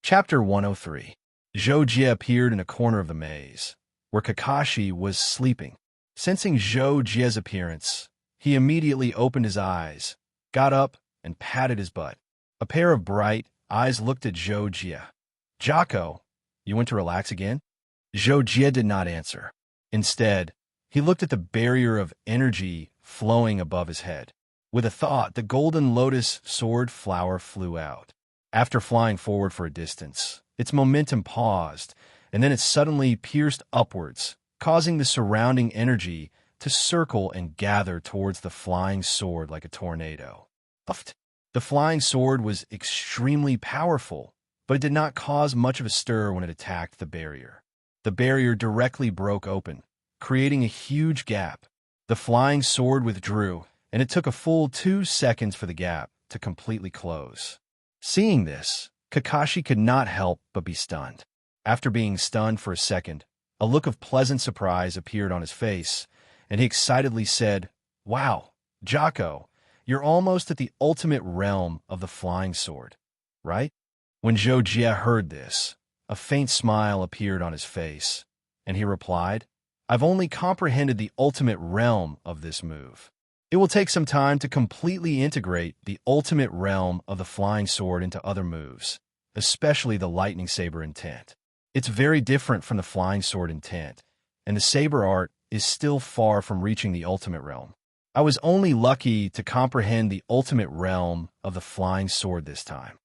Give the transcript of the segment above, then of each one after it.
Chapter 103. Zhou Jie appeared in a corner of the maze, where Kakashi was sleeping. Sensing Zhou Jie's appearance, he immediately opened his eyes, got up, and patted his butt. A pair of bright eyes looked at Zhou Jie. "Jocko, you want to relax again?" Zhou Jie did not answer. Instead, he looked at the barrier of energy flowing above his head. With a thought, the golden lotus sword flower flew out. After flying forward for a distance, its momentum paused, and then it suddenly pierced upwards, causing the surrounding energy to circle and gather towards the flying sword like a tornado. Puffed. The flying sword was extremely powerful, but it did not cause much of a stir when it attacked the barrier. The barrier directly broke open, creating a huge gap. The flying sword withdrew, and it took a full 2 seconds for the gap to completely close. Seeing this, Kakashi could not help but be stunned. After being stunned for a second, a look of pleasant surprise appeared on his face, and he excitedly said, "Wow, Jocko, you're almost at the ultimate realm of the flying sword, right?" When Zhou Jie heard this, a faint smile appeared on his face, and he replied, "I've only comprehended the ultimate realm of this move. It will take some time to completely integrate the ultimate realm of the flying sword into other moves, especially the lightning saber intent. It's very different from the flying sword intent, and the saber art is still far from reaching the ultimate realm. I was only lucky to comprehend the ultimate realm of the flying sword this time."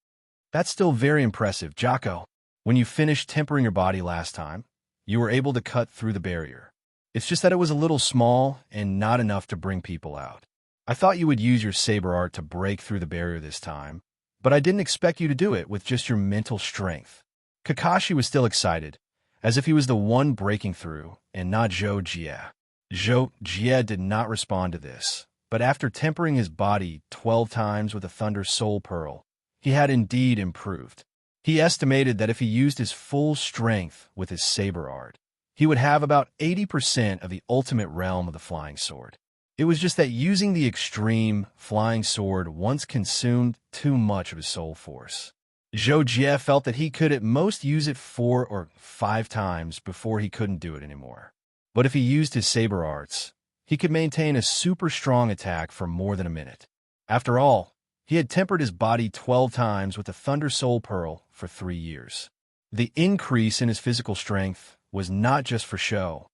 "That's still very impressive, Jocko. When you finished tempering your body last time, you were able to cut through the barrier. It's just that it was a little small and not enough to bring people out. I thought you would use your saber art to break through the barrier this time, but I didn't expect you to do it with just your mental strength." Kakashi was still excited, as if he was the one breaking through, and not Zhou Jie. Zhou Jie did not respond to this, but after tempering his body 12 times with a Thunder Soul Pearl, he had indeed improved. He estimated that if he used his full strength with his saber art, he would have about 80% of the ultimate realm of the flying sword. It was just that using the extreme flying sword once consumed too much of his soul force. Zhou Jie felt that he could at most use it 4 or 5 times before he couldn't do it anymore. But if he used his saber arts, he could maintain a super strong attack for more than a minute. After all, he had tempered his body 12 times with the Thunder Soul Pearl for 3 years. The increase in his physical strength was not just for show.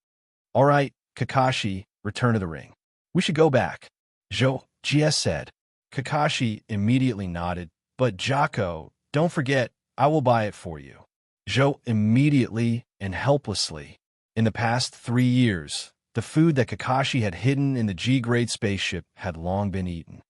"All right, Kakashi, return to the ring. We should go back," Zhou Jie said. Kakashi immediately nodded, "But Jocko, don't forget, I will buy it for you." Zhou immediately and helplessly. In the past 3 years, the food that Kakashi had hidden in the G-grade spaceship had long been eaten.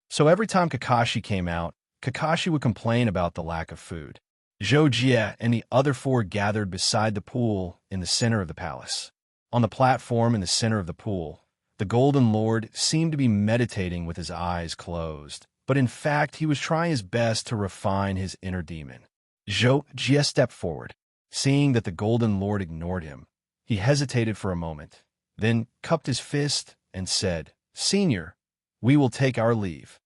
So every time Kakashi came out, Kakashi would complain about the lack of food. Zhou Jie and the other 4 gathered beside the pool in the center of the palace. On the platform in the center of the pool, the Golden Lord seemed to be meditating with his eyes closed, but in fact he was trying his best to refine his inner demon. Zhou Jie stepped forward. Seeing that the Golden Lord ignored him, he hesitated for a moment, then cupped his fist and said, "Senior, we will take our leave."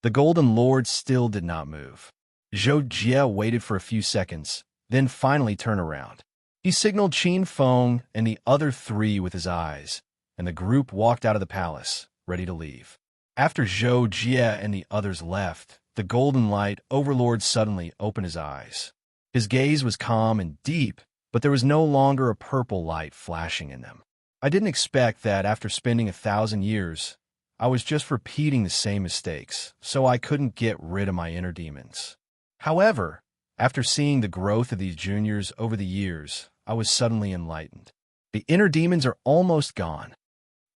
The Golden Lord still did not move. Zhou Jie waited for a few seconds, then finally turned around. He signaled Qin Feng and the other 3 with his eyes, and the group walked out of the palace, ready to leave. After Zhou Jie and the others left, the Golden Light Overlord suddenly opened his eyes. His gaze was calm and deep, but there was no longer a purple light flashing in them. "I didn't expect that after spending 1,000 years, I was just repeating the same mistakes, so I couldn't get rid of my inner demons. However, after seeing the growth of these juniors over the years, I was suddenly enlightened. The inner demons are almost gone.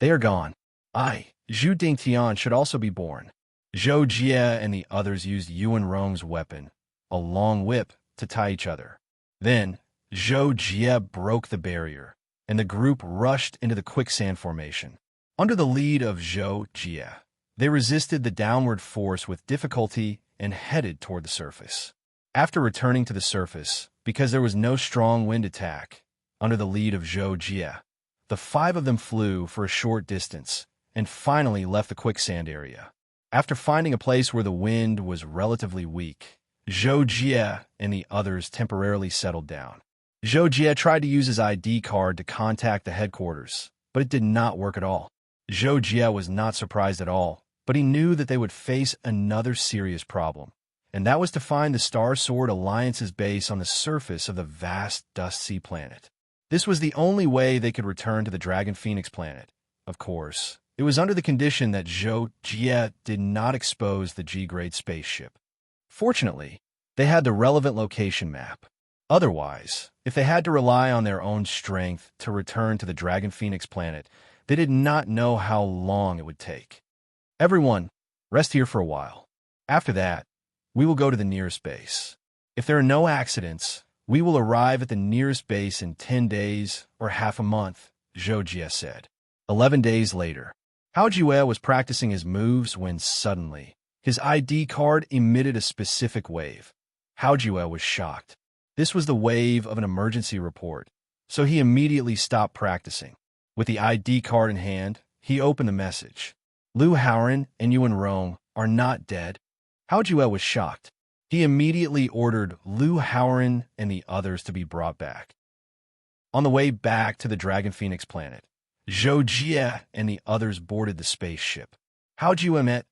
They are gone. Zhu Dingtian, should also be born." Zhou Jie and the others used Yuan Rong's weapon, a long whip, to tie each other. Then, Zhou Jie broke the barrier, and the group rushed into the quicksand formation. Under the lead of Zhou Jie, they resisted the downward force with difficulty and headed toward the surface. After returning to the surface, because there was no strong wind attack, under the lead of Zhou Jie, the 5 of them flew for a short distance and finally left the quicksand area. After finding a place where the wind was relatively weak, Zhou Jie and the others temporarily settled down. Zhou Jie tried to use his ID card to contact the headquarters, but it did not work at all. Zhou Jie was not surprised at all, but he knew that they would face another serious problem, and that was to find the Star Sword Alliance's base on the surface of the vast Dust Sea planet. This was the only way they could return to the Dragon Phoenix planet. Of course, it was under the condition that Zhou Jie did not expose the G-grade spaceship. Fortunately, they had the relevant location map. Otherwise, if they had to rely on their own strength to return to the Dragon Phoenix planet, they did not know how long it would take. Everyone, rest here for a while. After that, we will go to the nearest base. If there are no accidents, we will arrive at the nearest base in 10 days or half a month, Zhou Jie said. 11 days later, Hao Jue was practicing his moves when suddenly, his ID card emitted a specific wave. Hao Jue was shocked. This was the wave of an emergency report, so he immediately stopped practicing. With the ID card in hand, he opened the message. Lu Haoran and Yuan Rong are not dead. Hao Jue was shocked. He immediately ordered Lu Haoran and the others to be brought back. On the way back to the Dragon Phoenix planet, Zhou Jie and the others boarded the spaceship. Hao Jue met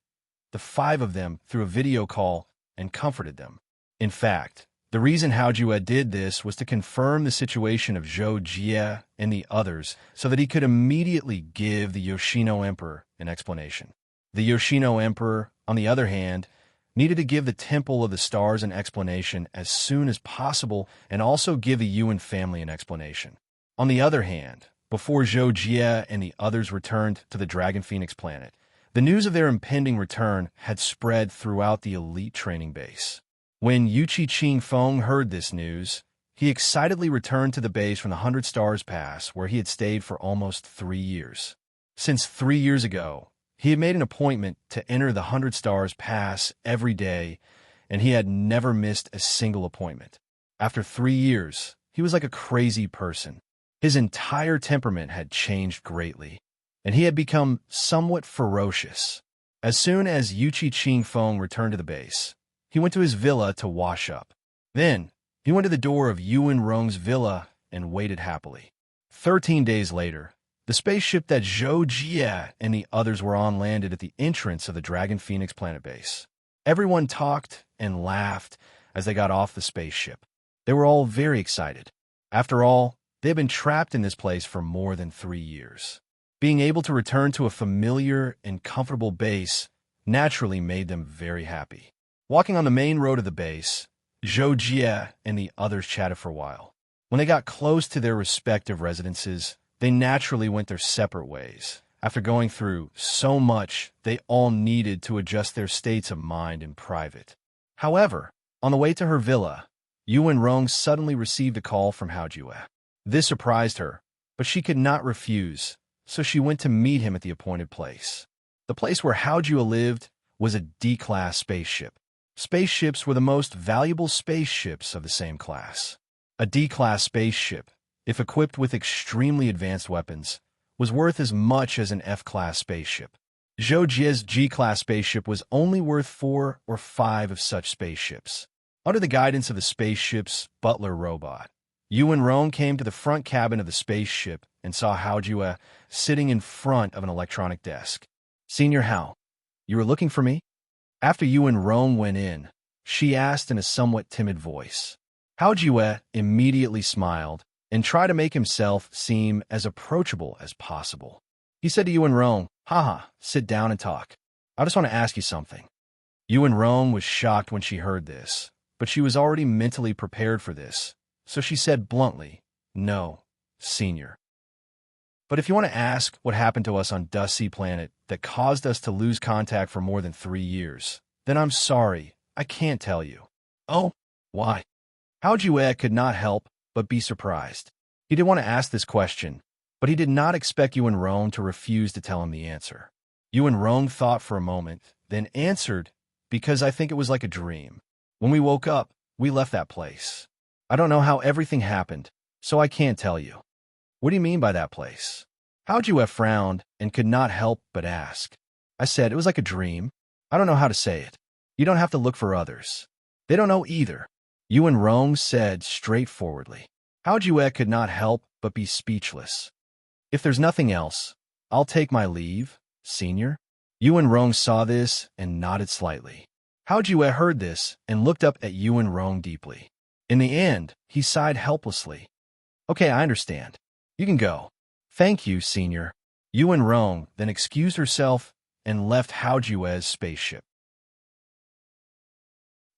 the 5 of them through a video call and comforted them. In fact, the reason Hao Jue did this was to confirm the situation of Zhou Jie and the others so that he could immediately give the Yoshino Emperor an explanation. The Yoshino Emperor, on the other hand, needed to give the Temple of the Stars an explanation as soon as possible and also give the Yuan family an explanation. On the other hand, before Zhou Jie and the others returned to the Dragon Phoenix planet, the news of their impending return had spread throughout the elite training base. When Yuqi Qingfeng heard this news, he excitedly returned to the base from the 100 Stars Pass, where he had stayed for almost 3 years. Since 3 years ago, he had made an appointment to enter the 100 Stars Pass every day, and he had never missed a single appointment. After 3 years, he was like a crazy person. His entire temperament had changed greatly, and he had become somewhat ferocious. As soon as Yuqi Qingfeng returned to the base, he went to his villa to wash up. Then, he went to the door of Yuan Rong's villa and waited happily. 13 days later, the spaceship that Zhou Jie and the others were on landed at the entrance of the Dragon Phoenix planet base. Everyone talked and laughed as they got off the spaceship. They were all very excited. After all, they had been trapped in this place for more than 3 years. Being able to return to a familiar and comfortable base naturally made them very happy. Walking on the main road of the base, Zhou Jie and the others chatted for a while. When they got close to their respective residences, they naturally went their separate ways. After going through so much, they all needed to adjust their states of mind in private. However, on the way to her villa, Yuan Rong suddenly received a call from Hao Jue. This surprised her, but she could not refuse, so she went to meet him at the appointed place. The place where Hao Jue lived was a D-class spaceship. Spaceships were the most valuable spaceships of the same class. A D-class spaceship, if equipped with extremely advanced weapons, was worth as much as an F-class spaceship. Zhou Jie's G-class spaceship was only worth 4 or 5 of such spaceships. Under the guidance of the spaceship's butler robot, Yuan Rong came to the front cabin of the spaceship and saw Hao Jue sitting in front of an electronic desk. "Senior Hao, you were looking for me?" After Yuan Rong went in, she asked in a somewhat timid voice. Hao Jue immediately smiled and tried to make himself seem as approachable as possible. He said to Yuan Rong, "Haha, sit down and talk. I just want to ask you something." Yuan Rong was shocked when she heard this, but she was already mentally prepared for this, so she said bluntly, "No, senior. But if you want to ask what happened to us on Dust Sea Planet that caused us to lose contact for more than 3 years, then I'm sorry, I can't tell you." "Oh, why?" Hao Jue could not help but be surprised. He didn't want to ask this question, but he did not expect Yuan Rong to refuse to tell him the answer. Yuan Rong thought for a moment, then answered, "Because I think it was like a dream. When we woke up, we left that place. I don't know how everything happened, so I can't tell you." "What do you mean by that place?" Hao Jue frowned and could not help but ask. "I said it was like a dream. I don't know how to say it. You don't have to look for others. They don't know either, Yuan Rong said straightforwardly. Hao Jue could not help but be speechless. If there's nothing else, I'll take my leave, senior. Yuan Rong saw this and nodded slightly. Hao Jue heard this and looked up at Yuan Rong deeply. In the end, he sighed helplessly. Okay, I understand. You can go. Thank you, senior. Yuan Rong then excused herself and left Hao Jue's spaceship.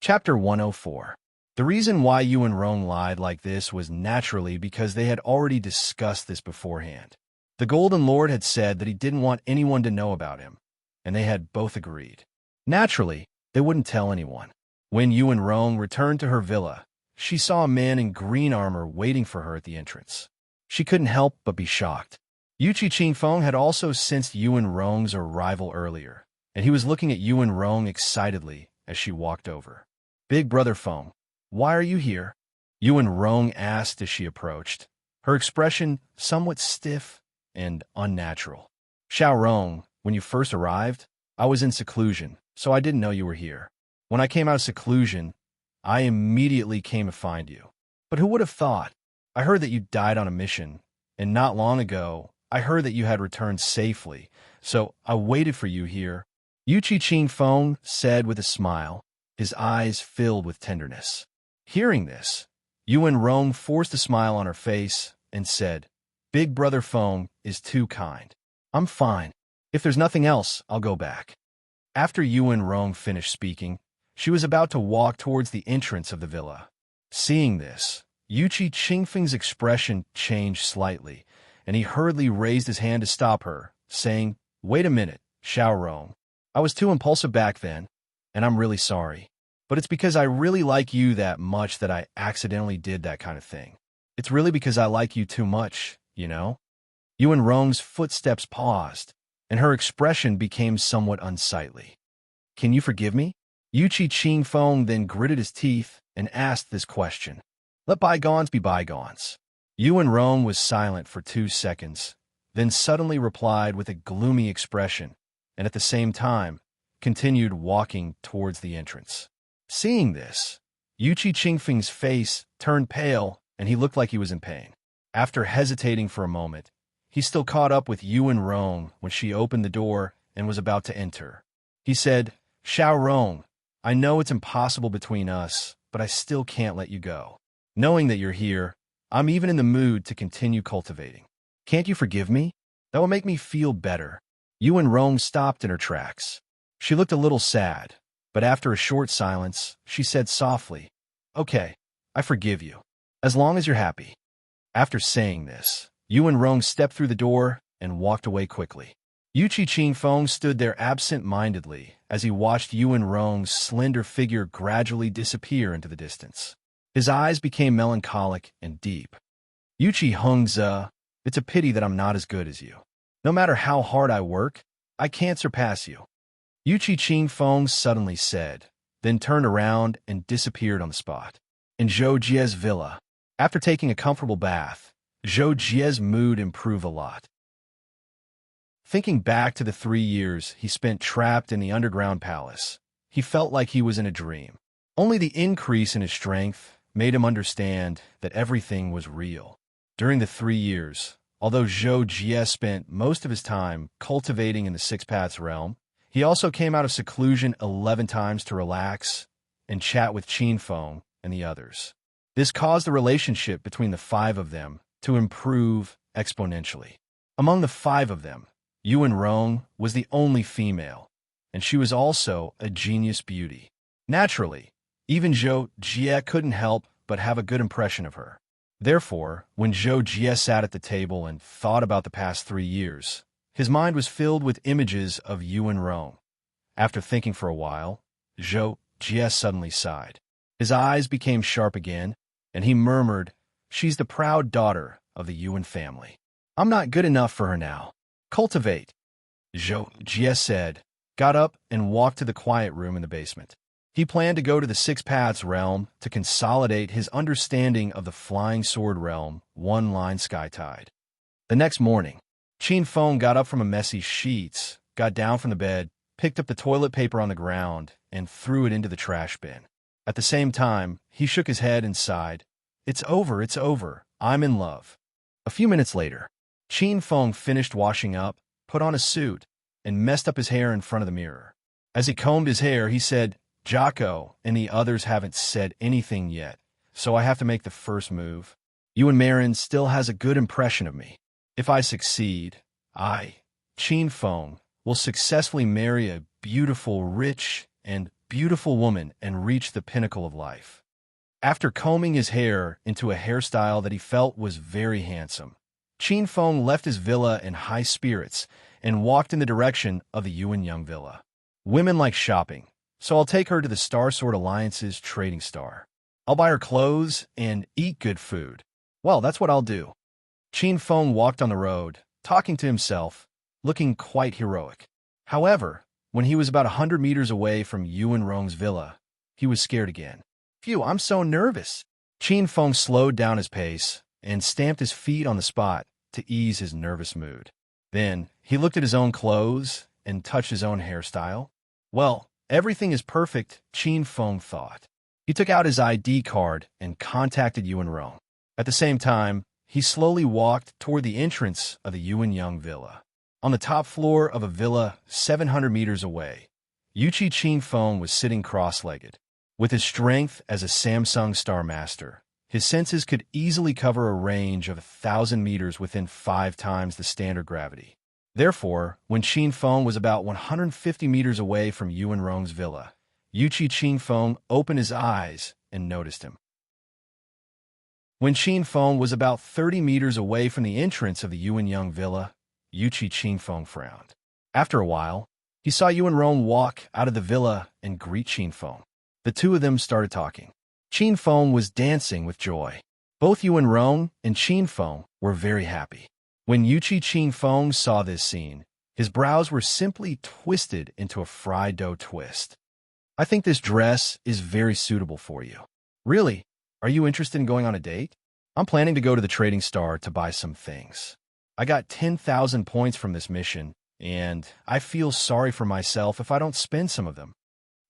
Chapter 104. The reason why Yuan Rong lied like this was naturally because they had already discussed this beforehand. The Golden Lord had said that he didn't want anyone to know about him, and they had both agreed. Naturally, they wouldn't tell anyone. When Yuan Rong returned to her villa, she saw a man in green armor waiting for her at the entrance. She couldn't help but be shocked. Yuchi Qingfeng had also sensed Yuan Rong's arrival earlier, and he was looking at Yuan Rong excitedly as she walked over. Big Brother Feng, why are you here? Yuan Rong asked as she approached, her expression somewhat stiff and unnatural. Xiao Rong, when you first arrived, I was in seclusion, so I didn't know you were here. When I came out of seclusion, I immediately came to find you. But who would have thought? I heard that you died on a mission, and not long ago, I heard that you had returned safely, so I waited for you here. Yuchi Qingfeng said with a smile, his eyes filled with tenderness. Hearing this, Yuan Rong forced a smile on her face and said, Big Brother Feng is too kind. I'm fine. If there's nothing else, I'll go back. After Yuan Rong finished speaking, she was about to walk towards the entrance of the villa. Seeing this, Yuchi Qingfeng's expression changed slightly, and he hurriedly raised his hand to stop her, saying, Wait a minute, Xiao Rong. I was too impulsive back then, and I'm really sorry. But it's because I really like you that much that I accidentally did that kind of thing. It's really because I like you too much, you know? Yuan Rong's footsteps paused, and her expression became somewhat unsightly. Can you forgive me? Yuchi Qingfeng then gritted his teeth and asked this question. Let bygones be bygones. Yuan Rong was silent for 2 seconds, then suddenly replied with a gloomy expression, and at the same time, continued walking towards the entrance. Seeing this, Yuchi Qingfeng's face turned pale and he looked like he was in pain. After hesitating for a moment, he still caught up with Yuan Rong when she opened the door and was about to enter. He said, Xiao Rong, I know it's impossible between us, but I still can't let you go. Knowing that you're here, I'm even in the mood to continue cultivating. Can't you forgive me? That will make me feel better. Yuan Rong stopped in her tracks. She looked a little sad, but after a short silence, she said softly, Okay, I forgive you, as long as you're happy. After saying this, Yuan Rong stepped through the door and walked away quickly. Yuchi Qingfeng stood there absent-mindedly as he watched Yuan Rong's slender figure gradually disappear into the distance. His eyes became melancholic and deep. Yuchi Hongze, it's a pity that I'm not as good as you. No matter how hard I work, I can't surpass you. Yuchi Qingfeng suddenly said, then turned around and disappeared on the spot. In Zhou Jie's villa, after taking a comfortable bath, Zhou Jie's mood improved a lot. Thinking back to the 3 years he spent trapped in the underground palace, he felt like he was in a dream. Only the increase in his strength made him understand that everything was real. During the 3 years, although Zhou Jie spent most of his time cultivating in the Six Paths realm, he also came out of seclusion 11 times to relax and chat with Qingfeng and the others. This caused the relationship between the 5 of them to improve exponentially. Among the 5 of them, Yuan Rong was the only female, and she was also a genius beauty. Naturally, even Zhou Jie couldn't help but have a good impression of her. Therefore, when Zhou Jie sat at the table and thought about the past 3 years, his mind was filled with images of Yuan Rong. After thinking for a while, Zhou Jie suddenly sighed. His eyes became sharp again, and he murmured, She's the proud daughter of the Yuan family. I'm not good enough for her now. Cultivate, Zhou Jie said, got up and walked to the quiet room in the basement. He planned to go to the Six Paths realm to consolidate his understanding of the Flying Sword realm, one line sky-tide. The next morning, Qingfeng got up from a messy sheets, got down from the bed, picked up the toilet paper on the ground, and threw it into the trash bin. At the same time, he shook his head and sighed. It's over, I'm in love. A few minutes later, Qin Feng finished washing up, put on a suit, and messed up his hair in front of the mirror. As he combed his hair, he said, Jocko and the others haven't said anything yet, so I have to make the first move. Yuan Marin still has a good impression of me. If I succeed, I, Qin Feng, will successfully marry a beautiful, rich, and beautiful woman and reach the pinnacle of life. After combing his hair into a hairstyle that he felt was very handsome, Qin Feng left his villa in high spirits and walked in the direction of the Yuan Young villa. Women like shopping, so I'll take her to the Star Sword Alliance's trading star. I'll buy her clothes and eat good food. Well, that's what I'll do. Qin Feng walked on the road, talking to himself, looking quite heroic. However, when he was about 100 meters away from Yuan Rong's villa, he was scared again. Phew, I'm so nervous. Qin Feng slowed down his pace and stamped his feet on the spot to ease his nervous mood. Then, he looked at his own clothes and touched his own hairstyle. Well, everything is perfect, Qin Feng thought. He took out his ID card and contacted Yuan Rong. At the same time, he slowly walked toward the entrance of the Yuan Young villa. On the top floor of a villa 700 meters away, Yuchi Qin Feng was sitting cross-legged. With his strength as a Samsung Star Master, his senses could easily cover a range of 1,000 meters within 5 times the standard gravity. Therefore, when Qin Feng was about 150 meters away from Yuan Rong's villa, Yuchi Qin Feng opened his eyes and noticed him. When Qin Feng was about 30 meters away from the entrance of the Yuan Young villa, Yuchi Qin Feng frowned. After a while, he saw Yuan Rong walk out of the villa and greet Qin Feng. The two of them started talking. Qin Feng was dancing with joy. Both Yuan Rong and Qin Feng were very happy. When Yuchi Qin Feng saw this scene, his brows were simply twisted into a fried dough twist. I think this dress is very suitable for you. Really? Are you interested in going on a date? I'm planning to go to the trading star to buy some things. I got 10,000 points from this mission, and I feel sorry for myself if I don't spend some of them.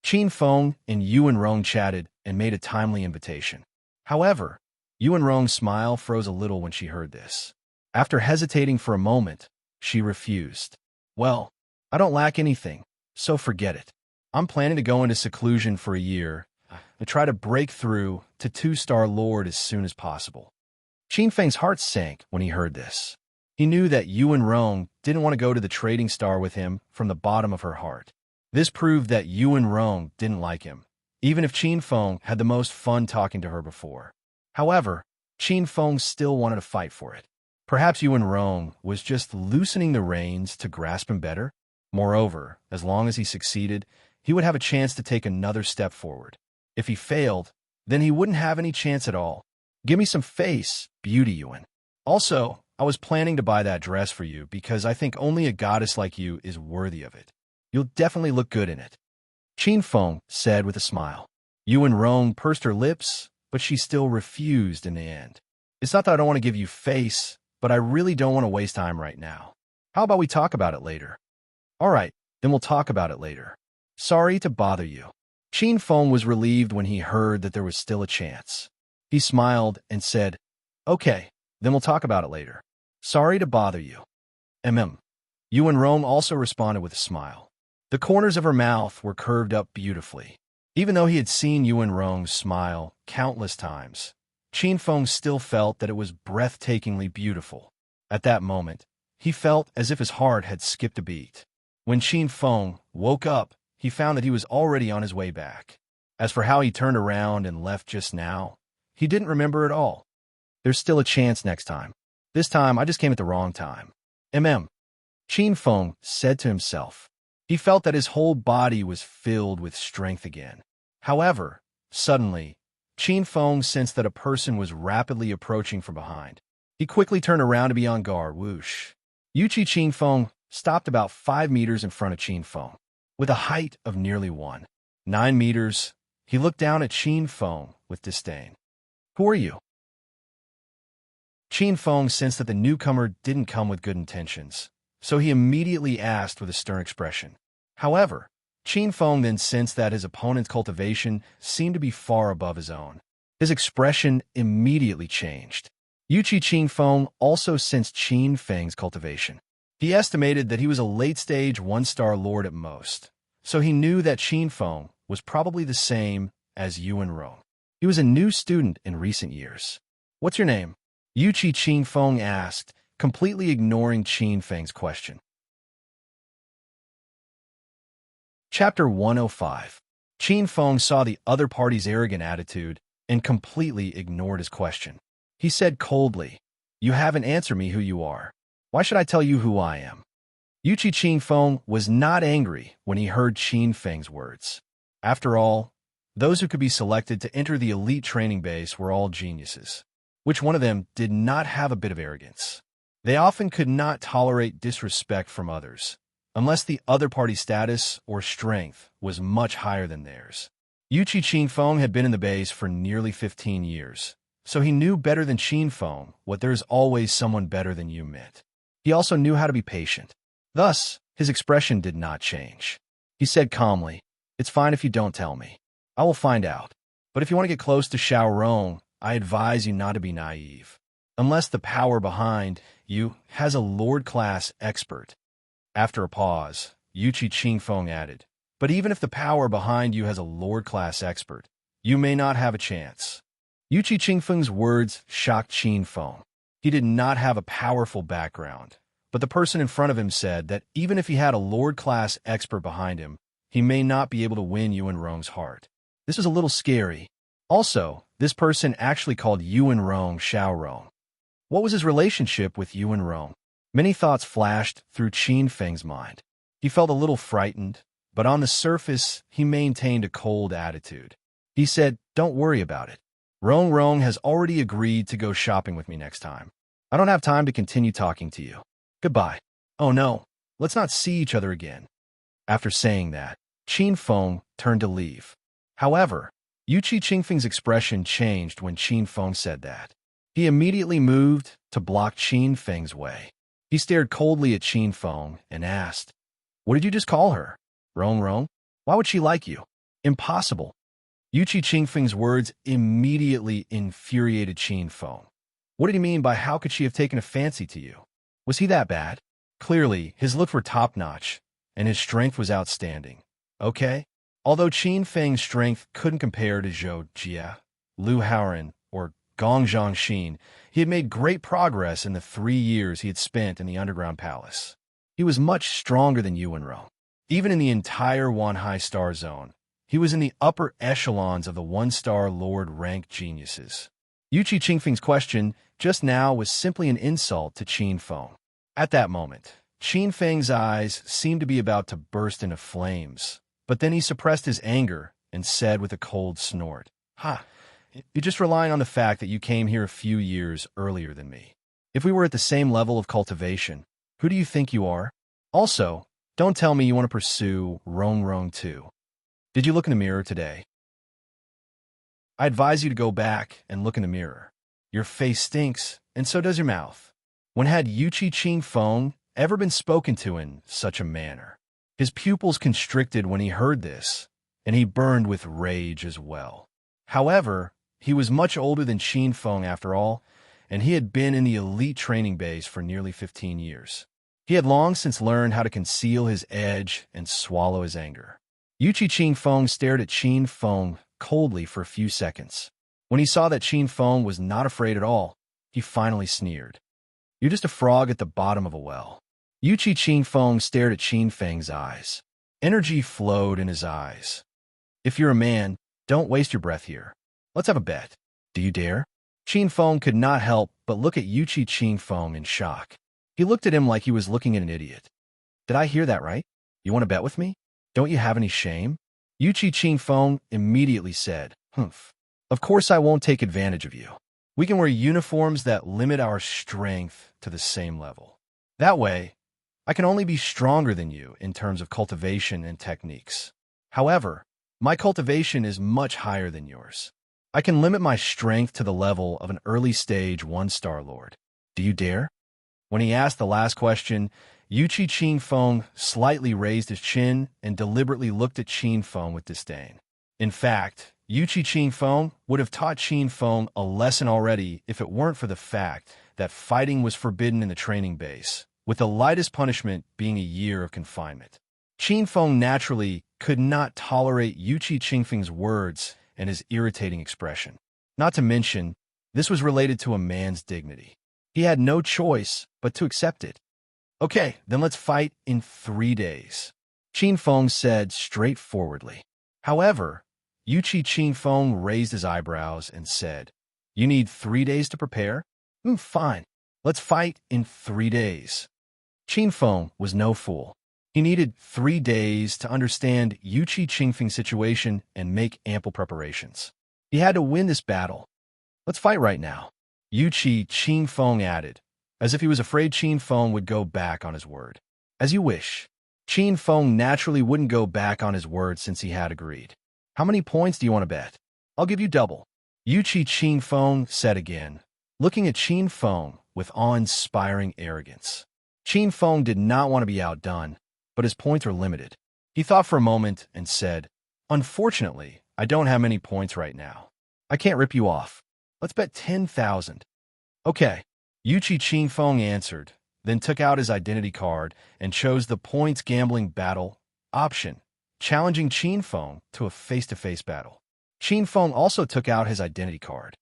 Qin Feng and Yuan Rong chatted and made a timely invitation. However, Yuan Rong's smile froze a little when she heard this. After hesitating for a moment, she refused. Well, I don't lack anything, so forget it. I'm planning to go into seclusion for a year and try to break through to 2-star Lord as soon as possible. Qin Feng's heart sank when he heard this. He knew that Yuan Rong didn't want to go to the trading star with him from the bottom of her heart. This proved that Yuan Rong didn't like him, even if Qin Feng had the most fun talking to her before. However, Qin Feng still wanted to fight for it. Perhaps Yuan Rong was just loosening the reins to grasp him better. Moreover, as long as he succeeded, he would have a chance to take another step forward. If he failed, then he wouldn't have any chance at all. Give me some face, beauty, Yuan. Also, I was planning to buy that dress for you because I think only a goddess like you is worthy of it. You'll definitely look good in it. Qin Feng said with a smile. Yuan Rong pursed her lips, but she still refused in the end. It's not that I don't want to give you face, but I really don't want to waste time right now. How about we talk about it later? All right, then we'll talk about it later. Sorry to bother you. Qin Feng was relieved when he heard that there was still a chance. He smiled and said, Okay, then we'll talk about it later. Sorry to bother you. Yuan Rong also responded with a smile. The corners of her mouth were curved up beautifully. Even though he had seen Yuan Rong smile countless times, Qin Feng still felt that it was breathtakingly beautiful. At that moment, he felt as if his heart had skipped a beat. When Qin Feng woke up, he found that he was already on his way back. As for how he turned around and left just now, he didn't remember at all. There's still a chance next time. This time, I just came at the wrong time. Qin Feng said to himself. He felt that his whole body was filled with strength again. However, suddenly, Qin Feng sensed that a person was rapidly approaching from behind. He quickly turned around to be on guard. Whoosh. Yuchi Qin Feng stopped about 5 meters in front of Qin Feng. With a height of nearly 9 meters, he looked down at Qin Feng with disdain. Who are you? Qin Feng sensed that the newcomer didn't come with good intentions, so he immediately asked with a stern expression. However, Qin Feng then sensed that his opponent's cultivation seemed to be far above his own. His expression immediately changed. Qin Feng also sensed Qin Feng's cultivation. He estimated that he was a late-stage one-star lord at most, so he knew that Qin Feng was probably the same as Rong. He was a new student in recent years. "What's your name?" Qin Feng asked, completely ignoring Qin Feng's question. Chapter 105. Qin Feng saw the other party's arrogant attitude and completely ignored his question. He said coldly, "You haven't answered me who you are. Why should I tell you who I am?" Qin Feng was not angry when he heard Qin Feng's words. After all, those who could be selected to enter the elite training base were all geniuses. Which one of them did not have a bit of arrogance? They often could not tolerate disrespect from others, unless the other party's status or strength was much higher than theirs. Qin Feng had been in the base for nearly 15 years, so he knew better than Qin Feng what there's always someone better than you meant. He also knew how to be patient. Thus, his expression did not change. He said calmly, "It's fine if you don't tell me. I will find out. But if you want to get close to Rong, I advise you not to be naive. Unless the power behind you has a Lord-class expert." After a pause, Qin Feng added, "But even if the power behind you has a Lord-class expert, you may not have a chance." Qin Feng's words shocked Qin Feng. He did not have a powerful background, but the person in front of him said that even if he had a Lord-class expert behind him, he may not be able to win Rong's heart. This was a little scary. Also, this person actually called Rong Rong. What was his relationship with Rong? Many thoughts flashed through Qin Feng's mind. He felt a little frightened, but on the surface, he maintained a cold attitude. He said, "Don't worry about it. Rong has already agreed to go shopping with me next time. I don't have time to continue talking to you. Goodbye." "Oh no, let's not see each other again." After saying that, Qin Feng turned to leave. However, Qin Feng's expression changed when Qin Feng said that. He immediately moved to block Qin Feng's way. He stared coldly at Qin Feng and asked, "What did you just call her? Rong? Why would she like you?" "Impossible." Qin Feng's words immediately infuriated Qin Feng. What did he mean by how could she have taken a fancy to you? Was he that bad? Clearly, his looks were top-notch, and his strength was outstanding. Okay? Although Qin Feng's strength couldn't compare to Zhou Jie, Lu Haoran, or Gong Zhangxin, he had made great progress in the 3 years he had spent in the underground palace. He was much stronger than Rong. Even in the entire Wanhai Star Zone, he was in the upper echelons of the one-star lord rank geniuses. Qin Feng's question just now was simply an insult to Qin Feng. At that moment, Qin Feng's eyes seemed to be about to burst into flames, but then he suppressed his anger and said with a cold snort, "Ha! You're just relying on the fact that you came here a few years earlier than me. If we were at the same level of cultivation, who do you think you are? Also, don't tell me you want to pursue Rong too. Did you look in the mirror today? I advise you to go back and look in the mirror. Your face stinks, and so does your mouth." When had Qin Feng ever been spoken to in such a manner? His pupils constricted when he heard this, and he burned with rage as well. However, he was much older than Qin Feng after all, and he had been in the elite training base for nearly 15 years. He had long since learned how to conceal his edge and swallow his anger. Qin Feng stared at Qin Feng coldly for a few seconds. When he saw that Qin Feng was not afraid at all, he finally sneered. "You're just a frog at the bottom of a well." Qin Feng stared at Qin Feng's eyes. Energy flowed in his eyes. "If you're a man, don't waste your breath here. Let's have a bet. Do you dare?" Qin Feng could not help but look at Qin Feng in shock. He looked at him like he was looking at an idiot. "Did I hear that right? You want to bet with me? Don't you have any shame?" Qin Feng immediately said, "Humph. Of course I won't take advantage of you. We can wear uniforms that limit our strength to the same level. That way, I can only be stronger than you in terms of cultivation and techniques. However, my cultivation is much higher than yours. I can limit my strength to the level of an early-stage one-star lord. Do you dare?" When he asked the last question, Yuchi Qing Feng slightly raised his chin and deliberately looked at Qin Feng with disdain. In fact, Yuchi Qing Feng would have taught Qin Feng a lesson already if it weren't for the fact that fighting was forbidden in the training base, with the lightest punishment being a year of confinement. Qin Feng naturally could not tolerate Yuchi Qing Feng's words and his irritating expression. Not to mention, this was related to a man's dignity. He had no choice but to accept it. Okay, then let's fight in 3 days, Qin Feng said straightforwardly. However, Yuchi Qing Feng raised his eyebrows and said, "You need 3 days to prepare? Fine. Let's fight in 3 days." Qin Feng was no fool. He needed 3 days to understand Yuchi Qing Feng's situation and make ample preparations. He had to win this battle. "Let's fight right now," Yuchi Qing Feng added, as if he was afraid Qin Feng would go back on his word. "As you wish." Qin Feng naturally wouldn't go back on his word since he had agreed. "How many points do you want to bet?" "I'll give you double," Yuchi Qing Feng said again, looking at Qin Feng with awe-inspiring arrogance. Qin Feng did not want to be outdone, but his points were limited. He thought for a moment and said, "Unfortunately, I don't have many points right now. I can't rip you off. Let's bet 10,000. "Okay," Yuchi Qing Feng answered, then took out his identity card and chose the points gambling battle option, challenging Qin Feng to a face-to-face battle. Qin Feng also took out his identity card.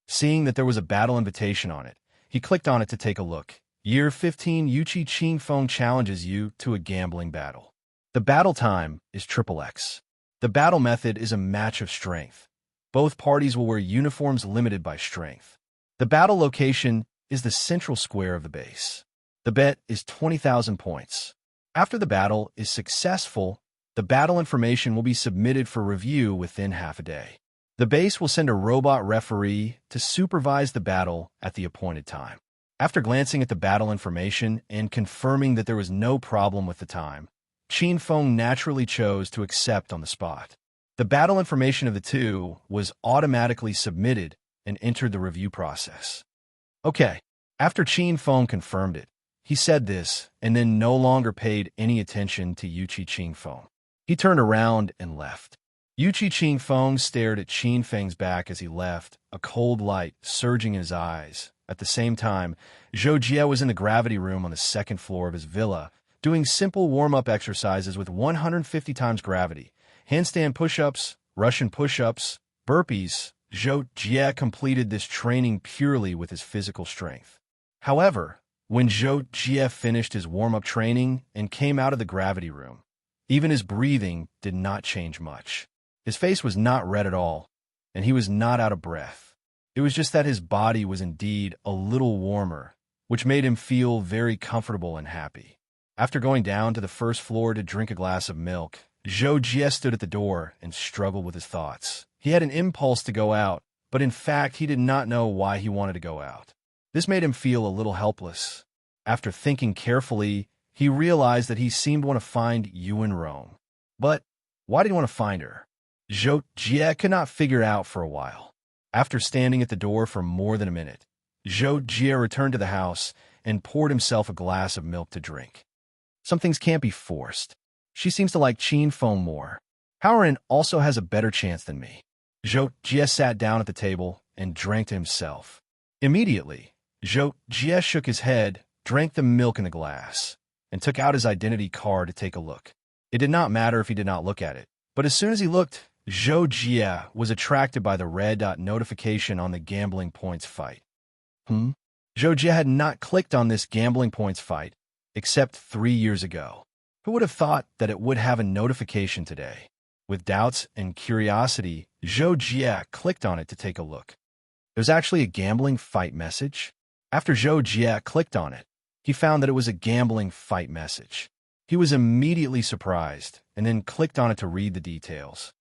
Seeing that there was a battle invitation on it, he clicked on it to take a look. Year 15 Yuchi Qing Feng challenges you to a gambling battle. The battle time is XXX. The battle method is a match of strength. Both parties will wear uniforms limited by strength. The battle location is the central square of the base. The bet is 20,000 points. After the battle is successful, the battle information will be submitted for review within half a day. The base will send a robot referee to supervise the battle at the appointed time. After glancing at the battle information and confirming that there was no problem with the time, Qin Feng naturally chose to accept on the spot. The battle information of the two was automatically submitted and entered the review process. "Okay." After Qin Feng confirmed it, he said this and then no longer paid any attention to Yuchi Qing Feng. He turned around and left. Yuchi Qing Feng stared at Qin Feng's back as he left, a cold light surging in his eyes. At the same time, Zhou Jie was in the gravity room on the second floor of his villa, doing simple warm-up exercises with 150 times gravity, handstand push-ups, Russian push-ups, burpees. Zhou Jie completed this training purely with his physical strength. However, when Zhou Jie finished his warm-up training and came out of the gravity room, even his breathing did not change much. His face was not red at all, and he was not out of breath. It was just that his body was indeed a little warmer, which made him feel very comfortable and happy. After going down to the first floor to drink a glass of milk, Zhou Jie stood at the door and struggled with his thoughts. He had an impulse to go out, but in fact he did not know why he wanted to go out. This made him feel a little helpless. After thinking carefully, he realized that he seemed to want to find Yu in Rome. But why did he want to find her? Zhou Jie could not figure out for a while. After standing at the door for more than a minute, Zhou Jie returned to the house and poured himself a glass of milk to drink. Some things can't be forced. She seems to like Qin Feng more. Haoran also has a better chance than me. Zhou Jie sat down at the table and drank to himself. Immediately, Zhou Jie shook his head, drank the milk in the glass, and took out his identity card to take a look. It did not matter if he did not look at it, but as soon as he looked, Zhou Jie was attracted by the red dot notification on the gambling points fight. Zhou Jie had not clicked on this gambling points fight, except 3 years ago. Who would have thought that it would have a notification today? With doubts and curiosity, Zhou Jie clicked on it to take a look. There's actually a gambling fight message. After Zhou Jie clicked on it, he found that it was a gambling fight message. He was immediately surprised and then clicked on it to read the details.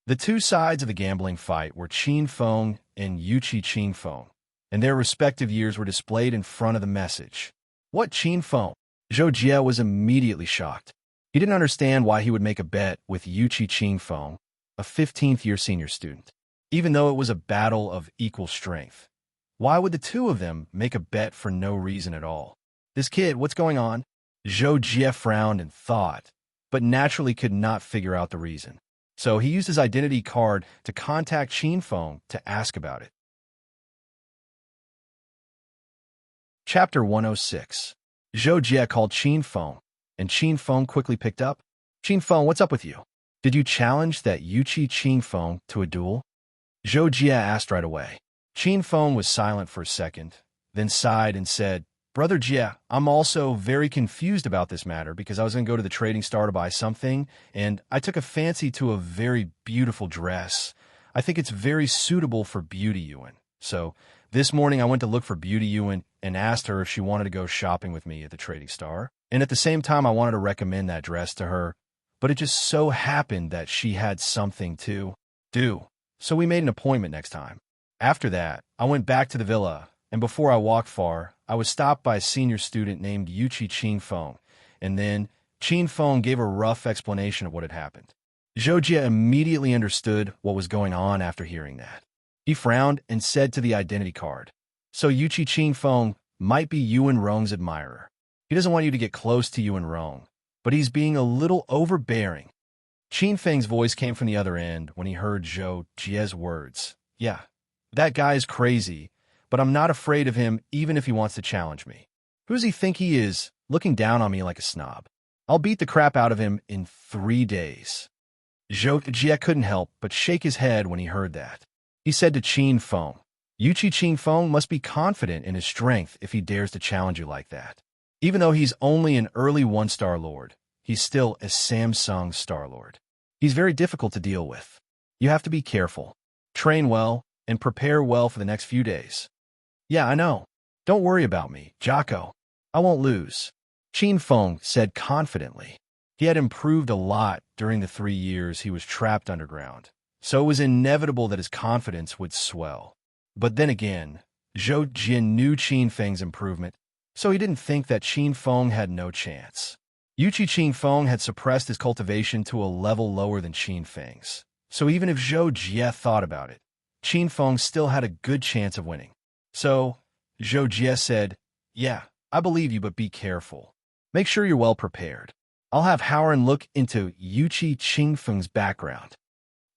The two sides of the gambling fight were Qin Feng and Yuchi Qing Feng, and their respective years were displayed in front of the message. What Qin Feng? Zhou Jie was immediately shocked. He didn't understand why he would make a bet with Yuchi Qing Feng, a 15th-year senior student, even though it was a battle of equal strength. Why would the two of them make a bet for no reason at all? This kid, what's going on? Zhou Jie frowned and thought, but naturally could not figure out the reason. So he used his identity card to contact Qin Feng to ask about it. Chapter 106. Zhou Jie called Qin Feng, and Qin Feng quickly picked up. Qin Feng, what's up with you? Did you challenge that Yuqi Qin Feng to a duel? Zhou Jie asked right away. Qin Feng was silent for a second, then sighed and said, Brother Jie, I'm also very confused about this matter because I was going to go to the trading star to buy something, and I took a fancy to a very beautiful dress. I think it's very suitable for Beauty Yuan. So this morning I went to look for Beauty Yuan and asked her if she wanted to go shopping with me at the trading star. And at the same time, I wanted to recommend that dress to her, but it just so happened that she had something to do. So we made an appointment next time. After that, I went back to the villa, and before I walked far, I was stopped by a senior student named Yuqi Qin Feng, and then Qin Feng gave a rough explanation of what had happened. Zhou Jie immediately understood what was going on after hearing that. He frowned and said to the identity card, So Yuqi Qin Feng might be Yuan Rong's admirer. He doesn't want you to get close to Yuan Rong, but he's being a little overbearing. Qin Feng's voice came from the other end when he heard Zhou Jie's words. Yeah, that guy is crazy, but I'm not afraid of him even if he wants to challenge me. Who does he think he is, looking down on me like a snob? I'll beat the crap out of him in 3 days. Zhou Jie couldn't help but shake his head when he heard that. He said to Qin Feng, Yuqi Qin Feng must be confident in his strength if he dares to challenge you like that. Even though he's only an early 1-star lord, he's still a Samsung Star Lord. He's very difficult to deal with. You have to be careful, train well, and prepare well for the next few days. Yeah, I know. Don't worry about me, Jocko. I won't lose. Qin Feng said confidently. He had improved a lot during the 3 years he was trapped underground, so it was inevitable that his confidence would swell. But then again, Zhou Jie knew Qin Feng's improvement, so he didn't think that Qin Feng had no chance. Yuqi Qin Feng had suppressed his cultivation to a level lower than Qin Feng's, so even if Zhou Jie thought about it, Qin Feng still had a good chance of winning. So, Zhou Jie said, Yeah, I believe you, but be careful. Make sure you're well prepared. I'll have Howren look into Yuqi Qin Feng's background.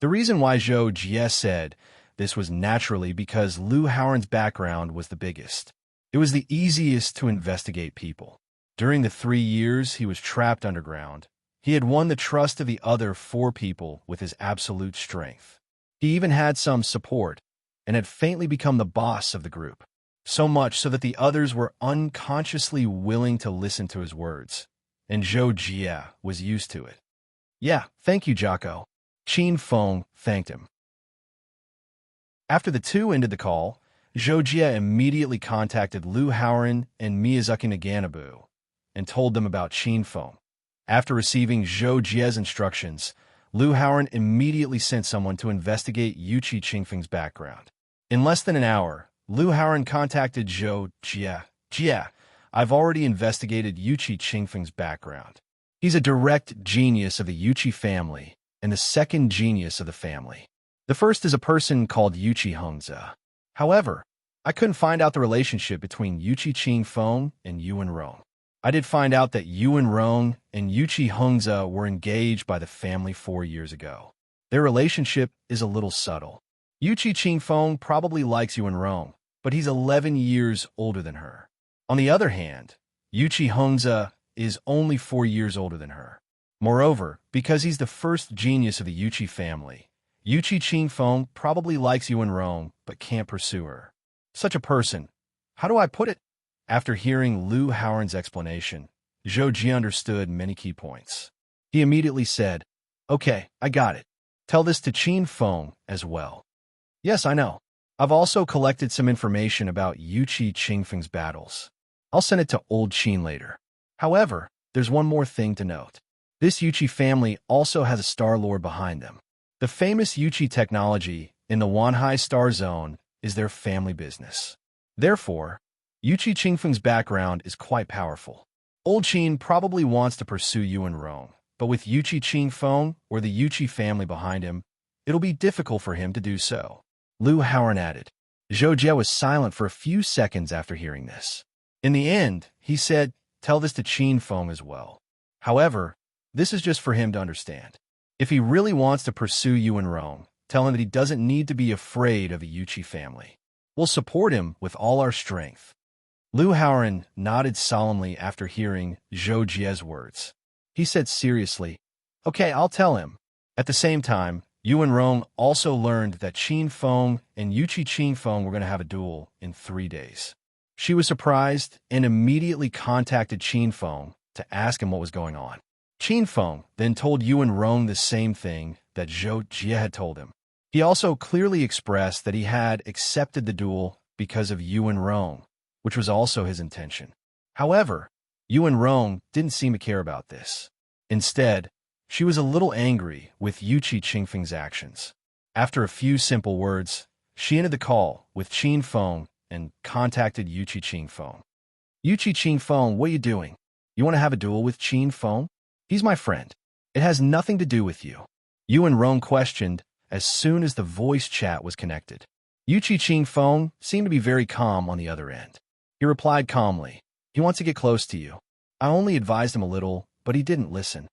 The reason why Zhou Jie said this was naturally because Lu Howren's background was the biggest. It was the easiest to investigate people. During the 3 years he was trapped underground, he had won the trust of the other 4 people with his absolute strength. He even had some support, and had faintly become the boss of the group. So much so that the others were unconsciously willing to listen to his words, and Zhou Jie was used to it. Yeah, thank you, Jocko. Qin Feng thanked him. After the two ended the call, Zhou Jie immediately contacted Lu Howren and Miyazaki Naganabu and told them about Qin Feng. After receiving Zhou Jie's instructions, Lu Howren immediately sent someone to investigate Yuqi Qin Feng's background. In less than an hour, Lu Howren contacted Zhou Jie. Jie, I've already investigated Yuqi Qin Feng's background. He's a direct genius of the Yuqi family and the second genius of the family. The first is a person called Yuqi Hengze. However, I couldn't find out the relationship between Yuqi Qin Feng and Yuan Rong. I did find out that Yuan Rong and Yuqi Hengze were engaged by the family 4 years ago. Their relationship is a little subtle. Yuqi Qin Feng probably likes Yuan Rong, but he's 11 years older than her. On the other hand, Yuqi Hengze is only 4 years older than her. Moreover, because he's the first genius of the Yuqi family, Yuqi Qin Feng probably likes Yuan Rong but can't pursue her. Such a person, how do I put it? After hearing Lu Howren's explanation, Zhou Jie understood many key points. He immediately said, Okay, I got it. Tell this to Qin Feng as well. Yes, I know. I've also collected some information about Yuqi Qin Feng's battles. I'll send it to old Qin later. However, there's one more thing to note. This Yuqi family also has a Star Lord behind them. The famous Yuqi technology in the Wanhai Star Zone is their family business. Therefore, Yuqi Qin Feng's background is quite powerful. Old Qin probably wants to pursue Yuan Rong, but with Yuqi Qin Feng or the Yuqi family behind him, it'll be difficult for him to do so. Lu Howren added. Zhou Jie was silent for a few seconds after hearing this. In the end, he said, "Tell this to Qin Feng as well. However, this is just for him to understand. If he really wants to pursue Yuan Rong, tell him that he doesn't need to be afraid of the Yuqi family. We'll support him with all our strength." Lu Haoran nodded solemnly after hearing Zhou Jie's words. He said seriously, "Okay, I'll tell him." At the same time, Yuan Rong also learned that Qin Feng and Yuqi Qin Feng were going to have a duel in 3 days. She was surprised and immediately contacted Qin Feng to ask him what was going on. Qin Feng then told Yuan Rong the same thing that Zhou Jie had told him. He also clearly expressed that he had accepted the duel because of Yuan Rong, which was also his intention. However, Yuan Rong didn't seem to care about this. Instead, she was a little angry with Yuqi Qingfeng's actions. After a few simple words, she ended the call with Qin Feng and contacted Yuqi Qingfeng. "Yuqi Qingfeng, what are you doing? You want to have a duel with Qin Feng? He's my friend. It has nothing to do with you." Yuan Rong questioned as soon as the voice chat was connected. Yuqi Qingfeng seemed to be very calm on the other end. He replied calmly, "He wants to get close to you. I only advised him a little, but he didn't listen.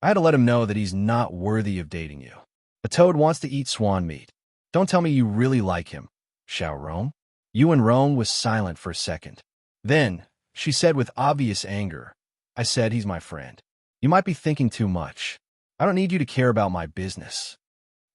I had to let him know that he's not worthy of dating you. A toad wants to eat swan meat. Don't tell me you really like him, Xiao Rong." Yuan Rong was silent for a second. Then, she said with obvious anger, "I said he's my friend. You might be thinking too much. I don't need you to care about my business.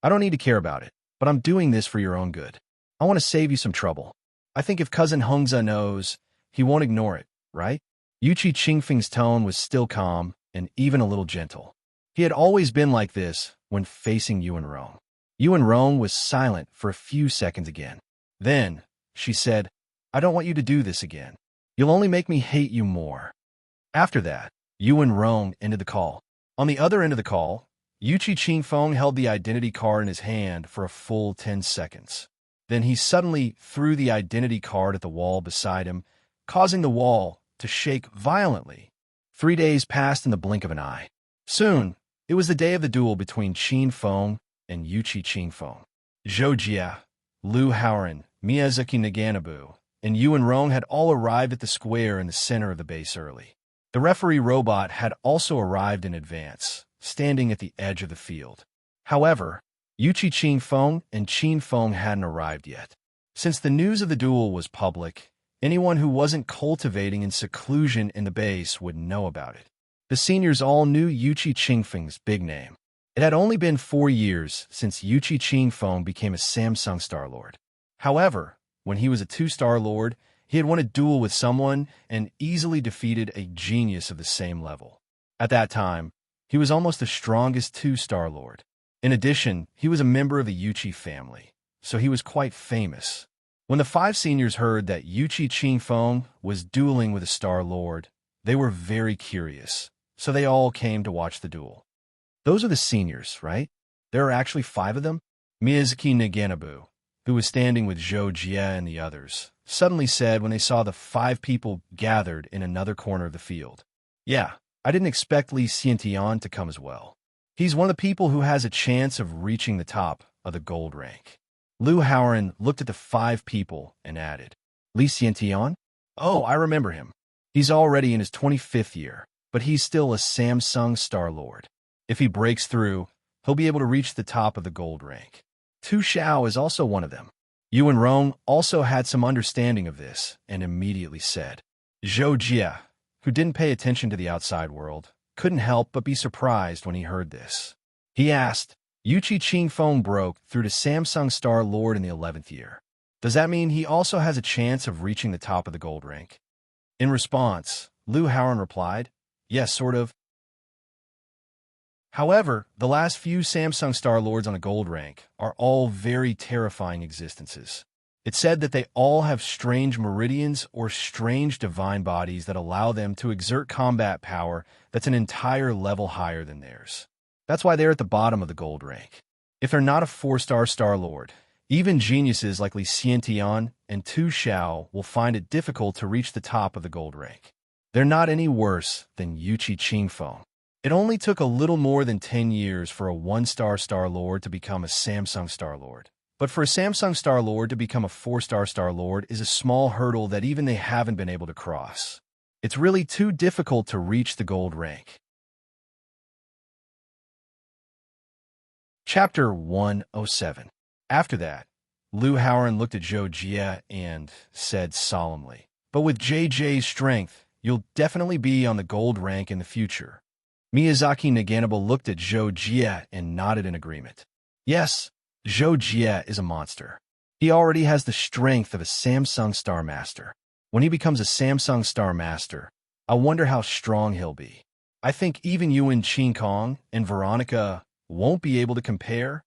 I don't need to care about it, but I'm doing this for your own good. I want to save you some trouble. I think if cousin Hengze knows, he won't ignore it, right?" Yuqi Qingfeng's tone was still calm and even a little gentle. He had always been like this when facing Yuan Rong. Yuan Rong was silent for a few seconds again. Then, she said, "I don't want you to do this again. You'll only make me hate you more." After that, Yuan Rong ended the call. On the other end of the call, Yuqi Qingfeng held the identity card in his hand for a full 10 seconds. Then he suddenly threw the identity card at the wall beside him, causing the wall to shake violently. 3 days passed in the blink of an eye. Soon, it was the day of the duel between Qin Feng and Yuqi Qingfeng. Zhou Jie, Lu Haoran, Miyazaki Naganabu, and Yuan Rong had all arrived at the square in the center of the base early. The referee robot had also arrived in advance, standing at the edge of the field. However, Yuqi Qingfeng and Qin Feng hadn't arrived yet. Since the news of the duel was public, anyone who wasn't cultivating in seclusion in the base would know about it. The seniors all knew Yuqi Qingfeng's big name. It had only been 4 years since Yuqi Qingfeng became a Samsung Star Lord. However, when he was a 2-star Lord, he had won a duel with someone and easily defeated a genius of the same level. At that time, he was almost the strongest 2-star Lord. In addition, he was a member of the Yuqi family, so he was quite famous. When the 5 seniors heard that Yuqi Qingfeng was dueling with a Star Lord, they were very curious, so they all came to watch the duel. Those are the seniors, right? There are actually 5 of them? Miyazaki Naganabu, who was standing with Zhou Jie and the others, suddenly said when they saw the 5 people gathered in another corner of the field. "Yeah, I didn't expect Li Xiantian to come as well. He's one of the people who has a chance of reaching the top of the gold rank." Lu Haoran looked at the 5 people and added, "Li Xiantian? Oh, I remember him. He's already in his 25th year, but he's still a Samsung Star Lord. If he breaks through, he'll be able to reach the top of the gold rank. Tu Xiao is also one of them." Yuan Rong also had some understanding of this and immediately said. Zhou Jie, who didn't pay attention to the outside world, couldn't help but be surprised when he heard this. He asked, "Yuqi Qingfeng broke through to Samsung Star Lord in the 11th year. Does that mean he also has a chance of reaching the top of the gold rank?" In response, Lu Haoran replied, "Yes, sort of. However, the last few Samsung Star Lords on a gold rank are all very terrifying existences. It's said that they all have strange meridians or strange divine bodies that allow them to exert combat power that's an entire level higher than theirs. That's why they're at the bottom of the gold rank. If they're not a 4-star Star Lord, even geniuses like Li Xiantian and Tu Xiao will find it difficult to reach the top of the gold rank. They're not any worse than Yuqi Qingfeng. It only took a little more than 10 years for a 1-star Star Lord to become a Samsung Star Lord, But for a Samsung Star Lord to become a 4-star Star Lord is a small hurdle that even they haven't been able to cross. It's really too difficult to reach the gold rank. Chapter 107. After that, Liu Haoran looked at Zhou Jie and said solemnly, "But with JJ's strength, you'll definitely be on the gold rank in the future." Miyazaki Naganabo looked at Zhou Jie and nodded in agreement. Yes, Zhou Jie is a monster. He already has the strength of a Samsung Star Master. When he becomes a Samsung Star Master, I wonder how strong he'll be. I think even Yuan Qingkong and Veronica won't be able to compare.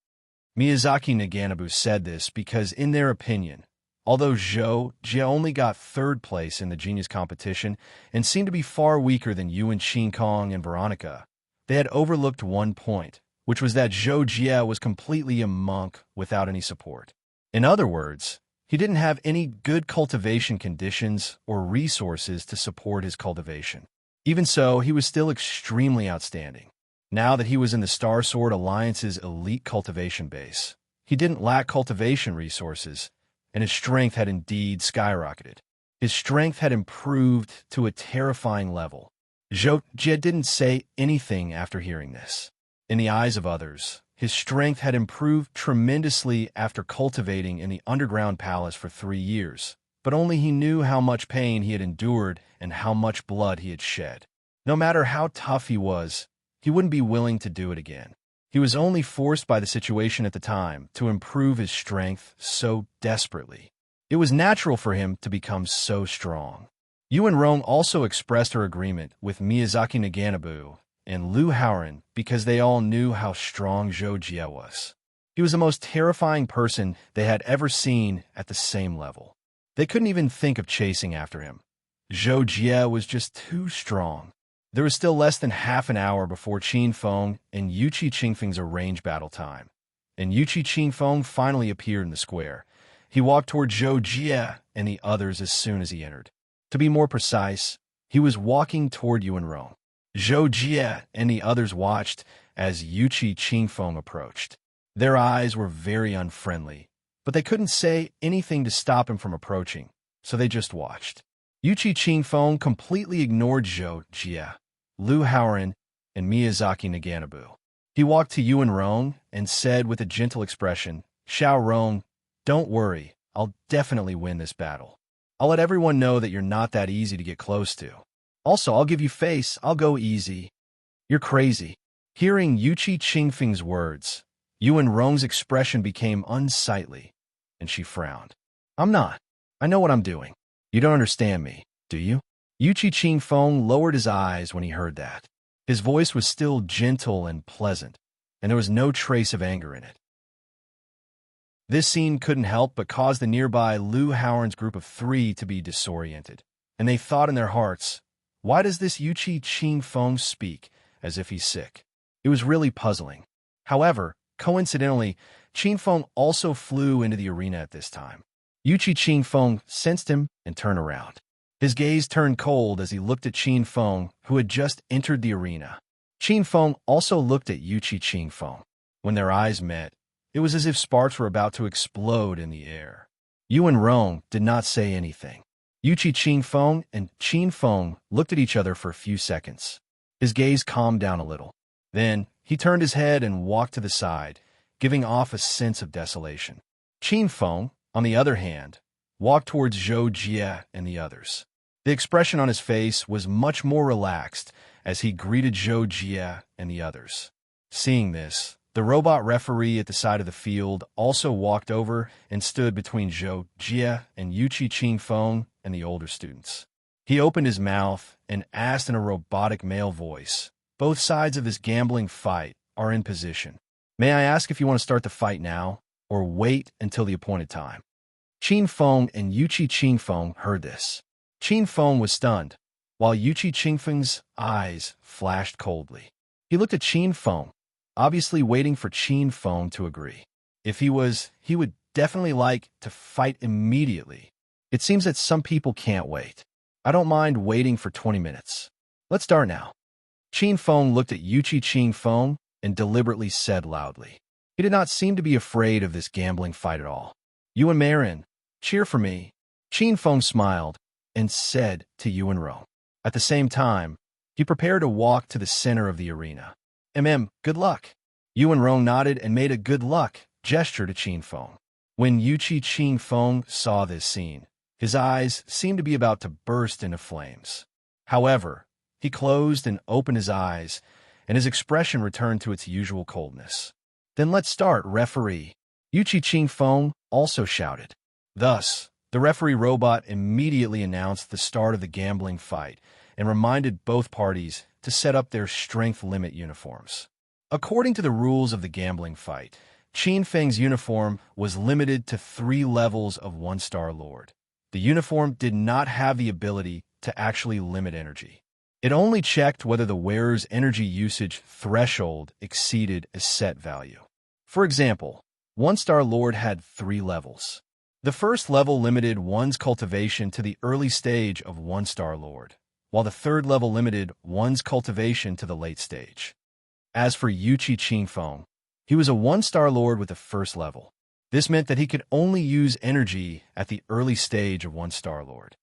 Miyazaki Naganabu said this because, in their opinion, although Zhou Jie only got 3rd place in the genius competition and seemed to be far weaker than Yuan Qingkong and Veronica, they had overlooked one point, which was that Zhou Jie was completely a monk without any support. In other words, he didn't have any good cultivation conditions or resources to support his cultivation. Even so, he was still extremely outstanding. Now that he was in the Star Sword Alliance's elite cultivation base, he didn't lack cultivation resources, and his strength had indeed skyrocketed. His strength had improved to a terrifying level. Zhou Jie didn't say anything after hearing this. In the eyes of others, his strength had improved tremendously after cultivating in the underground palace for 3 years, but only he knew how much pain he had endured and how much blood he had shed. No matter how tough he was, he wouldn't be willing to do it again. He was only forced by the situation at the time to improve his strength so desperately. It was natural for him to become so strong. Yuan Rong also expressed her agreement with Miyazaki Naganabu and Liu Haoran because they all knew how strong Zhou Jie was. He was the most terrifying person they had ever seen at the same level. They couldn't even think of chasing after him. Zhou Jie was just too strong. There was still less than half an hour before Qin Feng and Yuqi Qingfeng's arranged battle time, and Yuqi Qingfeng finally appeared in the square. He walked toward Zhou Jie and the others as soon as he entered. To be more precise, he was walking toward Yuan Rong. Zhou Jie and the others watched as Yuqi Qingfeng approached. Their eyes were very unfriendly, but they couldn't say anything to stop him from approaching, so they just watched. Yuqi Qingfeng completely ignored Zhou Jie, Liu Haoran, and Miyazaki Naganabu. He walked to Yuan Rong and said with a gentle expression, "Xiao Rong, don't worry, I'll definitely win this battle. I'll let everyone know that you're not that easy to get close to. Also, I'll give you face, I'll go easy." "You're crazy." Hearing Yuqi Qingfeng's words, Yuan Rong's expression became unsightly, and she frowned. "I'm not. I know what I'm doing. You don't understand me, do you?" Yuqi Qingfeng lowered his eyes when he heard that. His voice was still gentle and pleasant, and there was no trace of anger in it. This scene couldn't help but cause the nearby Liu Haoran's group of 3 to be disoriented, and they thought in their hearts, "Why does this Yuqi Qingfeng speak as if he's sick?" It was really puzzling. However, coincidentally, Qingfeng also flew into the arena at this time. Yuqi Qingfeng sensed him and turned around. His gaze turned cold as he looked at Qingfeng, who had just entered the arena. Qingfeng also looked at Yuqi Qingfeng. When their eyes met, it was as if sparks were about to explode in the air. Yuan Rong did not say anything. Yuqi Qingfeng and Qingfeng looked at each other for a few seconds. His gaze calmed down a little. Then, he turned his head and walked to the side, giving off a sense of desolation. Qingfeng, on the other hand, walked towards Zhou Jie and the others. The expression on his face was much more relaxed as he greeted Zhou Jie and the others. Seeing this, the robot referee at the side of the field also walked over and stood between Zhou Jie and Yuqi Qingfeng and the older students. He opened his mouth and asked in a robotic male voice, "Both sides of this gambling fight are in position. May I ask if you want to start the fight now, or wait until the appointed time?" Qingfeng and Yuqi Qingfeng heard this. Qingfeng was stunned, while Yuqi Qingfeng's eyes flashed coldly. He looked at Qingfeng, obviously waiting for Qingfeng to agree. If he would definitely like to fight immediately. It seems that some people can't wait. I don't mind waiting for 20 minutes. Let's start now. Qingfeng looked at Yuqi Qingfeng and deliberately said loudly. He did not seem to be afraid of this gambling fight at all. "You and Marin, cheer for me." Qin Feng smiled and said to Yuan Rong. At the same time, he prepared to walk to the center of the arena. Good luck." Yuan Rong nodded and made a good luck gesture to Qin Feng. When Qin Feng saw this scene, his eyes seemed to be about to burst into flames. However, he closed and opened his eyes, and his expression returned to its usual coldness. "Then let's start, referee," Qin Feng also shouted. Thus, the referee robot immediately announced the start of the gambling fight and reminded both parties to set up their strength limit uniforms. According to the rules of the gambling fight, Qin Feng's uniform was limited to 3 levels of 1-star Lord. The uniform did not have the ability to actually limit energy. It only checked whether the wearer's energy usage threshold exceeded a set value. For example, 1-star Lord had 3 levels. The first level limited one's cultivation to the early stage of 1-star Lord, while the third level limited one's cultivation to the late stage. As for Qin Feng, he was a 1-star Lord with the first level. This meant that he could only use energy at the early stage of 1-star Lord.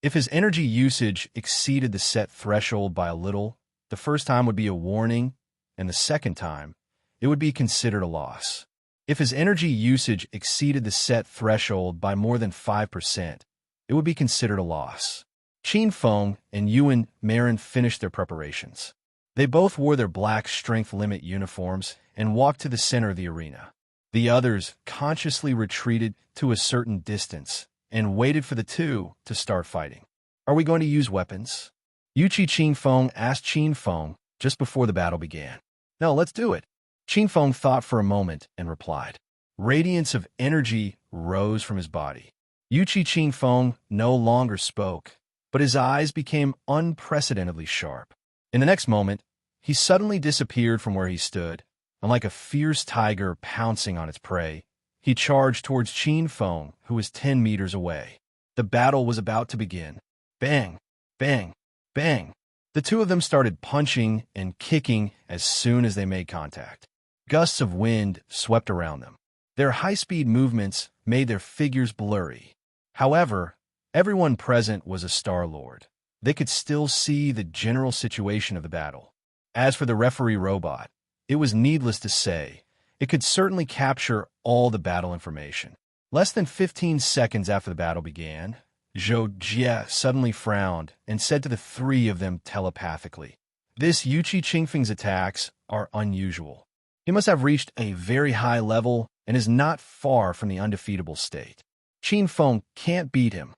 If his energy usage exceeded the set threshold by a little, the first time would be a warning, and the second time, it would be considered a loss. If his energy usage exceeded the set threshold by more than 5%, it would be considered a loss. Qin Feng and Yuan Marin finished their preparations. They both wore their black strength limit uniforms and walked to the center of the arena. The others consciously retreated to a certain distance and waited for the two to start fighting. "Are we going to use weapons?" Qin Feng asked Qin Feng just before the battle began. "No, let's do it." Qin Feng thought for a moment and replied. Radiance of energy rose from his body. Qin Feng no longer spoke, but his eyes became unprecedentedly sharp. In the next moment, he suddenly disappeared from where he stood, and like a fierce tiger pouncing on its prey, he charged towards Qin Feng, who was 10 meters away. The battle was about to begin. Bang! Bang! Bang! The two of them started punching and kicking as soon as they made contact. Gusts of wind swept around them. Their high-speed movements made their figures blurry. However, everyone present was a Star Lord. They could still see the general situation of the battle. As for the referee robot, it was needless to say, it could certainly capture all the battle information. Less than 15 seconds after the battle began, Zhou Jie suddenly frowned and said to the 3 of them telepathically, "This Qin Feng's attacks are unusual. He must have reached a very high level and is not far from the undefeatable state. Qin Feng can't beat him."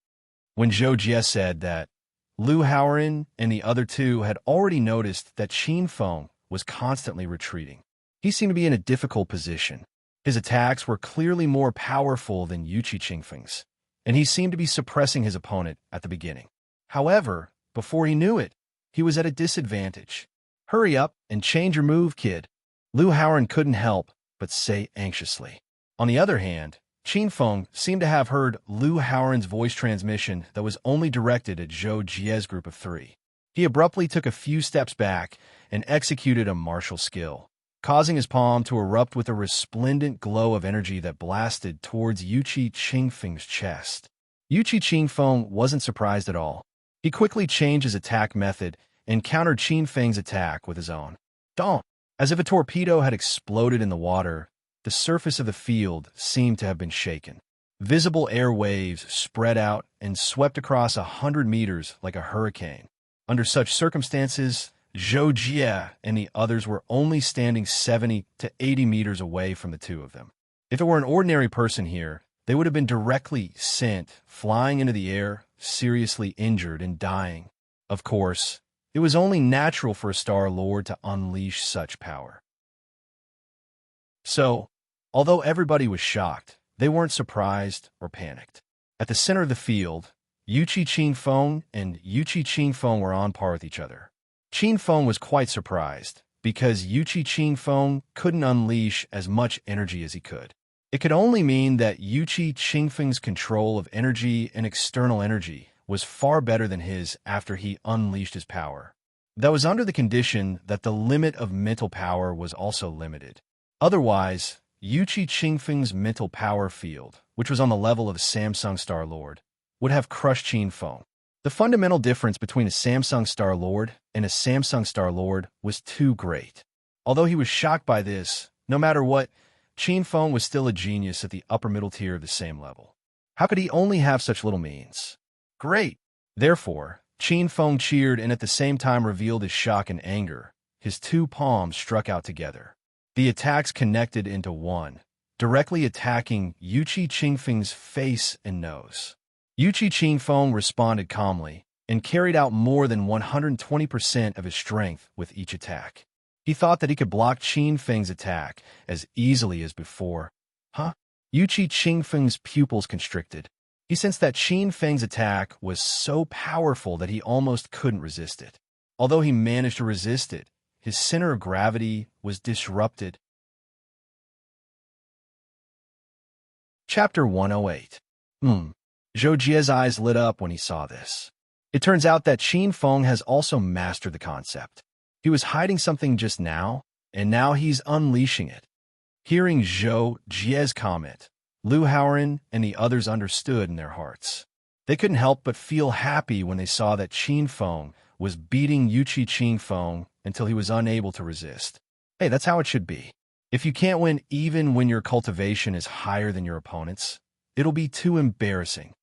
When Zhou Jie said that, Lu Haoren and the other 2 had already noticed that Qin Feng was constantly retreating. He seemed to be in a difficult position. His attacks were clearly more powerful than Qin Feng's, and he seemed to be suppressing his opponent at the beginning. However, before he knew it, he was at a disadvantage. "Hurry up and change your move, kid," Lu Haoren couldn't help but say anxiously. On the other hand, Qin Feng seemed to have heard Lu Haoren's voice transmission that was only directed at Zhou Jie's group of 3. He abruptly took a few steps back and executed a martial skill, causing his palm to erupt with a resplendent glow of energy that blasted towards Qin Feng's chest. Qin Feng wasn't surprised at all. He quickly changed his attack method and countered Qin Feng's attack with his own. Don't! As if a torpedo had exploded in the water, the surface of the field seemed to have been shaken. Visible air waves spread out and swept across 100 meters like a hurricane. Under such circumstances, Zhou Jie and the others were only standing 70 to 80 meters away from the 2 of them. If it were an ordinary person here, they would have been directly sent flying into the air, seriously injured and dying. Of course, it was only natural for a Star Lord to unleash such power. So, although everybody was shocked, they weren't surprised or panicked. At the center of the field, Qin Feng and Qin Feng were on par with each other. Qin Feng was quite surprised, because Qin Feng couldn't unleash as much energy as he could. It could only mean that Qin Feng's control of energy and external energy was far better than his after he unleashed his power. That was under the condition that the limit of mental power was also limited. Otherwise, Yuchi Qingfeng's mental power field, which was on the level of a Samsung Star-Lord, would have crushed Qin Feng. The fundamental difference between a Samsung Star-Lord and a Samsung Star-Lord was too great. Although he was shocked by this, no matter what, Qin Feng was still a genius at the upper middle tier of the same level. How could he only have such little means? Great! Therefore, Qin Feng cheered and at the same time revealed his shock and anger. His two palms struck out together. The attacks connected into one, directly attacking Yuchi Qingfeng's face and nose. Yuchi Qingfeng responded calmly and carried out more than 120% of his strength with each attack. He thought that he could block Qin Feng's attack as easily as before. Yuchi Qingfeng's pupils constricted. He sensed that Qin Feng's attack was so powerful that he almost couldn't resist it. Although he managed to resist it, his center of gravity was disrupted. Chapter 108. Zhou Jie's eyes lit up when he saw this. It turns out that Qin Feng has also mastered the concept. He was hiding something just now, and now he's unleashing it. Hearing Zhou Jie's comment, Lu Haoren and the others understood in their hearts. They couldn't help but feel happy when they saw that Qin Feng was beating Yuchi Qingfeng until he was unable to resist. Hey, that's how it should be. If you can't win even when your cultivation is higher than your opponent's, it'll be too embarrassing.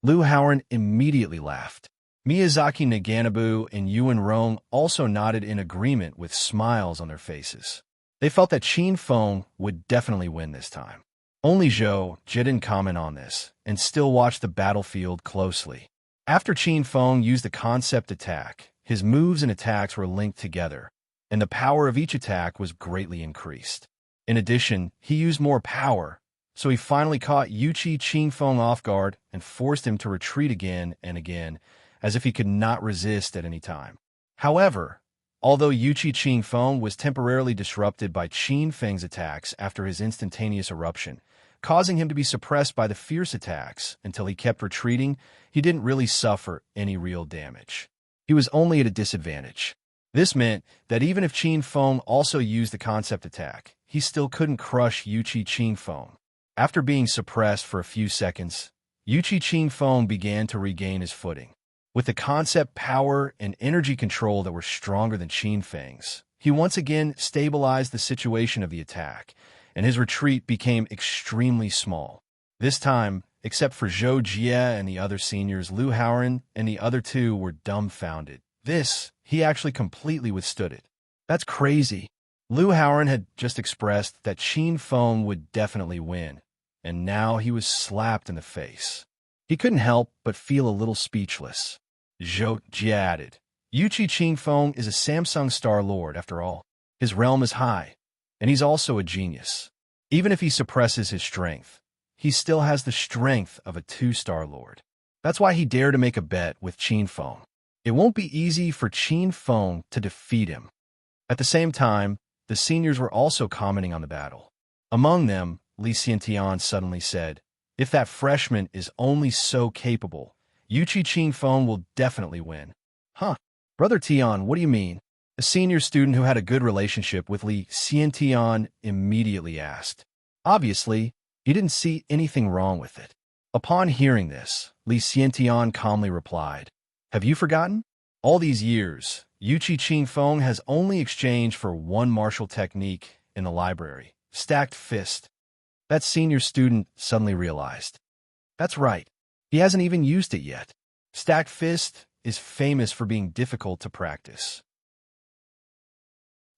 Lu Haoren immediately laughed. Miyazaki Naganabu and Yuan Rong also nodded in agreement with smiles on their faces. They felt that Qin Feng would definitely win this time. Only Zhou Jie didn't comment on this and still watched the battlefield closely. After Qin Feng used the concept attack, his moves and attacks were linked together, and the power of each attack was greatly increased. In addition, he used more power, so he finally caught Yuchi Qingfeng off guard and forced him to retreat again and again, as if he could not resist at any time. However, although Yuchi Qingfeng was temporarily disrupted by Qin Feng's attacks after his instantaneous eruption, causing him to be suppressed by the fierce attacks until he kept retreating, he didn't really suffer any real damage. He was only at a disadvantage. This meant that even if Qin Feng also used the concept attack, he still couldn't crush Yuchi Qingfeng. After being suppressed for a few seconds, Yuchi Qingfeng began to regain his footing. With the concept power and energy control that were stronger than Qin Feng's, he once again stabilized the situation of the attack, and his retreat became extremely small. This time, except for Zhou Jie and the other seniors, Lu Haoren and the other two were dumbfounded. He actually completely withstood it. That's crazy. Lu Haoren had just expressed that Qin Feng would definitely win, and now he was slapped in the face. He couldn't help but feel a little speechless. Zhou Jie added, Yuchi Qingfeng is a Samsung Star-Lord after all. His realm is high, and he's also a genius. Even if he suppresses his strength, he still has the strength of a 2-star Lord. That's why he dared to make a bet with Qin Feng. It won't be easy for Qin Feng to defeat him. At the same time, the seniors were also commenting on the battle. Among them, Li Xiantian suddenly said, if that freshman is only so capable, Yuchi Qingfeng will definitely win. Brother Tian, what do you mean? A senior student who had a good relationship with Li Xiantian immediately asked. Obviously, he didn't see anything wrong with it. Upon hearing this, Li Xiantian calmly replied, have you forgotten? All these years, Yuchi Qingfeng has only exchanged for one martial technique in the library, stacked fist. That senior student suddenly realized. That's right. He hasn't even used it yet. Stacked fist is famous for being difficult to practice.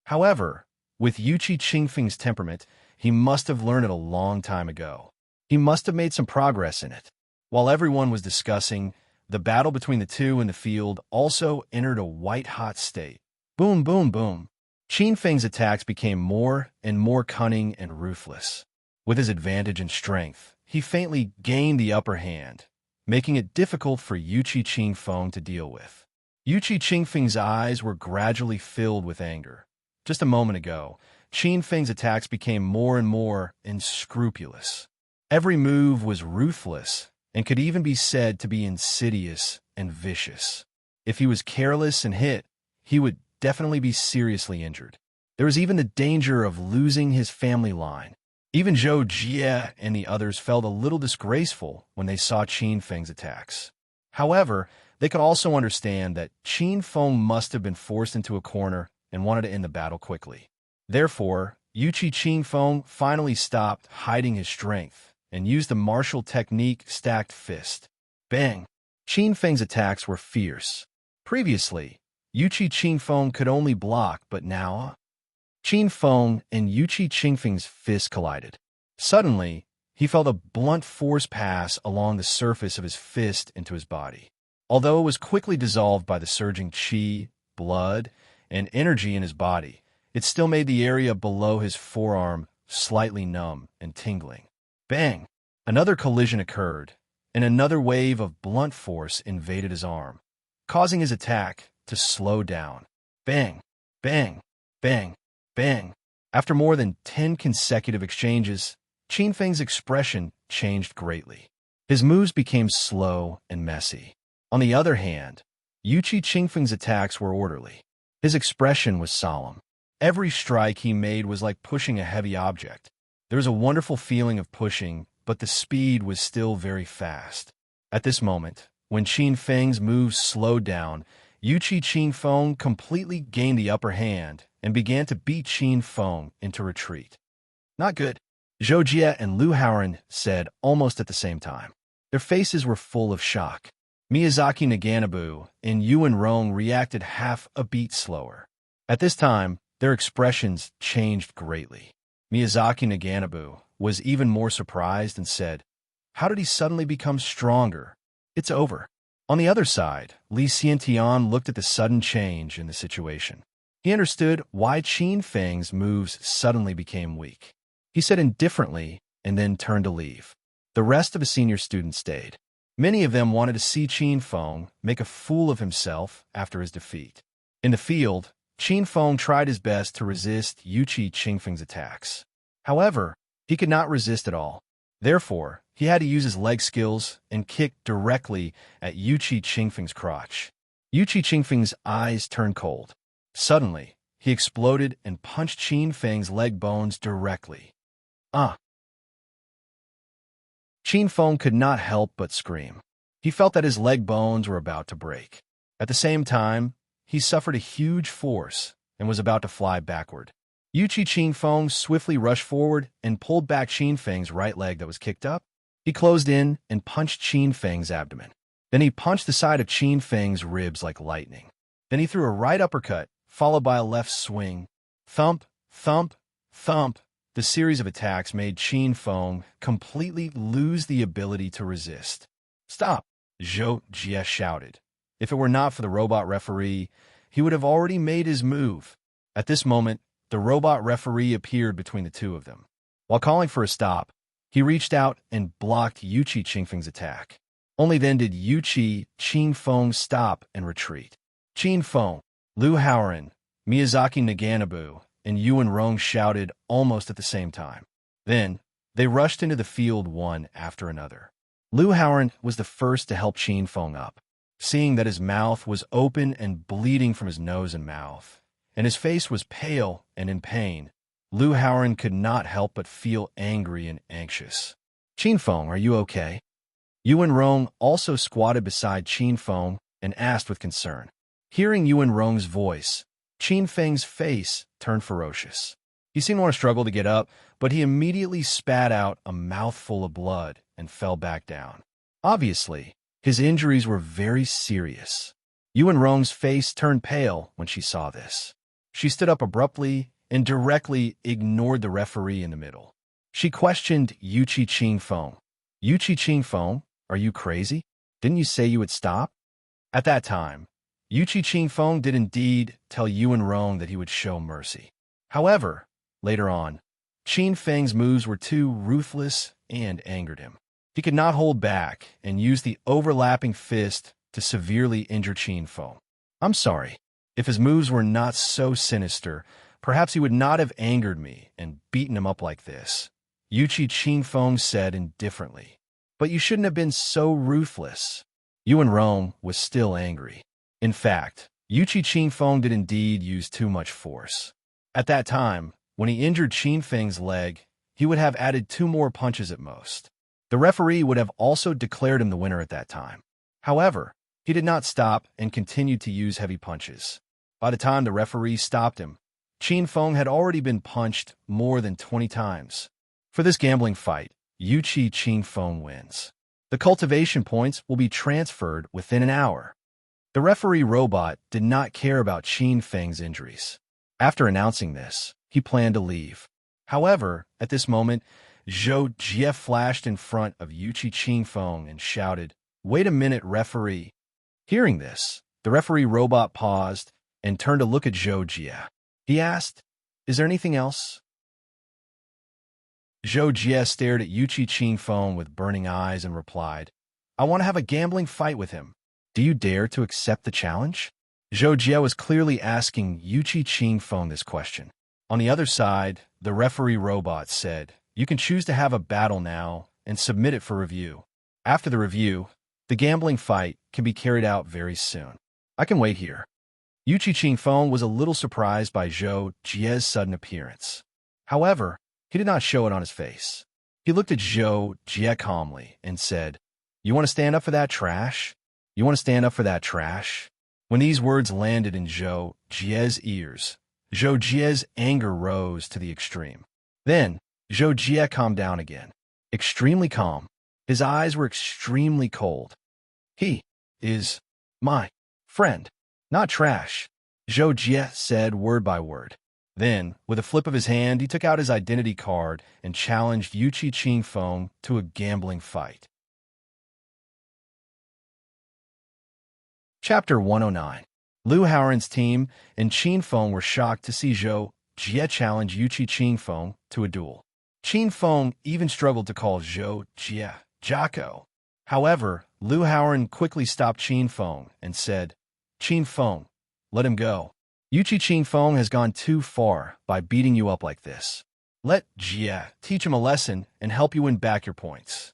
However, with Yuchi Qingfeng's temperament, he must have learned it a long time ago. He must have made some progress in it. While everyone was discussing, the battle between the two in the field also entered a white-hot state. Boom, boom, boom. Qin Feng's attacks became more and more cunning and ruthless. With his advantage in strength, he faintly gained the upper hand, making it difficult for Yuchi Qingfeng to deal with. Yuchi Qingfeng's eyes were gradually filled with anger. Just a moment ago, Qin Feng's attacks became more and more unscrupulous. Every move was ruthless and could even be said to be insidious and vicious. If he was careless and hit, he would definitely be seriously injured. There was even the danger of losing his family line. Even Zhou Jie and the others felt a little disgraceful when they saw Qin Feng's attacks. However, they could also understand that Qin Feng must have been forced into a corner and wanted to end the battle quickly. Therefore, Yuqi Qin Feng finally stopped hiding his strength and used the martial technique stacked fist. Bang! Qin Feng's attacks were fierce. Previously, Yuqi Qin Feng could only block, but now Qin Feng and Yuqi Qin Feng's fists collided. Suddenly, he felt a blunt force pass along the surface of his fist into his body. Although it was quickly dissolved by the surging qi, blood, and energy in his body, it still made the area below his forearm slightly numb and tingling. Bang! Another collision occurred, and another wave of blunt force invaded his arm, causing his attack to slow down. Bang! Bang! Bang! Bang! After more than 10 consecutive exchanges, Qin Feng's expression changed greatly. His moves became slow and messy. On the other hand, Yuqi Qin Feng's attacks were orderly. His expression was solemn. Every strike he made was like pushing a heavy object. There was a wonderful feeling of pushing, but the speed was still very fast. At this moment, when Qin Feng's moves slowed down, Yuqi Qin Feng completely gained the upper hand and began to beat Qin Feng into retreat. Not good, Zhou Jie and Lu Haoren said almost at the same time. Their faces were full of shock. Miyazaki Naganabu and Yuan Rong reacted half a beat slower. At this time, their expressions changed greatly. Miyazaki Naganabu was even more surprised and said, "How did he suddenly become stronger? It's over." On the other side, Li Xiantian looked at the sudden change in the situation. He understood why Qin Feng's moves suddenly became weak. He said indifferently and then turned to leave. The rest of the senior students stayed. Many of them wanted to see Qin Feng make a fool of himself after his defeat. In the field, Qin Feng tried his best to resist Yuqi Qin Feng's attacks. However, he could not resist at all. Therefore, he had to use his leg skills and kick directly at Yuqi Qin Feng's crotch. Yuqi Qin Feng's eyes turned cold. Suddenly, he exploded and punched Qin Feng's leg bones directly. Ah! Qin Feng could not help but scream. He felt that his leg bones were about to break. At the same time, he suffered a huge force and was about to fly backward. Yuqi Qin Feng swiftly rushed forward and pulled back Qin Feng's right leg that was kicked up. He closed in and punched Qin Feng's abdomen. Then he punched the side of Qin Feng's ribs like lightning. Then he threw a right uppercut, followed by a left swing. Thump, thump, thump. The series of attacks made Qin Feng completely lose the ability to resist. "Stop!" Zhou Jie shouted. If it were not for the robot referee, he would have already made his move. At this moment, the robot referee appeared between the two of them. While calling for a stop, he reached out and blocked Yuqi Qin Feng's attack. Only then did Yuqi Qin Feng stop and retreat. Qin Feng, Lu Haoren, Miyazaki Naganabu, and Yuan Rong shouted almost at the same time. Then, they rushed into the field one after another. Lu Haoren was the first to help Qin Feng up. Seeing that his mouth was open and bleeding from his nose and mouth, and his face was pale and in pain, Lu Haoren could not help but feel angry and anxious. "Qin Feng, are you okay?" Yuan Rong also squatted beside Qin Feng and asked with concern. Hearing Yuan Rong's voice, Qin Feng's face turned ferocious. He seemed to want to struggle to get up, but he immediately spat out a mouthful of blood and fell back down. Obviously, his injuries were very serious. Yuan Rong's face turned pale when she saw this. She stood up abruptly and directly ignored the referee in the middle. She questioned Yuqi Qin Feng. "Yuqi Qin Feng, are you crazy? Didn't you say you would stop?" At that time, Yuqi Qin Feng did indeed tell Yuan Rong that he would show mercy. However, later on, Qin Feng's moves were too ruthless and angered him. He could not hold back and used the overlapping fist to severely injure Qin Feng. "I'm sorry. If his moves were not so sinister, perhaps he would not have angered me and beaten him up like this," Yuqi Qin Feng said indifferently. "But you shouldn't have been so ruthless." Yuan Rong was still angry. In fact, Yuchi Qingfeng did indeed use too much force. At that time, when he injured Qin Feng's leg, he would have added 2 more punches at most. The referee would have also declared him the winner at that time. However, he did not stop and continued to use heavy punches. By the time the referee stopped him, Qin Feng had already been punched more than 20 times. For this gambling fight, Yuchi Qingfeng wins. The cultivation points will be transferred within an hour. The referee robot did not care about Qin Feng's injuries. After announcing this, he planned to leave. However, at this moment, Zhou Jie flashed in front of Yuchi Qingfeng and shouted, "Wait a minute, referee." Hearing this, the referee robot paused and turned to look at Zhou Jie. He asked, "Is there anything else?" Zhou Jie stared at Yuchi Qingfeng with burning eyes and replied, "I want to have a gambling fight with him. Do you dare to accept the challenge?" Zhou Jie was clearly asking Yuchi Qingfeng this question. On the other side, the referee robot said, "You can choose to have a battle now and submit it for review. After the review, the gambling fight can be carried out very soon. I can wait here." Yuchi Qingfeng was a little surprised by Zhou Jie's sudden appearance. However, he did not show it on his face. He looked at Zhou Jie calmly and said, "You want to stand up for that trash? You want to stand up for that trash?" When these words landed in Zhou Jie's ears, Zhou Jie's anger rose to the extreme. Then, Zhou Jie calmed down again. Extremely calm. His eyes were extremely cold. "He is my friend, not trash," Zhou Jie said word by word. Then, with a flip of his hand, he took out his identity card and challenged Yuchi Qingfeng to a gambling fight. Chapter 109. Liu Haoran's team and Qingfeng were shocked to see Zhou Jie challenge Yuchi Qingfeng to a duel. Qingfeng even struggled to call Zhou Jie Jacko. However, Liu Haoran quickly stopped Qingfeng and said, "Qingfeng, let him go. Yuchi Qingfeng has gone too far by beating you up like this. Let Jie teach him a lesson and help you win back your points."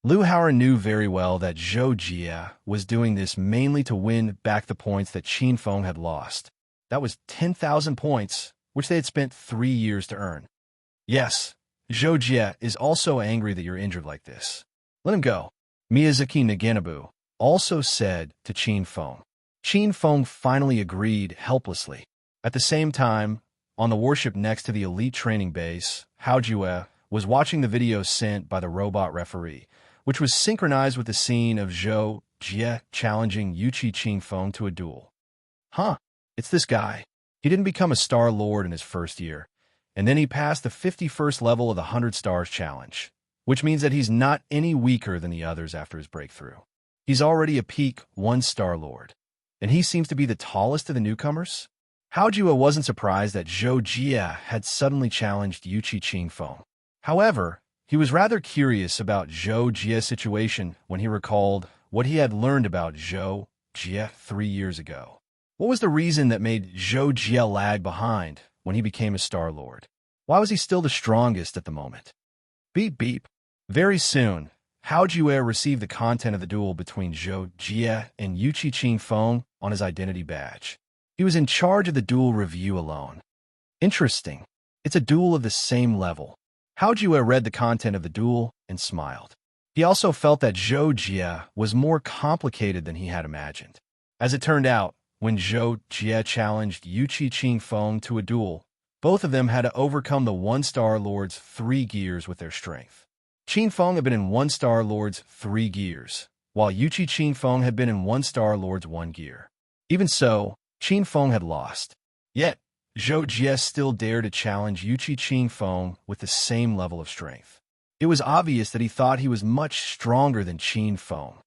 Liu Haoran knew very well that Zhou Jie was doing this mainly to win back the points that Qingfeng had lost. That was 10,000 points, which they had spent 3 years to earn. "Yes, Zhou Jie is also angry that you're injured like this. Let him go," Miyazaki Naganabu also said to Qingfeng. Qingfeng finally agreed helplessly. At the same time, on the warship next to the elite training base, Hao Jue was watching the video sent by the robot referee, which was synchronized with the scene of Zhou Jie challenging Yuchi Qingfeng to a duel. "Huh, it's this guy. He didn't become a Star Lord in his first year, and then he passed the 51st level of the 100 Stars Challenge, which means that he's not any weaker than the others after his breakthrough. He's already a peak 1-Star Lord, and he seems to be the tallest of the newcomers." Hao Jue wasn't surprised that Zhou Jie had suddenly challenged Yuchi Qingfeng. However, he was rather curious about Zhou Jie's situation when he recalled what he had learned about Zhou Jie 3 years ago. What was the reason that made Zhou Jie lag behind when he became a Star Lord? Why was he still the strongest at the moment? Beep beep. Very soon, Hao Jue received the content of the duel between Zhou Jie and Yuchi Qingfeng on his identity badge. He was in charge of the duel review alone. Interesting. It's a duel of the same level. Hao Jue read the content of the duel and smiled. He also felt that Zhou Jie was more complicated than he had imagined. As it turned out, when Zhou Jie challenged Yuchi Qingfeng to a duel, both of them had to overcome the 1-Star Lord's 3 gears with their strength. Qingfeng had been in 1-Star Lord's 3 gears, while Yuchi Qingfeng had been in 1-Star Lord's 1 gear. Even so, Qingfeng had lost. Yet, Zhou Jie still dared to challenge Yuchi Qingfeng with the same level of strength. It was obvious that he thought he was much stronger than Qingfeng.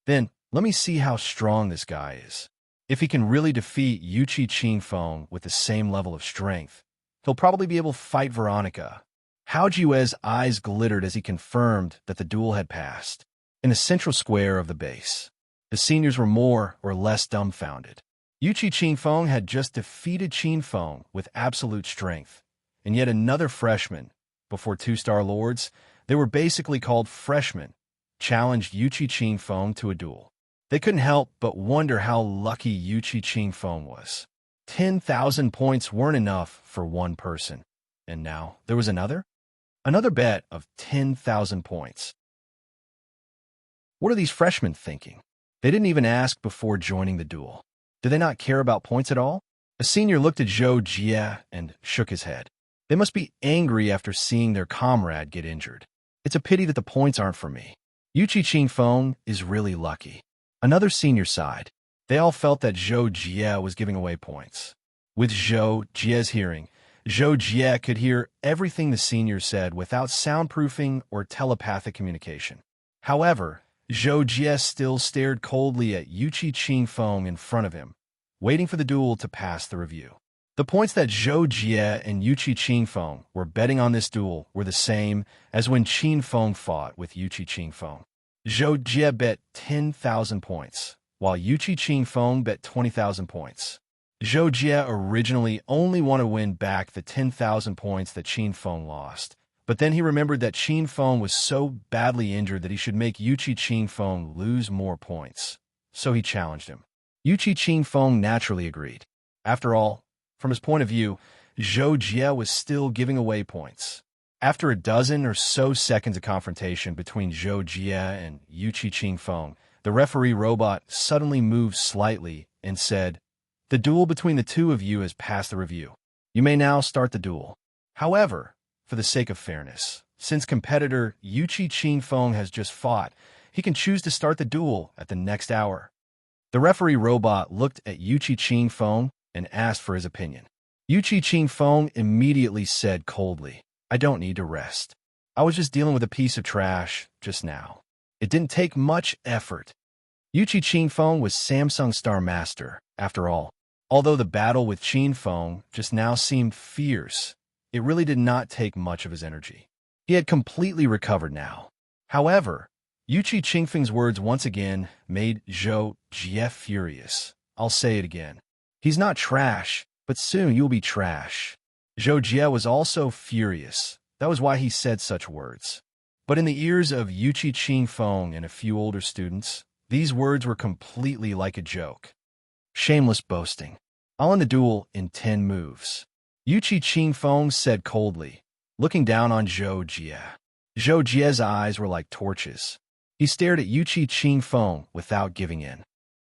Then, let me see how strong this guy is. If he can really defeat Yuchi Qingfeng with the same level of strength, he'll probably be able to fight Veronica. Hao Jue's eyes glittered as he confirmed that the duel had passed. In the central square of the base, the seniors were more or less dumbfounded. Yuchi Qingfeng had just defeated Qingfeng with absolute strength, and yet another freshman, before 2-Star Lords, they were basically called freshmen, challenged Yuchi Qingfeng to a duel. They couldn't help but wonder how lucky Yuchi Ching Feng was. 10,000 points weren't enough for one person. And now there was another? Another bet of 10,000 points. What are these freshmen thinking? They didn't even ask before joining the duel. Do they not care about points at all? A senior looked at Zhou Jie and shook his head. They must be angry after seeing their comrade get injured. It's a pity that the points aren't for me. Yuchi Ching Feng is really lucky. Another senior sighed. They all felt that Zhou Jie was giving away points. With Zhou Jie's hearing, Zhou Jie could hear everything the seniors said without soundproofing or telepathic communication. However, Zhou Jie still stared coldly at Yuchi Ching Feng in front of him, waiting for the duel to pass the review. The points that Zhou Jie and Yuchi Ching Feng were betting on this duel were the same as when Qin Feng fought with Yuchi Ching Feng. Zhou Jie bet 10,000 points, while Yuchi Ching Feng bet 20,000 points. Zhou Jie originally only wanted to win back the 10,000 points that Qin Feng lost, but then he remembered that Qin Feng was so badly injured that he should make Yuchi Ching Feng lose more points. So he challenged him. Yuchi Ching Feng naturally agreed. After all, from his point of view, Zhou Jie was still giving away points. After a dozen or so seconds of confrontation between Zhou Jie and Yuchi Ching Feng, the referee robot suddenly moved slightly and said, "The duel between the two of you has passed the review. You may now start the duel. However, for the sake of fairness, since competitor Yuchi Ching Feng has just fought, he can choose to start the duel at the next hour." The referee robot looked at Yuchi Ching Feng and asked for his opinion. Yuchi Ching Feng immediately said coldly, "I don't need to rest. I was just dealing with a piece of trash just now. It didn't take much effort." Yuchi Ching Feng was Samsung Star Master, after all. Although the battle with Qin Feng just now seemed fierce, it really did not take much of his energy. He had completely recovered now. However, Yuchi Ching Feng's words once again made Zhou Jie furious. I'll say it again. He's not trash, but soon you'll be trash. Zhou Jie was also furious. That was why he said such words. But in the ears of Yuchi Ching Feng and a few older students, these words were completely like a joke. Shameless boasting. I'll end the duel in 10 moves. Yuchi Ching Feng said coldly, looking down on Zhou Jie. Zhou Jie's eyes were like torches. He stared at Yuchi Ching Feng without giving in.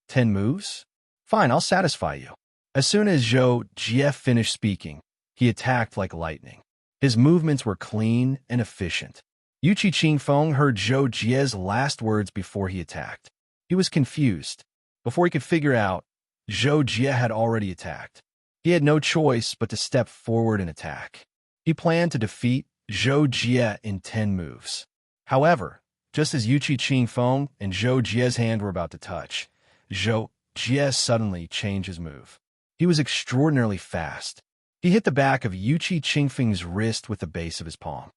10 moves? Fine, I'll satisfy you. As soon as Zhou Jie finished speaking, he attacked like lightning. His movements were clean and efficient. Yuchi Ching Feng heard Zhou Jie's last words before he attacked. He was confused. Before he could figure out, Zhou Jie had already attacked. He had no choice but to step forward and attack. He planned to defeat Zhou Jie in 10 moves. However, just as Yuchi Ching Feng and Zhou Jie's hand were about to touch, Zhou Jie suddenly changed his move. He was extraordinarily fast. He hit the back of Yuchi Ching Feng's wrist with the base of his palm.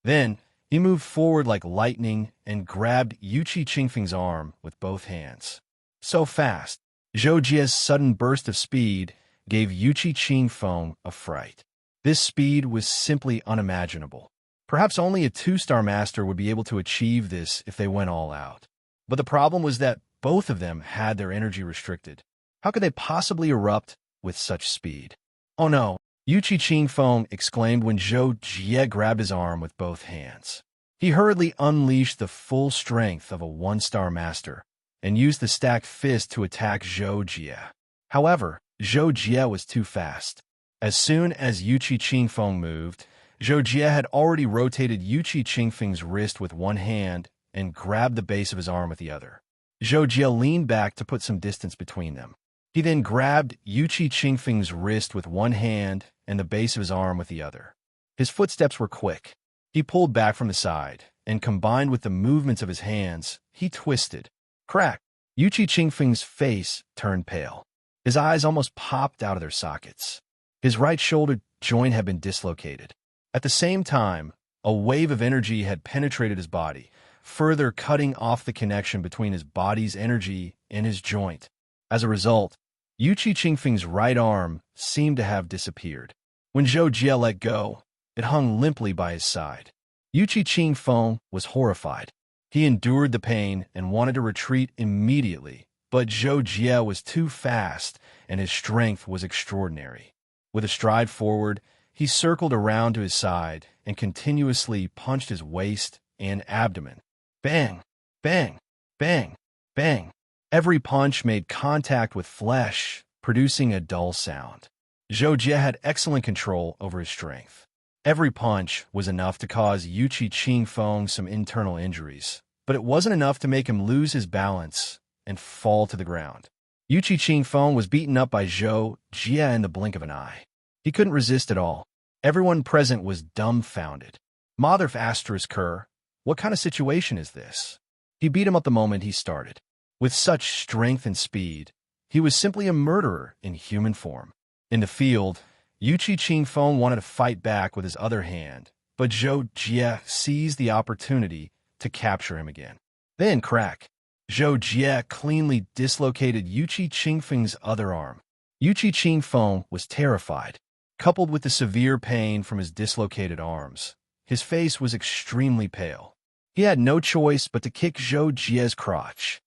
Then, he moved forward like lightning and grabbed Yuchi Ching Feng's arm with both hands. So fast, Zhou Jie's sudden burst of speed gave Yuchi Ching Feng a fright. This speed was simply unimaginable. Perhaps only a 2-star master would be able to achieve this if they went all out. But the problem was that both of them had their energy restricted. How could they possibly erupt with such speed? Oh no, Yuchi Ching Feng exclaimed when Zhou Jie grabbed his arm with both hands. He hurriedly unleashed the full strength of a 1-star master and used the stacked fist to attack Zhou Jie. However, Zhou Jie was too fast. As soon as Yuchi Ching Feng moved, Zhou Jie had already rotated Yuchi Ching Feng's wrist with one hand and grabbed the base of his arm with the other. Zhou Jie leaned back to put some distance between them. He then grabbed Yuchi Ching Feng's wrist with one hand and the base of his arm with the other. His footsteps were quick. He pulled back from the side, and combined with the movements of his hands, he twisted. Crack! Yuchi Ching Feng's face turned pale. His eyes almost popped out of their sockets. His right shoulder joint had been dislocated. At the same time, a wave of energy had penetrated his body, further cutting off the connection between his body's energy and his joint. As a result, Yuchi Ching Feng's right arm seemed to have disappeared. When Zhou Jie let go, it hung limply by his side. Yuchi Ching Feng was horrified. He endured the pain and wanted to retreat immediately, but Zhou Jie was too fast, and his strength was extraordinary. With a stride forward, he circled around to his side and continuously punched his waist and abdomen. Bang! Bang! Bang! Bang! Every punch made contact with flesh, producing a dull sound. Zhou Jie had excellent control over his strength. Every punch was enough to cause Yuqi Qingfeng some internal injuries, but it wasn't enough to make him lose his balance and fall to the ground. Yuqi Qingfeng was beaten up by Zhou Jie in the blink of an eye. He couldn't resist at all. Everyone present was dumbfounded. Mother of Kerr, what kind of situation is this? He beat him up the moment he started. With such strength and speed, he was simply a murderer in human form. In the field, Yuqi Qingfeng wanted to fight back with his other hand, but Zhou Jie seized the opportunity to capture him again. Then, crack! Zhou Jie cleanly dislocated Yuqi Qingfeng's other arm. Yuqi Qingfeng was terrified. Coupled with the severe pain from his dislocated arms, his face was extremely pale. He had no choice but to kick Zhou Jie's crotch.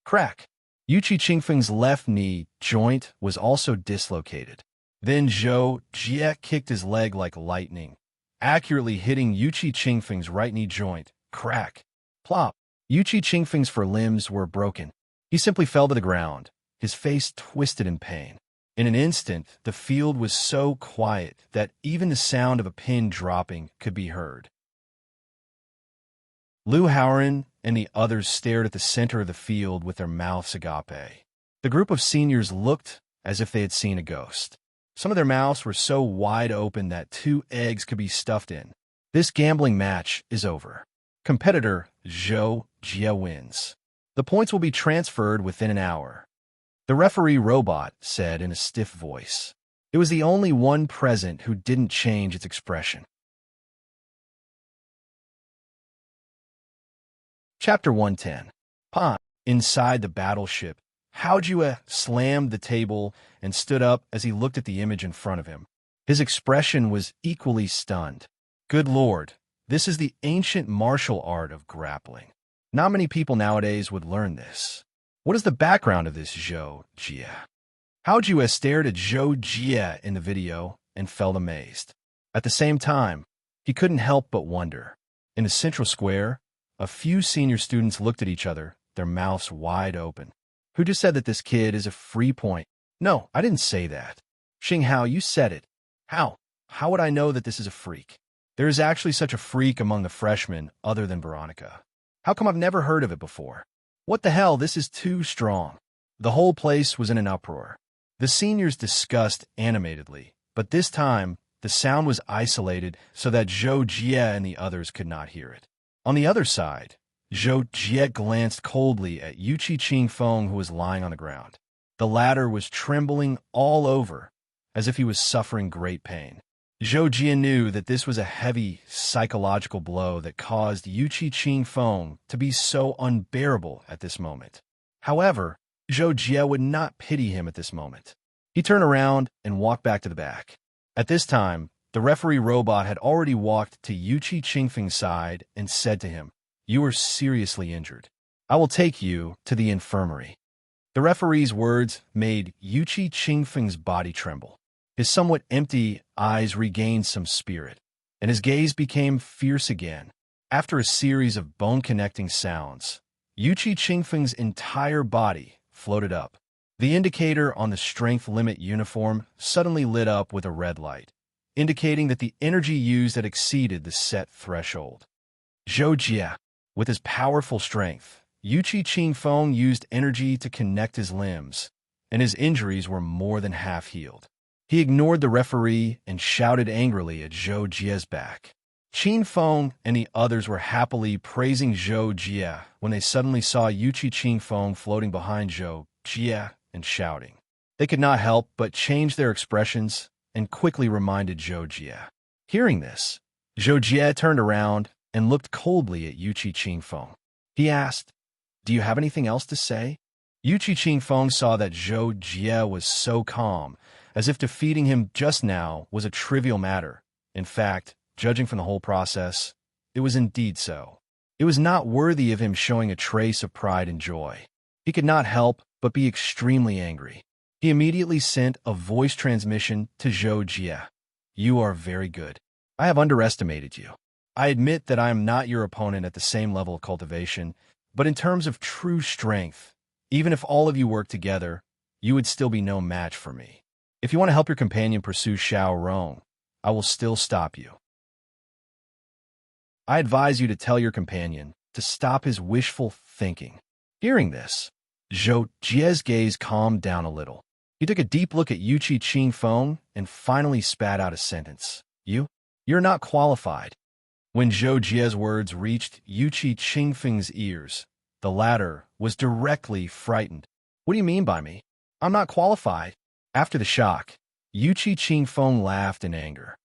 Crack! Yuqi Qingfeng's left knee joint was also dislocated. Then Zhou Jie kicked his leg like lightning, accurately hitting Yuqi Qingfeng's right knee joint. Crack! Plop! Yuqi Qingfeng's limbs were broken. He simply fell to the ground, his face twisted in pain. In an instant, the field was so quiet that even the sound of a pin dropping could be heard. Liu Haoran and the others stared at the center of the field with their mouths agape. The group of seniors looked as if they had seen a ghost. Some of their mouths were so wide open that 2 eggs could be stuffed in. This gambling match is over. Competitor Zhou Jie wins. The points will be transferred within an hour. The referee robot said in a stiff voice. It was the only one present who didn't change its expression. Chapter 110. Pan. Inside the battleship, Hao Jue slammed the table and stood up as he looked at the image in front of him. His expression was equally stunned. Good Lord, this is the ancient martial art of grappling. Not many people nowadays would learn this. What is the background of this Zhou Jie? Hao Jue stared at Zhou Jie in the video and felt amazed. At the same time, he couldn't help but wonder. In the central square, a few senior students looked at each other, their mouths wide open. Who just said that this kid is a free point? No, I didn't say that. Xing Hao, you said it. How? How would I know that this is a freak? There is actually such a freak among the freshmen other than Veronica. How come I've never heard of it before? What the hell, this is too strong. The whole place was in an uproar. The seniors discussed animatedly, but this time, the sound was isolated so that Zhou Jie and the others could not hear it. On the other side, Zhou Jie glanced coldly at Yuqi Qingfeng, who was lying on the ground. The latter was trembling all over, as if he was suffering great pain. Zhou Jie knew that this was a heavy psychological blow that caused Yuqi Qingfeng to be so unbearable at this moment. However, Zhou Jie would not pity him at this moment. He turned around and walked back to the back. At this time, the referee robot had already walked to Yuqi Qingfeng's side and said to him, "You are seriously injured. I will take you to the infirmary." The referee's words made Yuqi Qingfeng's body tremble. His somewhat empty eyes regained some spirit, and his gaze became fierce again. After a series of bone-connecting sounds, Yuqi Qingfeng's entire body floated up. The indicator on the strength limit uniform suddenly lit up with a red light, indicating that the energy used had exceeded the set threshold. Zhou Jie, with his powerful strength, Yuqi Qingfeng used energy to connect his limbs, and his injuries were more than half healed. He ignored the referee and shouted angrily at Zhou Jie's back. Qingfeng and the others were happily praising Zhou Jie when they suddenly saw Yuqi Qingfeng floating behind Zhou Jie and shouting. They could not help but change their expressions and quickly reminded Zhou Jie. Hearing this, Zhou Jie turned around and looked coldly at Yuqi Qingfeng. He asked, "Do you have anything else to say?" Yuqi Qingfeng saw that Zhou Jie was so calm, as if defeating him just now was a trivial matter. In fact, judging from the whole process, it was indeed so. It was not worthy of him showing a trace of pride and joy. He could not help but be extremely angry. He immediately sent a voice transmission to Zhou Jie. You are very good. I have underestimated you. I admit that I am not your opponent at the same level of cultivation, but in terms of true strength, even if all of you work together, you would still be no match for me. If you want to help your companion pursue Xiao Rong, I will still stop you. I advise you to tell your companion to stop his wishful thinking. Hearing this, Zhou Jie's gaze calmed down a little. He took a deep look at Yuqi Qingfeng and finally spat out a sentence. You're not qualified. When Zhou Jie's words reached Yuqi Qingfeng's ears, the latter was directly frightened. What do you mean by me? I'm not qualified. After the shock, Yuqi Qingfeng laughed in anger.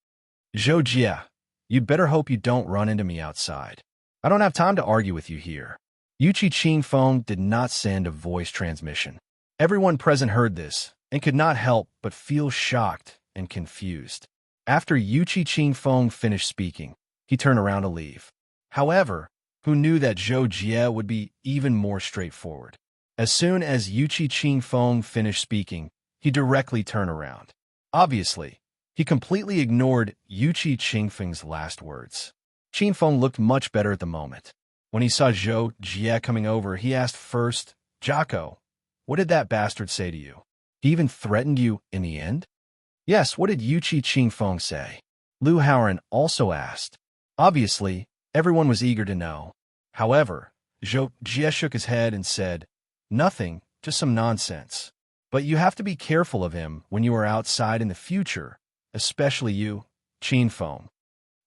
Zhou Jie, you'd better hope you don't run into me outside. I don't have time to argue with you here. Yuqi Qingfeng did not send a voice transmission. Everyone present heard this and could not help but feel shocked and confused. After Yuqi Qingfeng finished speaking, he turned around to leave. However, who knew that Zhou Jie would be even more straightforward? As soon as Yuqi Qingfeng finished speaking, he directly turned around. Obviously, he completely ignored Yuqi Qingfeng's last words. Qingfeng looked much better at the moment. When he saw Zhou Jie coming over, he asked first, Jocko, what did that bastard say to you? He even threatened you in the end? Yes, what did Yuqi Qingfeng say? Lu Haoran also asked. Obviously, everyone was eager to know. However, Zhou Jie shook his head and said, nothing, just some nonsense. But you have to be careful of him when you are outside in the future, especially you, Qingfeng.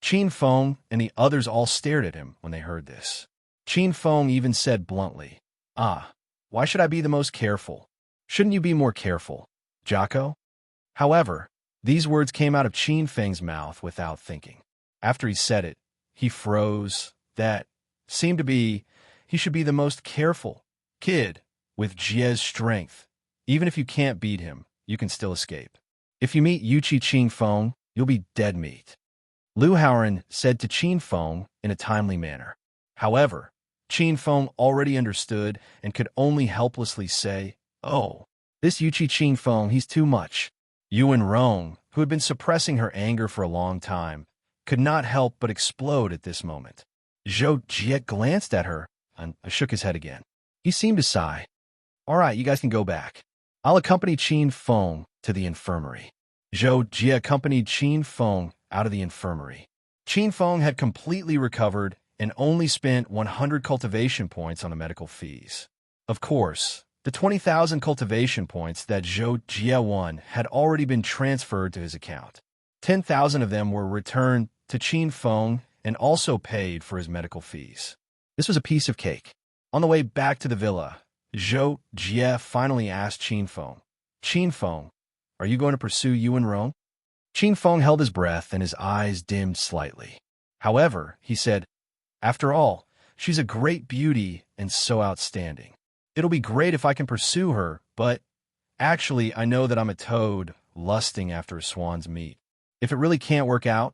Qingfeng and the others all stared at him when they heard this. Qingfeng even said bluntly, why should I be the most careful? Shouldn't you be more careful, Jocko? However, these words came out of Qingfeng's mouth without thinking. After he said it, he froze. That seemed to be, he should be the most careful. Kid, with Jie's strength, even if you can't beat him, you can still escape. If you meet Yuqi Qingfeng, you'll be dead meat. Lu Haoran said to Qingfeng in a timely manner. However, Qingfeng already understood and could only helplessly say, oh, this Yuqi Qingfeng, he's too much. Yuan Rong, who had been suppressing her anger for a long time, could not help but explode at this moment. Zhou Jie glanced at her and shook his head again. He seemed to sigh. All right, you guys can go back. I'll accompany Qingfeng to the infirmary. Zhou Jie accompanied Qingfeng out of the infirmary. Qingfeng had completely recovered and only spent 100 cultivation points on the medical fees. Of course, the 20,000 cultivation points that Zhou Jie won had already been transferred to his account. 10,000 of them were returned to Qingfeng and also paid for his medical fees. This was a piece of cake. On the way back to the villa, Zhou Jie finally asked Qingfeng, Qingfeng, are you going to pursue Yuan Rong? Qingfeng held his breath and his eyes dimmed slightly. However, he said, after all, she's a great beauty and so outstanding. It'll be great if I can pursue her, but actually I know that I'm a toad lusting after a swan's meat. If it really can't work out,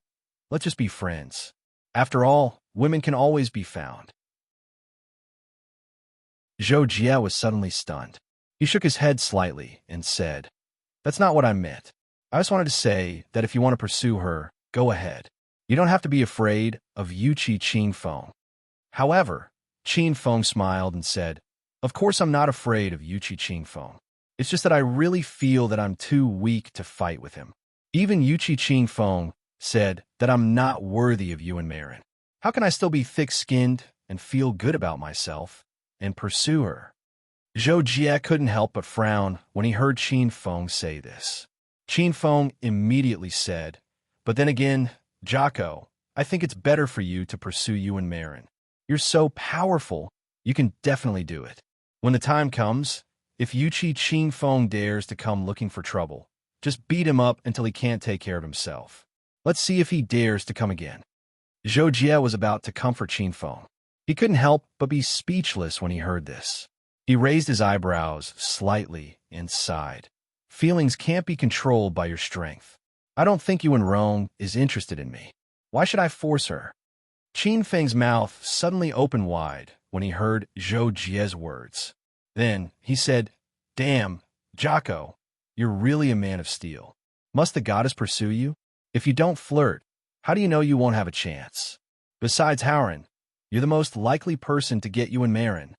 let's just be friends. After all, women can always be found. Zhou Jie was suddenly stunned. He shook his head slightly and said, that's not what I meant. I just wanted to say that if you want to pursue her, go ahead. You don't have to be afraid of Yuqi Qingfeng. However, Qingfeng smiled and said, of course I'm not afraid of Yuqi Qingfeng. It's just that I really feel that I'm too weak to fight with him. Even Yuqi Qingfeng said that I'm not worthy of Yuan Marin. How can I still be thick-skinned and feel good about myself and pursue her? Zhou Jie couldn't help but frown when he heard Qingfeng say this. Qingfeng immediately said, but then again, Jocko, I think it's better for you to pursue Yuan Marin. You're so powerful, you can definitely do it. When the time comes, if Yuqi Qingfeng dares to come looking for trouble, just beat him up until he can't take care of himself. Let's see if he dares to come again. Zhou Jie was about to comfort Qingfeng. He couldn't help but be speechless when he heard this. He raised his eyebrows slightly and sighed. Feelings can't be controlled by your strength. I don't think Yuan Rong is interested in me. Why should I force her? Qin Feng's mouth suddenly opened wide when he heard Zhou Jie's words. Then he said, "Damn, Jocko, you're really a man of steel. Must the goddess pursue you? If you don't flirt, how do you know you won't have a chance? Besides Howren, you're the most likely person to get you and Marin."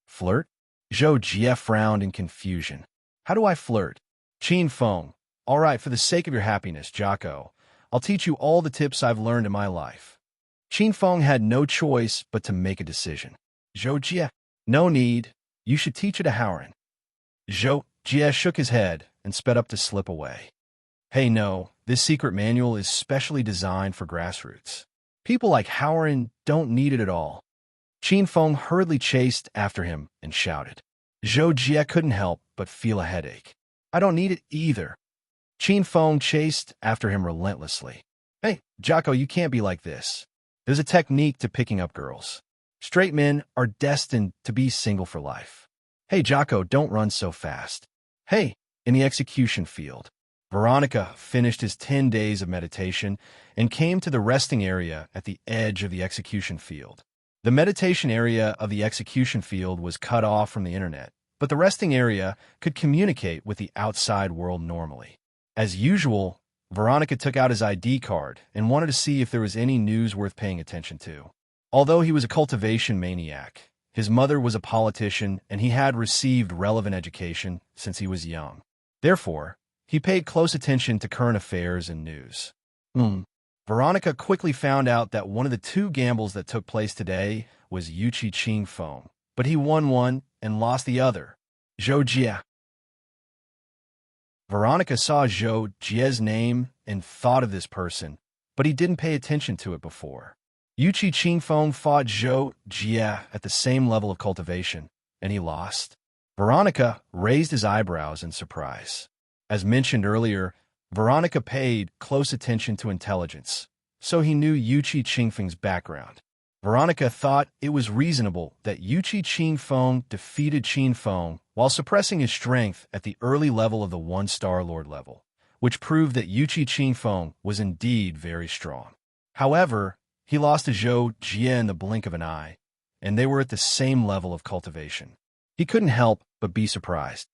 "Flirt?" Zhou Jie frowned in confusion. "How do I flirt?" Qin Feng, "All right, for the sake of your happiness, Jocko, I'll teach you all the tips I've learned in my life." Qin Feng had no choice but to make a decision. "Zhou Jie, no need. You should teach it to Howren." Zhou Jie shook his head and sped up to slip away. "Hey, no, this secret manual is specially designed for grassroots. People like Howren don't need it at all." Qin Feng hurriedly chased after him and shouted. Zhou Jie couldn't help but feel a headache. "I don't need it either." Qin Feng chased after him relentlessly. "Hey, Jocko, you can't be like this. There's a technique to picking up girls. Straight men are destined to be single for life. Hey, Jocko, don't run so fast." "Hey," in the execution field, Veronica finished his 10 days of meditation and came to the resting area at the edge of the execution field. The meditation area of the execution field was cut off from the internet, but the resting area could communicate with the outside world normally. As usual, Veronica took out his ID card and wanted to see if there was any news worth paying attention to. Although he was a cultivation maniac, his mother was a politician and he had received relevant education since he was young. Therefore, he paid close attention to current affairs and news. Veronica quickly found out that one of the 2 gambles that took place today was Yuchi Qing Feng, but he won one and lost the other. Zhou Jie. Veronica saw Zhou Jie's name and thought of this person, but he didn't pay attention to it before. Yuchi Qing Feng fought Zhou Jie at the same level of cultivation, and he lost. Veronica raised his eyebrows in surprise. As mentioned earlier, Veronica paid close attention to intelligence, so he knew Yuchi Qing Feng's background. Veronica thought it was reasonable that Yuchi Qing Feng defeated Qin Feng while suppressing his strength at the early level of the 1-star Lord level, which proved that Yuchi Qing Feng was indeed very strong. However, he lost to Zhou Jie in the blink of an eye, and they were at the same level of cultivation. He couldn't help but be surprised.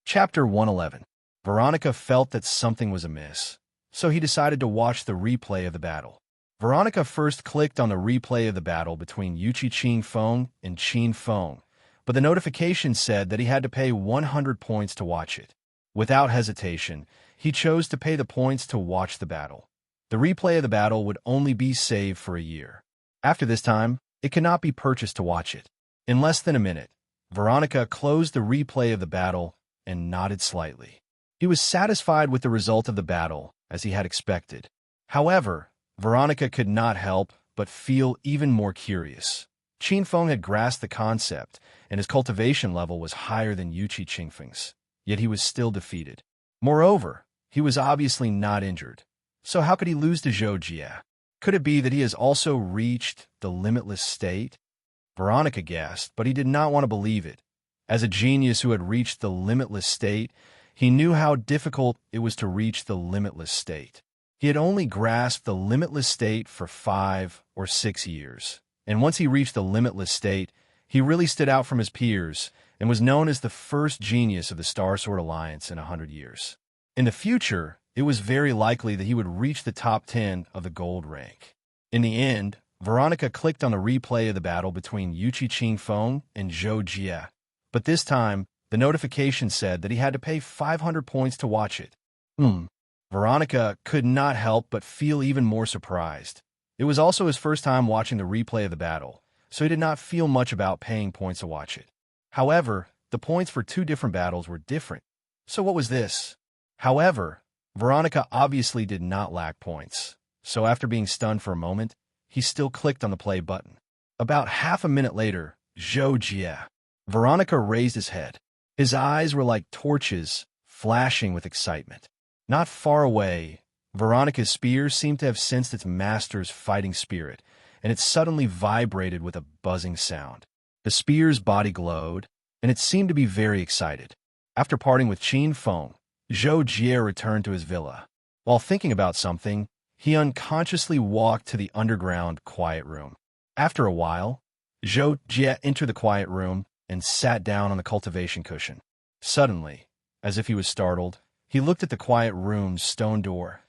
Chapter 111. Veronica felt that something was amiss, so he decided to watch the replay of the battle. Veronica first clicked on the replay of the battle between Yuchi Qing Feng and Qin Feng, but the notification said that he had to pay 100 points to watch it. Without hesitation, he chose to pay the points to watch the battle. The replay of the battle would only be saved for a year. After this time, it could not be purchased to watch it. In less than a minute, Veronica closed the replay of the battle and nodded slightly. He was satisfied with the result of the battle, as he had expected. However, Veronica could not help but feel even more curious. Qin Feng had grasped the concept, and his cultivation level was higher than Yuchi Qing Feng's, yet he was still defeated. Moreover, he was obviously not injured, so how could he lose to Zhou Jie? Could it be that he has also reached the limitless state? Veronica guessed, but he did not want to believe it. As a genius who had reached the limitless state, he knew how difficult it was to reach the limitless state. He had only grasped the limitless state for 5 or 6 years, and once he reached the limitless state, he really stood out from his peers and was known as the first genius of the Star Sword Alliance in 100 years. In the future, it was very likely that he would reach the top 10 of the gold rank. In the end, Veronica clicked on the replay of the battle between Yuchi Qing Feng and Zhou Jie, but this time, the notification said that he had to pay 500 points to watch it. Veronica could not help but feel even more surprised. It was also his first time watching the replay of the battle, so he did not feel much about paying points to watch it. However, the points for 2 different battles were different. So what was this? However, Veronica obviously did not lack points, so after being stunned for a moment, he still clicked on the play button. About half a minute later, Zhou Jie. Veronica raised his head. His eyes were like torches, flashing with excitement. Not far away, Veronica's spear seemed to have sensed its master's fighting spirit, and it suddenly vibrated with a buzzing sound. The spear's body glowed, and it seemed to be very excited. After parting with Qin Feng, Zhou Jie returned to his villa. While thinking about something, he unconsciously walked to the underground quiet room. After a while, Zhou Jie entered the quiet room and sat down on the cultivation cushion. Suddenly, as if he was startled, he looked at the quiet room's stone door.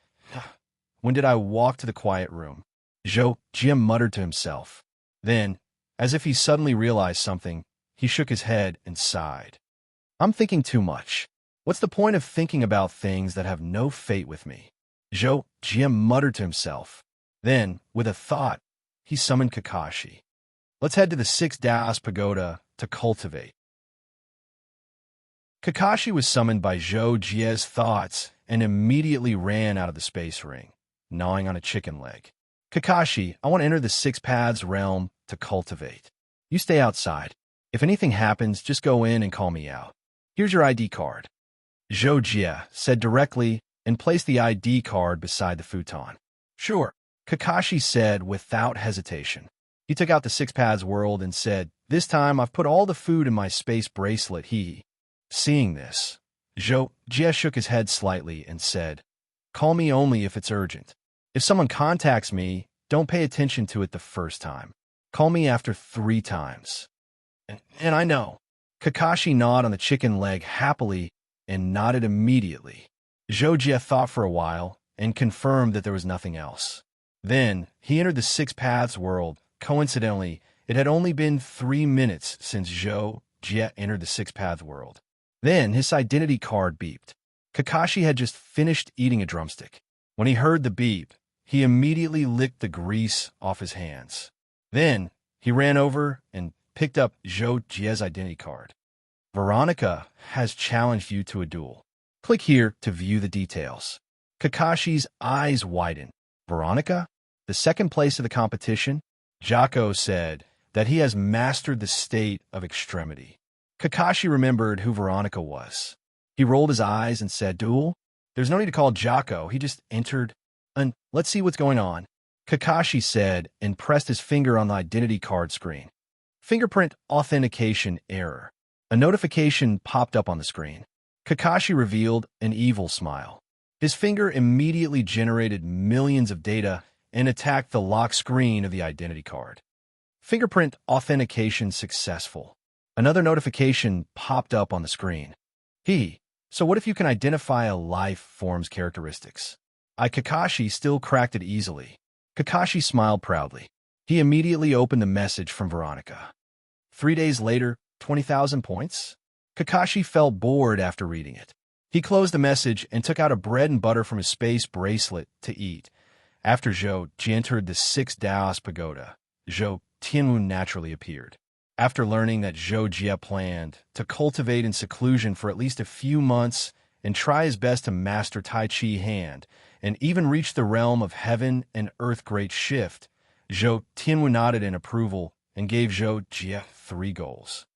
When did I walk to the quiet room? Zhou Jie muttered to himself. Then, as if he suddenly realized something, he shook his head and sighed. I'm thinking too much. What's the point of thinking about things that have no fate with me? Zhou Jie muttered to himself. Then, with a thought, he summoned Kakashi. Let's head to the 6 Daos Pagoda to cultivate. Kakashi was summoned by Zhou Jie's thoughts and immediately ran out of the space ring, gnawing on a chicken leg. Kakashi, I want to enter the 6 Paths realm to cultivate. You stay outside. If anything happens, just go in and call me out. Here's your ID card. Zhou Jie said directly and placed the ID card beside the futon. Sure, Kakashi said without hesitation. He took out the 6 Paths world and said, this time I've put all the food in my space bracelet. Seeing this, Zhou Jie shook his head slightly and said, call me only if it's urgent. If someone contacts me, don't pay attention to it the first time. Call me after 3 times. And I know. Kakashi gnawed on the chicken leg happily and nodded immediately. Zhou Jie thought for a while and confirmed that there was nothing else. Then, he entered the 6 Paths world. Coincidentally, it had only been 3 minutes since Zhou Jie entered the 6 Paths world. Then, his identity card beeped. Kakashi had just finished eating a drumstick. When he heard the beep, he immediately licked the grease off his hands. Then, he ran over and picked up Zhou Jie's identity card. Veronica has challenged you to a duel. Click here to view the details. Kakashi's eyes widened. Veronica? The second place of the competition? Jaco said that he has mastered the state of extremity. Kakashi remembered who Veronica was. He rolled his eyes and said, duel? There's no need to call Jaco. He just entered. And let's see what's going on. Kakashi said and pressed his finger on the identity card screen. Fingerprint authentication error. A notification popped up on the screen. Kakashi revealed an evil smile. His finger immediately generated millions of data and attacked the lock screen of the identity card. Fingerprint authentication successful. Another notification popped up on the screen. So what if you can identify a life form's characteristics? Kakashi still cracked it easily. Kakashi smiled proudly. He immediately opened the message from Veronica. 3 days later, 20,000 points? Kakashi felt bored after reading it. He closed the message and took out a bread and butter from his space bracelet to eat. After Zhou Jie entered the 6 Daos Pagoda, Zhou Tianwu naturally appeared. After learning that Zhou Jie planned to cultivate in seclusion for at least a few months and try his best to master Tai Chi Hand and even reach the realm of heaven and earth great shift, Zhou Tianwu nodded in approval and gave Zhou Jie 3 goals.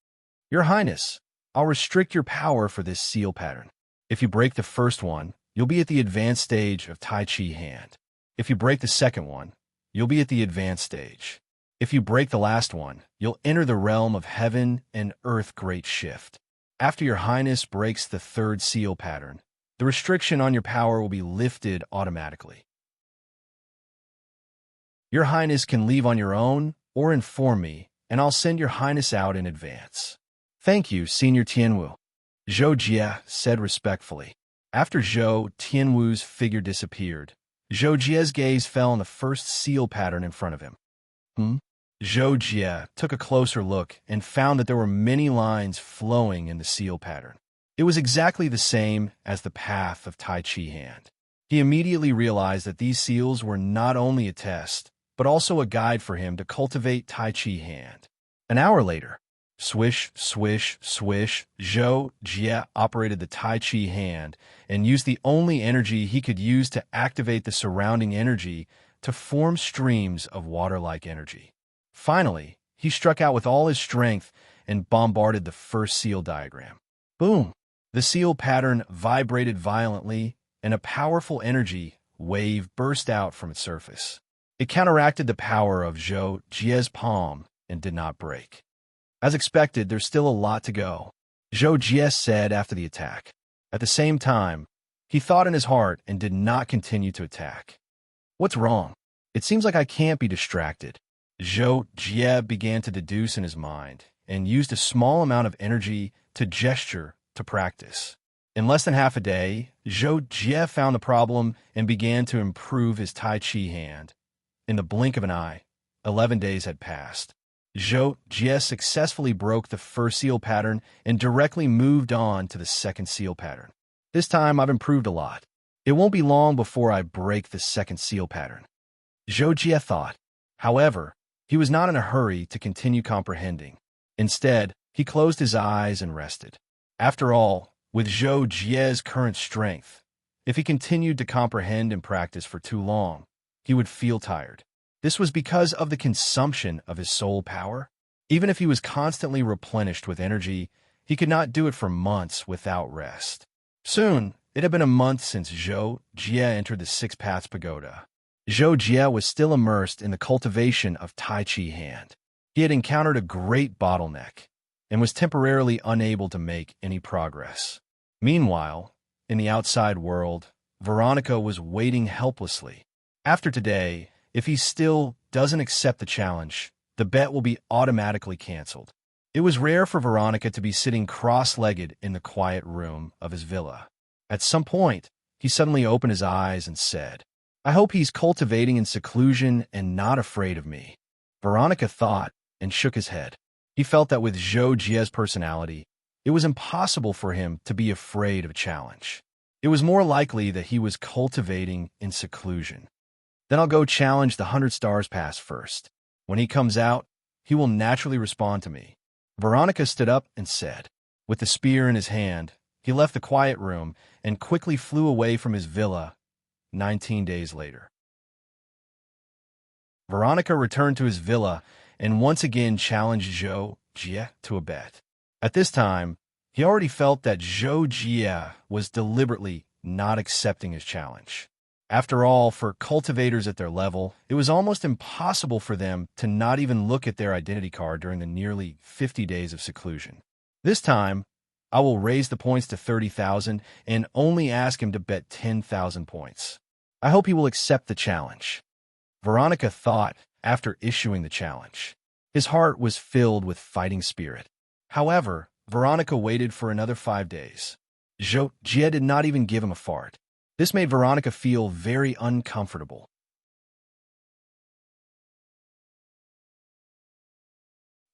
Your Highness, I'll restrict your power for this seal pattern. If you break the first one, you'll be at the advanced stage of Tai Chi Hand. If you break the second one, you'll be at the advanced stage. If you break the last one, you'll enter the realm of heaven and earth great shift. After your Highness breaks the 3rd seal pattern, the restriction on your power will be lifted automatically. Your Highness can leave on your own or inform me, and I'll send your Highness out in advance. Thank you, Senior Tianwu. Zhou Jie said respectfully. After Zhou Tianwu's figure disappeared, Zhou Jie's gaze fell on the first seal pattern in front of him. Zhou Jie took a closer look and found that there were many lines flowing in the seal pattern. It was exactly the same as the path of Tai Chi Hand. He immediately realized that these seals were not only a test, but also a guide for him to cultivate Tai Chi Hand. An hour later, swish, swish, swish, Zhou Jie operated the Tai Chi Hand and used the only energy he could use to activate the surrounding energy to form streams of water-like energy. Finally, he struck out with all his strength and bombarded the first seal diagram. Boom! The seal pattern vibrated violently, and a powerful energy wave burst out from its surface. It counteracted the power of Zhou Jie's palm and did not break. As expected, there's still a lot to go, Zhou Jie said after the attack. At the same time, He thought in his heart and did not continue to attack. What's wrong? It seems like I can't be distracted. Zhou Jie began to deduce in his mind and used a small amount of energy to gesture to practice. In less than half a day, Zhou Jie found the problem and began to improve his Tai Chi hand. In the blink of an eye, 11 days had passed. Zhou Jie successfully broke the first seal pattern and directly moved on to the second seal pattern. This time I've improved a lot. It won't be long before I break the second seal pattern. Zhou Jie thought. However, he was not in a hurry to continue comprehending. Instead, he closed his eyes and rested. After all, with Zhou Jie's current strength, if he continued to comprehend and practice for too long, he would feel tired. This was because of the consumption of his soul power. Even if he was constantly replenished with energy, he could not do it for months without rest. Soon, it had been a month since Zhou Jie entered the Six Paths Pagoda. Zhou Jie was still immersed in the cultivation of Tai Chi hand. He had encountered a great bottleneck and was temporarily unable to make any progress. Meanwhile, in the outside world, Veronica was waiting helplessly. After today, if he still doesn't accept the challenge, the bet will be automatically canceled. It was rare for Veronica to be sitting cross-legged in the quiet room of his villa. At some point, he suddenly opened his eyes and said, "I hope he's cultivating in seclusion and not afraid of me." Veronica thought and shook his head. He felt that with Zhou Jie's personality, it was impossible for him to be afraid of a challenge. It was more likely that he was cultivating in seclusion. Then I'll go challenge the 100 Stars Pass first. When he comes out, he will naturally respond to me. Veronica stood up and said. With the spear in his hand, he left the quiet room and quickly flew away from his villa 19 days later. Veronica returned to his villa and once again challenged Zhou Jie to a bet. At this time, he already felt that Zhou Jie was deliberately not accepting his challenge. After all, for cultivators at their level, it was almost impossible for them to not even look at their identity card during the nearly 50 days of seclusion. This time, I will raise the points to 30,000 and only ask him to bet 10,000 points. I hope he will accept the challenge. Veronica thought after issuing the challenge. His heart was filled with fighting spirit. However, Veronica waited for another 5 days. Zhou Jie did not even give him a fart. This made Veronica feel very uncomfortable.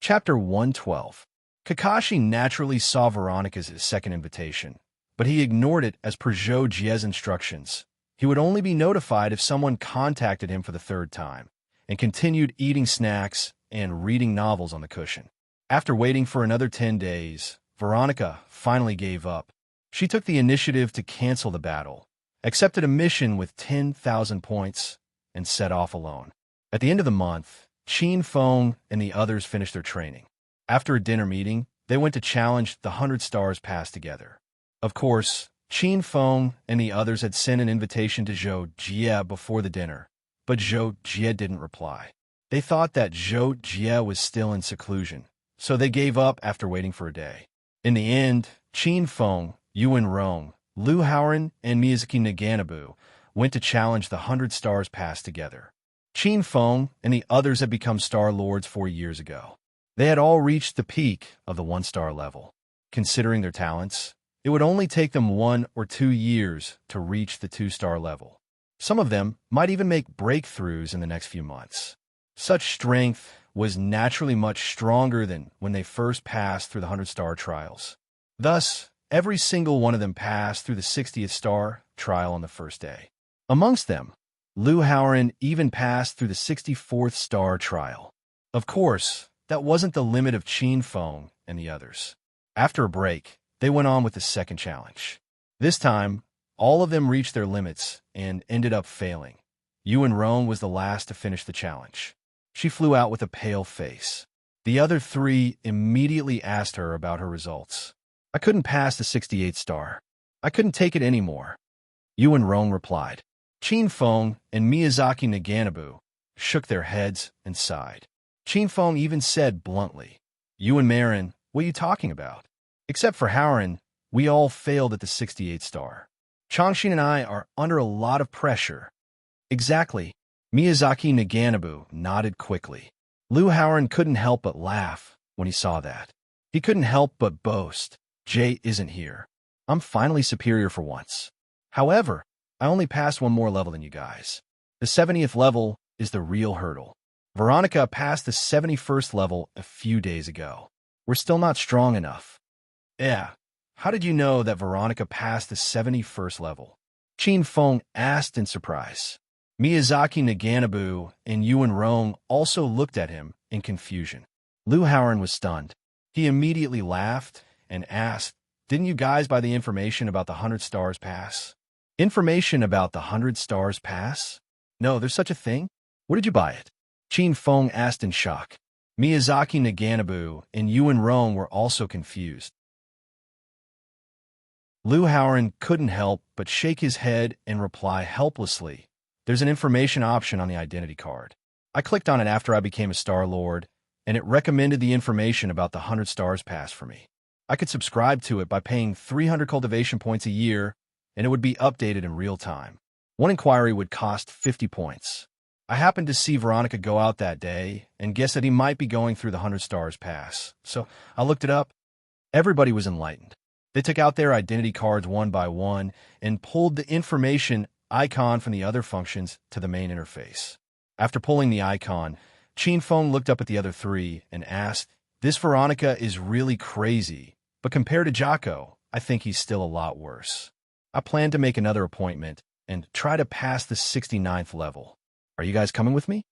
Chapter 112. Kakashi naturally saw Veronica's second invitation, but he ignored it as per Zhou Jie's instructions. He would only be notified if someone contacted him for the third time, and continued eating snacks and reading novels on the cushion. After waiting for another 10 days, Veronica finally gave up. She took the initiative to cancel the battle, accepted a mission with 10,000 points, and set off alone. At the end of the month, Qin Feng and the others finished their training. After a dinner meeting, they went to challenge the 100 Stars Pass together. Of course, Qin Feng and the others had sent an invitation to Zhou Jie before the dinner, but Zhou Jie didn't reply. They thought that Zhou Jie was still in seclusion, so they gave up after waiting for a day. In the end, Qin Feng, Yuan Rong, Lu Haoran, and Miyazaki Naganabu went to challenge the 100 Stars Pass together. Qin Feng and the others had become Star Lords 4 years ago. They had all reached the peak of the 1-star level. Considering their talents, it would only take them 1 or 2 years to reach the 2-star level. Some of them might even make breakthroughs in the next few months. Such strength was naturally much stronger than when they first passed through the 100-star trials. Thus, every single one of them passed through the 60th star trial on the first day. Amongst them, Lu Haoran even passed through the 64th star trial. Of course, that wasn't the limit of Qin Feng and the others. After a break, they went on with the second challenge. This time, all of them reached their limits and ended up failing. Yuan Rong was the last to finish the challenge. She flew out with a pale face. The other 3 immediately asked her about her results. I couldn't pass the 68th star. I couldn't take it anymore. Yuan Rong replied. Qin Feng and Miyazaki Naganabu shook their heads and sighed. Qin Feng even said bluntly, "You and Marin, what are you talking about? Except for Haoran, we all failed at the 68th star." Changshin and I are under a lot of pressure. Exactly. Miyazaki Naganabu nodded quickly. Lu Howard couldn't help but laugh when he saw that. He couldn't help but boast. Jay isn't here. I'm finally superior for once. However, I only passed one more level than you guys. The 70th level is the real hurdle. Veronica passed the 71st level a few days ago. We're still not strong enough. Yeah. How did you know that Veronica passed the 71st level? Qin Feng asked in surprise. Miyazaki Naganabu and Yuan Rong also looked at him in confusion. Lu Howard was stunned. He immediately laughed and asked, "Didn't you guys buy the information about the 100 Stars Pass?" Information about the 100 Stars Pass? No, there's such a thing? Where did you buy it? Qin Feng asked in shock. Miyazaki Naganabu and Yuan Rong were also confused. Lu Howard couldn't help but shake his head and reply helplessly, "There's an information option on the identity card. I clicked on it after I became a Star Lord, and it recommended the information about the 100 Stars Pass for me. I could subscribe to it by paying 300 cultivation points a year, and it would be updated in real time. One inquiry would cost 50 points. I happened to see Veronica go out that day and guessed that he might be going through the 100 Stars Pass, so I looked it up." Everybody was enlightened. They took out their identity cards one by one and pulled the information icon from the other functions to the main interface. After pulling the icon, Qin Feng looked up at the other three and asked, "This Veronica is really crazy, but compared to Jocko, I think he's still a lot worse. I plan to make another appointment and try to pass the 69th level. Are you guys coming with me?"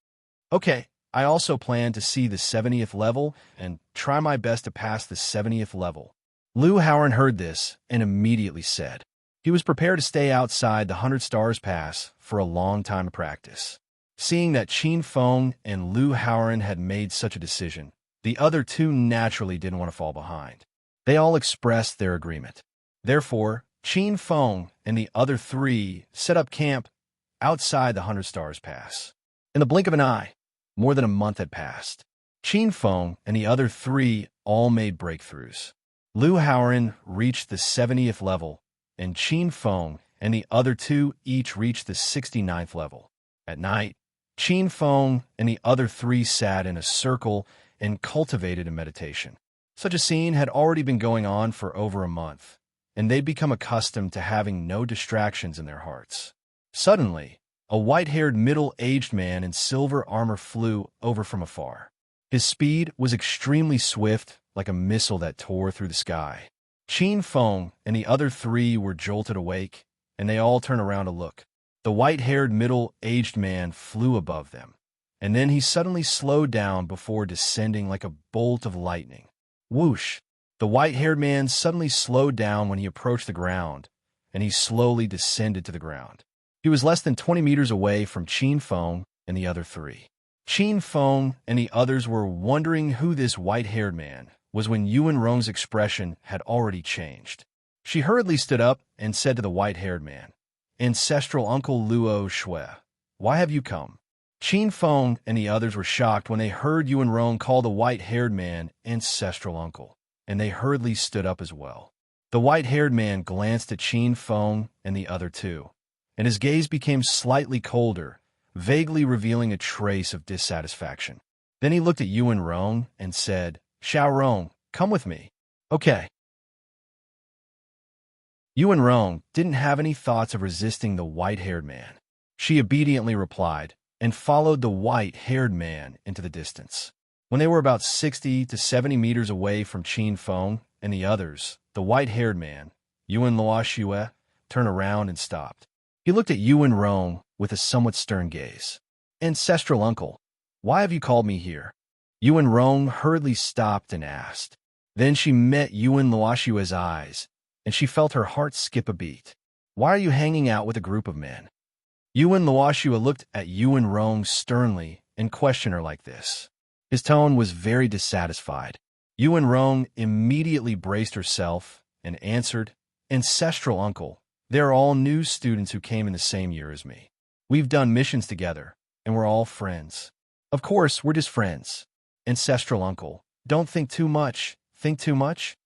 "Okay, I also plan to see the 70th level and try my best to pass the 70th level." Lu Howard heard this and immediately said he was prepared to stay outside the 100 Stars Pass for a long time of practice. Seeing that Qin Feng and Lu Howard had made such a decision, the other two naturally didn't want to fall behind. They all expressed their agreement. Therefore, Qin Feng and the other three set up camp outside the 100 Stars Pass. In the blink of an eye, more than a month had passed. Qin Feng and the other three all made breakthroughs. Lu Howard reached the 70th level, and Qin Feng and the other two each reached the 69th level. At night, Qin Feng and the other three sat in a circle and cultivated a meditation. Such a scene had already been going on for over a month, and they'd become accustomed to having no distractions in their hearts. Suddenly, a white-haired middle-aged man in silver armor flew over from afar. His speed was extremely swift, like a missile that tore through the sky. Qin Feng and the other three were jolted awake, and they all turned around to look. The white-haired middle-aged man flew above them, and then he suddenly slowed down before descending like a bolt of lightning. Whoosh! The white-haired man suddenly slowed down when he approached the ground, and he slowly descended to the ground. He was less than 20 meters away from Qin Feng and the other three. Qin Feng and the others were wondering who this white-haired man was when Yuan Rong's expression had already changed. She hurriedly stood up and said to the white-haired man, "Ancestral Uncle Luo Shui, why have you come?" Qin Feng and the others were shocked when they heard Yuan Rong call the white-haired man ancestral uncle, and they hurriedly stood up as well. The white-haired man glanced at Qin Feng and the other two, and his gaze became slightly colder, vaguely revealing a trace of dissatisfaction. Then he looked at Yuan Rong and said, "Xiao Rong, come with me." "Okay." Yuan Rong didn't have any thoughts of resisting the white-haired man. She obediently replied and followed the white-haired man into the distance. When they were about 60 to 70 meters away from Qin Feng and the others, the white-haired man, Yuan Luoxue, turned around and stopped. He looked at Yuan Rong with a somewhat stern gaze. "Ancestral uncle, why have you called me here?" Yuan Rong hurriedly stopped and asked. Then she met Yuan Luoxue's eyes, and she felt her heart skip a beat. "Why are you hanging out with a group of men?" Yuan Luoxue looked at Yuan Rong sternly and questioned her like this. His tone was very dissatisfied. Yuan Rong immediately braced herself and answered, "Ancestral uncle, they're all new students who came in the same year as me. We've done missions together, and we're all friends. Of course, we're just friends. Ancestral uncle, don't think too much. Think too much?"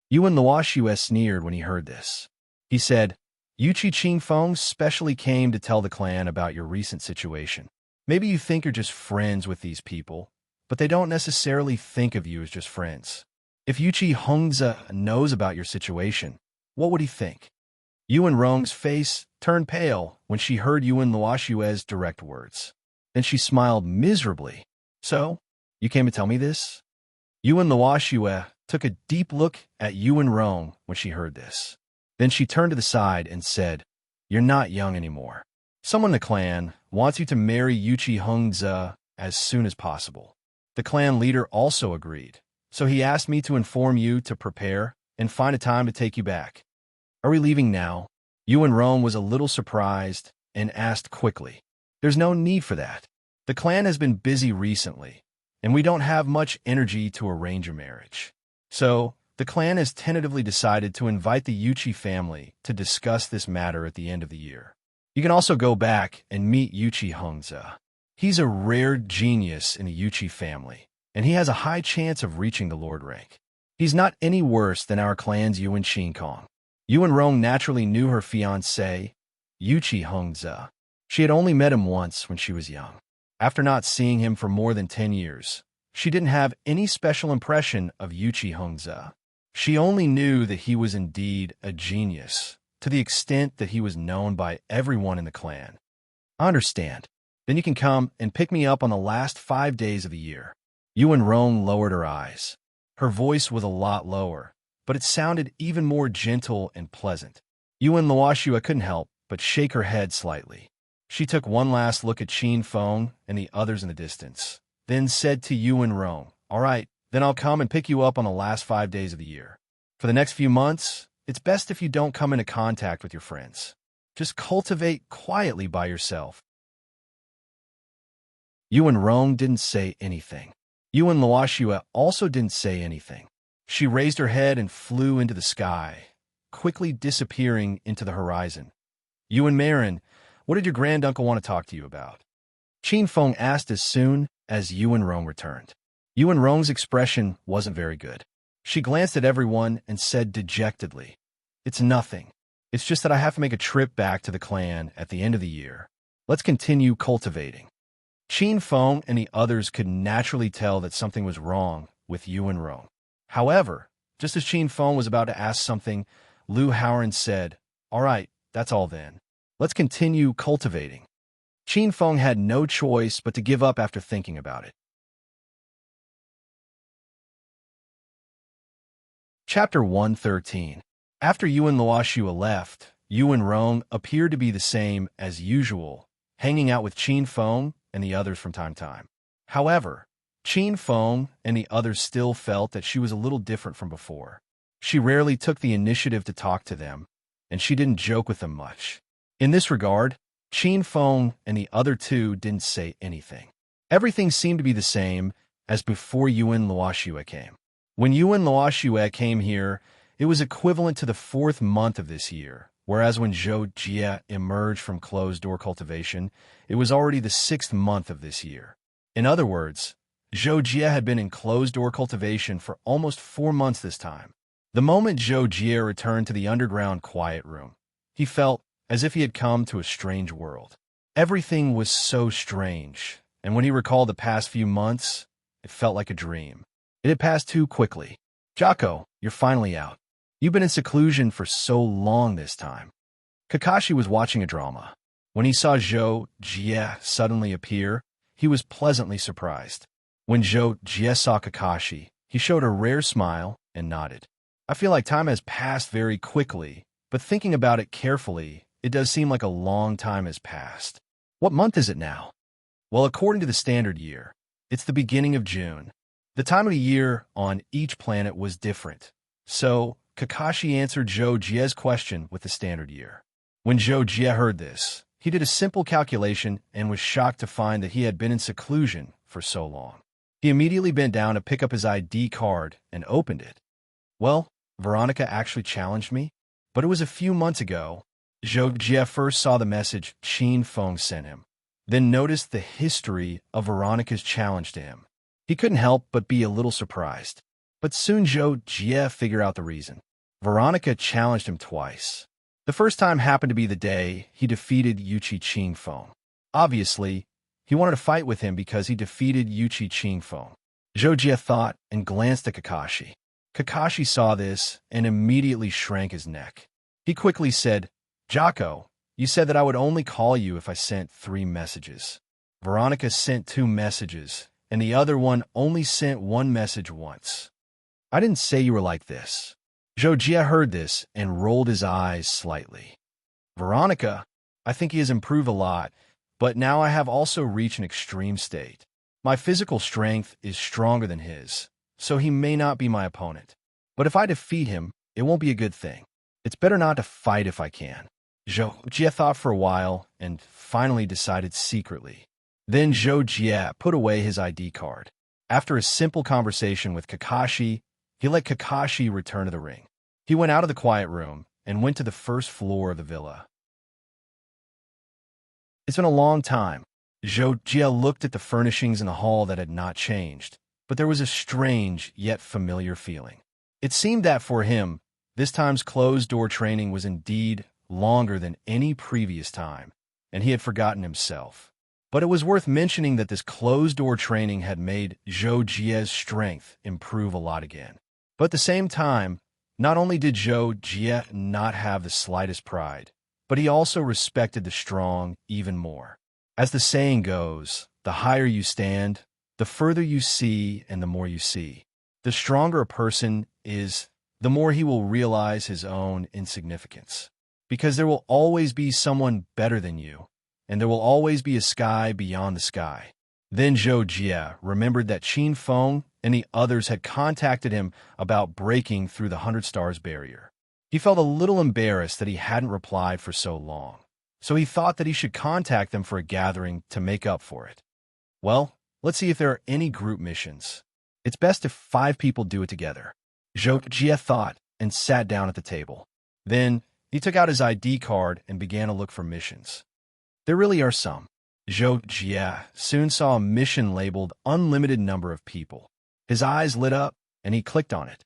Yuan Luoxue sneered when he heard this. He said, Yuchi Qingfeng specially came to tell the clan about your recent situation. Maybe you think you're just friends with these people, but they don't necessarily think of you as just friends. If Yuchi Hongze knows about your situation, what would he think? Yuan Rong's face turned pale when she heard Yuan Luoshue's direct words. Then she smiled miserably. So, you came to tell me this? Yuan Luoshue took a deep look at Yuan Rong when she heard this. Then she turned to the side and said, "You're not young anymore. Someone in the clan wants you to marry Yuchi Hongze as soon as possible." The clan leader also agreed, so he asked me to inform you to prepare and find a time to take you back. Are we leaving now? Yuan Rong was a little surprised and asked quickly. There's no need for that. The clan has been busy recently, and we don't have much energy to arrange a marriage. So, the clan has tentatively decided to invite the Yuchi family to discuss this matter at the end of the year. You can also go back and meet Yuchi Hongze. He's a rare genius in the Yuchi family, and he has a high chance of reaching the Lord rank. He's not any worse than our clan's Yuan Qingkong. Yuan Rong naturally knew her fiancé, Yuchi Hongze. She had only met him once when she was young. After not seeing him for more than 10 years, she didn't have any special impression of Yuchi Hongze. She only knew that he was indeed a genius, to the extent that he was known by everyone in the clan. I understand. Then you can come and pick me up on the last 5 days of the year. Yuan Rong lowered her eyes. Her voice was a lot lower, but it sounded even more gentle and pleasant. Yuan Luoshua couldn't help but shake her head slightly. She took one last look at Qin Feng and the others in the distance, then said to Yuan Rong, "All right, then I'll come and pick you up on the last 5 days of the year. For the next few months, it's best if you don't come into contact with your friends. Just cultivate quietly by yourself." Yuan Rong didn't say anything. Yuan Luoshua also didn't say anything. She raised her head and flew into the sky, quickly disappearing into the horizon. "Yuan Marin, what did your granduncle want to talk to you about?" Qin Feng asked as soon as Yuan Rong returned. Yuan Rong's expression wasn't very good. She glanced at everyone and said dejectedly, "It's nothing. It's just that I have to make a trip back to the clan at the end of the year. Let's continue cultivating." Qin Feng and the others could naturally tell that something was wrong with Yuan Rong. However, just as Qin Feng was about to ask something, Lu Haoran said, "All right, that's all then. Let's continue cultivating." Qin Feng had no choice but to give up after thinking about it. Chapter 113. After Yuan Luoshua left, Yuan Rong appeared to be the same as usual, hanging out with Qin Feng and the others from time to time. However, Qin Feng and the others still felt that she was a little different from before. She rarely took the initiative to talk to them, and she didn't joke with them much. In this regard, Qin Feng and the other two didn't say anything. Everything seemed to be the same as before Yuan Luoshua came. When Yuan Luoshua came here, it was equivalent to the 4th month of this year, whereas when Zhou Jie emerged from closed-door cultivation, it was already the 6th month of this year. In other words, Zhou Jie had been in closed-door cultivation for almost 4 months this time. The moment Zhou Jie returned to the underground quiet room, he felt as if he had come to a strange world. Everything was so strange, and when he recalled the past few months, it felt like a dream. It had passed too quickly. "Jocko, you're finally out. You've been in seclusion for so long this time." Kakashi was watching a drama. When he saw Zhou Jie suddenly appear, he was pleasantly surprised. When Zhou Jie saw Kakashi, he showed a rare smile and nodded. "I feel like time has passed very quickly, but thinking about it carefully, it does seem like a long time has passed. What month is it now?" "Well, according to the standard year, it's the beginning of June. The time of the year on each planet was different. So, Kakashi answered Zhou Jie's question with the standard year. When Zhou Jie heard this, he did a simple calculation and was shocked to find that he had been in seclusion for so long. He immediately bent down to pick up his ID card and opened it. "Well, Veronica actually challenged me, but it was a few months ago." Zhou Jie first saw the message Qin Feng sent him, then noticed the history of Veronica's challenge to him. He couldn't help but be a little surprised. But soon Zhou Jie figured out the reason. Veronica challenged him twice. The The first time happened to be the day he defeated Yuchi Qingfeng. Obviously, he wanted to fight with him because he defeated Yuchi Qingfeng. Zhou Jie thought and glanced at Kakashi. Kakashi saw this and immediately shrank his neck. He quickly said, "Jocko, you said that I would only call you if I sent 3 messages. Veronica sent 2 messages, and the other one only sent 1 message once. I didn't say you were like this." Zhou Jie heard this and rolled his eyes slightly. "Veronica, I think he has improved a lot, but now I have also reached an extreme state. My physical strength is stronger than his, so he may not be my opponent. But if I defeat him, it won't be a good thing. It's better not to fight if I can." Zhou Jie thought for a while and finally decided secretly. Then Zhou Jie put away his ID card. After a simple conversation with Kakashi, he let Kakashi return to the ring. He went out of the quiet room and went to the first floor of the villa. It's been a long time. Zhou Jie looked at the furnishings in the hall that had not changed, but there was a strange yet familiar feeling. It seemed that for him, this time's closed-door training was indeed longer than any previous time, and he had forgotten himself. But it was worth mentioning that this closed-door training had made Zhou Jie's strength improve a lot again. But at the same time, not only did Zhou Jie not have the slightest pride, but he also respected the strong even more. As the saying goes, the higher you stand, the further you see and the more you see. The stronger a person is, the more he will realize his own insignificance. Because there will always be someone better than you, and there will always be a sky beyond the sky. Then Zhou Jie remembered that Qin Feng and the others had contacted him about breaking through the 100 Stars barrier. He felt a little embarrassed that he hadn't replied for so long, so he thought that he should contact them for a gathering to make up for it. Well, let's see if there are any group missions. It's best if 5 people do it together. Zhou Jie thought and sat down at the table. Then he took out his ID card and began to look for missions. There really are some. Zhou Jie soon saw a mission labeled Unlimited Number of People. His eyes lit up, and he clicked on it.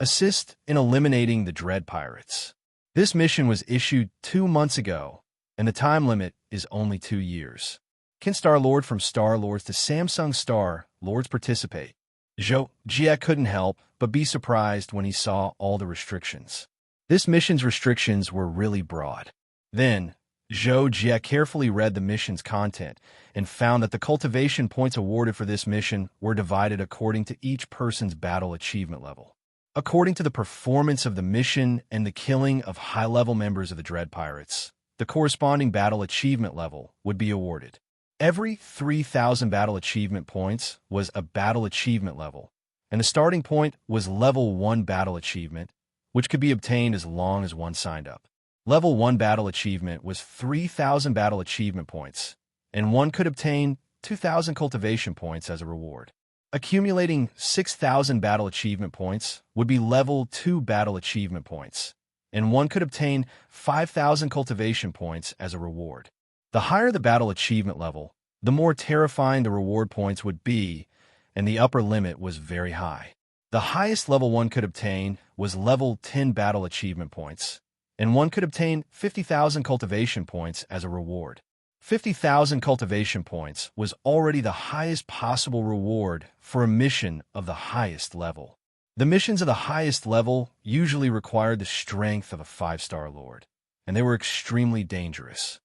Assist in eliminating the Dread Pirates. This mission was issued 2 months ago, and the time limit is only 2 years. Can Star-Lord from Star-Lords to Samsung Star-Lords participate? Zhou Jie couldn't help but be surprised when he saw all the restrictions. This mission's restrictions were really broad. Then, Zhou Jie carefully read the mission's content and found that the cultivation points awarded for this mission were divided according to each person's battle achievement level. According to the performance of the mission and the killing of high-level members of the Dread Pirates, the corresponding battle achievement level would be awarded. Every 3,000 battle achievement points was a battle achievement level, and the starting point was level 1 battle achievement, which could be obtained as long as one signed up. Level 1 battle achievement was 3,000 battle achievement points, and one could obtain 2,000 cultivation points as a reward. Accumulating 6,000 battle achievement points would be level 2 battle achievement points, and one could obtain 5,000 cultivation points as a reward. The higher the battle achievement level, the more terrifying the reward points would be, and the upper limit was very high. The highest level one could obtain was level 10 battle achievement points, and one could obtain 50,000 cultivation points as a reward. 50,000 cultivation points was already the highest possible reward for a mission of the highest level. The missions of the highest level usually required the strength of a 5-star lord, and they were extremely dangerous.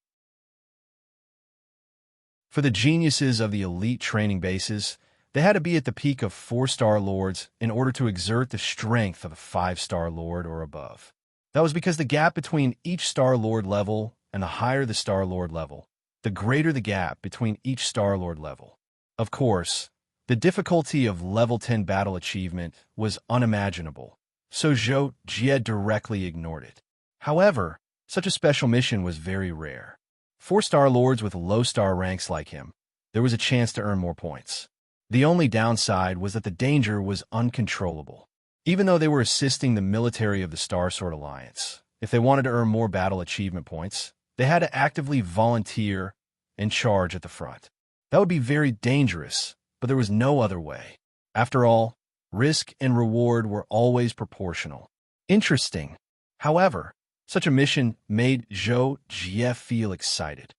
For the geniuses of the elite training bases, they had to be at the peak of 4-star lords in order to exert the strength of a 5-star lord or above. That was because the gap between each Star Lord level and the higher the Star Lord level, the greater the gap between each Star Lord level. Of course, the difficulty of level 10 battle achievement was unimaginable, so Zhou Jie directly ignored it. However, such a special mission was very rare. 4-star lords with low star ranks like him, there was a chance to earn more points. The only downside was that the danger was uncontrollable. Even though they were assisting the military of the Star Sword Alliance, if they wanted to earn more battle achievement points, they had to actively volunteer and charge at the front. That would be very dangerous, but there was no other way. After all, risk and reward were always proportional. Interesting. However, Such a mission made Zhou Jie feel excited.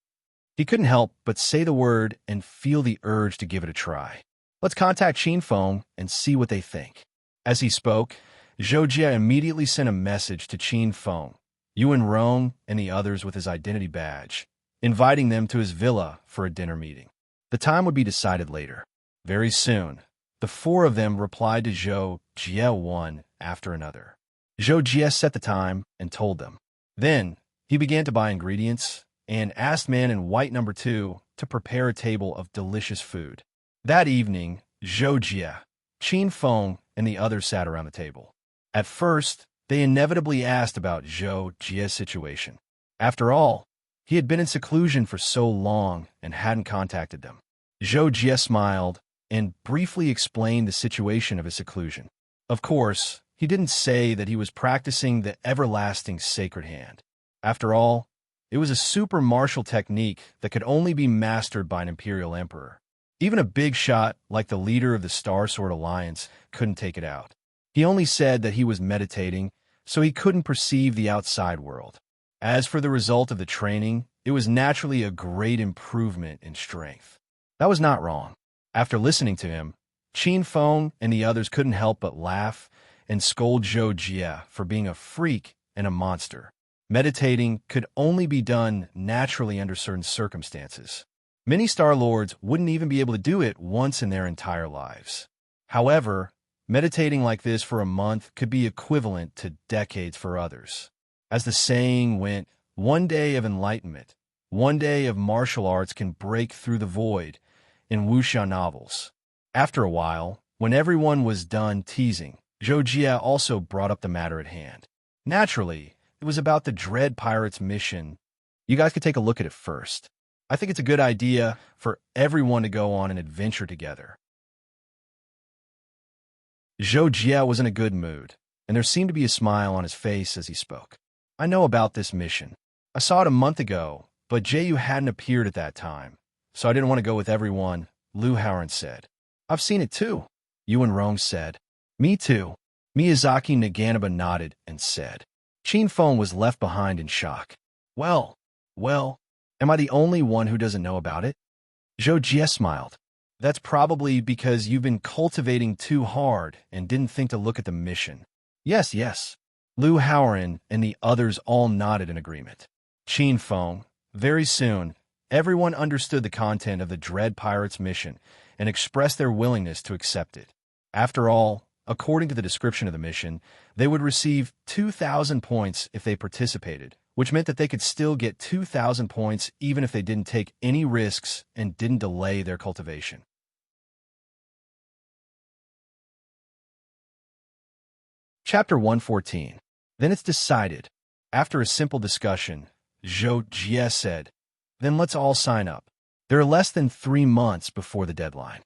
He couldn't help but say the word and feel the urge to give it a try. Let's contact Qin Feng and see what they think. As he spoke, Zhou Jie immediately sent a message to Qin Feng, Yuan Rong, and the others with his identity badge, inviting them to his villa for a dinner meeting. The time would be decided later. Very soon, the four of them replied to Zhou Jie one after another. Zhou Jie set the time and told them. Then, he began to buy ingredients and asked man in white number 2 to prepare a table of delicious food. That evening, Zhou Jie, Qin Feng, and the others sat around the table. At first, they inevitably asked about Zhou Jie's situation. After all, he had been in seclusion for so long and hadn't contacted them. Zhou Jie smiled and briefly explained the situation of his seclusion. Of course, he didn't say that he was practicing the everlasting sacred hand. After all, it was a super martial technique that could only be mastered by an imperial emperor. Even a big shot like the leader of the Star Sword Alliance couldn't take it out. He only said that he was meditating, so he couldn't perceive the outside world. As for the result of the training, it was naturally a great improvement in strength. That was not wrong. After listening to him, Qin Feng and the others couldn't help but laugh and scold Zhou Jie for being a freak and a monster. Meditating could only be done naturally under certain circumstances. Many Star Lords wouldn't even be able to do it once in their entire lives. However, meditating like this for a month could be equivalent to decades for others. As the saying went, one day of enlightenment, one day of martial arts can break through the void in wuxia novels. After a while, when everyone was done teasing, Zhou Jie also brought up the matter at hand. Naturally, it was about the Dread Pirates mission. You guys could take a look at it first. I think it's a good idea for everyone to go on an adventure together. Zhou Jie was in a good mood, and there seemed to be a smile on his face as he spoke. I know about this mission. I saw it a month ago, but Jie hadn't appeared at that time, so I didn't want to go with everyone, Lu Howard said. I've seen it too, Yuan Rong said. Me too. Miyazaki Naganaba nodded and said. Qin Feng was left behind in shock. Well, am I the only one who doesn't know about it? Zhou Jie smiled. That's probably because you've been cultivating too hard and didn't think to look at the mission. Yes. Lu Howard and the others all nodded in agreement. Qin Feng. Very soon, everyone understood the content of the Dread Pirates mission and expressed their willingness to accept it. After all, according to the description of the mission, they would receive 2,000 points if they participated, which meant that they could still get 2,000 points even if they didn't take any risks and didn't delay their cultivation. Chapter 114. Then it's decided. After a simple discussion, Zhou Jie said, Then let's all sign up. There are less than 3 months before the deadline.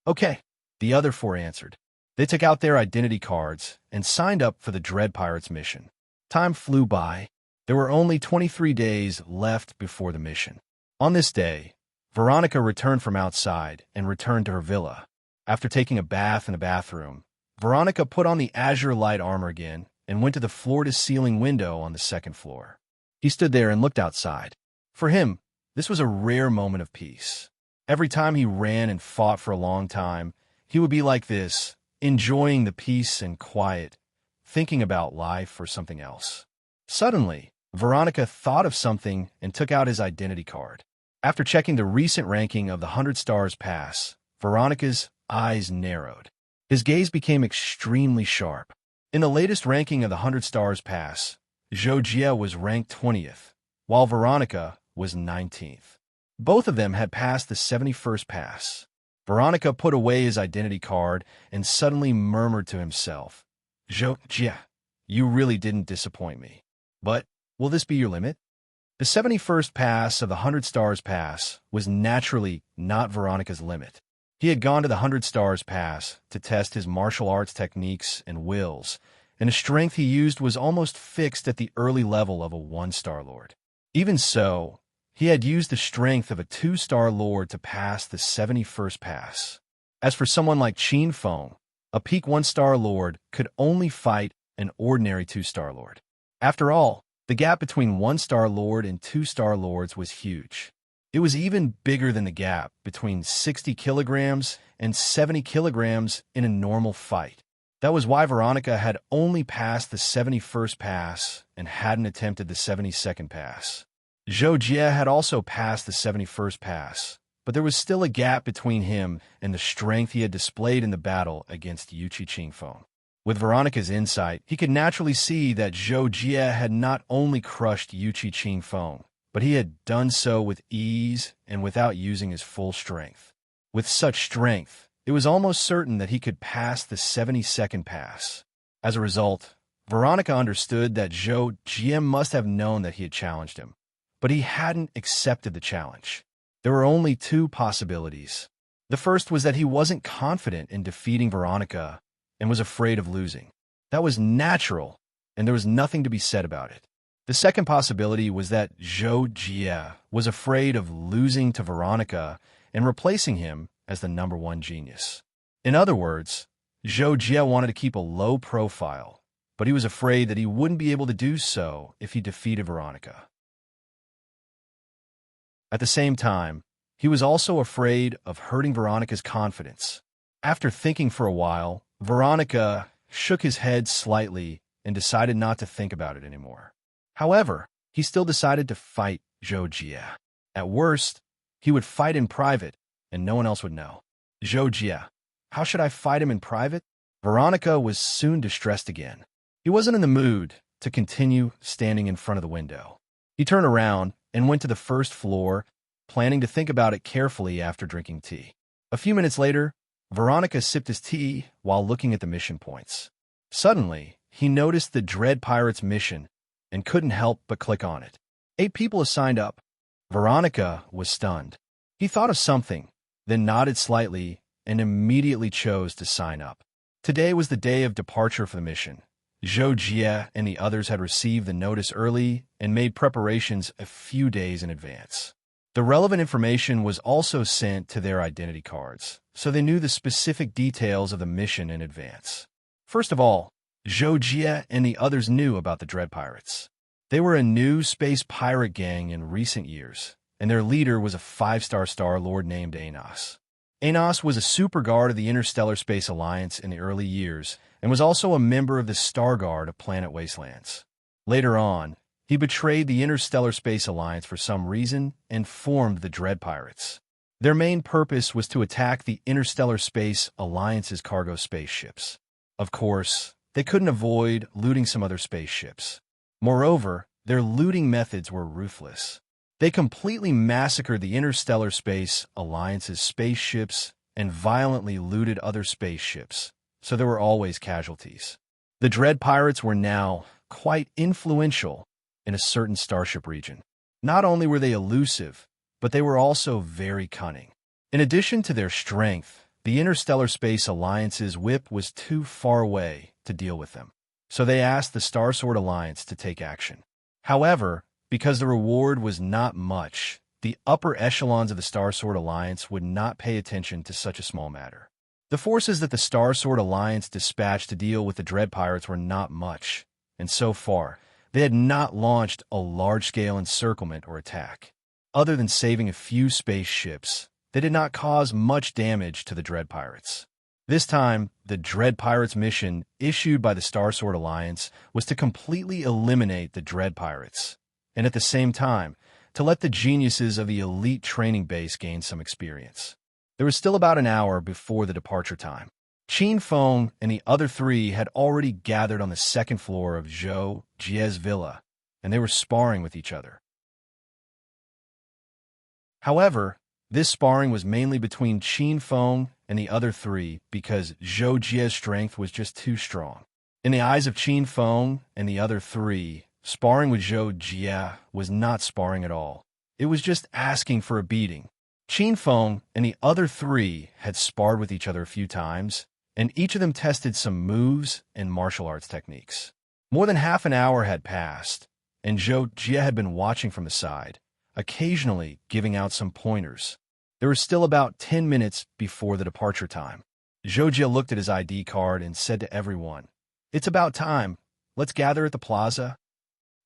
Okay, the other four answered. They took out their identity cards and signed up for the Dread Pirates mission. Time flew by. There were only 23 days left before the mission. On this day, Veronica returned from outside and returned to her villa. After taking a bath in the bathroom, Veronica put on the azure light armor again and went to the floor-to-ceiling window on the second floor. He stood there and looked outside. For him, this was a rare moment of peace. Every time he ran and fought for a long time, he would be like this, enjoying the peace and quiet, thinking about life or something else. Suddenly, Veronica thought of something and took out his identity card. After checking the recent ranking of the 100 Stars Pass, Veronica's eyes narrowed. His gaze became extremely sharp. In the latest ranking of the 100 Stars Pass, Zhou Jie was ranked 20th, while Veronica was 19th. Both of them had passed the 71st Pass. Veronica put away his identity card and suddenly murmured to himself, Zhou Jie, you really didn't disappoint me. But will this be your limit? The 71st Pass of the 100 Stars Pass was naturally not Veronica's limit. He had gone to the 100 Stars Pass to test his martial arts techniques and wills, and the strength he used was almost fixed at the early level of a 1-star lord. Even so, he had used the strength of a 2-star lord to pass the 71st Pass. As for someone like Qin Feng, a peak 1-star lord could only fight an ordinary 2-star lord. After all, The gap between one-star lord and two-star lords was huge. It was even bigger than the gap between 60 kilograms and 70 kilograms in a normal fight. That was why Veronica had only passed the 71st pass and hadn't attempted the 72nd pass. Zhou Jie had also passed the 71st pass, but there was still a gap between him and the strength he had displayed in the battle against Yuqi Qingfeng. With Veronica's insight, he could naturally see that Zhou Jie had not only crushed Yuqi Qingfeng, but he had done so with ease and without using his full strength. With such strength, it was almost certain that he could pass the 72nd pass. As a result, Veronica understood that Zhou Jie must have known that he had challenged him, but he hadn't accepted the challenge. There were only two possibilities. The first was that he wasn't confident in defeating Veronica and was afraid of losing. That was natural, and there was nothing to be said about it. The second possibility was that Zhou Jie was afraid of losing to Veronica and replacing him as the number one genius. In other words, Zhou Jie wanted to keep a low profile, but he was afraid that he wouldn't be able to do so if he defeated Veronica. At the same time, he was also afraid of hurting Veronica's confidence. After thinking for a while, Veronica shook his head slightly and decided not to think about it anymore. However, he still decided to fight Zhou Jie. At worst, he would fight in private, and no one else would know. Zhou Jie, how should I fight him in private? Veronica was soon distressed again. He wasn't in the mood to continue standing in front of the window. He turned around and went to the first floor, planning to think about it carefully after drinking tea. A few minutes later, Veronica sipped his tea while looking at the mission points. Suddenly, he noticed the Dread Pirates mission and couldn't help but click on it. 8 people assigned up. Veronica was stunned. He thought of something, then nodded slightly and immediately chose to sign up. Today was the day of departure for the mission. Zhou Jie and the others had received the notice early and made preparations a few days in advance. The relevant information was also sent to their identity cards, so they knew the specific details of the mission in advance. First of all, Zhou Jie and the others knew about the Dread Pirates. They were a new space pirate gang in recent years, and their leader was a 5-star Star Lord named Anos. Anos was a super guard of the Interstellar Space Alliance in the early years, and was also a member of the Star Guard of Planet Wastelands. Later on, he betrayed the Interstellar Space Alliance for some reason and formed the Dread Pirates. Their main purpose was to attack the Interstellar Space Alliance's cargo spaceships. Of course, they couldn't avoid looting some other spaceships. Moreover, their looting methods were ruthless. They completely massacred the Interstellar Space Alliance's spaceships and violently looted other spaceships, so there were always casualties. The Dread Pirates were now quite influential in a certain starship region. Not only were they elusive, but they were also very cunning. In addition to their strength, the Interstellar Space Alliance's whip was too far away to deal with them, so they asked the Starsword Alliance to take action. However, because the reward was not much, the upper echelons of the Starsword Alliance would not pay attention to such a small matter. The forces that the Starsword Alliance dispatched to deal with the Dread Pirates were not much, and so far, they had not launched a large-scale encirclement or attack. Other than saving a few spaceships, they did not cause much damage to the Dread Pirates. This time, the Dread Pirates mission issued by the Starsword Alliance was to completely eliminate the Dread Pirates, and at the same time, to let the geniuses of the elite training base gain some experience. There was still about an hour before the departure time. Qingfeng and the other 3 had already gathered on the second floor of Zhou Jie's villa, and they were sparring with each other. However, this sparring was mainly between Qingfeng and the other 3 because Zhou Jie's strength was just too strong. In the eyes of Qingfeng and the other 3, sparring with Zhou Jie was not sparring at all. It was just asking for a beating. Qingfeng and the other 3 had sparred with each other a few times, and each of them tested some moves and martial arts techniques. More than half an hour had passed, and Zhou Jie had been watching from the side, occasionally giving out some pointers. There was still about 10 minutes before the departure time. Zhou Jie looked at his ID card and said to everyone, "It's about time. Let's gather at the plaza."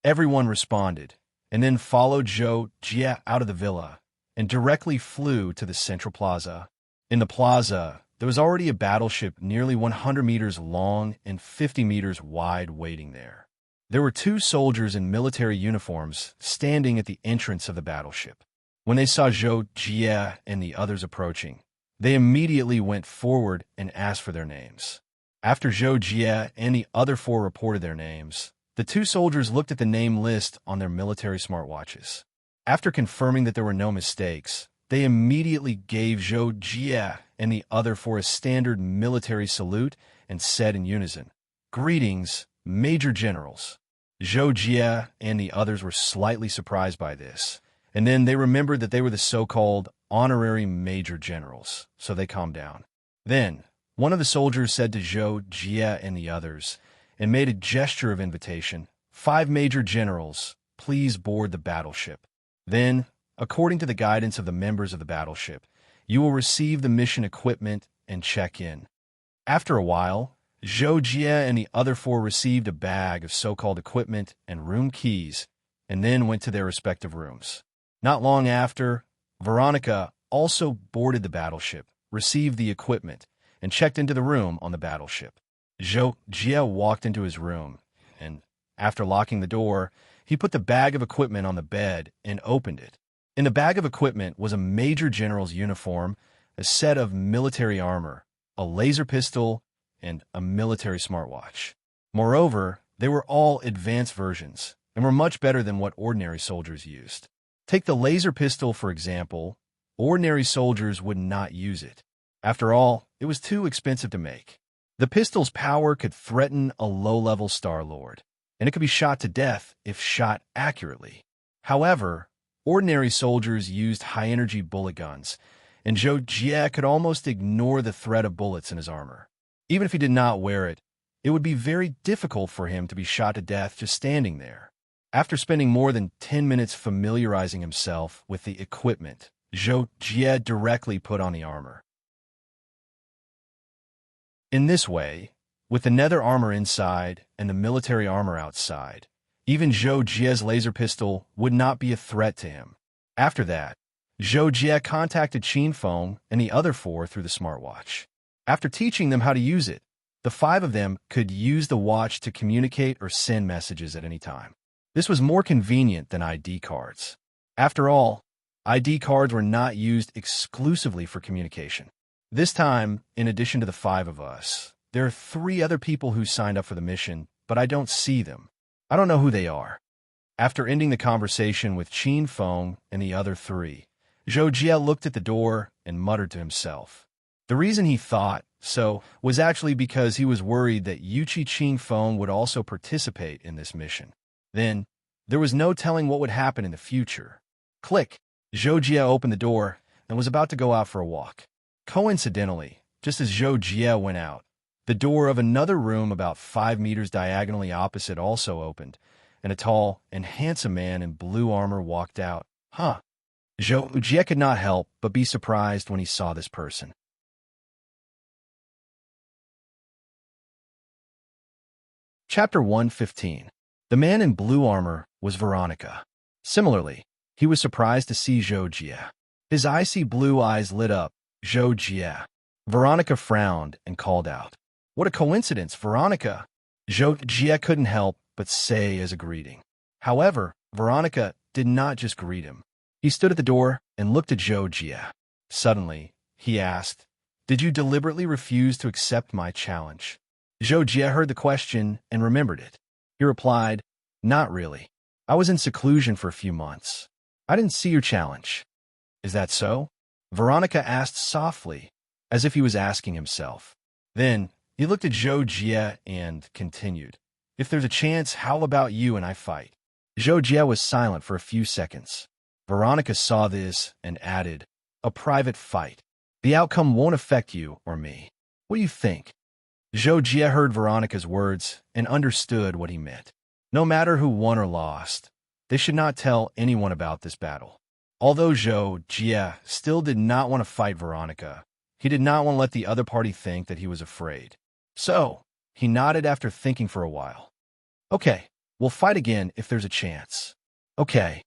Everyone responded, and then followed Zhou Jie out of the villa and directly flew to the central plaza. In the plaza, there was already a battleship nearly 100 meters long and 50 meters wide waiting there. There were two soldiers in military uniforms standing at the entrance of the battleship. When they saw Zhou Jie and the others approaching, they immediately went forward and asked for their names. After Zhou Jie and the other four reported their names, the two soldiers looked at the name list on their military smartwatches. After confirming that there were no mistakes, they immediately gave Zhou Jie and the other four a standard military salute and said in unison, "Greetings, Major Generals." Zhou Jie and the others were slightly surprised by this, and then they remembered that they were the so-called honorary Major Generals, so they calmed down. Then, one of the soldiers said to Zhou Jie and the others, and made a gesture of invitation, "5 Major Generals, please board the battleship. Then, according to the guidance of the members of the battleship, you will receive the mission equipment and check in." After a while, Zhou Jie and the other four received a bag of so-called equipment and room keys, and then went to their respective rooms. Not long after, Veronica also boarded the battleship, received the equipment, and checked into the room on the battleship. Zhou Jie walked into his room, and after locking the door, he put the bag of equipment on the bed and opened it. In the bag of equipment was a Major General's uniform, a set of military armor, a laser pistol, and a military smartwatch. Moreover, they were all advanced versions and were much better than what ordinary soldiers used. Take the laser pistol, for example. Ordinary soldiers would not use it. After all, it was too expensive to make. The pistol's power could threaten a low-level Star-Lord, and it could be shot to death if shot accurately. However, ordinary soldiers used high-energy bullet guns, and Zhou Jie could almost ignore the threat of bullets in his armor. Even if he did not wear it, it would be very difficult for him to be shot to death just standing there. After spending more than 10 minutes familiarizing himself with the equipment, Zhou Jie directly put on the armor. In this way, with the nether armor inside and the military armor outside, even Zhou Jie's laser pistol would not be a threat to him. After that, Zhou Jie contacted Qin Feng and the other four through the smartwatch. After teaching them how to use it, the 5 of them could use the watch to communicate or send messages at any time. This was more convenient than ID cards. After all, ID cards were not used exclusively for communication. This time, in addition to the 5 of us, there are 3 other people who signed up for the mission, but I don't see them. I don't know who they are. After ending the conversation with Qin Feng and the other 3, Zhou Jie looked at the door and muttered to himself. The reason he thought so was actually because he was worried that Yuchi Qin Feng would also participate in this mission. Then, there was no telling what would happen in the future. Click! Zhou Jie opened the door and was about to go out for a walk. Coincidentally, just as Zhou Jie went out, the door of another room about 5 meters diagonally opposite also opened, and a tall and handsome man in blue armor walked out. Zhou Jie could not help but be surprised when he saw this person. Chapter 115. The man in blue armor was Veronica. Similarly, he was surprised to see Zhou Jie. His icy blue eyes lit up. Zhou Jie. Veronica frowned and called out, "What a coincidence, Veronica!" Zhou Jie couldn't help but say as a greeting. However, Veronica did not just greet him. He stood at the door and looked at Zhou Jie. Suddenly, he asked, "Did you deliberately refuse to accept my challenge?" Zhou Jie heard the question and remembered it. He replied, "Not really. I was in seclusion for a few months. I didn't see your challenge." "Is that so?" Veronica asked softly, as if he was asking himself. Then, he looked at Zhou Jie and continued, "If there's a chance, how about you and I fight?" Zhou Jie was silent for a few seconds. Veronica saw this and added, "A private fight. The outcome won't affect you or me. What do you think?" Zhou Jie heard Veronica's words and understood what he meant. No matter who won or lost, they should not tell anyone about this battle. Although Zhou Jie still did not want to fight Veronica, he did not want to let the other party think that he was afraid. So, he nodded after thinking for a while. "Okay, We'll fight again if there's a chance. Okay.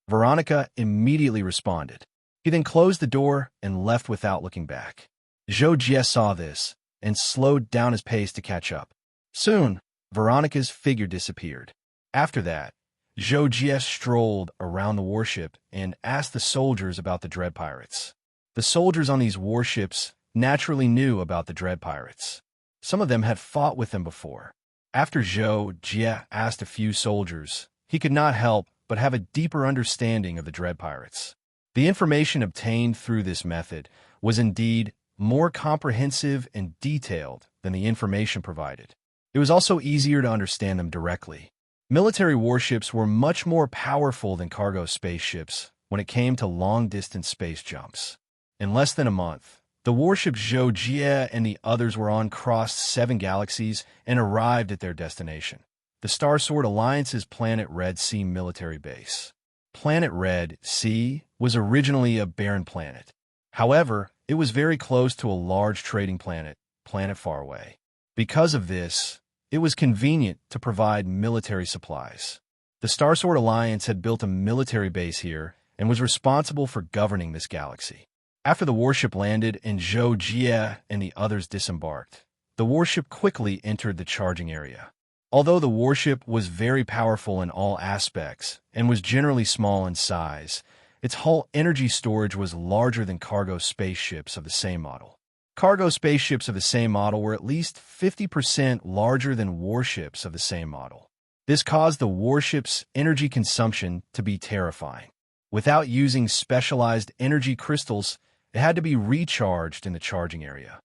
Veronica immediately responded. He then closed the door and left without looking back. Zhou Jie saw this and slowed down his pace to catch up. Soon, Veronica's figure disappeared. After that, Zhou Jie strolled around the warship and asked the soldiers about the Dread Pirates. The soldiers on these warships naturally knew about the Dread Pirates. Some of them had fought with them before. After Zhou Jie asked a few soldiers, he could not help but have a deeper understanding of the Dread Pirates. The information obtained through this method was indeed more comprehensive and detailed than the information provided. It was also easier to understand them directly. Military warships were much more powerful than cargo spaceships when it came to long-distance space jumps. In less than a month, the warships Zhou Jie and the others were on crossed 7 galaxies and arrived at their destination, the Star Sword Alliance's Planet Red Sea military base. Planet Red Sea was originally a barren planet. However, it was very close to a large trading planet, Planet Faraway. Because of this, it was convenient to provide military supplies. The Star Sword Alliance had built a military base here and was responsible for governing this galaxy. After the warship landed and Zhou Jie and the others disembarked, the warship quickly entered the charging area. Although the warship was very powerful in all aspects and was generally small in size, its hull energy storage was larger than cargo spaceships of the same model. Cargo spaceships of the same model were at least 50% larger than warships of the same model. This caused the warship's energy consumption to be terrifying. Without using specialized energy crystals, it had to be recharged in the charging area.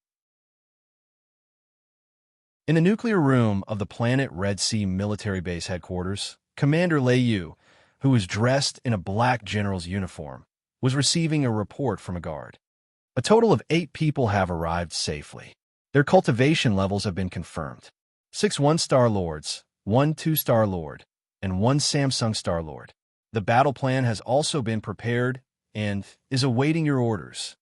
In the nuclear room of the Planet Red Sea military base headquarters, Commander Lei Yu, who was dressed in a black general's uniform, was receiving a report from a guard. A total of 8 people have arrived safely. Their cultivation levels have been confirmed. 6 1-star lords, 1 2-star lord, and 1 Samsung star lord. The battle plan has also been prepared and is awaiting your orders.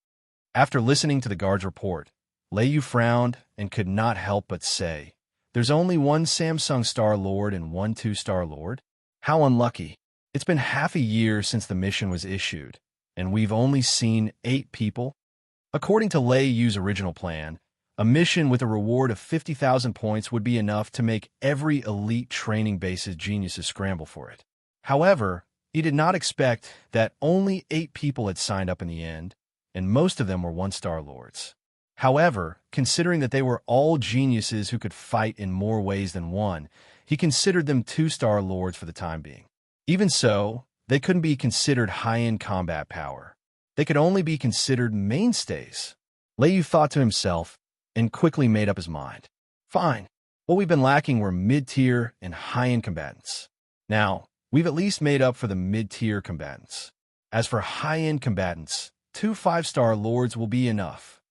After listening to the guard's report, Lei Yu frowned and could not help but say, "There's only 1 Samsung star lord and 1 2-star lord? How unlucky. It's been half a year since the mission was issued, and we've only seen 8 people?" According to Lei Yu's original plan, a mission with a reward of 50,000 points would be enough to make every elite training base's geniuses scramble for it. However, he did not expect that only 8 people had signed up in the end, and most of them were 1-star lords. However, considering that they were all geniuses who could fight in more ways than one, he considered them 2-star lords for the time being. Even so, they couldn't be considered high-end combat power. They could only be considered mainstays. Lei Yu thought to himself and quickly made up his mind. Fine. What we've been lacking were mid-tier and high-end combatants. Now, we've at least made up for the mid-tier combatants. As for high-end combatants, 2 5-star lords will be enough.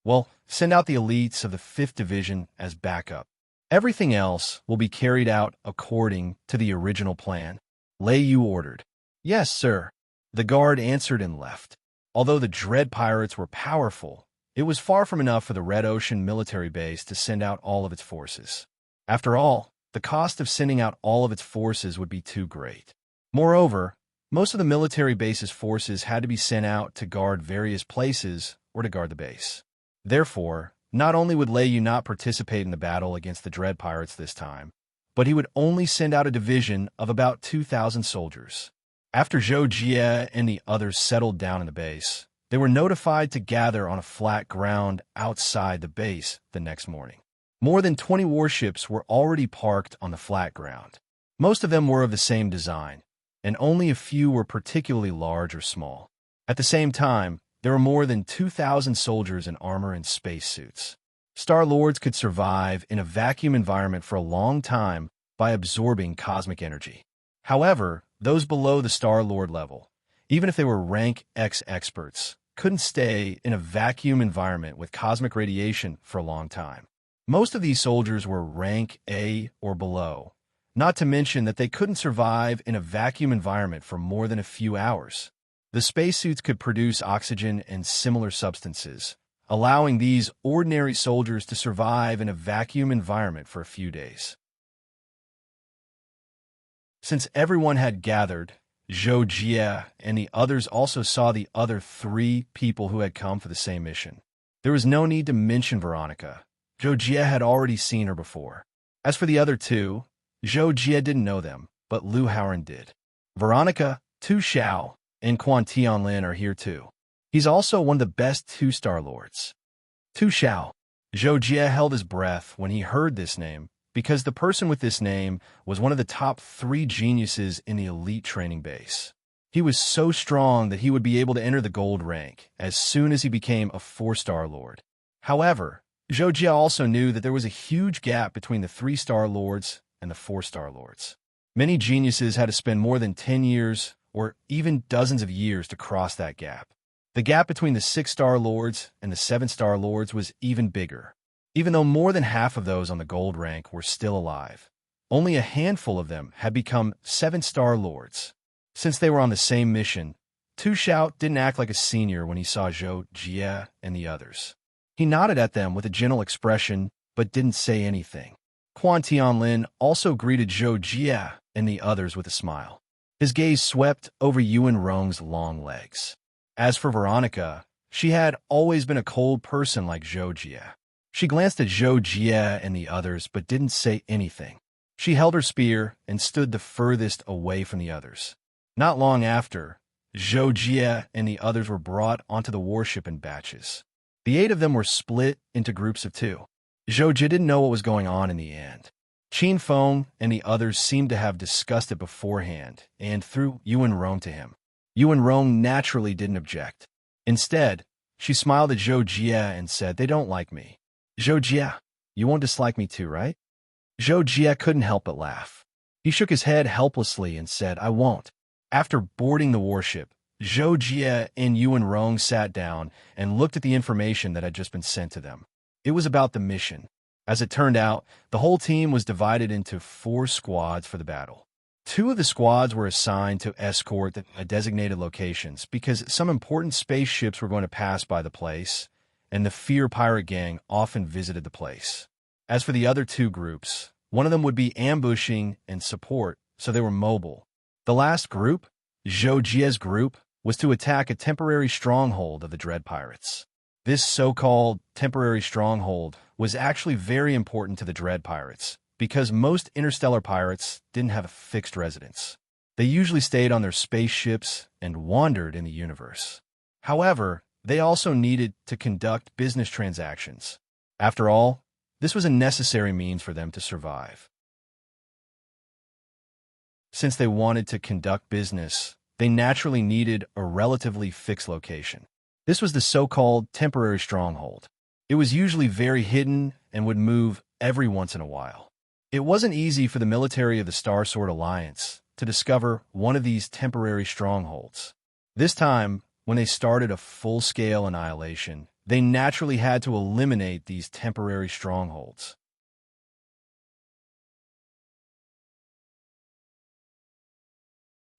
Well, send out the elites of the 5th Division as backup. Everything else will be carried out according to the original plan. Lei Yu ordered. Yes, sir. The guard answered and left. Although the Dread Pirates were powerful, it was far from enough for the Red Ocean military base to send out all of its forces. After all, the cost of sending out all of its forces would be too great. Moreover, most of the military base's forces had to be sent out to guard various places or to guard the base. Therefore, not only would Lei Yu not participate in the battle against the Dread Pirates this time, but he would only send out a division of about 2,000 soldiers. After Zhou Jie and the others settled down in the base, they were notified to gather on a flat ground outside the base the next morning. More than 20 warships were already parked on the flat ground. Most of them were of the same design, and only a few were particularly large or small. At the same time, there were more than 2,000 soldiers in armor and spacesuits. Star Lords could survive in a vacuum environment for a long time by absorbing cosmic energy. However, those below the Star Lord level, even if they were rank X experts, couldn't stay in a vacuum environment with cosmic radiation for a long time. Most of these soldiers were rank A or below, not to mention that they couldn't survive in a vacuum environment for more than a few hours. The spacesuits could produce oxygen and similar substances, allowing these ordinary soldiers to survive in a vacuum environment for a few days. Since everyone had gathered, Zhou Jie and the others also saw the other 3 people who had come for the same mission. There was no need to mention Veronica. Zhou Jie had already seen her before. As for the other 2, Zhou Jie didn't know them, but Lu Haoran did. Veronica, Tu Xiao, and Quan Tianlin are here too. He's also one of the best 2-star lords. Tu Xiao. Zhou Jie held his breath when he heard this name, because the person with this name was one of the top 3 geniuses in the elite training base. He was so strong that he would be able to enter the gold rank as soon as he became a 4-star lord. However, Zhou Jie also knew that there was a huge gap between the 3-star lords and the 4-star lords. Many geniuses had to spend more than 10 years or even dozens of years to cross that gap. The gap between the 6-star lords and the 7-star lords was even bigger. Even though more than half of those on the gold rank were still alive, only a handful of them had become 7-star lords. Since they were on the same mission, Tu Xiao didn't act like a senior when he saw Zhou Jie and the others. He nodded at them with a gentle expression, but didn't say anything. Quan Tianlin also greeted Zhou Jie and the others with a smile. His gaze swept over Yuan Rong's long legs. As for Veronica, she had always been a cold person like Zhou Jie. She glanced at Zhou Jie and the others, but didn't say anything. She held her spear and stood the furthest away from the others. Not long after, Zhou Jie and the others were brought onto the warship in batches. The 8 of them were split into groups of 2. Zhou Jie didn't know what was going on in the end. Qin Feng and the others seemed to have discussed it beforehand and threw Yuan Rong to him. Yuan Rong naturally didn't object. Instead, she smiled at Zhou Jie and said, "They don't like me." "Zhou Jie, you won't dislike me too, right?" Zhou Jie couldn't help but laugh. He shook his head helplessly and said, "I won't." After boarding the warship, Zhou Jie and Yuan Rong sat down and looked at the information that had just been sent to them. It was about the mission. As it turned out, the whole team was divided into 4 squads for the battle. 2 of the squads were assigned to escort the designated locations because some important spaceships were going to pass by the place, and the Fear Pirate Gang often visited the place. As for the other 2 groups, one of them would be ambushing and support, so they were mobile. The last group, Zhou Jie's group, was to attack a temporary stronghold of the Dread Pirates. This so-called temporary stronghold was actually very important to the Dread Pirates because most interstellar pirates didn't have a fixed residence. They usually stayed on their spaceships and wandered in the universe. However, they also needed to conduct business transactions. After all, this was a necessary means for them to survive. Since they wanted to conduct business, they naturally needed a relatively fixed location. This was the so-called temporary stronghold. It was usually very hidden and would move every once in a while. It wasn't easy for the military of the Star Sword Alliance to discover one of these temporary strongholds. This time, when they started a full-scale annihilation, they naturally had to eliminate these temporary strongholds.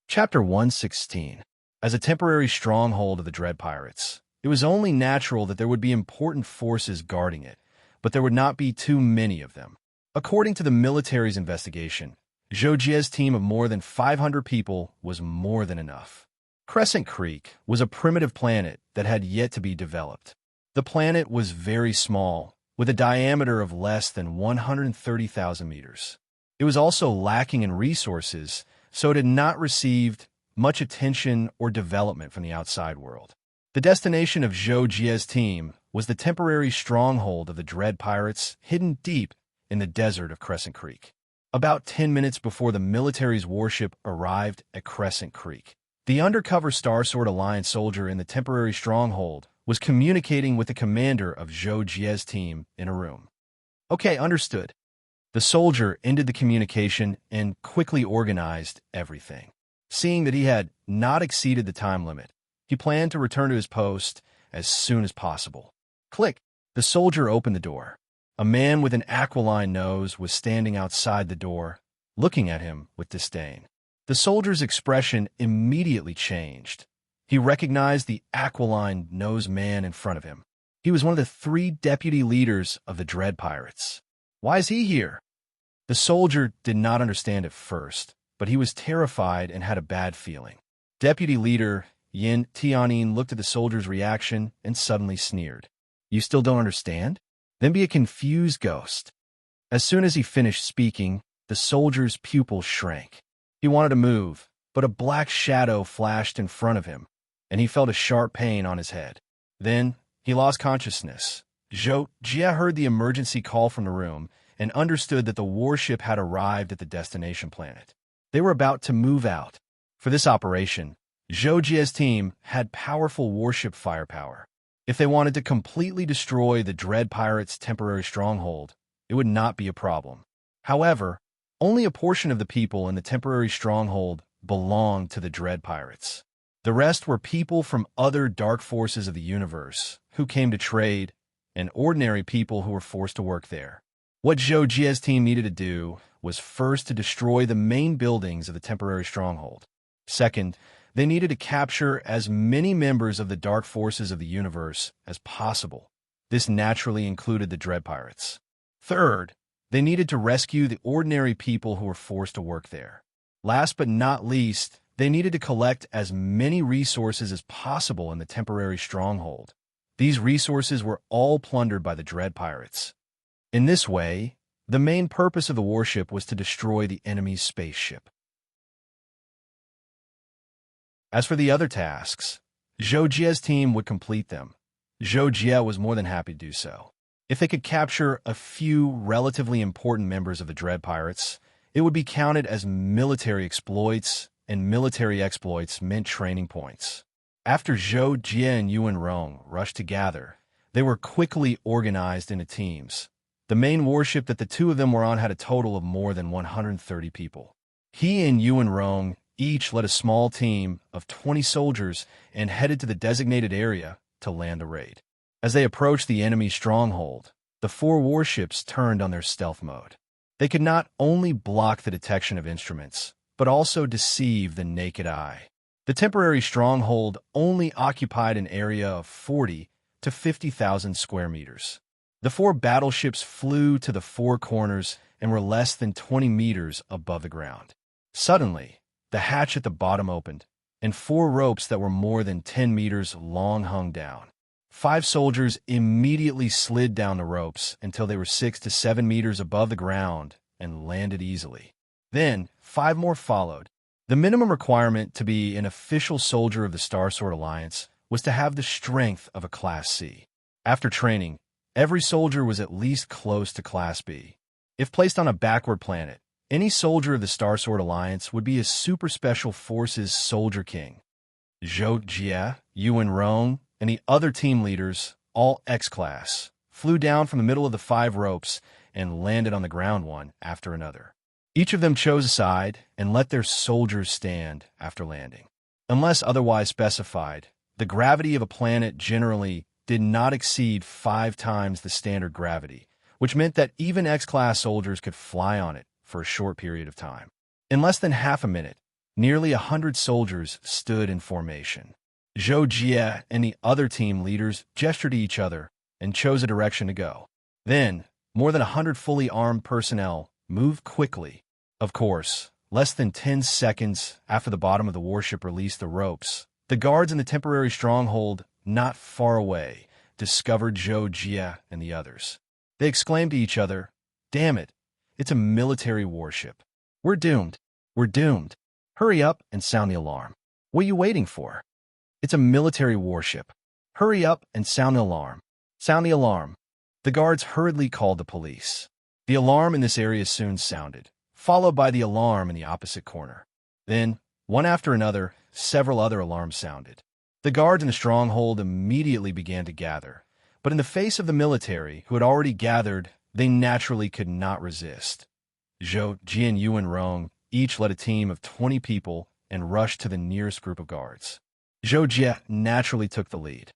Chapter 116. As a temporary stronghold of the Dread Pirates, it was only natural that there would be important forces guarding it, but there would not be too many of them. According to the military's investigation, Zhou Jie's team of more than 500 people was more than enough. Crescent Creek was a primitive planet that had yet to be developed. The planet was very small, with a diameter of less than 130,000 meters. It was also lacking in resources, so it had not received much attention or development from the outside world. The destination of Zhou Jie's team was the temporary stronghold of the Dread Pirates hidden deep in the desert of Crescent Creek. About 10 minutes before the military's warship arrived at Crescent Creek, the undercover Star Sword Alliance soldier in the temporary stronghold was communicating with the commander of Zhou Jie's team in a room. "Okay, understood." The soldier ended the communication and quickly organized everything. Seeing that he had not exceeded the time limit, he planned to return to his post as soon as possible. Click! The soldier opened the door. A man with an aquiline nose was standing outside the door, looking at him with disdain. The soldier's expression immediately changed. He recognized the aquiline-nosed man in front of him. He was one of the 3 deputy leaders of the Dread Pirates. Why is he here? The soldier did not understand at first, but he was terrified and had a bad feeling. Deputy Leader Yin Tianyin looked at the soldier's reaction and suddenly sneered. "You still don't understand? Then be a confused ghost." As soon as he finished speaking, the soldier's pupils shrank. He wanted to move, but a black shadow flashed in front of him, and he felt a sharp pain on his head. Then he lost consciousness. Zhou Jie heard the emergency call from the room and understood that the warship had arrived at the destination planet. They were about to move out. For this operation, Zhou Jie's team had powerful warship firepower. If they wanted to completely destroy the Dread Pirates' temporary stronghold, it would not be a problem. However, only a portion of the people in the temporary stronghold belonged to the Dread Pirates. The rest were people from other dark forces of the universe who came to trade, and ordinary people who were forced to work there. What Zhou Jie's team needed to do was first to destroy the main buildings of the temporary stronghold. Second, they needed to capture as many members of the dark forces of the universe as possible. This naturally included the Dread Pirates. Third, they needed to rescue the ordinary people who were forced to work there. Last but not least, they needed to collect as many resources as possible in the temporary stronghold. These resources were all plundered by the Dread Pirates. In this way, the main purpose of the warship was to destroy the enemy's spaceship. As for the other tasks, Zhou Jie's team would complete them. Zhou Jie was more than happy to do so. If they could capture a few relatively important members of the Dread Pirates, it would be counted as military exploits, and military exploits meant training points. After Zhou Jie and Yuan Rong rushed to gather, they were quickly organized into teams. The main warship that the two of them were on had a total of more than 130 people. He and Yuan Rong each led a small team of 20 soldiers and headed to the designated area to land a raid. As they approached the enemy's stronghold, the four warships turned on their stealth mode. They could not only block the detection of instruments, but also deceive the naked eye. The temporary stronghold only occupied an area of 40 to 50,000 square meters. The four battleships flew to the four corners and were less than 20 meters above the ground. Suddenly, the hatch at the bottom opened, and four ropes that were more than 10 meters long hung down. 5 soldiers immediately slid down the ropes until they were 6 to 7 meters above the ground and landed easily. Then, 5 more followed. The minimum requirement to be an official soldier of the Star Sword Alliance was to have the strength of a Class C. After training, every soldier was at least close to Class B. If placed on a backward planet, any soldier of the Star Sword Alliance would be a Super Special Forces Soldier King. Zhou Jie, Yuan Rong, and the other team leaders, all X-Class, flew down from the middle of the 5 ropes and landed on the ground one after another. Each of them chose a side and let their soldiers stand after landing. Unless otherwise specified, the gravity of a planet generally did not exceed 5 times the standard gravity, which meant that even X-Class soldiers could fly on it for a short period of time. In less than half a minute, nearly 100 soldiers stood in formation. Zhou Jie and the other team leaders gestured to each other and chose a direction to go. Then, more than 100 fully armed personnel moved quickly. Of course, less than 10 seconds after the bottom of the warship released the ropes, the guards in the temporary stronghold not far away discovered Zhou Jie and the others. They exclaimed to each other, "Damn it, it's a military warship. We're doomed. We're doomed. Hurry up and sound the alarm. What are you waiting for? It's a military warship. Hurry up and sound the alarm. Sound the alarm." The guards hurriedly called the police. The alarm in this area soon sounded, followed by the alarm in the opposite corner. Then, one after another, several other alarms sounded. The guards in the stronghold immediately began to gather, but in the face of the military, who had already gathered, they naturally could not resist. Zhou Jie and Yuan Rong each led a team of 20 people and rushed to the nearest group of guards. Zhou Jie naturally took the lead.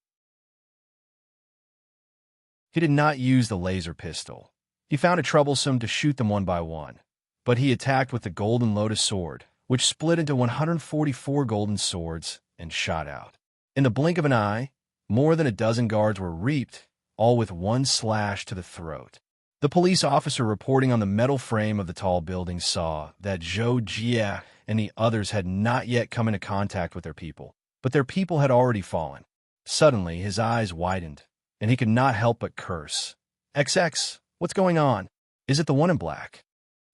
He did not use the laser pistol. He found it troublesome to shoot them one by one, but he attacked with the Golden Lotus sword, which split into 144 golden swords and shot out. In the blink of an eye, more than a dozen guards were reaped, all with one slash to the throat. The police officer reporting on the metal frame of the tall building saw that Zhou Jie and the others had not yet come into contact with their people, but their people had already fallen. Suddenly, his eyes widened, and he could not help but curse. XX, what's going on? Is it the one in black?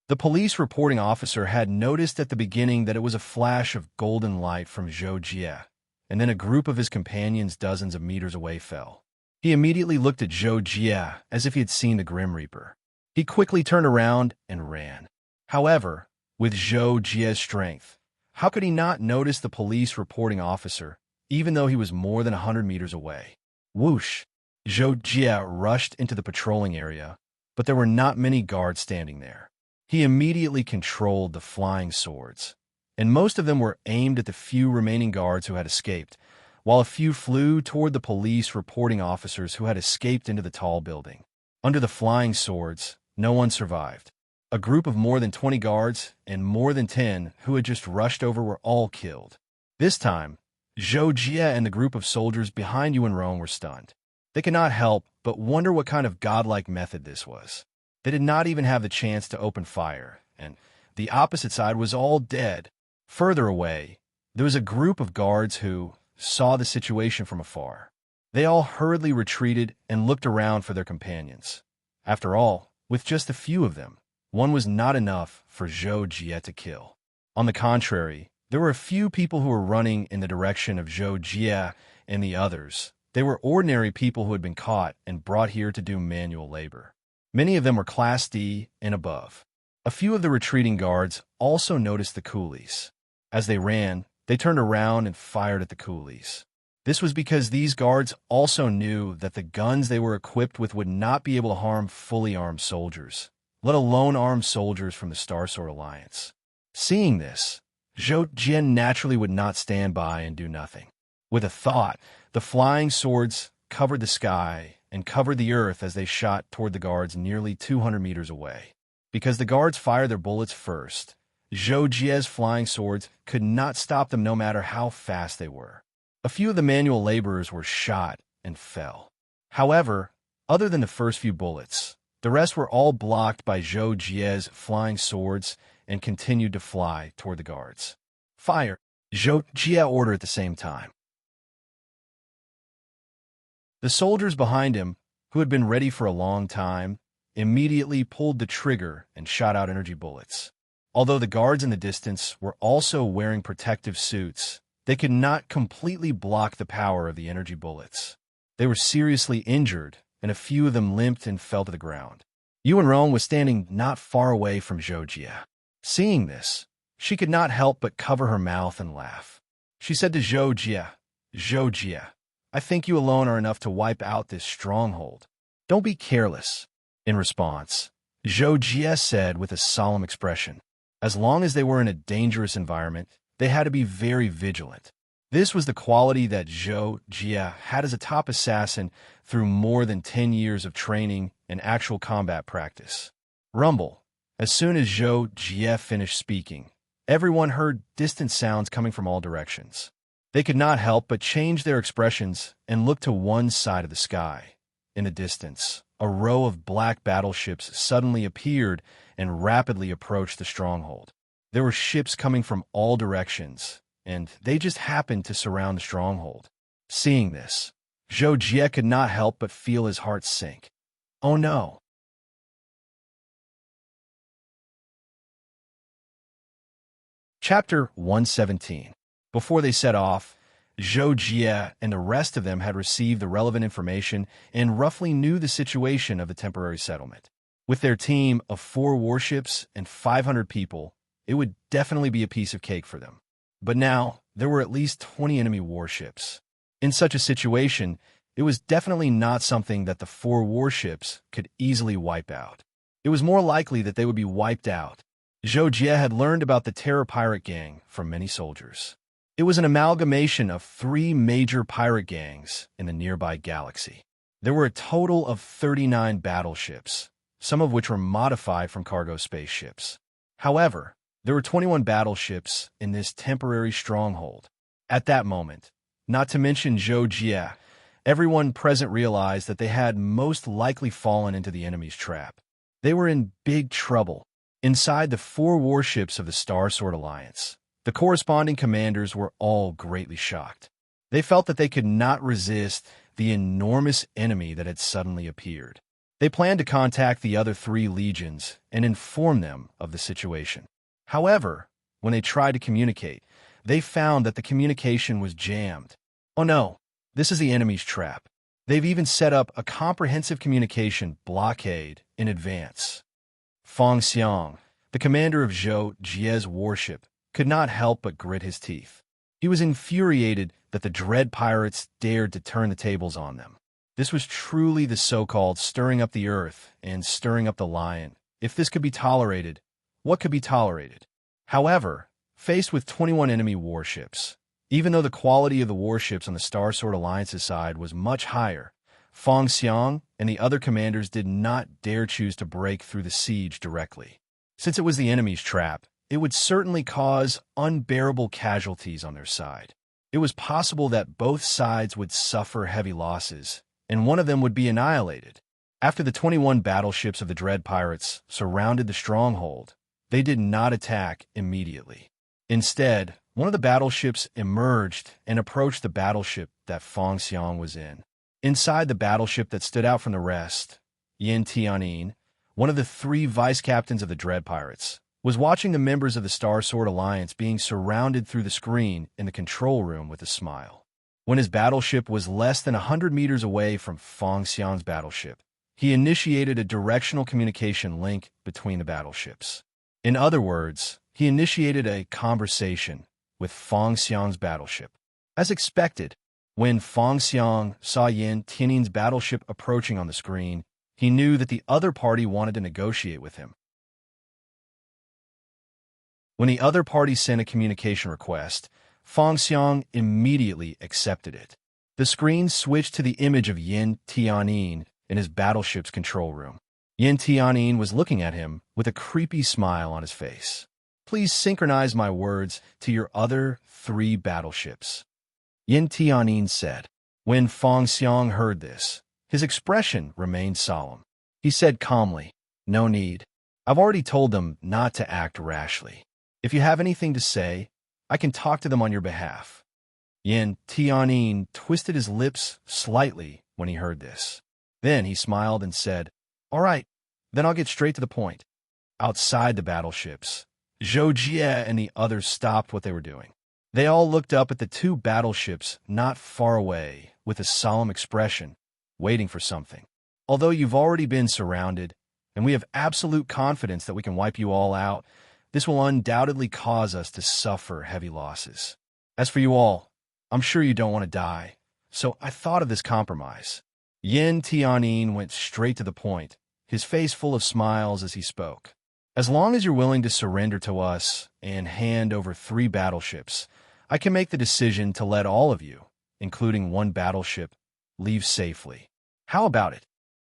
The police reporting officer had noticed at the beginning that it was a flash of golden light from Zhou Jie, and then a group of his companions dozens of meters away fell. He immediately looked at Zhou Jie as if he had seen the Grim Reaper. He quickly turned around and ran. However, with Zhou Jie's strength, how could he not notice the police reporting officer, even though he was more than 100 meters away? Whoosh! Zhou Jie rushed into the patrolling area, but there were not many guards standing there. He immediately controlled the flying swords, and most of them were aimed at the few remaining guards who had escaped, while a few flew toward the police reporting officers who had escaped into the tall building. Under the flying swords, no one survived. A group of more than 20 guards and more than 10 who had just rushed over were all killed. This time, Zhou Jie and the group of soldiers behind Unravel were stunned. They could not help but wonder what kind of godlike method this was. They did not even have the chance to open fire, and the opposite side was all dead. Further away, there was a group of guards who saw the situation from afar. They all hurriedly retreated and looked around for their companions. After all, with just a few of them, one was not enough for Zhou Jie to kill. On the contrary, there were a few people who were running in the direction of Zhou Jie and the others. They were ordinary people who had been caught and brought here to do manual labor. Many of them were Class D and above. A few of the retreating guards also noticed the coolies. As they ran, they turned around and fired at the coolies. This was because these guards also knew that the guns they were equipped with would not be able to harm fully armed soldiers, let alone armed soldiers from the Star Sword Alliance. Seeing this, Zhou Jie naturally would not stand by and do nothing. With a thought, the flying swords covered the sky and covered the earth as they shot toward the guards nearly 200 meters away. Because the guards fired their bullets first, Zhou Jie's flying swords could not stop them no matter how fast they were. A few of the manual laborers were shot and fell. However, other than the first few bullets, the rest were all blocked by Zhou Jie's flying swords and continued to fly toward the guards. Fire! Zhou Jie ordered at the same time. The soldiers behind him, who had been ready for a long time, immediately pulled the trigger and shot out energy bullets. Although the guards in the distance were also wearing protective suits, they could not completely block the power of the energy bullets. They were seriously injured, and a few of them limped and fell to the ground. Unravel was standing not far away from Zhou Jie. Seeing this, she could not help but cover her mouth and laugh. She said to Zhou Jie, I think you alone are enough to wipe out this stronghold. Don't be careless. In response, Zhou Jie said with a solemn expression, as long as they were in a dangerous environment, they had to be very vigilant. This was the quality that Zhou Jie had as a top assassin through more than 10 years of training and actual combat practice. Rumble. As soon as Zhou Jie finished speaking, everyone heard distant sounds coming from all directions. They could not help but change their expressions and look to one side of the sky. In the distance, a row of black battleships suddenly appeared and rapidly approached the stronghold. There were ships coming from all directions, and they just happened to surround the stronghold. Seeing this, Zhou Jie could not help but feel his heart sink. Oh no! Chapter 117. Before they set off, Zhou Jie and the rest of them had received the relevant information and roughly knew the situation of the temporary settlement. With their team of 4 warships and 500 people, it would definitely be a piece of cake for them. But now, there were at least 20 enemy warships. In such a situation, it was definitely not something that the 4 warships could easily wipe out. It was more likely that they would be wiped out. Zhou Jie had learned about the Terror Pirate Gang from many soldiers. It was an amalgamation of 3 major pirate gangs in the nearby galaxy. There were a total of 39 battleships, some of which were modified from cargo spaceships. However, there were 21 battleships in this temporary stronghold. At that moment, not to mention Zhou Jie, everyone present realized that they had most likely fallen into the enemy's trap. They were in big trouble. Inside the 4 warships of the Star Sword Alliance, The corresponding commanders were all greatly shocked. They felt that they could not resist the enormous enemy that had suddenly appeared. They planned to contact the other 3 legions and inform them of the situation. However, when they tried to communicate, they found that the communication was jammed. Oh no, this is the enemy's trap. They've even set up a comprehensive communication blockade in advance. Feng Xiang, the commander of Zhou Jie's warship, could not help but grit his teeth. He was infuriated that the dread pirates dared to turn the tables on them. This was truly the so-called stirring up the earth and stirring up the lion. If this could be tolerated, what could be tolerated? However, faced with 21 enemy warships, even though the quality of the warships on the Star Sword Alliance's side was much higher, Feng Xiang and the other commanders did not dare choose to break through the siege directly. Since it was the enemy's trap, it would certainly cause unbearable casualties on their side. It was possible that both sides would suffer heavy losses, and one of them would be annihilated. After the 21 battleships of the Dread Pirates surrounded the stronghold, they did not attack immediately. Instead, one of the battleships emerged and approached the battleship that Feng Xiang was in. Inside the battleship that stood out from the rest, Yin Tianyin, one of the 3 vice-captains of the Dread Pirates, was watching the members of the Star Sword Alliance being surrounded through the screen in the control room with a smile. When his battleship was less than 100 meters away from Feng Xiang's battleship, he initiated a directional communication link between the battleships. In other words, he initiated a conversation with Feng Xiang's battleship. As expected, when Feng Xiang saw Yin Tianyin's battleship approaching on the screen, he knew that the other party wanted to negotiate with him. When the other party sent a communication request, Feng Xiang immediately accepted it. The screen switched to the image of Yin Tianyin in his battleship's control room. Yin Tianyin was looking at him with a creepy smile on his face. Please synchronize my words to your other 3 battleships, Yin Tianyin said. When Feng Xiang heard this, his expression remained solemn. He said calmly, "No need. I've already told them not to act rashly. If you have anything to say, I can talk to them on your behalf." Yin Tianyin twisted his lips slightly when he heard this. Then he smiled and said, "All right, then I'll get straight to the point." Outside the battleships, Zhou Jie and the others stopped what they were doing. They all looked up at the 2 battleships not far away with a solemn expression, waiting for something. Although you've already been surrounded, and we have absolute confidence that we can wipe you all out, this will undoubtedly cause us to suffer heavy losses. As for you all, I'm sure you don't want to die, so I thought of this compromise. Yin Tianyin went straight to the point, his face full of smiles as he spoke. As long as you're willing to surrender to us and hand over 3 battleships, I can make the decision to let all of you, including 1 battleship, leave safely. How about it?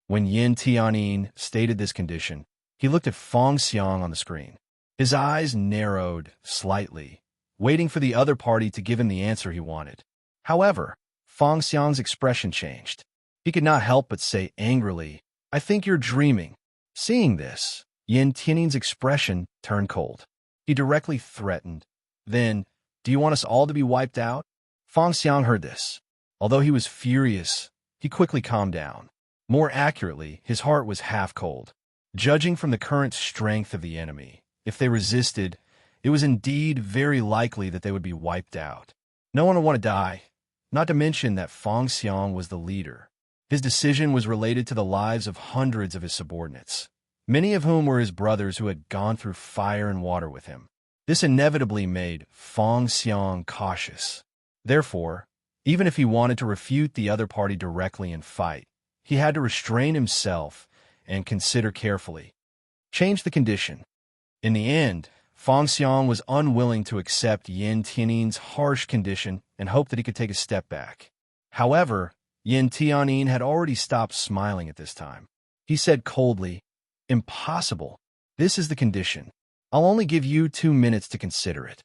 When Yin Tianyin stated this condition, he looked at Feng Xiang on the screen. His eyes narrowed slightly, waiting for the other party to give him the answer he wanted. However, Feng Xiang's expression changed. He could not help but say angrily, "I think you're dreaming." Seeing this, Yin Tianyin's expression turned cold. He directly threatened, "Then, do you want us all to be wiped out?" Feng Xiang heard this. Although he was furious, he quickly calmed down. More accurately, his heart was half cold. Judging from the current strength of the enemy, if they resisted, it was indeed very likely that they would be wiped out. No one would want to die, not to mention that Feng Xiang was the leader. His decision was related to the lives of hundreds of his subordinates, many of whom were his brothers who had gone through fire and water with him. This inevitably made Feng Xiang cautious. Therefore, even if he wanted to refute the other party directly and fight, he had to restrain himself and consider carefully. Change the condition. In the end, Feng Xiang was unwilling to accept Yin Tianyin's harsh condition and hoped that he could take a step back. However, Yin Tianyin had already stopped smiling at this time. He said coldly, "Impossible. This is the condition. I'll only give you 2 minutes to consider it."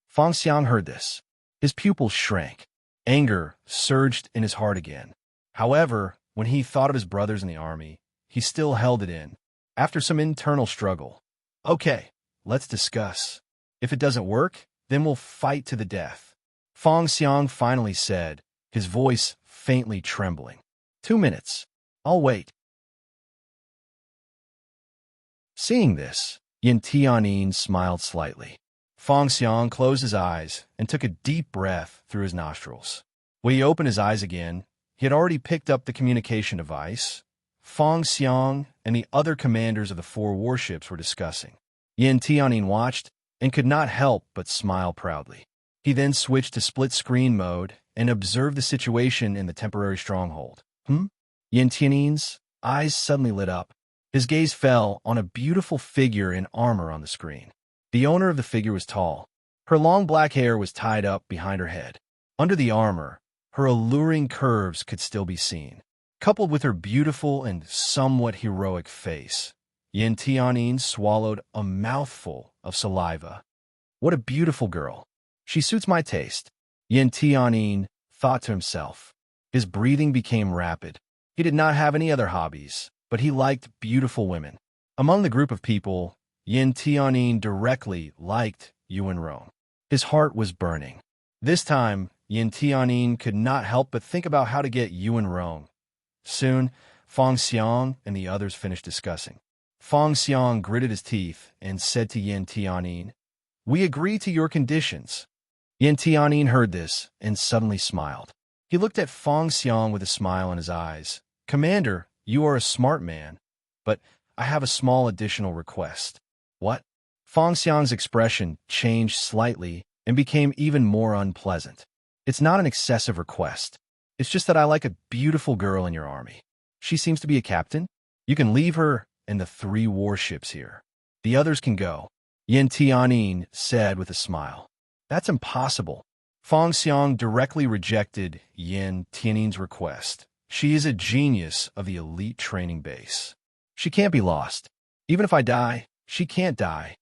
Feng Xiang heard this. His pupils shrank. Anger surged in his heart again. However, when he thought of his brothers in the army, he still held it in. After some internal struggle, "Okay, let's discuss. If it doesn't work, then we'll fight to the death. Fong Xiang finally said, his voice faintly trembling. 2 minutes. I'll wait. Seeing this, Yin Tianyin smiled slightly. Fong Xiang closed his eyes and took a deep breath through his nostrils. When he opened his eyes again, he had already picked up the communication device. Fong Xiang and the other commanders of the 4 warships were discussing. Yin Tianyin watched and could not help but smile proudly. He then switched to split-screen mode and observed the situation in the temporary stronghold. Yin Tianyin's eyes suddenly lit up. His gaze fell on a beautiful figure in armor on the screen. The owner of the figure was tall. Her long black hair was tied up behind her head. Under the armor, her alluring curves could still be seen. Coupled with her beautiful and somewhat heroic face, Yin Tianyin swallowed a mouthful of saliva. What a beautiful girl. She suits my taste, Yin Tianyin thought to himself. His breathing became rapid. He did not have any other hobbies, but he liked beautiful women. Among the group of people, Yin Tianyin directly liked Yuan Rong. His heart was burning. This time, Yin Tianyin could not help but think about how to get Yuan Rong. Soon, Fong Xiang and the others finished discussing. Fong Xiang gritted his teeth and said to Yin Tianyin, "We agree to your conditions." Yin Tianyin heard this and suddenly smiled. He looked at Fong Xiang with a smile in his eyes. "Commander, you are a smart man, but I have a small additional request." "What?" Fong Xiang's expression changed slightly and became even more unpleasant. "It's not an excessive request. It's just that I like a beautiful girl in your army. She seems to be a captain. You can leave her and the 3 warships here. The others can go," Yin Tianyin said with a smile. "That's impossible." Fong Xiang directly rejected Yin Tianyin's request. "She is a genius of the elite training base. She can't be lost. Even if I die, she can't die."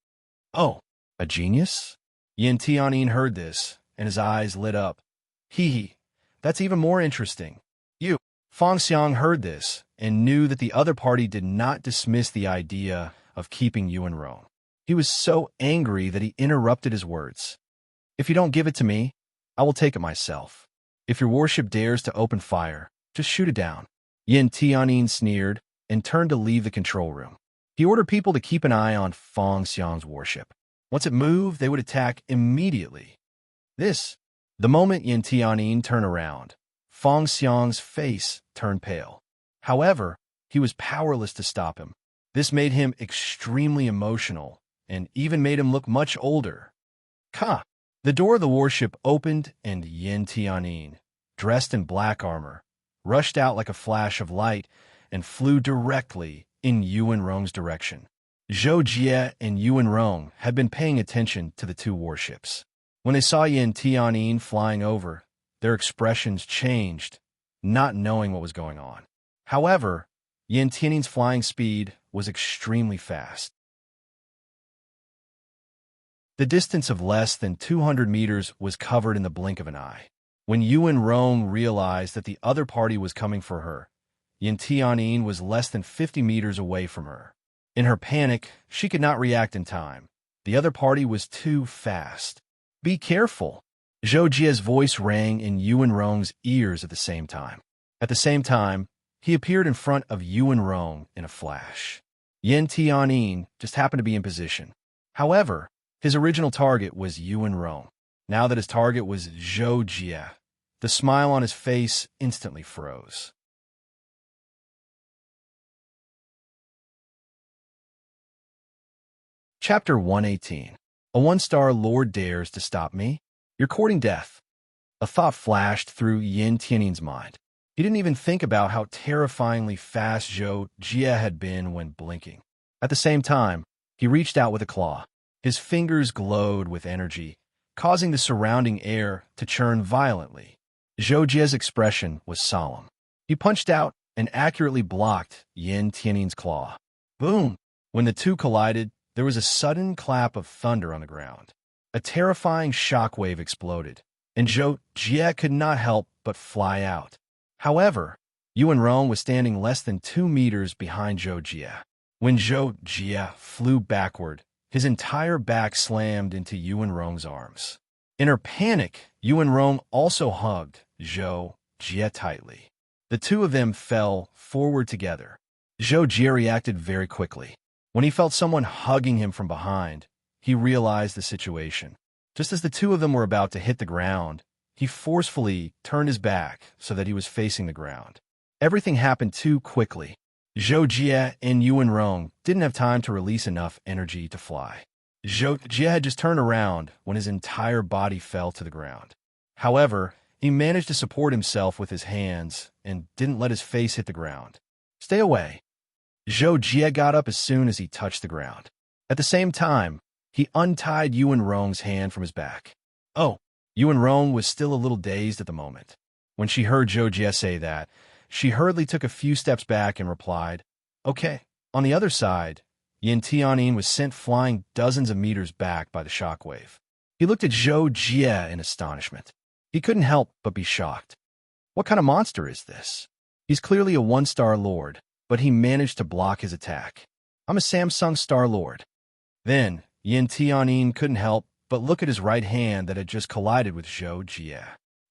"Oh, a genius?" Yin Tianyin heard this, and his eyes lit up. Hee, that's even more interesting. You. Fong Xiang heard this and knew that the other party did not dismiss the idea of keeping Yuan Rong. He was so angry that he interrupted his words. "If you don't give it to me, I will take it myself. If your warship dares to open fire, just shoot it down." Yin Tianyin sneered and turned to leave the control room. He ordered people to keep an eye on Fong Xiang's warship. Once it moved, they would attack immediately. The moment Yin Tianyin turned around, Fong Xiang's face turned pale. However, he was powerless to stop him. This made him extremely emotional and even made him look much older. The door of the warship opened and Yin Tianyin, dressed in black armor, rushed out like a flash of light and flew directly in Yuan Rong's direction. Zhou Jie and Yuan Rong had been paying attention to the 2 warships. When they saw Yin Tianyin flying over, their expressions changed, not knowing what was going on. However, Yin Tianyin's flying speed was extremely fast. The distance of less than 200 meters was covered in the blink of an eye. When Yuan Rong realized that the other party was coming for her, Yin Tianyin was less than 50 meters away from her. In her panic, she could not react in time. The other party was too fast. "Be careful!" Zhou Jie's voice rang in Yuan Rong's ears at the same time. At the same time, he appeared in front of Yuan Rong in a flash. Yin Tianyin just happened to be in position. However, his original target was Yuan Rong. Now that his target was Zhou Jie, the smile on his face instantly froze. Chapter 118. A 1-star lord dares to stop me? You're courting death. A thought flashed through Yin Tianyin's mind. He didn't even think about how terrifyingly fast Zhou Jie had been when blinking. At the same time, he reached out with a claw. His fingers glowed with energy, causing the surrounding air to churn violently. Zhou Jie's expression was solemn. He punched out and accurately blocked Yin Tianyin's claw. Boom! When the 2 collided, there was a sudden clap of thunder on the ground. A terrifying shockwave exploded, and Zhou Jie could not help but fly out. However, Yuan Rong was standing less than 2 meters behind Zhou Jie. When Zhou Jie flew backward, his entire back slammed into Yuanrong's arms. In her panic, Yuanrong also hugged Zhou Jie tightly. The two of them fell forward together. Zhou Jie reacted very quickly. When he felt someone hugging him from behind, he realized the situation. Just as the two of them were about to hit the ground, he forcefully turned his back so that he was facing the ground. Everything happened too quickly. Zhou Jie and Yuanrong didn't have time to release enough energy to fly. Zhou Jie had just turned around when his entire body fell to the ground. However, he managed to support himself with his hands and didn't let his face hit the ground. "Stay away." Zhou Jie got up as soon as he touched the ground. At the same time, he untied Yuanrong's hand from his back. "Oh." Yuanrong was still a little dazed at the moment. When she heard Zhou Jie say that, she hurriedly took a few steps back and replied, "Okay." On the other side, Yin Tianyin was sent flying dozens of meters back by the shockwave. He looked at Zhou Jie in astonishment. He couldn't help but be shocked. What kind of monster is this? He's clearly a one-star lord, but he managed to block his attack. "I'm a Samsung Star Lord." Then, Yin Tianyin couldn't help but look at his right hand that had just collided with Zhou Jie.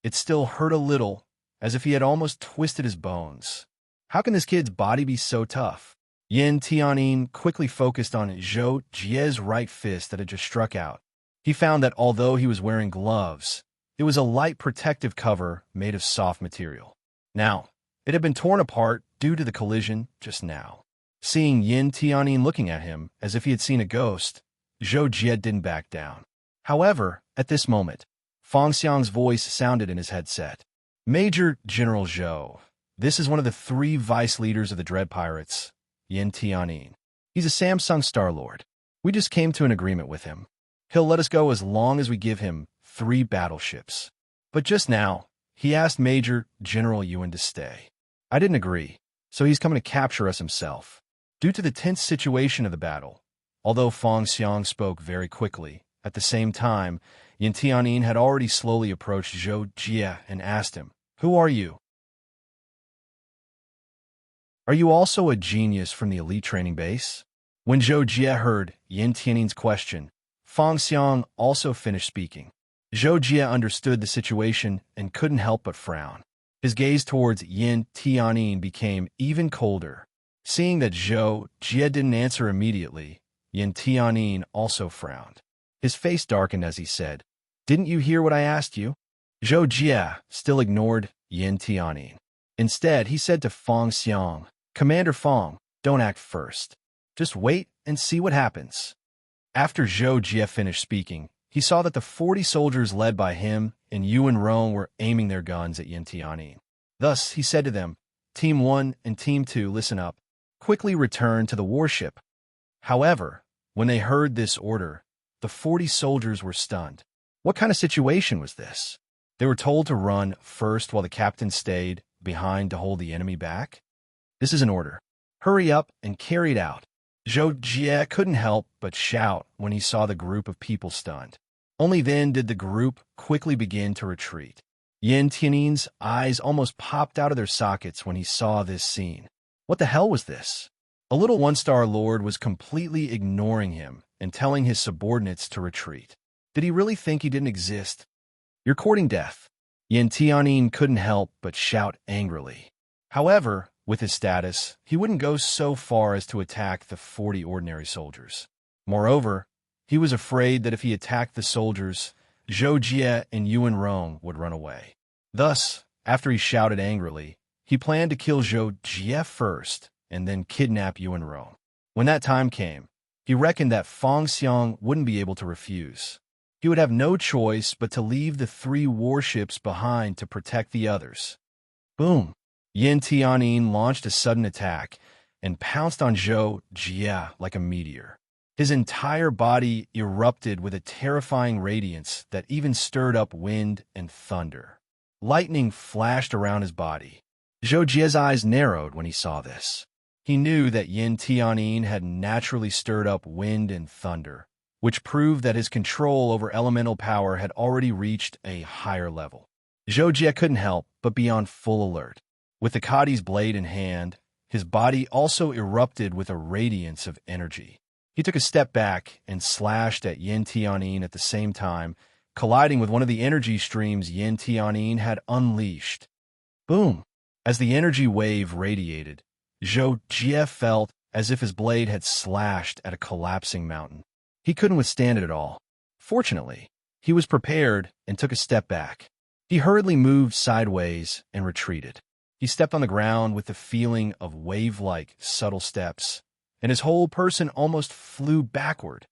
It still hurt a little, as if he had almost twisted his bones. How can this kid's body be so tough? Yin Tianyin quickly focused on Zhou Jie's right fist that had just struck out. He found that although he was wearing gloves, it was a light protective cover made of soft material. Now, it had been torn apart due to the collision just now. Seeing Yin Tianyin looking at him as if he had seen a ghost, Zhou Jie didn't back down. However, at this moment, Fang Xiang's voice sounded in his headset. "Major General Zhou, this is one of the 3 vice leaders of the Dread Pirates, Yin Tianyin. He's a Samsung Star Lord. We just came to an agreement with him. He'll let us go as long as we give him 3 battleships. But just now, he asked Major General Yuan to stay. I didn't agree, so he's coming to capture us himself." Due to the tense situation of the battle, although Fang Xiang spoke very quickly, at the same time, Yin Tianyin had already slowly approached Zhou Jie and asked him, "Who are you? Are you also a genius from the elite training base?" When Zhou Jie heard Yin Tianyin's question, Fang Xiang also finished speaking. Zhou Jie understood the situation and couldn't help but frown. His gaze towards Yin Tianyin became even colder. Seeing that Zhou Jie didn't answer immediately, Yin Tianyin also frowned. His face darkened as he said, "Didn't you hear what I asked you?" Zhou Jie still ignored Yin Tianyin. Instead, he said to Fang Xiang, "Commander Fang, don't act first. Just wait and see what happens." After Zhou Jie finished speaking, he saw that the 40 soldiers led by him and Yuanrong were aiming their guns at Yin Tianyin. Thus, he said to them, "Team 1 and Team 2, listen up. Quickly return to the warship." However, when they heard this order, the 40 soldiers were stunned. What kind of situation was this? They were told to run first while the captain stayed behind to hold the enemy back? This is an order. Hurry up and carry it out. Zhou Jie couldn't help but shout when he saw the group of people stunned. Only then did the group quickly begin to retreat. Yin Tianyin's eyes almost popped out of their sockets when he saw this scene. What the hell was this? A little one-star lord was completely ignoring him and telling his subordinates to retreat. Did he really think he didn't exist? "You're courting death." Yin Tianyin couldn't help but shout angrily. However, with his status, he wouldn't go so far as to attack the 40 ordinary soldiers. Moreover, he was afraid that if he attacked the soldiers, Zhou Jie and Yuanrong would run away. Thus, after he shouted angrily, he planned to kill Zhou Jie first and then kidnap Yuanrong. When that time came, he reckoned that Fang Xiang wouldn't be able to refuse. He would have no choice but to leave the 3 warships behind to protect the others. Boom! Yin Tianyin launched a sudden attack and pounced on Zhou Jie like a meteor. His entire body erupted with a terrifying radiance that even stirred up wind and thunder. Lightning flashed around his body. Zhou Jie's eyes narrowed when he saw this. He knew that Yin Tianyin had naturally stirred up wind and thunder, which proved that his control over elemental power had already reached a higher level. Zhou Jie couldn't help but be on full alert. With the Kadi's blade in hand, his body also erupted with a radiance of energy. He took a step back and slashed at Yin Tianyin at the same time, colliding with one of the energy streams Yin Tianyin had unleashed. Boom! As the energy wave radiated, Zhou Jie felt as if his blade had slashed at a collapsing mountain. He couldn't withstand it at all. Fortunately, he was prepared and took a step back. He hurriedly moved sideways and retreated. He stepped on the ground with the feeling of wave-like, subtle steps, and his whole person almost flew backward.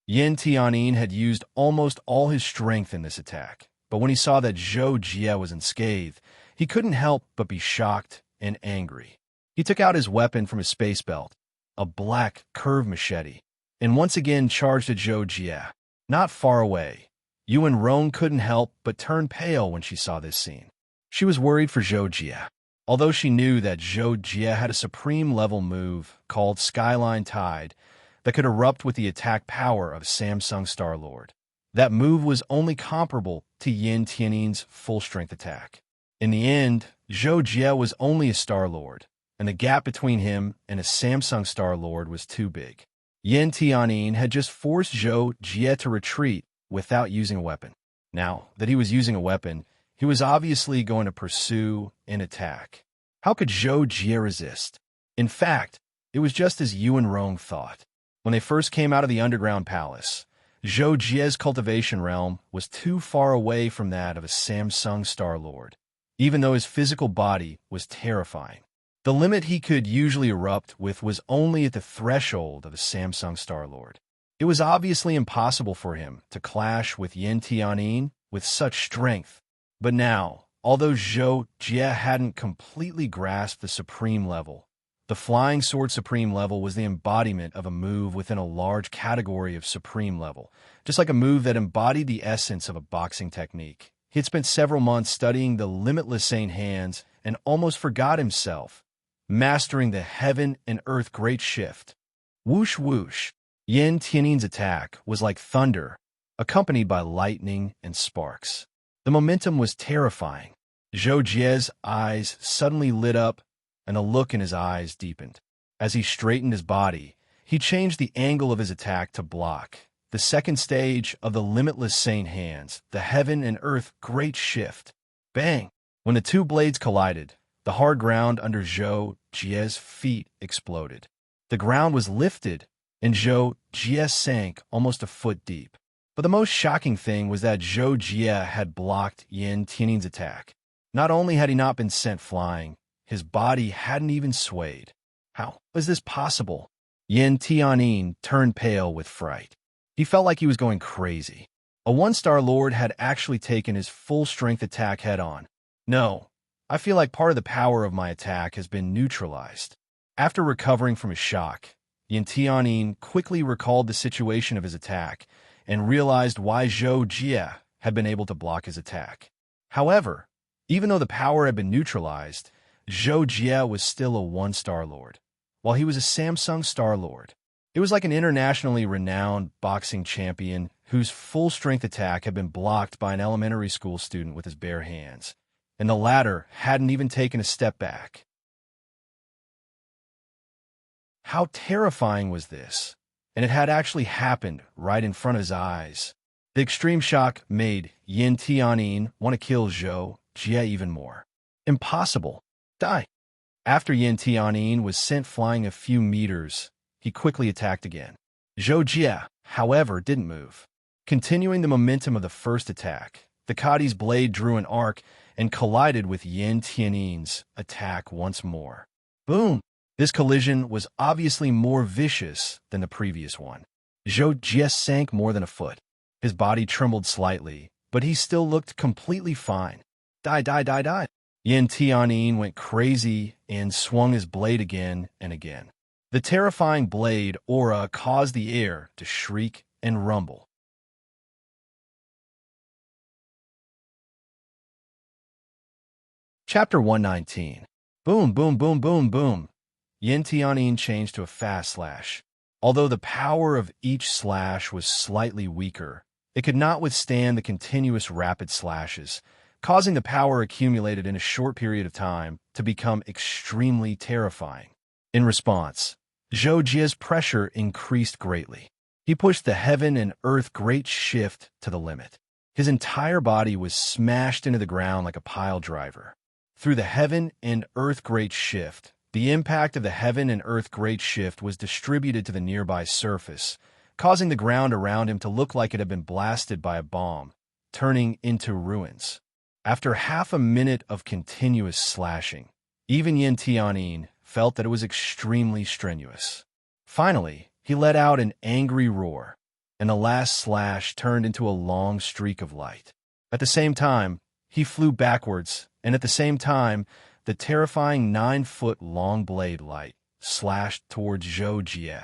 Yin Tianyin had used almost all his strength in this attack, but when he saw that Zhou Jie was unscathed, he couldn't help but be shocked and angry. He took out his weapon from his space belt, a black, curved machete, and once again charged at Zhou Jie. Not far away, Yuan Rong couldn't help but turn pale when she saw this scene. She was worried for Zhou Jie. Although she knew that Zhou Jie had a supreme-level move called Skyline Tide that could erupt with the attack power of Samsung Star-Lord, that move was only comparable to Yin Tianyin's full-strength attack. In the end, Zhou Jie was only a Star-Lord, and the gap between him and a Samsung Star-Lord was too big. Yin Tianyin had just forced Zhou Jie to retreat without using a weapon. Now that he was using a weapon, he was obviously going to pursue and attack. How could Zhou Jie resist? In fact, it was just as Yuan Rong thought. When they first came out of the underground palace, Zhou Jie's cultivation realm was too far away from that of a Samsung Star-Lord, even though his physical body was terrifying. The limit he could usually erupt with was only at the threshold of a Samsung Star-Lord. It was obviously impossible for him to clash with Yin Tianyin with such strength. But now, although Zhou Jie hadn't completely grasped the supreme level, the Flying Sword Supreme level was the embodiment of a move within a large category of supreme level, just like a move that embodied the essence of a boxing technique. He had spent several months studying the limitless Saint hands and almost forgot himself, mastering the heaven and earth great shift. Whoosh whoosh. Yin Tianyin's attack was like thunder, accompanied by lightning and sparks. The momentum was terrifying. Zhou Jie's eyes suddenly lit up, and the look in his eyes deepened. As he straightened his body, he changed the angle of his attack to block the second stage of the limitless Saint hands, the heaven and earth great shift. Bang! When the two blades collided, the hard ground under Zhou Jie's feet exploded. The ground was lifted, and Zhou Jie sank almost a foot deep. But the most shocking thing was that Zhou Jie had blocked Yin Tianyin's attack. Not only had he not been sent flying, his body hadn't even swayed. How was this possible? Yin Tianyin turned pale with fright. He felt like he was going crazy. A one-star lord had actually taken his full-strength attack head-on. No, I feel like part of the power of my attack has been neutralized. After recovering from his shock, Yin Tianyin quickly recalled the situation of his attack and realized why Zhou Jie had been able to block his attack. However, even though the power had been neutralized, Zhou Jie was still a one-star lord, while he was a Samsung Star Lord. It was like an internationally renowned boxing champion whose full-strength attack had been blocked by an elementary school student with his bare hands, and the latter hadn't even taken a step back. How terrifying was this? And it had actually happened right in front of his eyes. The extreme shock made Yin Tianyin want to kill Zhou Jie even more. Impossible. Die. After Yin Tianyin was sent flying a few meters, he quickly attacked again. Zhou Jie, however, didn't move. Continuing the momentum of the first attack, the Kadi's blade drew an arc and collided with Yin Tianyin's attack once more. Boom! This collision was obviously more vicious than the previous one. Zhou Jie sank more than a foot. His body trembled slightly, but he still looked completely fine. Die, die, die, die. Yin Tianyin went crazy and swung his blade again and again. The terrifying blade aura caused the air to shriek and rumble. Chapter 119. Boom, boom, boom, boom, boom. Yin Tianyin changed to a fast slash. Although the power of each slash was slightly weaker, it could not withstand the continuous rapid slashes, causing the power accumulated in a short period of time to become extremely terrifying. In response, Zhou Jie's pressure increased greatly. He pushed the heaven and earth great shift to the limit. His entire body was smashed into the ground like a pile driver. Through the heaven and earth great shift, the impact of the heaven and earth great shift was distributed to the nearby surface, causing the ground around him to look like it had been blasted by a bomb, turning into ruins. After half a minute of continuous slashing, even Yin Tianyin felt that it was extremely strenuous. Finally, he let out an angry roar, and the last slash turned into a long streak of light. At the same time, he flew backwards, and at the same time, the terrifying 9-foot-long blade light slashed towards Zhou Jie.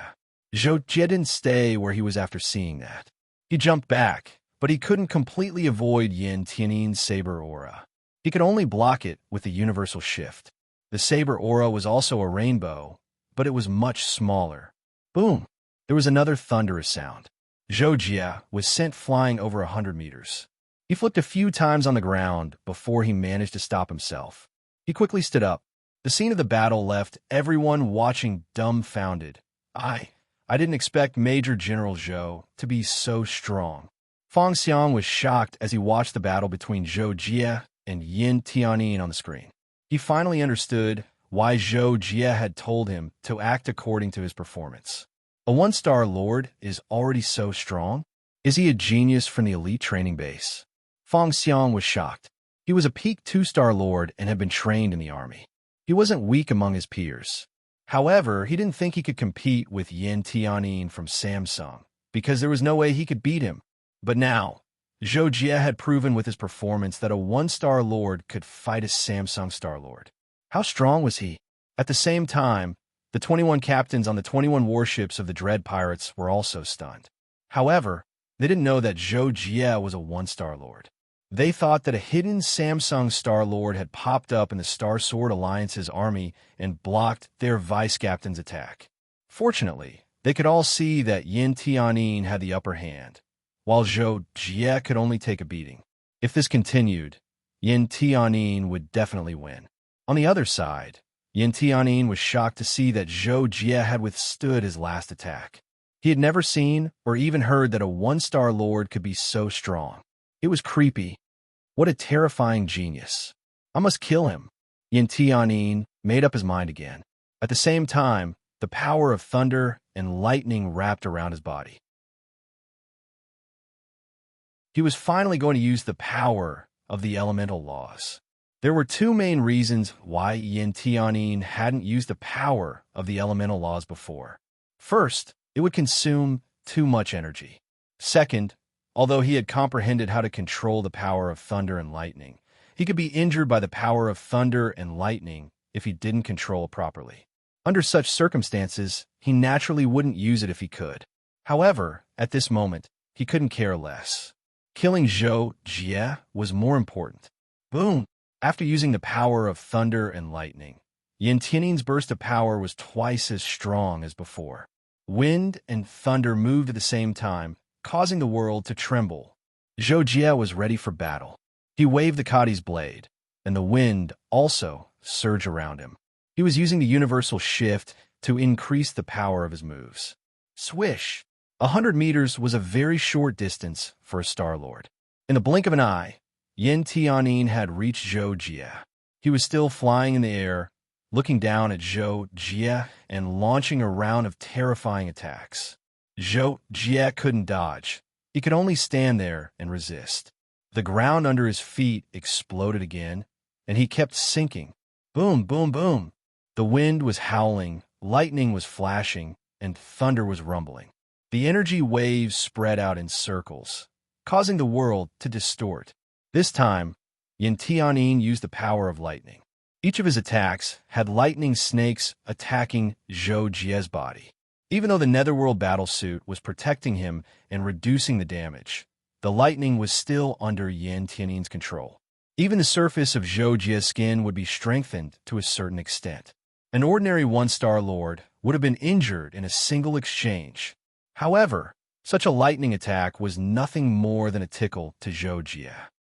Zhou Jie didn't stay where he was after seeing that. He jumped back, but he couldn't completely avoid Yin Tianyin's saber aura. He could only block it with the universal shift. The saber aura was also a rainbow, but it was much smaller. Boom! There was another thunderous sound. Zhou Jie was sent flying over 100 meters. He flipped a few times on the ground before he managed to stop himself. He quickly stood up. The scene of the battle left everyone watching dumbfounded. I didn't expect Major General Zhou to be so strong. Feng Xiang was shocked as he watched the battle between Zhou Jie and Yin Tianyin on the screen. He finally understood why Zhou Jie had told him to act according to his performance. A one-star lord is already so strong? Is he a genius from the elite training base? Feng Xiang was shocked. He was a peak 2-star lord and had been trained in the army. He wasn't weak among his peers. However, he didn't think he could compete with Yin Tianyin from Samsung, because there was no way he could beat him. But now, Zhou Jie had proven with his performance that a 1-star lord could fight a Samsung star lord. How strong was he? At the same time, the 21 captains on the 21 warships of the Dread Pirates were also stunned. However, they didn't know that Zhou Jie was a 1-star lord. They thought that a hidden Samsung Star Lord had popped up in the Star Sword Alliance's army and blocked their vice-captain's attack. Fortunately, they could all see that Yin Tianyin had the upper hand, while Zhou Jie could only take a beating. If this continued, Yin Tianyin would definitely win. On the other side, Yin Tianyin was shocked to see that Zhou Jie had withstood his last attack. He had never seen or even heard that a 1-star lord could be so strong. It was creepy. What a terrifying genius. I must kill him. Yin Tianyin made up his mind again. At the same time, the power of thunder and lightning wrapped around his body. He was finally going to use the power of the elemental laws. There were two main reasons why Yin Tianyin hadn't used the power of the elemental laws before. First, it would consume too much energy. Second, although he had comprehended how to control the power of thunder and lightning, he could be injured by the power of thunder and lightning if he didn't control it properly. Under such circumstances, he naturally wouldn't use it if he could. However, at this moment, he couldn't care less. Killing Zhou Jie was more important. Boom! After using the power of thunder and lightning, Yin Tianyin's burst of power was twice as strong as before. Wind and thunder moved at the same time, causing the world to tremble. Zhou Jie was ready for battle. He waved the Kadi's blade, and the wind also surged around him. He was using the universal shift to increase the power of his moves. Swish! 100 meters was a very short distance for a Star Lord. In the blink of an eye, Yin Tianyin had reached Zhou Jie. He was still flying in the air, looking down at Zhou Jie and launching a round of terrifying attacks. Zhou Jie couldn't dodge. He could only stand there and resist. The ground under his feet exploded again, and he kept sinking. Boom, boom, boom. The wind was howling, lightning was flashing, and thunder was rumbling. The energy waves spread out in circles, causing the world to distort. This time, Yin Tianyin used the power of lightning. Each of his attacks had lightning snakes attacking Zhou Jie's body. Even though the Netherworld battlesuit was protecting him and reducing the damage, the lightning was still under Yin Tianyin's control. Even the surface of Zhou Jie's skin would be strengthened to a certain extent. An ordinary 1-star lord would have been injured in a single exchange. However, such a lightning attack was nothing more than a tickle to Zhou Jie.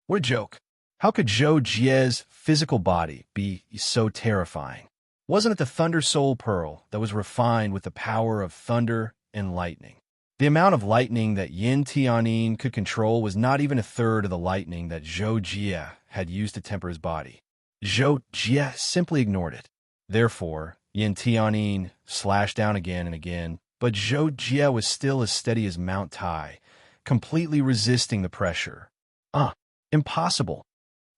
What a joke. How could Zhou Jie's physical body be so terrifying? Wasn't it the Thunder Soul Pearl that was refined with the power of thunder and lightning? The amount of lightning that Yin Tianyin could control was not even a third of the lightning that Zhou Jie had used to temper his body. Zhou Jie simply ignored it. Therefore, Yin Tianyin slashed down again and again, but Zhou Jie was still as steady as Mount Tai, completely resisting the pressure. Impossible.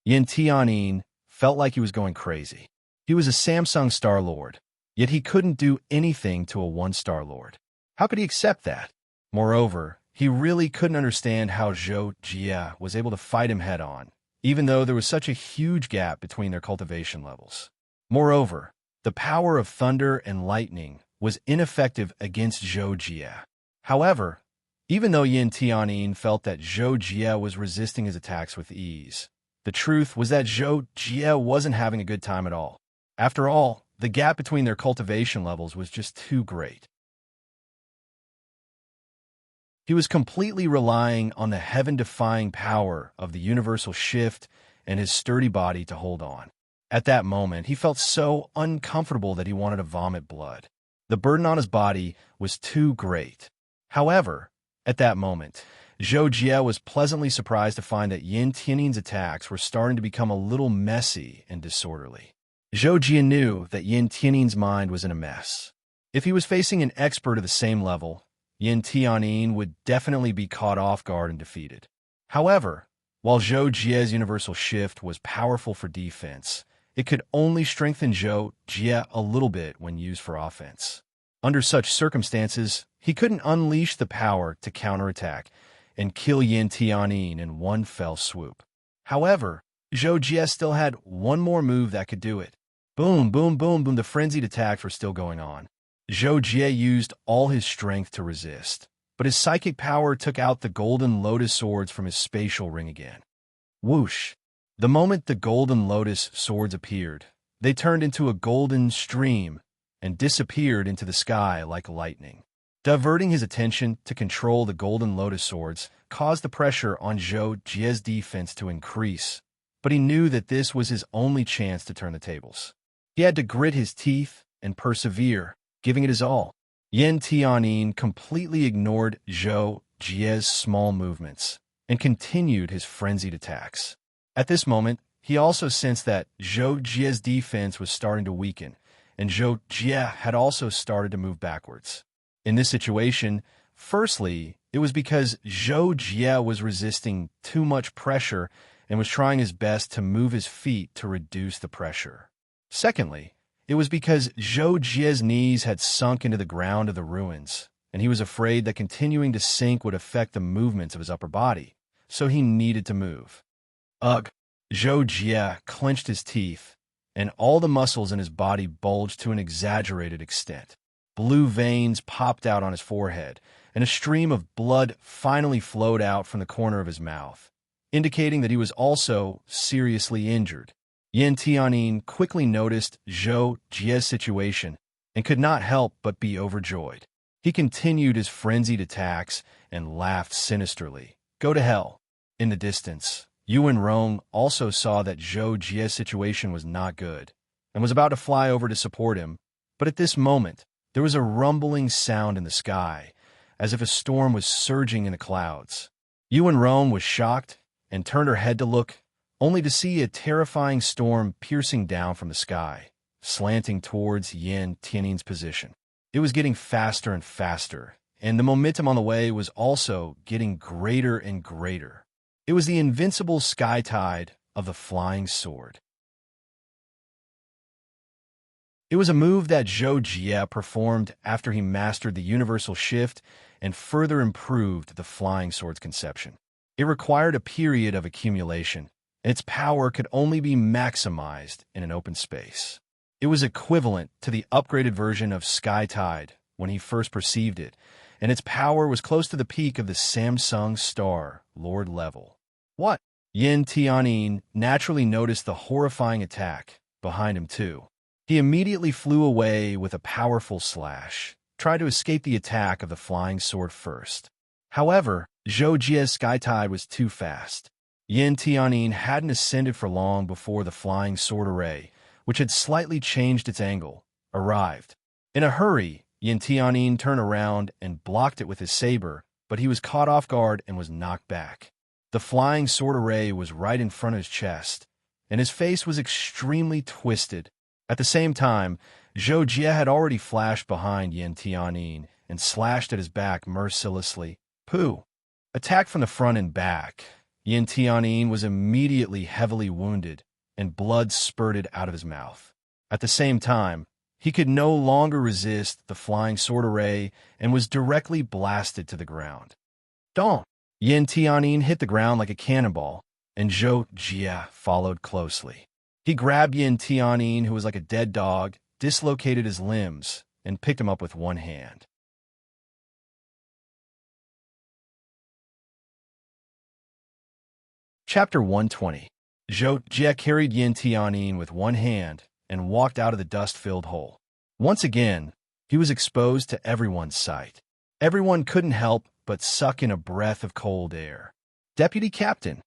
Yin Tianyin felt like he was going crazy. He was a Samsung Star-Lord, yet he couldn't do anything to a one-star Lord. How could he accept that? Moreover, he really couldn't understand how Zhou Jie was able to fight him head-on, even though there was such a huge gap between their cultivation levels. Moreover, the power of thunder and lightning was ineffective against Zhou Jie. However, even though Yin Tianyin felt that Zhou Jie was resisting his attacks with ease, the truth was that Zhou Jie wasn't having a good time at all. After all, the gap between their cultivation levels was just too great. He was completely relying on the heaven-defying power of the universal shift and his sturdy body to hold on. At that moment, he felt so uncomfortable that he wanted to vomit blood. The burden on his body was too great. However, at that moment, Zhou Jie was pleasantly surprised to find that Yin Tianyin's attacks were starting to become a little messy and disorderly. Zhou Jie knew that Yin Tianyin's mind was in a mess. If he was facing an expert of the same level, Yin Tianyin would definitely be caught off guard and defeated. However, while Zhou Jie's universal shift was powerful for defense, it could only strengthen Zhou Jie a little bit when used for offense. Under such circumstances, he couldn't unleash the power to counterattack and kill Yin Tianyin in one fell swoop. However, Zhou Jie still had one more move that could do it. Boom, boom, boom, boom, the frenzied attacks were still going on. Zhou Jie used all his strength to resist, but his psychic power took out the golden lotus swords from his spatial ring again. Whoosh! The moment the golden lotus swords appeared, they turned into a golden stream and disappeared into the sky like lightning. Diverting his attention to control the golden lotus swords caused the pressure on Zhou Jie's defense to increase, but he knew that this was his only chance to turn the tables. He had to grit his teeth and persevere, giving it his all. Yin Tianyin completely ignored Zhou Jie's small movements and continued his frenzied attacks. At this moment, he also sensed that Zhou Jie's defense was starting to weaken, and Zhou Jie had also started to move backwards. In this situation, firstly, it was because Zhou Jie was resisting too much pressure and was trying his best to move his feet to reduce the pressure. Secondly, it was because Zhou Jie's knees had sunk into the ground of the ruins, and he was afraid that continuing to sink would affect the movements of his upper body, so he needed to move. Ugh! Zhou Jie clenched his teeth, and all the muscles in his body bulged to an exaggerated extent. Blue veins popped out on his forehead, and a stream of blood finally flowed out from the corner of his mouth, indicating that he was also seriously injured. Yin Tianyin quickly noticed Zhou Jie's situation and could not help but be overjoyed. He continued his frenzied attacks and laughed sinisterly. Go to hell. In the distance, Yuan Rong also saw that Zhou Jie's situation was not good and was about to fly over to support him, but at this moment, there was a rumbling sound in the sky, as if a storm was surging in the clouds. Yuan Rong was shocked and turned her head to look, only to see a terrifying storm piercing down from the sky, slanting towards Yin Tianyin's position. It was getting faster and faster, and the momentum on the way was also getting greater and greater. It was the invincible sky tide of the flying sword. It was a move that Zhou Jie performed after he mastered the universal shift and further improved the flying sword's conception. It required a period of accumulation, and its power could only be maximized in an open space. It was equivalent to the upgraded version of Sky Tide when he first perceived it, and its power was close to the peak of the Samsung Star Lord level. What? Yin Tianyin naturally noticed the horrifying attack behind him too. He immediately flew away with a powerful slash, tried to escape the attack of the flying sword first. However, Zhou Jie's Sky Tide was too fast. Yin Tianyin hadn't ascended for long before the flying sword array which had slightly changed its angle, arrived. In a hurry, Yin Tianyin turned around and blocked it with his saber, but he was caught off guard and was knocked back. The flying sword array was right in front of his chest, and his face was extremely twisted. At the same time, Zhou Jie had already flashed behind Yin Tianyin and slashed at his back mercilessly. Pooh! Attacked from the front and back, Yin Tianyin was immediately heavily wounded, and blood spurted out of his mouth. At the same time, he could no longer resist the flying sword array and was directly blasted to the ground. Don't! Yin Tianyin hit the ground like a cannonball, and Zhou Jie followed closely. He grabbed Yin Tianyin, who was like a dead dog, dislocated his limbs, and picked him up with one hand. Chapter 120. Zhou Jie carried Yin Tianyin with one hand and walked out of the dust-filled hole. Once again, he was exposed to everyone's sight. Everyone couldn't help but suck in a breath of cold air. Deputy Captain.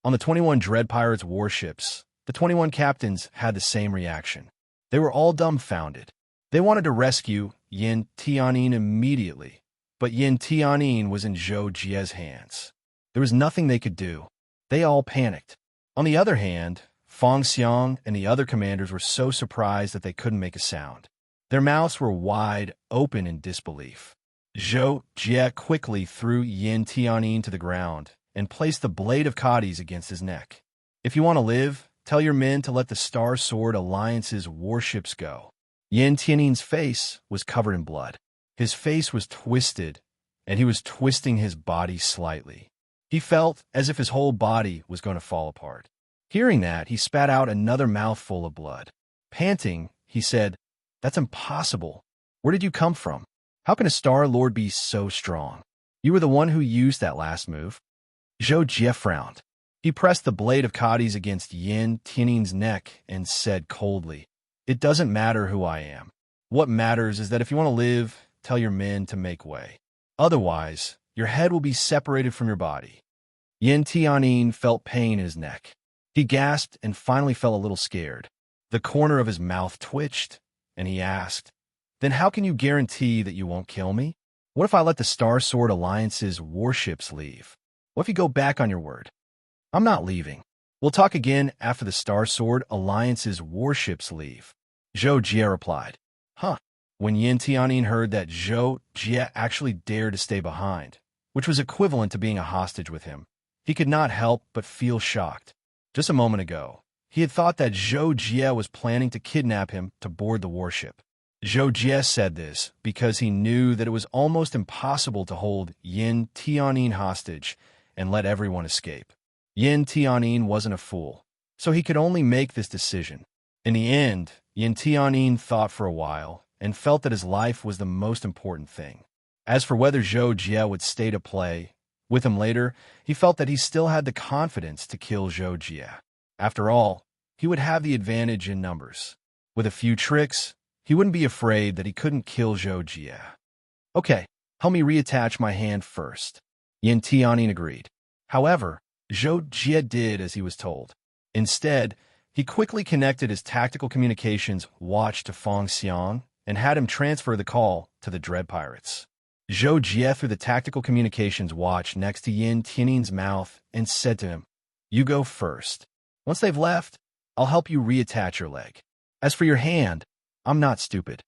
On the 21 Dread Pirates warships, the 21 captains had the same reaction. They were all dumbfounded. They wanted to rescue Yin Tianyin immediately, but Yin Tianyin was in Zhou Jie's hands. There was nothing they could do. They all panicked. On the other hand, Feng Xiang and the other commanders were so surprised that they couldn't make a sound. Their mouths were wide open in disbelief. Zhou Jie quickly threw Yin Tianyin to the ground and placed the blade of Cadiz against his neck. If you want to live, tell your men to let the Star Sword Alliance's warships go. Yin Tianyin's face was covered in blood. His face was twisted, and he was twisting his body slightly. He felt as if his whole body was going to fall apart. Hearing that, he spat out another mouthful of blood. Panting, he said, "That's impossible. Where did you come from? How can a Star Lord be so strong? You were the one who used that last move." Zhou Jie frowned. He pressed the blade of Cadiz against Yin Tianyin's neck and said coldly, "It doesn't matter who I am. What matters is that if you want to live, tell your men to make way. Otherwise, your head will be separated from your body." Yin Tianyin felt pain in his neck. He gasped and finally felt a little scared. The corner of his mouth twitched, and he asked, "Then how can you guarantee that you won't kill me? What if I let the Star Sword Alliance's warships leave? What if you go back on your word?" "I'm not leaving. We'll talk again after the Star Sword Alliance's warships leave," Zhou Jie replied. Huh. When Yin Tianyin heard that Zhou Jie actually dared to stay behind, which was equivalent to being a hostage with him, he could not help but feel shocked. Just a moment ago, he had thought that Zhou Jie was planning to kidnap him to board the warship. Zhou Jie said this because he knew that it was almost impossible to hold Yin Tianyin hostage and let everyone escape. Yin Tianyin wasn't a fool, so he could only make this decision. In the end, Yin Tianyin thought for a while and felt that his life was the most important thing. As for whether Zhou Jie would stay to play with him later, he felt that he still had the confidence to kill Zhou Jie. After all, he would have the advantage in numbers. With a few tricks, he wouldn't be afraid that he couldn't kill Zhou Jie. "Okay, help me reattach my hand first," Yin Tianyin agreed. However, Zhou Jie did as he was told. Instead, he quickly connected his tactical communications watch to Feng Xiang and had him transfer the call to the Dread Pirates. Zhou Jie threw the tactical communications watch next to Yin Tianyin's mouth and said to him, "You go first. Once they've left, I'll help you reattach your leg. As for your hand, I'm not stupid."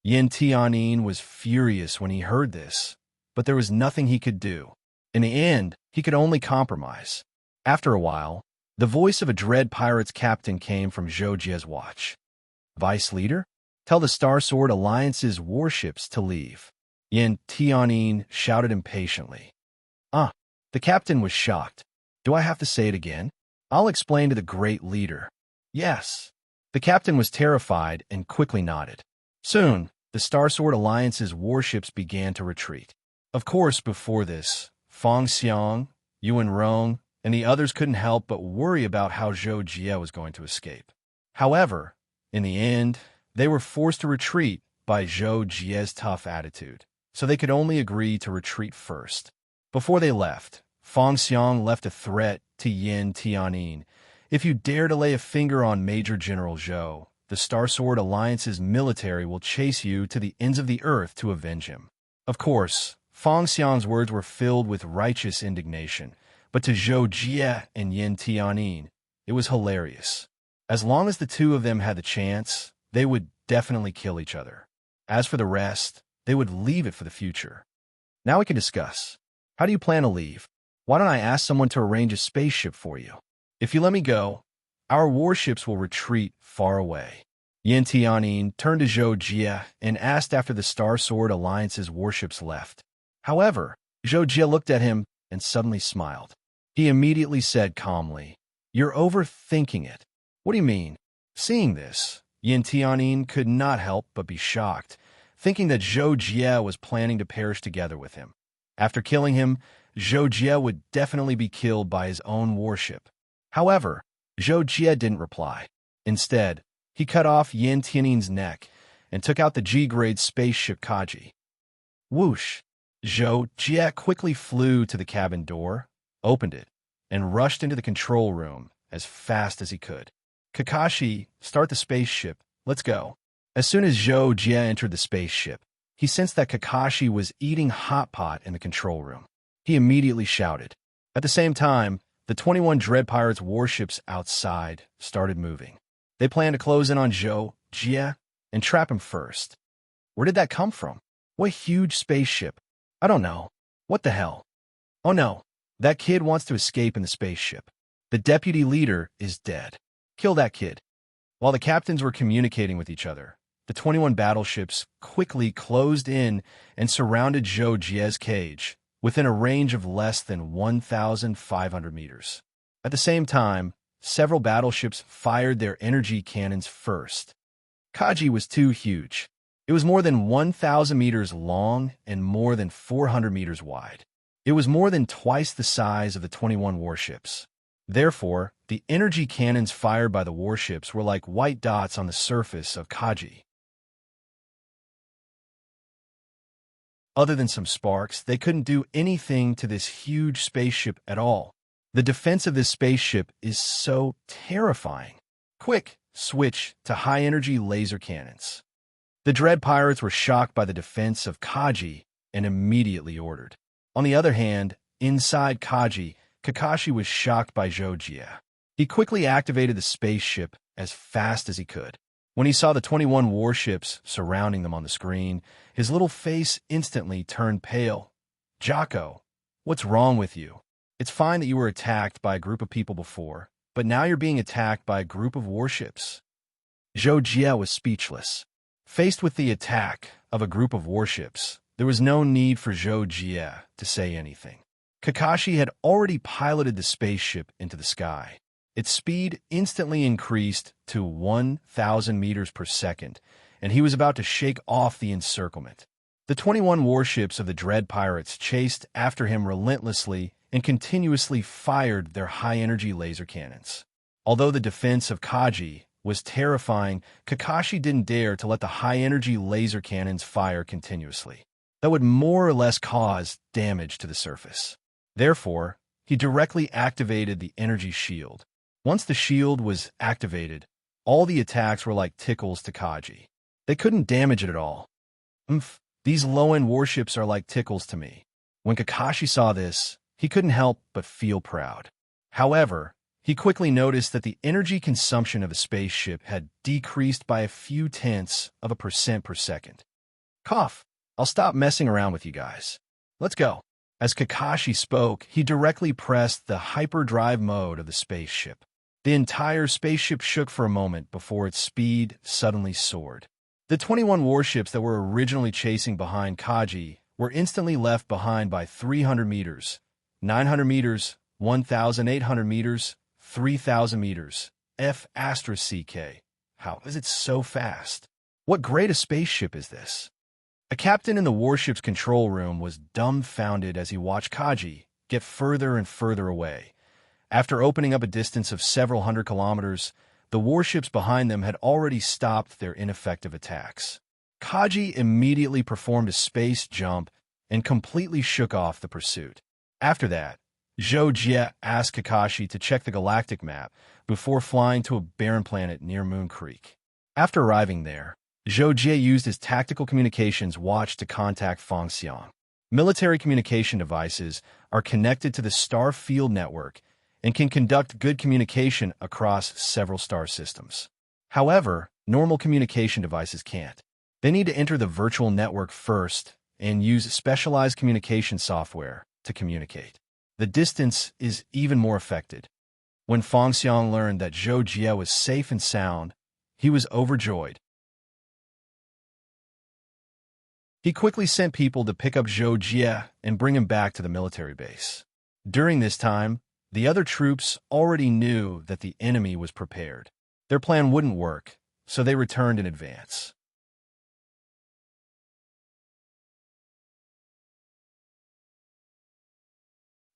Yin Tianyin was furious when he heard this, but there was nothing he could do. In the end, he could only compromise. After a while, the voice of a Dread Pirates captain came from Zhou Jie's watch. "Vice Leader? Tell the Star Sword Alliance's warships to leave," Yin Tianyin shouted impatiently. The captain was shocked. "Do I have to say it again? I'll explain to the great leader." "Yes." The captain was terrified and quickly nodded. Soon, the Star Sword Alliance's warships began to retreat. Of course, before this, Feng Xiang, Yuan Rong, and the others couldn't help but worry about how Zhou Jie was going to escape. However, in the end, they were forced to retreat by Zhou Jie's tough attitude, so they could only agree to retreat first. Before they left, Feng Xiang left a threat to Yin Tianyin. If you dare to lay a finger on Major General Zhou, the Star Sword Alliance's military will chase you to the ends of the earth to avenge him. Of course, Feng Xiang's words were filled with righteous indignation, but to Zhou Jie and Yin Tianin, it was hilarious. As long as the two of them had the chance, they would definitely kill each other. As for the rest, they would leave it for the future. Now we can discuss. How do you plan to leave? Why don't I ask someone to arrange a spaceship for you? If you let me go, our warships will retreat far away. Yin Tianin turned to Zhou Jie and asked after the Star Sword Alliance's warships left. However, Zhou Jie looked at him and suddenly smiled. He immediately said calmly, "You're overthinking it." "What do you mean?" Seeing this, Yin Tianin could not help but be shocked, thinking that Zhou Jie was planning to perish together with him. After killing him, Zhou Jie would definitely be killed by his own warship. However, Zhou Jie didn't reply. Instead, he cut off Yin Tianin's neck and took out the G-grade spaceship Kaji. Whoosh! Zhou Jie quickly flew to the cabin door, opened it, and rushed into the control room as fast as he could. "Kakashi, start the spaceship. Let's go." As soon as Zhou Jie entered the spaceship, he sensed that Kakashi was eating hot pot in the control room. He immediately shouted. At the same time, the 21 Dread Pirates warships outside started moving. They planned to close in on Zhou Jie and trap him first. Where did that come from? What huge spaceship? I don't know. What the hell? Oh no, that kid wants to escape in the spaceship. The deputy leader is dead. Kill that kid. While the captains were communicating with each other, the 21 battleships quickly closed in and surrounded Zhou Jie's cage, within a range of less than 1,500 meters. At the same time, several battleships fired their energy cannons first. Kaji was too huge. It was more than 1,000 meters long and more than 400 meters wide. It was more than twice the size of the 21 warships. Therefore, the energy cannons fired by the warships were like white dots on the surface of Kaji. Other than some sparks, they couldn't do anything to this huge spaceship at all. The defense of this spaceship is so terrifying. Quick, switch to high-energy laser cannons. The Dread Pirates were shocked by the defense of Kaji and immediately ordered. On the other hand, inside Kaji, Kakashi was shocked by Zhou Jie. He quickly activated the spaceship as fast as he could. When he saw the 21 warships surrounding them on the screen, his little face instantly turned pale. "Jocko, what's wrong with you? It's fine that you were attacked by a group of people before, but now you're being attacked by a group of warships." Zhou Jie was speechless. Faced with the attack of a group of warships, there was no need for Zhou Jie to say anything. Kakashi had already piloted the spaceship into the sky. Its speed instantly increased to 1,000 meters per second, and he was about to shake off the encirclement. The 21 warships of the Dread Pirates chased after him relentlessly and continuously fired their high-energy laser cannons. Although the defense of Kaji was terrifying, Kakashi didn't dare to let the high-energy laser cannons fire continuously. That would more or less cause damage to the surface. Therefore, he directly activated the energy shield. Once the shield was activated, all the attacks were like tickles to Kaji. They couldn't damage it at all. These low-end warships are like tickles to me. When Kakashi saw this, he couldn't help but feel proud. However, he quickly noticed that the energy consumption of a spaceship had decreased by a few tenths of a percent per second. Cough, I'll stop messing around with you guys. Let's go. As Kakashi spoke, he directly pressed the hyperdrive mode of the spaceship. The entire spaceship shook for a moment before its speed suddenly soared. The 21 warships that were originally chasing behind Kaji were instantly left behind by 300 meters, 900 meters, 1,800 meters, 3,000 meters. F***CK. How is it so fast? What grade of spaceship is this? A captain in the warship's control room was dumbfounded as he watched Kaji get further and further away. After opening up a distance of several hundred kilometers, the warships behind them had already stopped their ineffective attacks. Kaji immediately performed a space jump and completely shook off the pursuit. After that, Zhou Jie asked Kakashi to check the galactic map before flying to a barren planet near Moon Creek. After arriving there, Zhou Jie used his tactical communications watch to contact Feng Xiang. Military communication devices are connected to the star field network and can conduct good communication across several star systems. However, normal communication devices can't. They need to enter the virtual network first and use specialized communication software to communicate. The distance is even more affected. When Feng Xiang learned that Zhou Jie was safe and sound, he was overjoyed. He quickly sent people to pick up Zhou Jie and bring him back to the military base. During this time, the other troops already knew that the enemy was prepared. Their plan wouldn't work, so they returned in advance.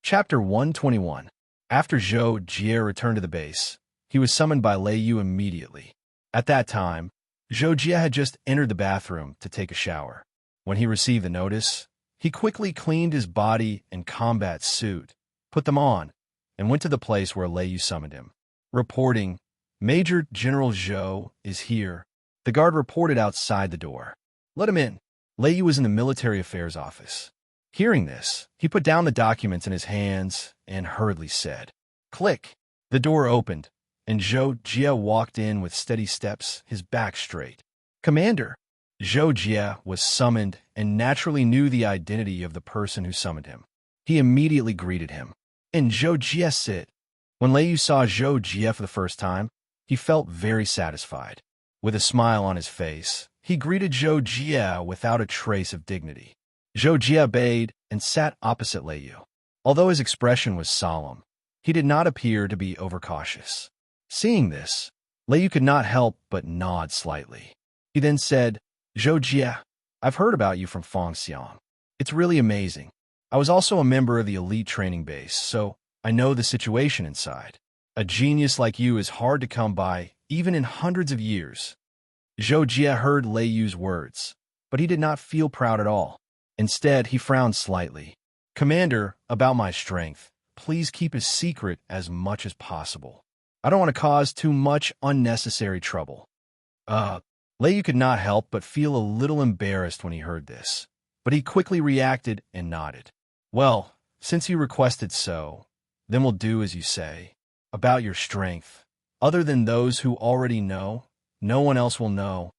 Chapter 121. After Zhou Jie returned to the base, he was summoned by Lei Yu immediately. At that time, Zhou Jie had just entered the bathroom to take a shower. When he received the notice, he quickly cleaned his body and combat suit, put them on, and went to the place where Lei Yu summoned him. Reporting, "Major General Zhou is here." The guard reported outside the door. "Let him in." Lei Yu was in the military affairs office. Hearing this, he put down the documents in his hands and hurriedly said, "Click." The door opened, and Zhou Jie walked in with steady steps, his back straight. "Commander." Zhou Jie was summoned and naturally knew the identity of the person who summoned him. He immediately greeted him. "And Zhou Jie sit." When Lei Yu saw Zhou Jie for the first time, he felt very satisfied. With a smile on his face, he greeted Zhou Jie without a trace of dignity. Zhou Jie obeyed and sat opposite Lei Yu. Although his expression was solemn, he did not appear to be overcautious. Seeing this, Lei Yu could not help but nod slightly. He then said, "Zhou Jie, I've heard about you from Feng Xiang. It's really amazing. I was also a member of the elite training base, so I know the situation inside. A genius like you is hard to come by, even in hundreds of years." Zhou Jie heard Lei Yu's words, but he did not feel proud at all. Instead, he frowned slightly. "Commander, about my strength, please keep a secret as much as possible. I don't want to cause too much unnecessary trouble." Lei Yu could not help but feel a little embarrassed when he heard this, but he quickly reacted and nodded. "Well, since you requested so, then we'll do as you say. About your strength, other than those who already know, no one else will know."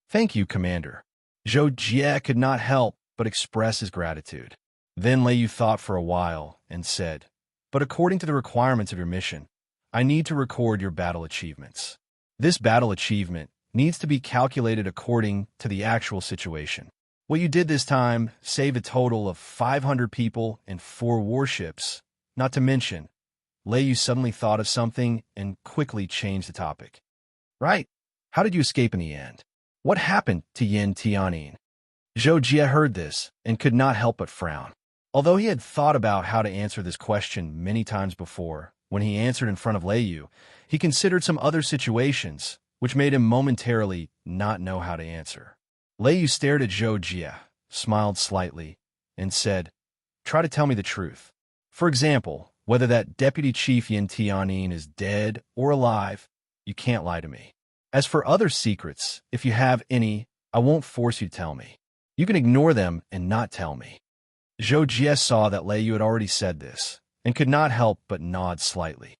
"Thank you, Commander." Zhou Jie could not help but express his gratitude. Then Lei Yu thought for a while and said, "But according to the requirements of your mission, I need to record your battle achievements. This battle achievement needs to be calculated according to the actual situation. What you did this time saved a total of 500 people and 4 warships, not to mention." Lei Yu suddenly thought of something and quickly changed the topic. "Right. How did you escape in the end? What happened to Yin Tianyin?" Zhou Jie heard this and could not help but frown. Although he had thought about how to answer this question many times before, when he answered in front of Lei Yu, he considered some other situations, which made him momentarily not know how to answer. Lei Yu stared at Zhou Jie, smiled slightly, and said, "Try to tell me the truth. For example, whether that Deputy Chief Yin Tianyin is dead or alive, you can't lie to me. As for other secrets, if you have any, I won't force you to tell me. You can ignore them and not tell me." Zhou Jie saw that Lei Yu had already said this, and could not help but nod slightly.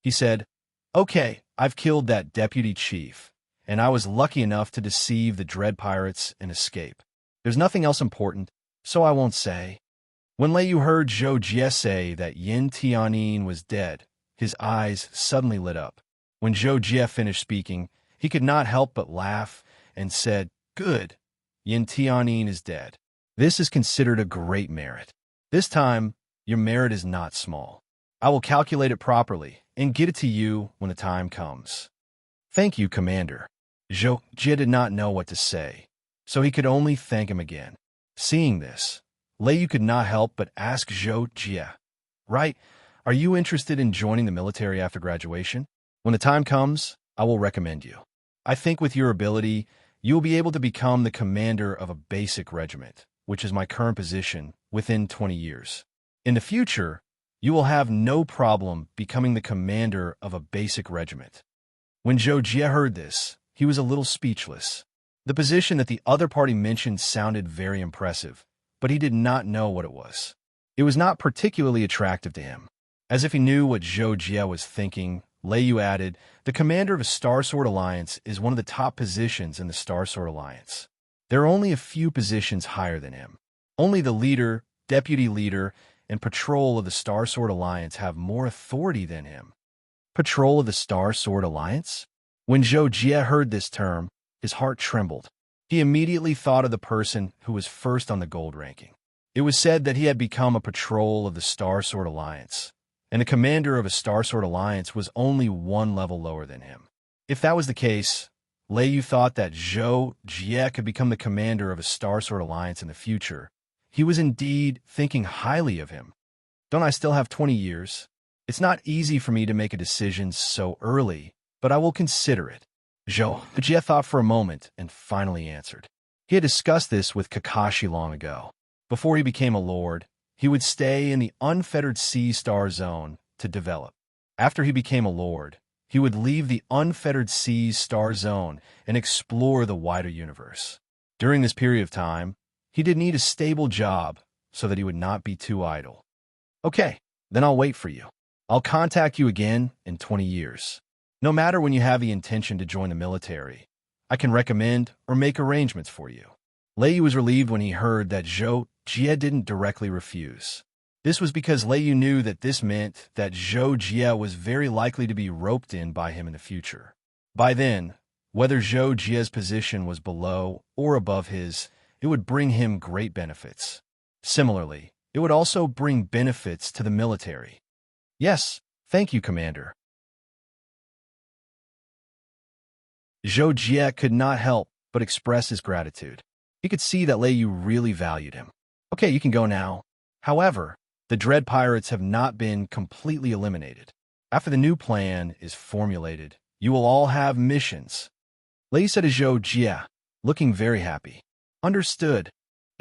He said, "Okay, I've killed that deputy chief, and I was lucky enough to deceive the dread pirates and escape. There's nothing else important, so I won't say." When Lei Yu heard Zhou Jie say that Yin Tianyin was dead, his eyes suddenly lit up. When Zhou Jie finished speaking, he could not help but laugh and said, "Good. Yin Tianyin is dead. This is considered a great merit. This time, your merit is not small. I will calculate it properly and get it to you when the time comes." "Thank you, Commander." Zhou Jie did not know what to say, so he could only thank him again. Seeing this, Lei Yu could not help but ask Zhou Jie, "Right, are you interested in joining the military after graduation? When the time comes, I will recommend you. I think with your ability, you will be able to become the commander of a basic regiment, which is my current position within 20 years. In the future, you will have no problem becoming the commander of a basic regiment. When Zhou Jie heard this, he was a little speechless. The position that the other party mentioned sounded very impressive, but he did not know what it was. It was not particularly attractive to him. As if he knew what Zhou Jie was thinking, Lei Yu added, "The commander of a Star Sword Alliance is one of the top positions in the Star Sword Alliance. There are only a few positions higher than him. Only the leader, deputy leader, and patrol of the Star Sword Alliance have more authority than him." Patrol of the Star Sword Alliance? When Zhou Jie heard this term, his heart trembled. He immediately thought of the person who was first on the gold ranking. It was said that he had become a patrol of the Star Sword Alliance, and the commander of a Star Sword Alliance was only one level lower than him. If that was the case, Lei Yu thought that Zhou Jie could become the commander of a Star Sword Alliance in the future. He was indeed thinking highly of him. Don't I still have 20 years? It's not easy for me to make a decision so early, but I will consider it. Zhou Jie thought for a moment and finally answered. He had discussed this with Kakashi long ago. Before he became a lord, he would stay in the unfettered sea star zone to develop. After he became a lord, he would leave the unfettered sea star zone and explore the wider universe. During this period of time, he did need a stable job so that he would not be too idle. Okay, then I'll wait for you. I'll contact you again in 20 years. No matter when you have the intention to join the military, I can recommend or make arrangements for you. Lei Yu was relieved when he heard that Zhou Jie didn't directly refuse. This was because Lei Yu knew that this meant that Zhou Jie was very likely to be roped in by him in the future. By then, whether Zhou Jie's position was below or above his, it would bring him great benefits. Similarly, it would also bring benefits to the military. Yes, thank you, Commander. Zhou Jie could not help but express his gratitude. He could see that Lei Yu really valued him. Okay, you can go now. However, the Dread Pirates have not been completely eliminated. After the new plan is formulated, you will all have missions. Lei Yu said to Zhou Jie, looking very happy. Understood.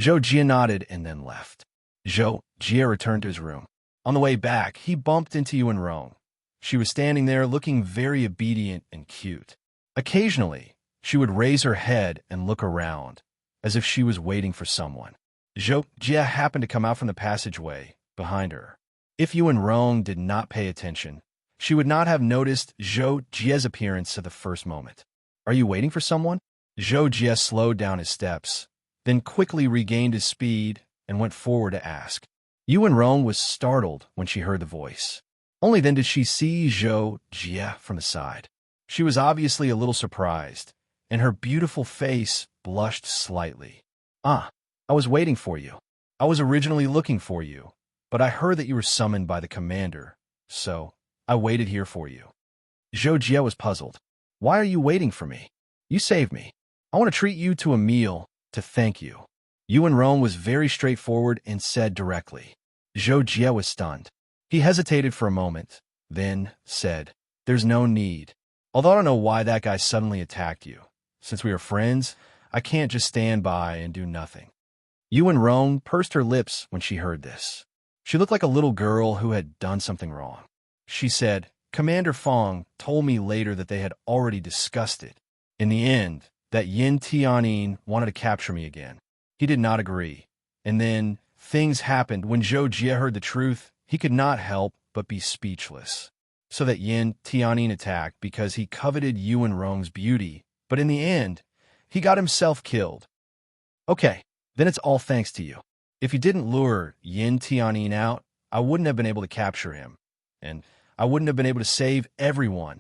Zhou Jie nodded and then left. Zhou Jie returned to his room. On the way back, he bumped into Unravel. She was standing there looking very obedient and cute. Occasionally, she would raise her head and look around, as if she was waiting for someone. Zhou Jie happened to come out from the passageway behind her. If Unravel did not pay attention, she would not have noticed Zhou Jie's appearance at the first moment. Are you waiting for someone? Zhou Jie slowed down his steps, then quickly regained his speed and went forward to ask. Unravel was startled when she heard the voice. Only then did she see Zhou Jie from the side. She was obviously a little surprised, and her beautiful face blushed slightly. I was waiting for you. I was originally looking for you, but I heard that you were summoned by the commander, so I waited here for you. Zhou Jie was puzzled. Why are you waiting for me? You saved me. I want to treat you to a meal to thank you. Unravel was very straightforward and said directly. Zhou Jie was stunned. He hesitated for a moment, then said, There's no need. Although I don't know why that guy suddenly attacked you. Since we are friends, I can't just stand by and do nothing. Unravel pursed her lips when she heard this. She looked like a little girl who had done something wrong. She said, Commander Fong told me later that they had already discussed it. In the end, that Yin Tianyin wanted to capture me again. He did not agree. And then things happened. When Zhou Jie heard the truth, he could not help but be speechless. So that Yin Tianyin attacked because he coveted Unravel's beauty, but in the end, he got himself killed. Okay, then it's all thanks to you. If you didn't lure Yin Tianyin out, I wouldn't have been able to capture him, and I wouldn't have been able to save everyone.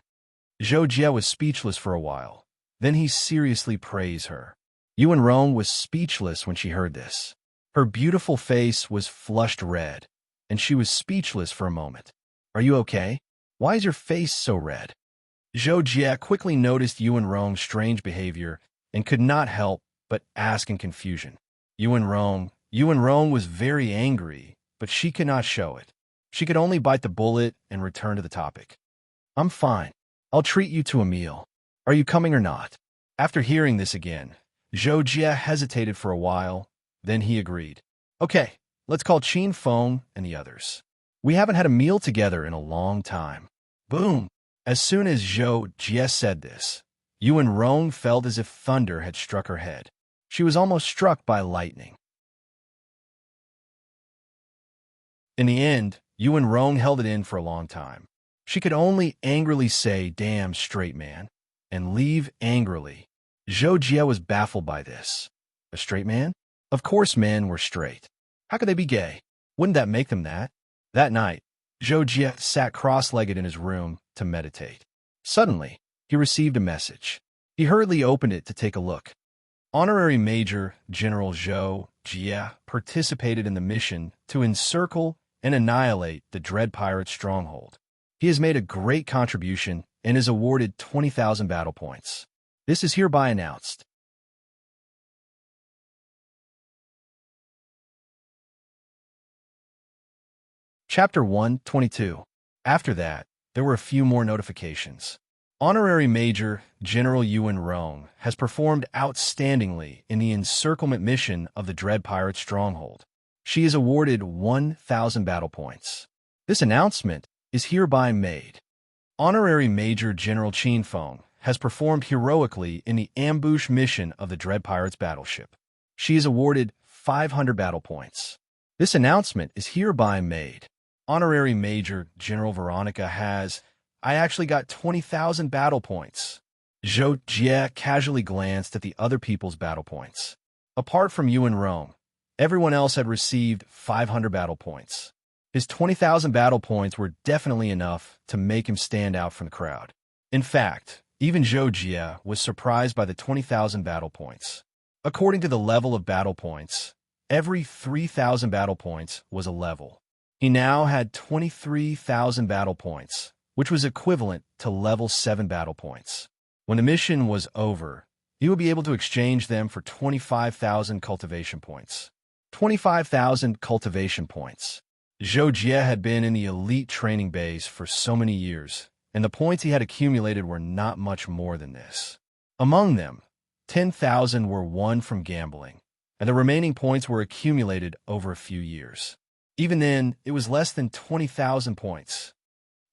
Zhou Jie was speechless for a while. Then he seriously praised her. Unravel was speechless when she heard this. Her beautiful face was flushed red, and she was speechless for a moment. Are you okay? Why is your face so red? Zhou Jie quickly noticed Unravel's strange behavior and could not help but ask in confusion. Unravel was very angry, but she could not show it. She could only bite the bullet and return to the topic. I'm fine. I'll treat you to a meal. Are you coming or not? After hearing this again, Zhou Jie hesitated for a while, then he agreed. Okay, Let's call Qin Feng and the others. We haven't had a meal together in a long time. Boom! As soon as Zhou Jie said this, Yuan Rong felt as if thunder had struck her head. She was almost struck by lightning. In the end, Yuan Rong held it in for a long time. She could only angrily say, "Damn straight man," and leave angrily. Zhou Jie was baffled by this. A straight man? Of course men were straight. How could they be gay? Wouldn't that make them that? That night, Zhou Jie sat cross-legged in his room to meditate. Suddenly, he received a message. He hurriedly opened it to take a look. Honorary Major General Zhou Jie participated in the mission to encircle and annihilate the Dread Pirate stronghold. He has made a great contribution and is awarded 20,000 battle points. This is hereby announced. Chapter 122. After that, there were a few more notifications. Honorary Major General Yuan Rong has performed outstandingly in the encirclement mission of the Dread Pirate stronghold. She is awarded 1,000 battle points. This announcement is hereby made. Honorary Major General Qin Feng has performed heroically in the ambush mission of the Dread Pirates battleship. She is awarded 500 battle points. This announcement is hereby made. Honorary Major General Veronica has, I actually got 20,000 battle points. Zhou Jie casually glanced at the other people's battle points. Apart from Yuan Rong, everyone else had received 500 battle points. His 20,000 battle points were definitely enough to make him stand out from the crowd. In fact, even Zhou Jie was surprised by the 20,000 battle points. According to the level of battle points, every 3,000 battle points was a level. He now had 23,000 battle points, which was equivalent to level 7 battle points. When the mission was over, he would be able to exchange them for 25,000 cultivation points. 25,000 cultivation points. Zhou Jie had been in the elite training base for so many years, and the points he had accumulated were not much more than this. Among them, 10,000 were won from gambling, and the remaining points were accumulated over a few years. Even then, it was less than 20,000 points.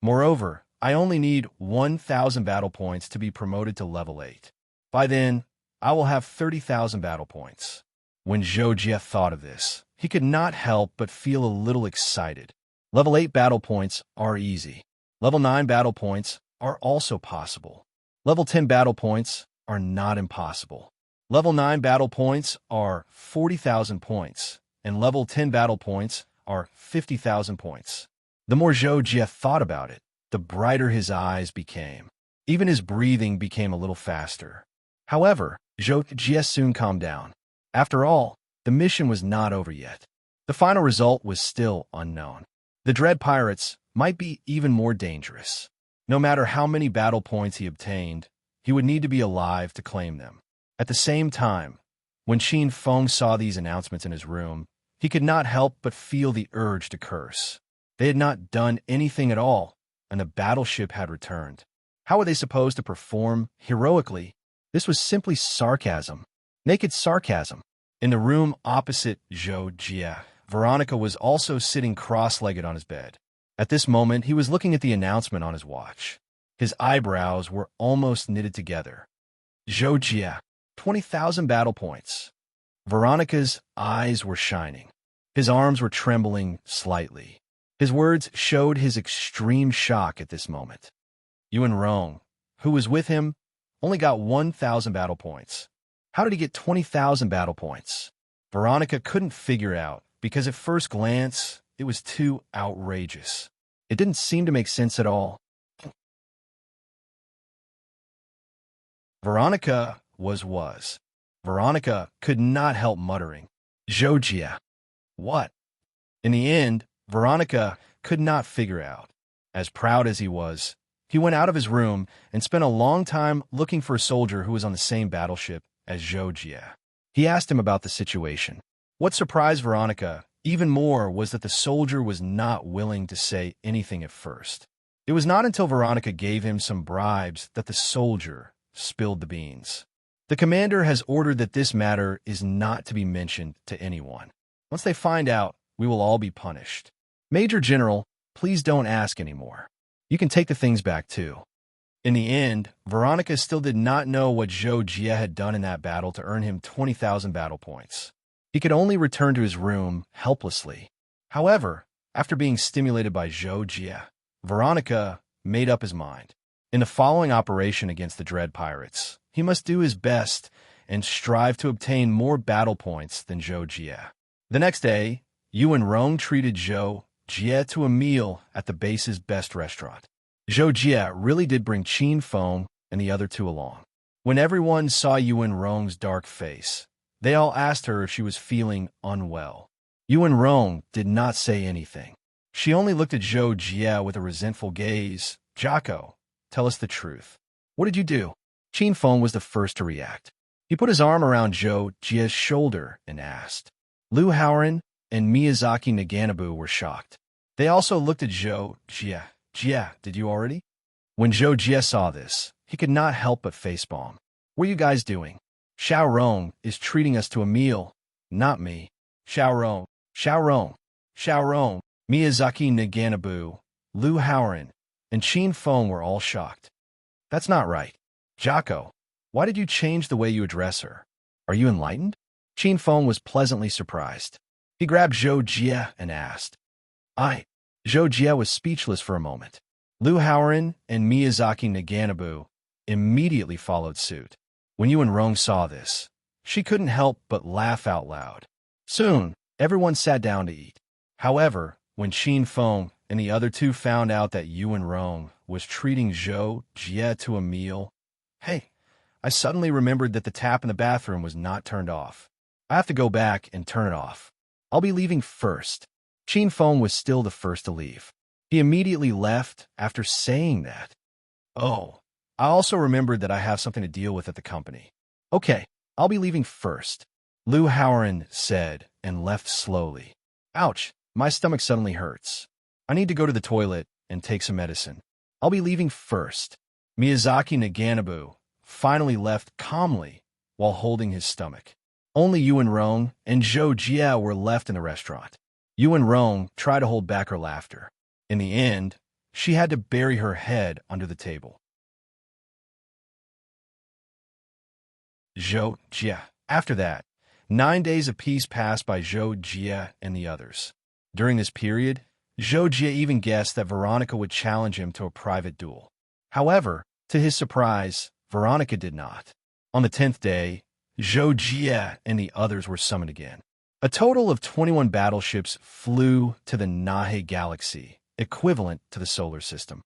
Moreover, I only need 1,000 battle points to be promoted to level 8. By then, I will have 30,000 battle points. When Zhou Jie thought of this, he could not help but feel a little excited. Level 8 battle points are easy. Level 9 battle points are also possible. Level 10 battle points are not impossible. Level 9 battle points are 40,000 points, and level 10 battle points are 50,000 points. The more Zhou Jie thought about it, the brighter his eyes became. Even his breathing became a little faster. However, Zhou Jie soon calmed down. After all, the mission was not over yet. The final result was still unknown. The Dread Pirates might be even more dangerous. No matter how many battle points he obtained, he would need to be alive to claim them. At the same time, when Qin Feng saw these announcements in his room, he could not help but feel the urge to curse. They had not done anything at all, and the battleship had returned. How were they supposed to perform heroically? This was simply sarcasm. Naked sarcasm. In the room opposite Zhou Jie, Veronica was also sitting cross-legged on his bed. At this moment, he was looking at the announcement on his watch. His eyebrows were almost knitted together. Zhou Jie, 20,000 battle points. Veronica's eyes were shining. His arms were trembling slightly. His words showed his extreme shock at this moment. Yuan Rong, who was with him, only got 1,000 battle points. How did he get 20,000 battle points? Veronica couldn't figure out, because at first glance, it was too outrageous. It didn't seem to make sense at all. Veronica was. Veronica could not help muttering, Zhou Jie. What? In the end, Veronica could not figure out. As proud as he was, he went out of his room and spent a long time looking for a soldier who was on the same battleship as Zhou Jie. He asked him about the situation. What surprised Veronica even more was that the soldier was not willing to say anything at first. It was not until Veronica gave him some bribes that the soldier spilled the beans. The commander has ordered that this matter is not to be mentioned to anyone. Once they find out, we will all be punished. Major General, please don't ask anymore. You can take the things back too. In the end, Veronica still did not know what Zhou Jie had done in that battle to earn him 20,000 battle points. He could only return to his room helplessly. However, after being stimulated by Zhou Jie, Veronica made up his mind. In the following operation against the Dread Pirates, he must do his best and strive to obtain more battle points than Zhou Jie. The next day, Yuan Rong treated Zhou Jie to a meal at the base's best restaurant. Zhou Jie really did bring Qin Feng and the other two along. When everyone saw Yuan Rong's dark face, they all asked her if she was feeling unwell. Yuan Rong did not say anything. She only looked at Zhou Jie with a resentful gaze. "Jocko, tell us the truth. What did you do?" Qin Feng was the first to react. He put his arm around Zhou Jie's shoulder and asked. Lu Haoren and Miyazaki Naganabu were shocked. They also looked at Zhou Jie. "Jie, did you already?" When Zhou Jie saw this, he could not help but facepalm. "What are you guys doing? Xiao Rong is treating us to a meal, not me." Xiao Rong, Xiao Rong, Xiao Rong, Miyazaki Naganabu, Lu Haoren, and Qin Feng were all shocked. "That's not right. Jocko, why did you change the way you address her? Are you enlightened?" Qin Feng was pleasantly surprised. He grabbed Zhou Jie and asked. Zhou Jie was speechless for a moment. Lu Haoren and Miyazaki Naganabu immediately followed suit. When Yuan Rong saw this, she couldn't help but laugh out loud. Soon, everyone sat down to eat. However, when Qin Feng and the other two found out that Yuan Rong was treating Zhou Jie to a meal, "Hey, I suddenly remembered that the tap in the bathroom was not turned off. I have to go back and turn it off. I'll be leaving first." Qin Feng was still the first to leave. He immediately left after saying that. "Oh, I also remembered that I have something to deal with at the company. Okay, I'll be leaving first," Lu Haoren said and left slowly. "Ouch, my stomach suddenly hurts. I need to go to the toilet and take some medicine. I'll be leaving first." Miyazaki Naganabu finally left calmly while holding his stomach. Only Yuan Rong and Zhou Jie were left in the restaurant. Yuan Rong tried to hold back her laughter. In the end, she had to bury her head under the table. Zhou Jie. After that, 9 days of peace passed by Zhou Jie and the others. During this period, Zhou Jie even guessed that Veronica would challenge him to a private duel. However, to his surprise, Veronica did not. On the 10th day, Zhou Jie and the others were summoned again. A total of 21 battleships flew to the Nahe Galaxy, equivalent to the solar system.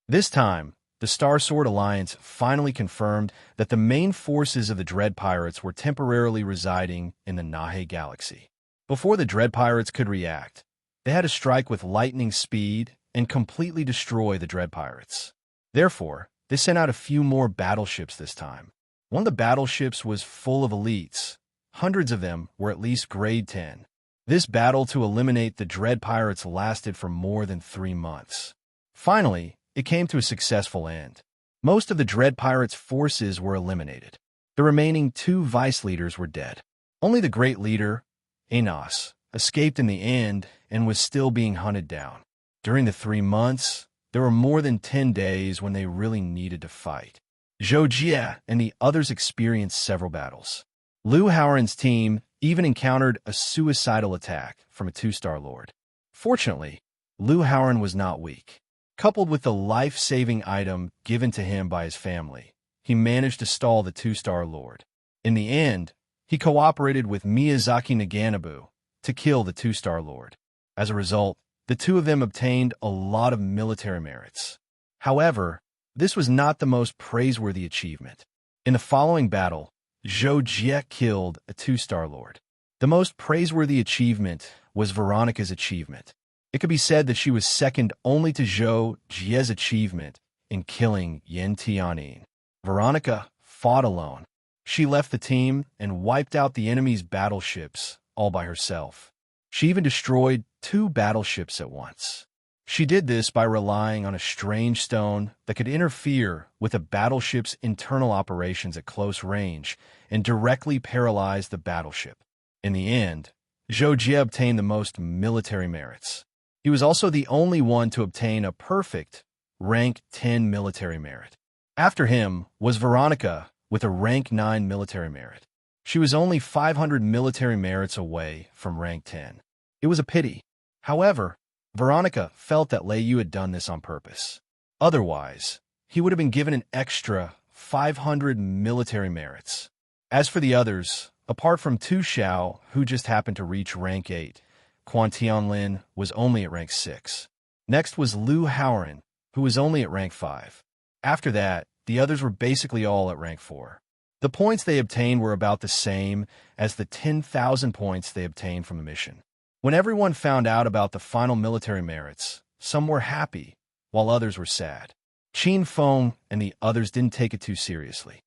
This time, the Star Sword Alliance finally confirmed that the main forces of the Dread Pirates were temporarily residing in the Nahe Galaxy. Before the Dread Pirates could react, they had to strike with lightning speed and completely destroy the Dread Pirates. Therefore, they sent out a few more battleships this time. One of the battleships was full of elites. Hundreds of them were at least grade 10. This battle to eliminate the Dread Pirates lasted for more than 3 months. Finally, it came to a successful end. Most of the Dread Pirates' forces were eliminated. The remaining 2 vice leaders were dead. Only the great leader, Enos, escaped in the end and was still being hunted down. During the 3 months, there were more than 10 days when they really needed to fight. Zhou Jie and the others experienced several battles. Lu Haoren's team even encountered a suicidal attack from a 2-star lord. Fortunately, Lu Haoren was not weak. Coupled with the life-saving item given to him by his family, he managed to stall the 2-star lord. In the end, he cooperated with Miyazaki Naganabu to kill the 2-star lord. As a result, the two of them obtained a lot of military merits. However, this was not the most praiseworthy achievement. In the following battle, Zhou Jie killed a 2-star lord. The most praiseworthy achievement was Veronica's achievement. It could be said that she was second only to Zhou Jie's achievement in killing Yan Tianyin. Veronica fought alone. She left the team and wiped out the enemy's battleships all by herself. She even destroyed 2 battleships at once. She did this by relying on a strange stone that could interfere with a battleship's internal operations at close range and directly paralyze the battleship. In the end, Zhou Jie obtained the most military merits. He was also the only one to obtain a perfect rank 10 military merit. After him was Veronica with a rank 9 military merit. She was only 500 military merits away from rank 10. It was a pity. However, Veronica felt that Lei Yu had done this on purpose. Otherwise, he would have been given an extra 500 military merits. As for the others, apart from Tu Xiao, who just happened to reach rank 8, Quan Tianlin was only at rank 6. Next was Lu Haoran, who was only at rank 5. After that, the others were basically all at rank 4. The points they obtained were about the same as the 10,000 points they obtained from the mission. When everyone found out about the final military merits, some were happy, while others were sad. Qin Feng and the others didn't take it too seriously.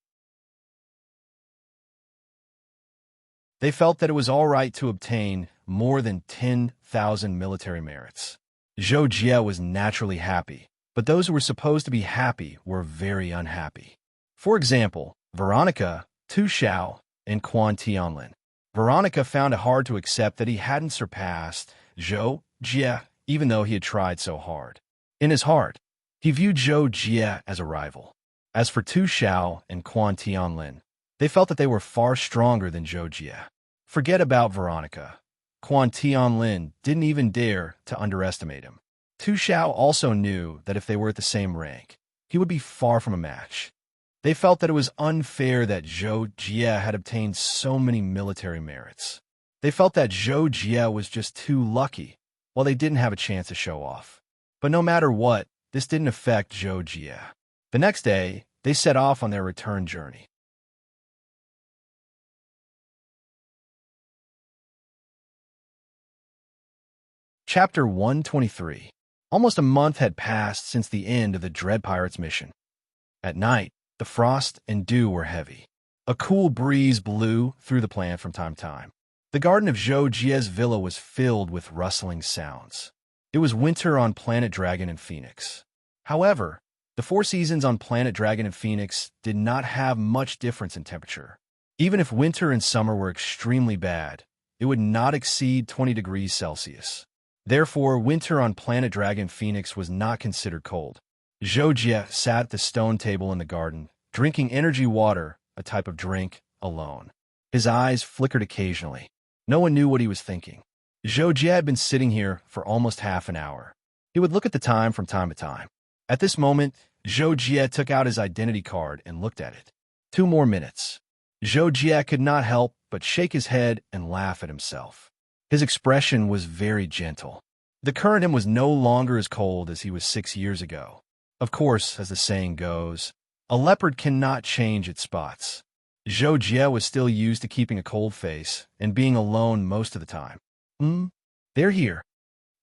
They felt that it was all right to obtain more than 10,000 military merits. Zhou Jie was naturally happy, but those who were supposed to be happy were very unhappy. For example, Veronica, Tu Xiao, and Quan Tianlin. Veronica found it hard to accept that he hadn't surpassed Zhou Jie, even though he had tried so hard. In his heart, he viewed Zhou Jie as a rival. As for Tu Xiao and Quan Tianlin, they felt that they were far stronger than Zhou Jie. Forget about Veronica. Quan Tianlin didn't even dare to underestimate him. Tu Xiao also knew that if they were at the same rank, he would be far from a match. They felt that it was unfair that Zhou Jie had obtained so many military merits. They felt that Zhou Jie was just too lucky, while they didn't have a chance to show off. But no matter what, this didn't affect Zhou Jie. The next day, they set off on their return journey. Chapter 123. Almost a month had passed since the end of the Dread Pirates mission. At night, the frost and dew were heavy. A cool breeze blew through the plant from time to time. The garden of Zhou Jie's villa was filled with rustling sounds. It was winter on Planet Dragon and Phoenix. However, the 4 seasons on Planet Dragon and Phoenix did not have much difference in temperature. Even if winter and summer were extremely bad, it would not exceed 20 degrees Celsius. Therefore, winter on Planet Dragon Phoenix was not considered cold. Zhou Jie sat at the stone table in the garden, drinking energy water, a type of drink, alone. His eyes flickered occasionally. No one knew what he was thinking. Zhou Jie had been sitting here for almost half an hour. He would look at the time from time to time. At this moment, Zhou Jie took out his identity card and looked at it. 2 more minutes. Zhou Jie could not help but shake his head and laugh at himself. His expression was very gentle. The current him was no longer as cold as he was 6 years ago. Of course, as the saying goes, a leopard cannot change its spots. Zhou Jie was still used to keeping a cold face and being alone most of the time. They're here.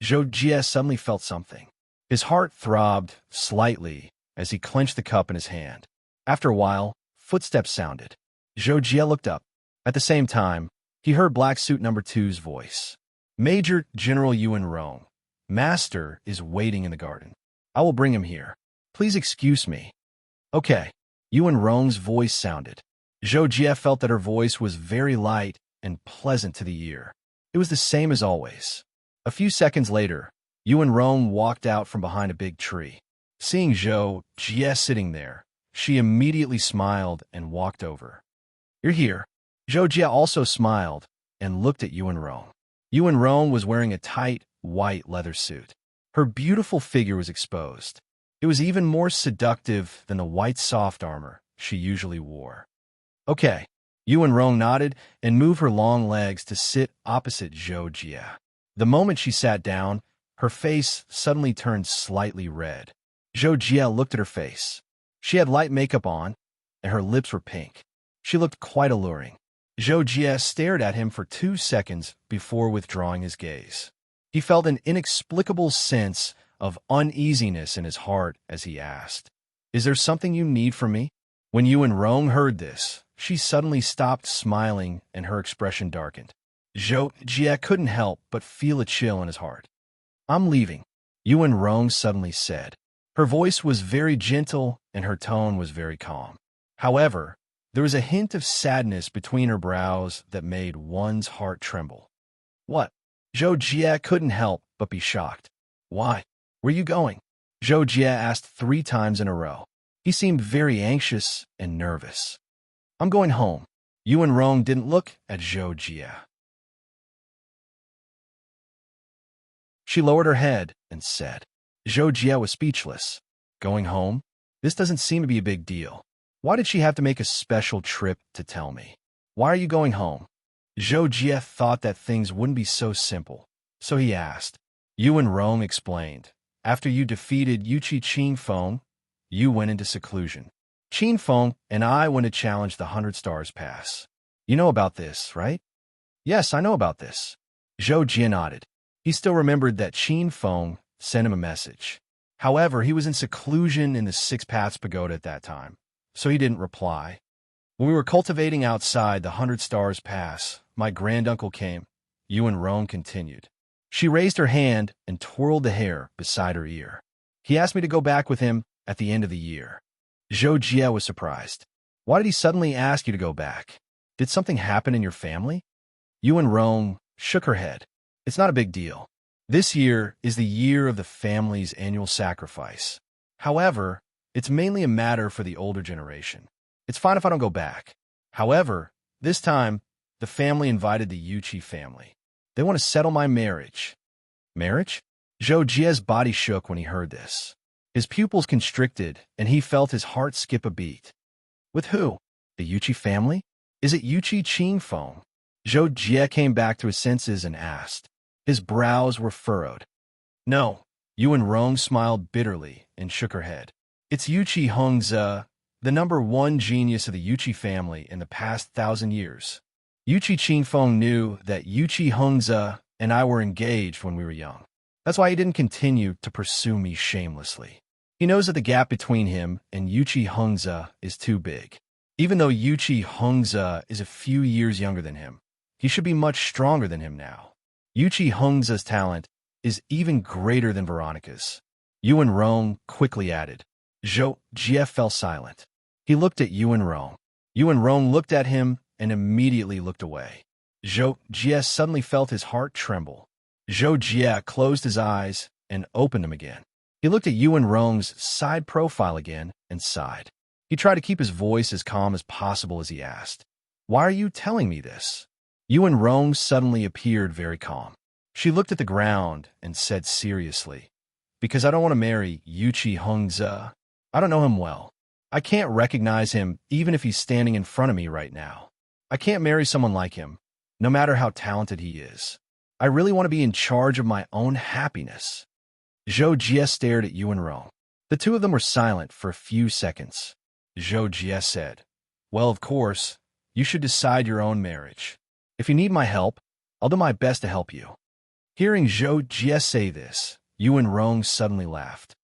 Zhou Jie suddenly felt something. His heart throbbed slightly as he clenched the cup in his hand. After a while, footsteps sounded. Zhou Jie looked up. At the same time, he heard Black Suit No. 2's voice. Major General Yuan Rong, Master is waiting in the garden. I will bring him here. Please excuse me. Okay. Yuan Rong's voice sounded. Zhou Jie felt that her voice was very light and pleasant to the ear. It was the same as always. A few seconds later, Yuan Rong walked out from behind a big tree. Seeing Zhou Jie sitting there, she immediately smiled and walked over. You're here. Zhou Jie also smiled and looked at Yuan Rong. Yuan Rong was wearing a tight, white leather suit. Her beautiful figure was exposed. It was even more seductive than the white soft armor she usually wore. Okay. Yuan Rong nodded and moved her long legs to sit opposite Zhou Jie. The moment she sat down, her face suddenly turned slightly red. Zhou Jie looked at her face. She had light makeup on, and her lips were pink. She looked quite alluring. Zhou Jie stared at him for 2 seconds before withdrawing his gaze. He felt an inexplicable sense of uneasiness in his heart as he asked, "Is there something you need from me?" When Yuan Rong heard this, she suddenly stopped smiling and her expression darkened. Zhou Jie couldn't help but feel a chill in his heart. "I'm leaving," Yuan Rong suddenly said. Her voice was very gentle and her tone was very calm. However, there was a hint of sadness between her brows that made one's heart tremble. What? Zhou Jie couldn't help but be shocked. Why? Where are you going? Zhou Jie asked 3 times in a row. He seemed very anxious and nervous. I'm going home. Yuan Rong didn't look at Zhou Jie. She lowered her head and said. Zhou Jie was speechless. Going home? This doesn't seem to be a big deal. Why did she have to make a special trip to tell me? Why are you going home? Zhou Jie thought that things wouldn't be so simple, so he asked. Yuan Rong explained. After you defeated Yuqi Qingfeng, you went into seclusion. Qingfeng and I went to challenge the 100 Stars Pass. You know about this, right? Yes, I know about this. Zhou Jie nodded. He still remembered that Qingfeng sent him a message. However, he was in seclusion in the Six Paths Pagoda at that time, so he didn't reply. When we were cultivating outside the 100 Stars Pass, my granduncle came. Yuan Rong continued. She raised her hand and twirled the hair beside her ear. He asked me to go back with him at the end of the year. Zhou Jie was surprised. Why did he suddenly ask you to go back? Did something happen in your family? Yuan Rong shook her head. It's not a big deal. This year is the year of the family's annual sacrifice. However, it's mainly a matter for the older generation. It's fine if I don't go back. However, this time, the family invited the Yuqi family. They want to settle my marriage. Marriage? Zhou Jie's body shook when he heard this. His pupils constricted, and he felt his heart skip a beat. With who? The Yuqi family? Is it Yuqi Qingfeng? Zhou Jie came back to his senses and asked. His brows were furrowed. No. Yuan Rong smiled bitterly and shook her head. It's Yuqi Hongze, the #1 genius of the Yuqi family in the past 1,000 years. Yuqi Qingfeng knew that Yuqi Hongze and I were engaged when we were young. That's why he didn't continue to pursue me shamelessly. He knows that the gap between him and Yuqi Hongze is too big. Even though Yuqi Hongze is a few years younger than him, he should be much stronger than him now. Yuqi Hongze's talent is even greater than Veronica's. Yuan Rong quickly added. Zhou Jie fell silent. He looked at Yuan Rong. Yuan Rong looked at him and immediately looked away. Zhou Jie suddenly felt his heart tremble. Zhou Jie closed his eyes and opened them again. He looked at Yuan Rong's side profile again and sighed. He tried to keep his voice as calm as possible as he asked, Why are you telling me this? Yuan Rong suddenly appeared very calm. She looked at the ground and said seriously, Because I don't want to marry Yuqi Hongze. I don't know him well. I can't recognize him even if he's standing in front of me right now. I can't marry someone like him, no matter how talented he is. I really want to be in charge of my own happiness. Zhou Jie stared at Yuan Rong. The two of them were silent for a few seconds. Zhou Jie said, Well, of course, you should decide your own marriage. If you need my help, I'll do my best to help you. Hearing Zhou Jie say this, Yuan Rong suddenly laughed.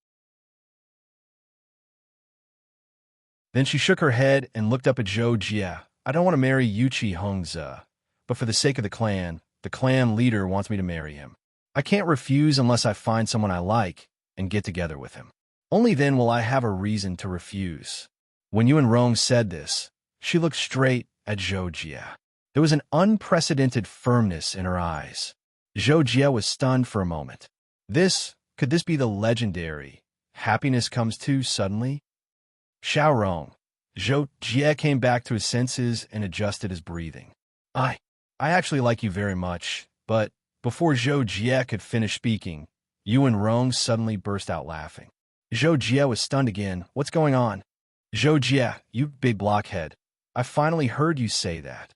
Then she shook her head and looked up at Zhou Jie. I don't want to marry Yuqi Hongze, but for the sake of the clan leader wants me to marry him. I can't refuse unless I find someone I like and get together with him. Only then will I have a reason to refuse. When Yuan Rong said this, she looked straight at Zhou Jie. There was an unprecedented firmness in her eyes. Zhou Jie was stunned for a moment. Could this be the legendary happiness comes too suddenly? Xiao Rong. Zhou Jie came back to his senses and adjusted his breathing. I actually like you very much, but before Zhou Jie could finish speaking, Yuan Rong suddenly burst out laughing. Zhou Jie was stunned again. What's going on? Zhou Jie, you big blockhead. I finally heard you say that.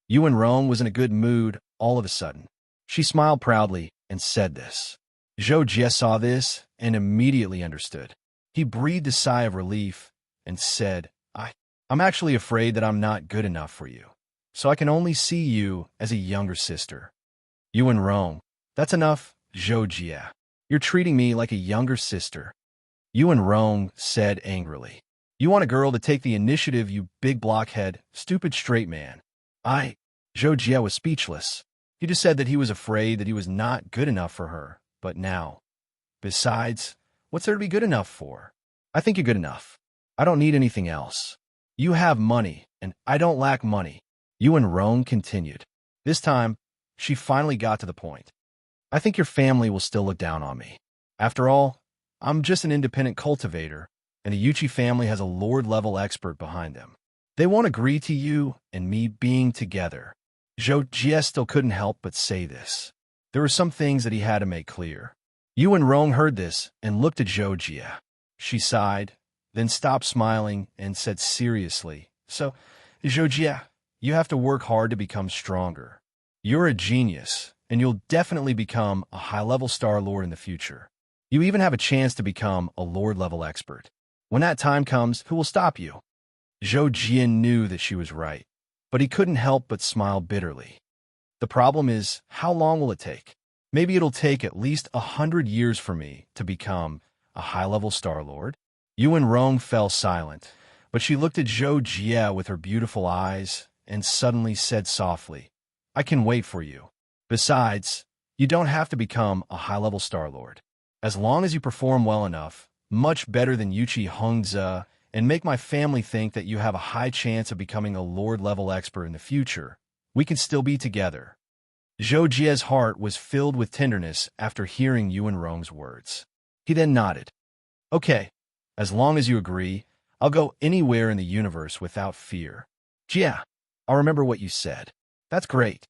Yuan Rong was in a good mood all of a sudden. She smiled proudly and said this. Zhou Jie saw this and immediately understood. He breathed a sigh of relief and said, I'm actually afraid that I'm not good enough for you, so I can only see you as a younger sister. Yuan Rong, that's enough, Zhou Jie. You're treating me like a younger sister. Yuan Rong said angrily. You want a girl to take the initiative, you big blockhead, stupid straight man. Zhou Jie was speechless. He just said that he was afraid that he was not good enough for her, but now. Besides, what's there to be good enough for? I think you're good enough. I don't need anything else. You have money, and I don't lack money. Yuan Rong continued. This time, she finally got to the point. I think your family will still look down on me. After all, I'm just an independent cultivator, and the Yuchi family has a Lord-level expert behind them. They won't agree to you and me being together. Zhou Jie still couldn't help but say this. There were some things that he had to make clear. Yu and Rong heard this and looked at Zhou Jie. She sighed, then stopped smiling and said seriously, So, Zhou Jie, you have to work hard to become stronger. You're a genius, and you'll definitely become a high-level Star Lord in the future. You even have a chance to become a Lord-level expert. When that time comes, who will stop you? Zhou Jie knew that she was right, but he couldn't help but smile bitterly. The problem is, how long will it take? Maybe it'll take at least 100 years for me to become a high-level Star Lord. Yu and Rong fell silent, but she looked at Zhou Jie with her beautiful eyes and suddenly said softly, I can wait for you. Besides, you don't have to become a high-level Star Lord. As long as you perform well enough, much better than Yuchi Hongzhe, and make my family think that you have a high chance of becoming a Lord-level expert in the future, we can still be together. Zhou Jie's heart was filled with tenderness after hearing Yu and Rong's words. He then nodded. Okay, as long as you agree, I'll go anywhere in the universe without fear. Jie, I'll remember what you said. That's great.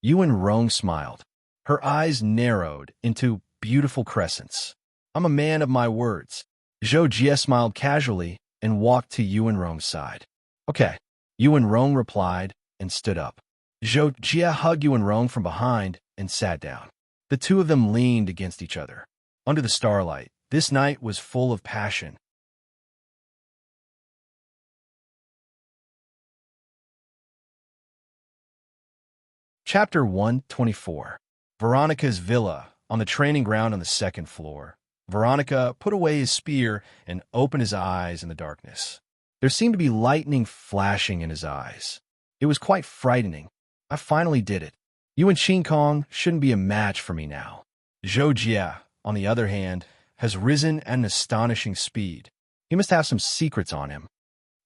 Yu and Rong smiled. Her eyes narrowed into beautiful crescents. I'm a man of my words. Zhou Jie smiled casually and walked to Yu and Rong's side. Okay, Yu and Rong replied and stood up. Zhou Jie hugged Yu and Rong from behind and sat down. The two of them leaned against each other. Under the starlight, this night was full of passion. Chapter 124. Veronica's Villa. On the training ground on the second floor, Veronica put away his spear and opened his eyes in the darkness. There seemed to be lightning flashing in his eyes. It was quite frightening. I finally did it. You and Qin Kong shouldn't be a match for me now. Zhou Jie, on the other hand, has risen at an astonishing speed. He must have some secrets on him.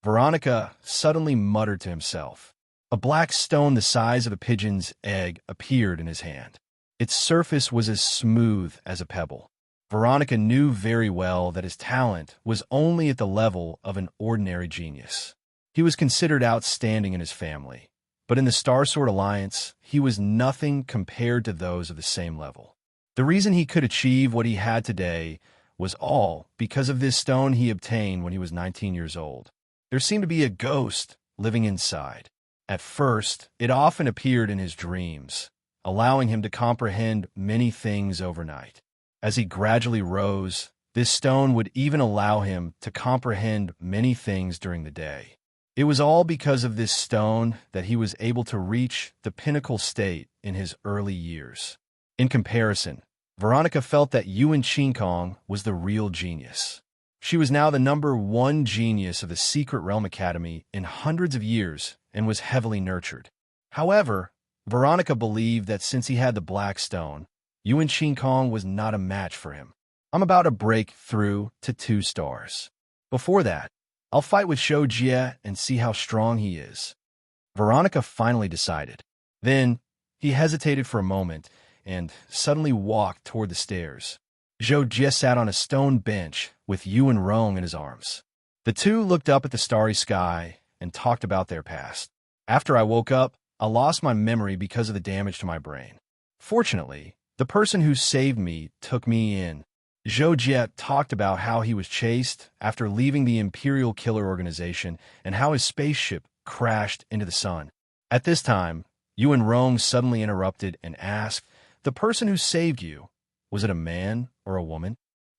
Veronica suddenly muttered to himself. A black stone the size of a pigeon's egg appeared in his hand. Its surface was as smooth as a pebble. Veronica knew very well that his talent was only at the level of an ordinary genius. He was considered outstanding in his family, but in the Star Sword Alliance, he was nothing compared to those of the same level. The reason he could achieve what he had today was all because of this stone he obtained when he was 19 years old. There seemed to be a ghost living inside. At first, it often appeared in his dreams, allowing him to comprehend many things overnight. As he gradually rose, this stone would even allow him to comprehend many things during the day. It was all because of this stone that he was able to reach the pinnacle state in his early years. In comparison, Veronica felt that Yuan Qinkong was the real genius. She was now the #1 genius of the Secret Realm Academy in hundreds of years and was heavily nurtured. However, Veronica believed that since he had the Black Stone, Yuan Qinkong was not a match for him. I'm about to break through to 2 stars. Before that, I'll fight with Zhou Jie and see how strong he is. Veronica finally decided. Then, he hesitated for a moment and suddenly walked toward the stairs. Zhou Jie sat on a stone bench with Yu and Rong in his arms. The two looked up at the starry sky and talked about their past. After I woke up, I lost my memory because of the damage to my brain. Fortunately, the person who saved me took me in. Zhou Jie talked about how he was chased after leaving the Imperial Killer Organization and how his spaceship crashed into the sun. At this time, Yu and Rong suddenly interrupted and asked, "The person who saved you, was it a man or a woman?"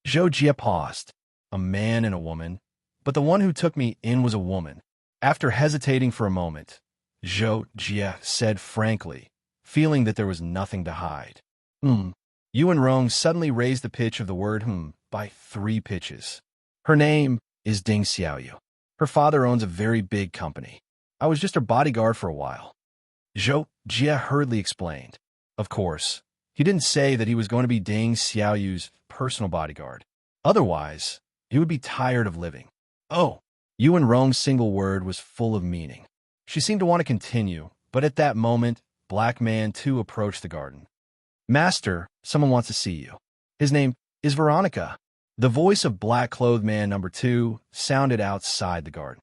Zhou Jie paused. A man and a woman, but the one who took me in was a woman. After hesitating for a moment, Zhou Jie said frankly, feeling that there was nothing to hide. Yu and Rong suddenly raised the pitch of the word by 3 pitches. Her name is Ding Xiaoyu. Her father owns a very big company. I was just her bodyguard for a while. Zhou Jie hurriedly explained. Of course, he didn't say that he was going to be Ding Xiaoyu's personal bodyguard. Otherwise, he would be tired of living. Oh, Yu and Rong's single word was full of meaning. She seemed to want to continue, but at that moment, Black Man too approached the garden. Master, someone wants to see you. His name is Veronica. The voice of black-clothed man number 2 sounded outside the garden.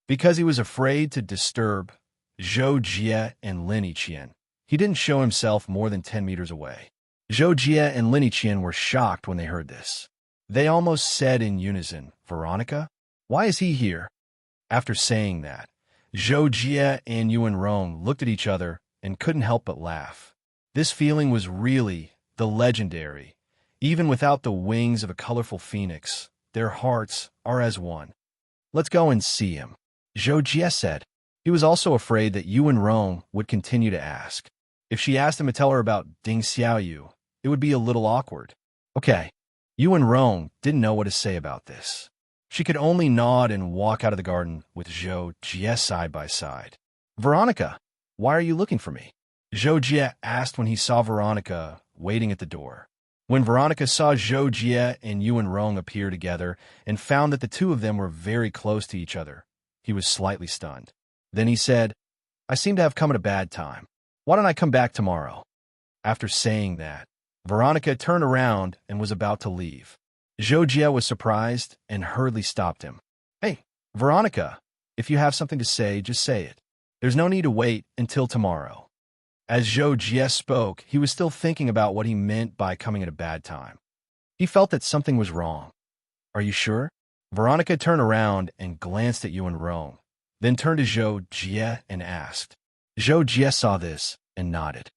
Because he was afraid to disturb Zhou Jie and Lin Yiqian, he didn't show himself more than 10 meters away. Zhou Jie and Lin Yiqian were shocked when they heard this. They almost said in unison, Veronica? Why is he here? After saying that, Zhou Jie and Yuan Rong looked at each other and couldn't help but laugh. This feeling was really the legendary. Even without the wings of a colorful phoenix, their hearts are as one. Let's go and see him, Zhou Jie said. He was also afraid that Yuan Rong would continue to ask. If she asked him to tell her about Ding Xiaoyu, it would be a little awkward. Okay, Yuan Rong didn't know what to say about this. She could only nod and walk out of the garden with Zhou Jie side by side. Veronica, why are you looking for me? Zhou Jie asked when he saw Veronica waiting at the door. When Veronica saw Zhou Jie and Yuan Rong appear together and found that the two of them were very close to each other, he was slightly stunned. Then he said, I seem to have come at a bad time. Why don't I come back tomorrow? After saying that, Veronica turned around and was about to leave. Zhou Jie was surprised and hurriedly stopped him. Hey, Veronica, if you have something to say, just say it. There's no need to wait until tomorrow. As Zhou Jie spoke, he was still thinking about what he meant by coming at a bad time. He felt that something was wrong. Are you sure? Veronica turned around and glanced at Yuan Rong, then turned to Zhou Jie and asked. Zhou Jie saw this and nodded.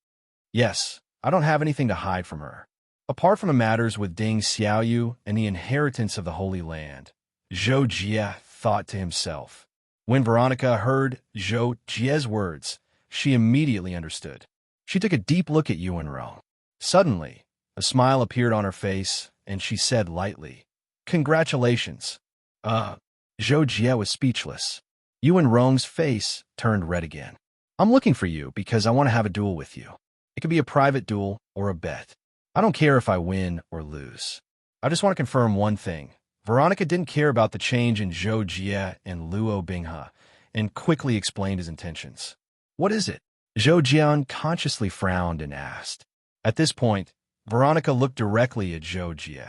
Yes, I don't have anything to hide from her. Apart from the matters with Ding Xiaoyu and the inheritance of the Holy Land, Zhou Jie thought to himself. When Veronica heard Zhou Jie's words, she immediately understood. She took a deep look at Yuan Rong. Suddenly, a smile appeared on her face, and she said lightly, Congratulations. Zhou Jie was speechless. Yuan Rong's face turned red again. I'm looking for you because I want to have a duel with you. It could be a private duel or a bet. I don't care if I win or lose. I just want to confirm one thing. Veronica didn't care about the change in Zhou Jie and Luo Binghe and quickly explained his intentions. What is it? Zhou Jie unconsciously frowned and asked. At this point, Veronica looked directly at Zhou Jie.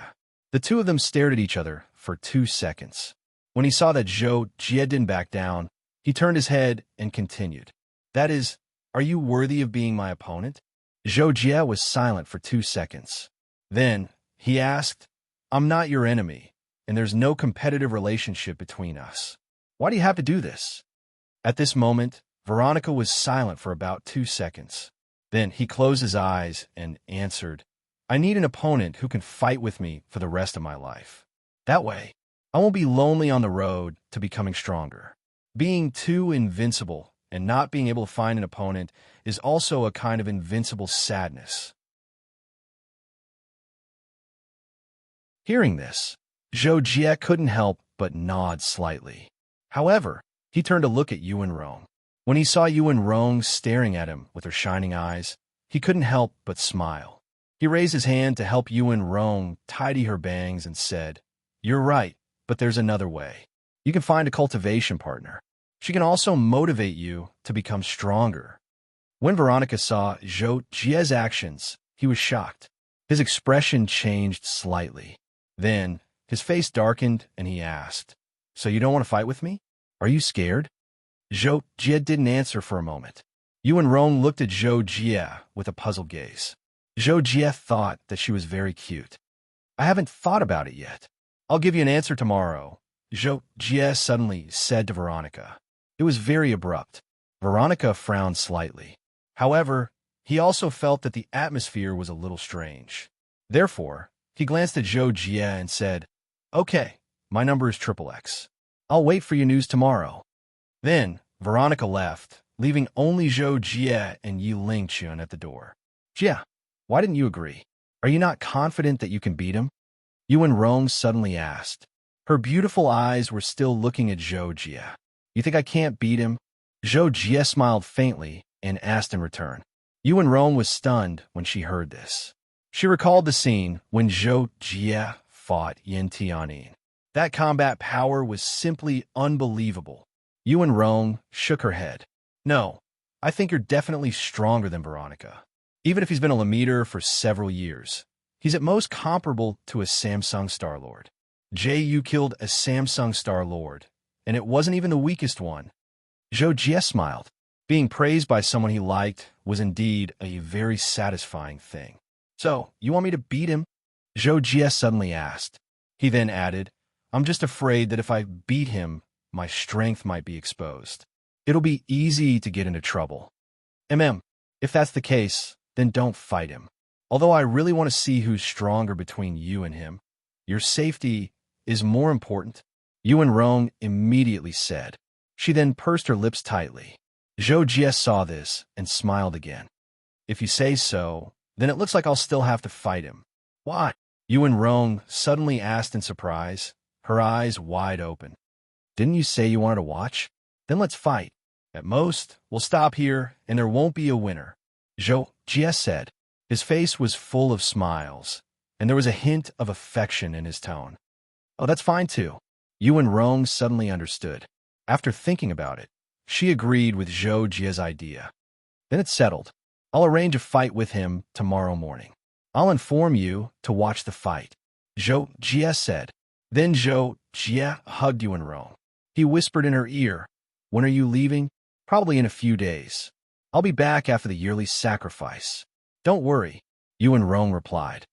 The two of them stared at each other for 2 seconds. When he saw that Zhou Jie didn't back down, he turned his head and continued. That is, are you worthy of being my opponent? Zhou Jie was silent for 2 seconds. Then, he asked, I'm not your enemy, and there's no competitive relationship between us. Why do you have to do this? At this moment, Veronica was silent for about 2 seconds. Then he closed his eyes and answered, I need an opponent who can fight with me for the rest of my life. That way, I won't be lonely on the road to becoming stronger. Being too invincible and not being able to find an opponent is also a kind of invincible sadness. Hearing this, Zhou Jie couldn't help but nod slightly. However, he turned to look at Yuan Rong. When he saw Yuan Rong staring at him with her shining eyes, he couldn't help but smile. He raised his hand to help Yuan Rong tidy her bangs and said, You're right, but there's another way. You can find a cultivation partner. She can also motivate you to become stronger. When Veronica saw Zhou Jie's actions, he was shocked. His expression changed slightly. Then, his face darkened and he asked, So you don't want to fight with me? Are you scared? Zhou Jie didn't answer for a moment. Yuan Rong looked at Zhou Jie with a puzzled gaze. Zhou Jie thought that she was very cute. I haven't thought about it yet. I'll give you an answer tomorrow, Zhou Jie suddenly said to Veronica. It was very abrupt. Veronica frowned slightly. However, he also felt that the atmosphere was a little strange. Therefore, he glanced at Zhou Jie and said, Okay, my number is XXX. I'll wait for your news tomorrow. Then, Veronica left, leaving only Zhou Jie and Yi Lingqian at the door. Jie, why didn't you agree? Are you not confident that you can beat him? Yuan Rong suddenly asked. Her beautiful eyes were still looking at Zhou Jie. You think I can't beat him? Zhou Jie smiled faintly and asked in return. Yuan Rong was stunned when she heard this. She recalled the scene when Zhou Jie fought Yin Tianyin. That combat power was simply unbelievable. Yuan Rong shook her head. No, I think you're definitely stronger than Veronica. Even if he's been a Lemaitre for several years, he's at most comparable to a Samsung Star-Lord. Jay, you killed a Samsung Star-Lord, and it wasn't even the weakest one. Zhou Jie smiled. Being praised by someone he liked was indeed a very satisfying thing. So, you want me to beat him? Zhou Jie suddenly asked. He then added, I'm just afraid that if I beat him, my strength might be exposed. It'll be easy to get into trouble. If that's the case, then don't fight him. Although I really want to see who's stronger between you and him, your safety is more important, Yuan Rong immediately said. She then pursed her lips tightly. Zhou Jie saw this and smiled again. If you say so, then it looks like I'll still have to fight him. Why? Yuan Rong suddenly asked in surprise, her eyes wide open. Didn't you say you wanted to watch? Then let's fight. At most, we'll stop here and there won't be a winner, Zhou Jie said. His face was full of smiles, and there was a hint of affection in his tone. Oh, that's fine too. Yuan Rong suddenly understood. After thinking about it, she agreed with Zhou Jie's idea. Then it's settled. I'll arrange a fight with him tomorrow morning. I'll inform you to watch the fight, Zhou Jie said. Then Zhou Jie hugged Yuan Rong. He whispered in her ear, When are you leaving? Probably in a few days. I'll be back after the yearly sacrifice. Don't worry, Yuan Rong replied.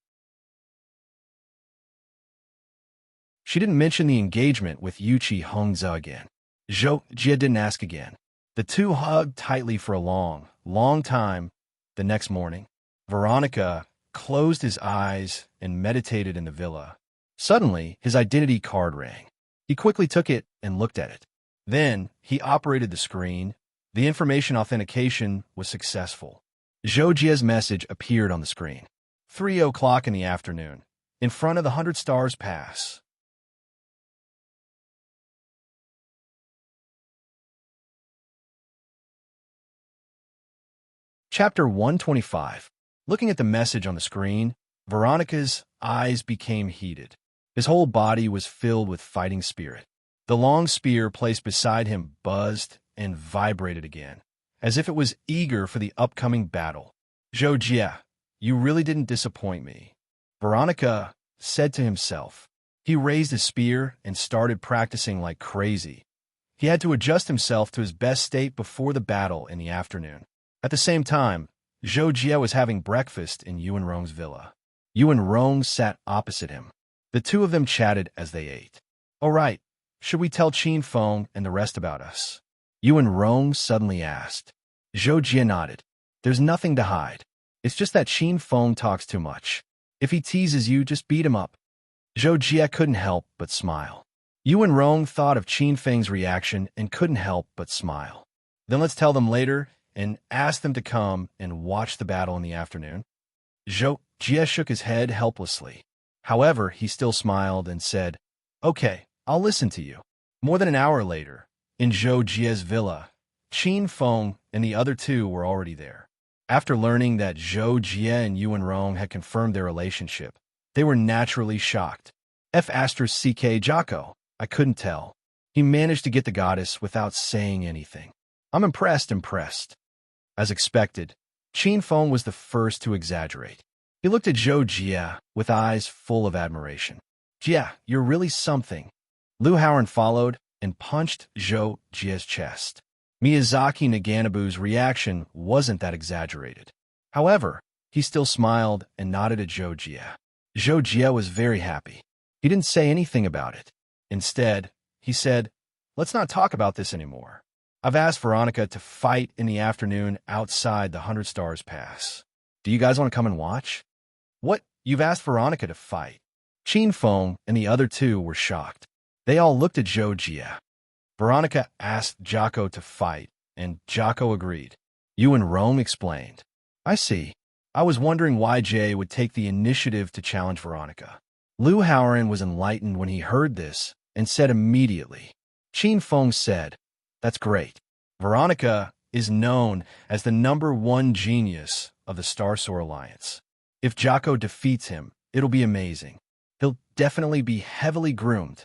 She didn't mention the engagement with Yuqi Hongzhe again. Zhou Jie didn't ask again. The two hugged tightly for a long time. The next morning, Veronica closed his eyes and meditated in the villa. Suddenly, his identity card rang. He quickly took it and looked at it. Then, he operated the screen. The information authentication was successful. Zhou Jie's message appeared on the screen. 3:00 in the afternoon, in front of the 100 Stars Pass. Chapter 125. Looking at the message on the screen, Veronica's eyes became heated. His whole body was filled with fighting spirit. The long spear placed beside him buzzed and vibrated again, as if it was eager for the upcoming battle. Zhou Jie, you really didn't disappoint me, Veronica said to himself. He raised his spear and started practicing like crazy. He had to adjust himself to his best state before the battle in the afternoon. At the same time, Zhou Jie was having breakfast in Yuan Rong's villa. Yuan Rong sat opposite him. The two of them chatted as they ate. All right, should we tell Qin Feng and the rest about us? Yuan Rong suddenly asked. Zhou Jie nodded. There's nothing to hide. It's just that Qin Feng talks too much. If he teases you, just beat him up. Zhou Jie couldn't help but smile. Yuan Rong thought of Qin Feng's reaction and couldn't help but smile. Then let's tell them later and ask them to come and watch the battle in the afternoon. Zhou Jie shook his head helplessly. However, he still smiled and said, Okay, I'll listen to you. More than an hour later, in Zhou Jie's villa, Qin Feng and the other two were already there. After learning that Zhou Jie and Yuan Rong had confirmed their relationship, they were naturally shocked. F***ck Jocko, I couldn't tell. He managed to get the goddess without saying anything. I'm impressed. As expected, Qin Feng was the first to exaggerate. He looked at Zhou Jie with eyes full of admiration. Jie, you're really something. Liu Haoran followed and punched Zhou Jie's chest. Miyazaki Naganabu's reaction wasn't that exaggerated. However, he still smiled and nodded at Zhou Jie. Zhou Jie was very happy. He didn't say anything about it. Instead, he said, Let's not talk about this anymore. I've asked Veronica to fight in the afternoon outside the 100 Stars Pass. Do you guys want to come and watch? What? You've asked Veronica to fight? Qin Feng and the other two were shocked. They all looked at Zhou Jie. Veronica asked Jocko to fight, and Jocko agreed. Yuan Rong explained. I see. I was wondering why Jay would take the initiative to challenge Veronica. Liu Haoran was enlightened when he heard this and said immediately. Qin Feng said, That's great. Veronica is known as the #1 genius of the Starsoar Alliance. If Jocko defeats him, it'll be amazing. He'll definitely be heavily groomed.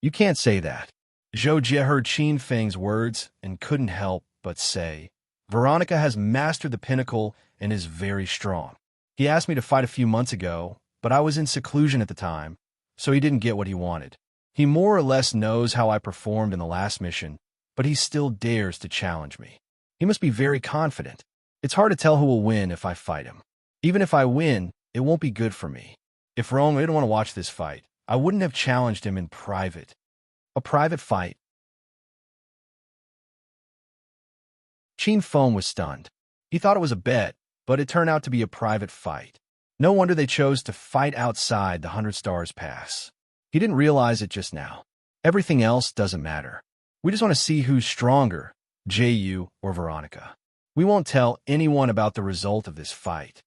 You can't say that. Zhou Jie heard Qin Feng's words and couldn't help but say, Veronica has mastered the pinnacle and is very strong. He asked me to fight a few months ago, but I was in seclusion at the time, so he didn't get what he wanted. He more or less knows how I performed in the last mission, but he still dares to challenge me. He must be very confident. It's hard to tell who will win if I fight him. Even if I win, it won't be good for me. If Rome didn't want to watch this fight, I wouldn't have challenged him in private. A private fight. Qin Feng was stunned. He thought it was a bet, but it turned out to be a private fight. No wonder they chose to fight outside the 100 Stars Pass. He didn't realize it just now. Everything else doesn't matter. We just want to see who's stronger, Ju or Veronica. We won't tell anyone about the result of this fight.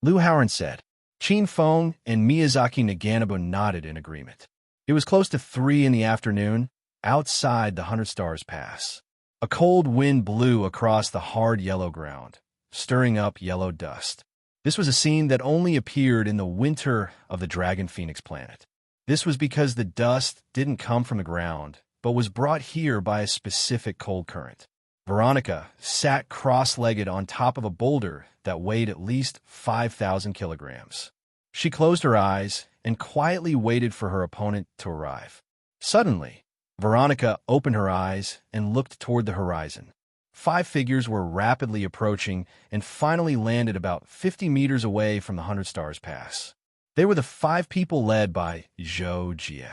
Liu Haoran said. Qin Feng and Miyazaki Naganobu nodded in agreement. It was close to 3 in the afternoon, outside the 100 Stars Pass. A cold wind blew across the hard yellow ground, stirring up yellow dust. This was a scene that only appeared in the winter of the Dragon Phoenix planet. This was because the dust didn't come from the ground, but was brought here by a specific cold current. Veronica sat cross-legged on top of a boulder that weighed at least 5,000 kilograms. She closed her eyes and quietly waited for her opponent to arrive. Suddenly, Veronica opened her eyes and looked toward the horizon. 5 figures were rapidly approaching and finally landed about 50 meters away from the 100 Stars Pass. They were the 5 people led by Zhou Jie.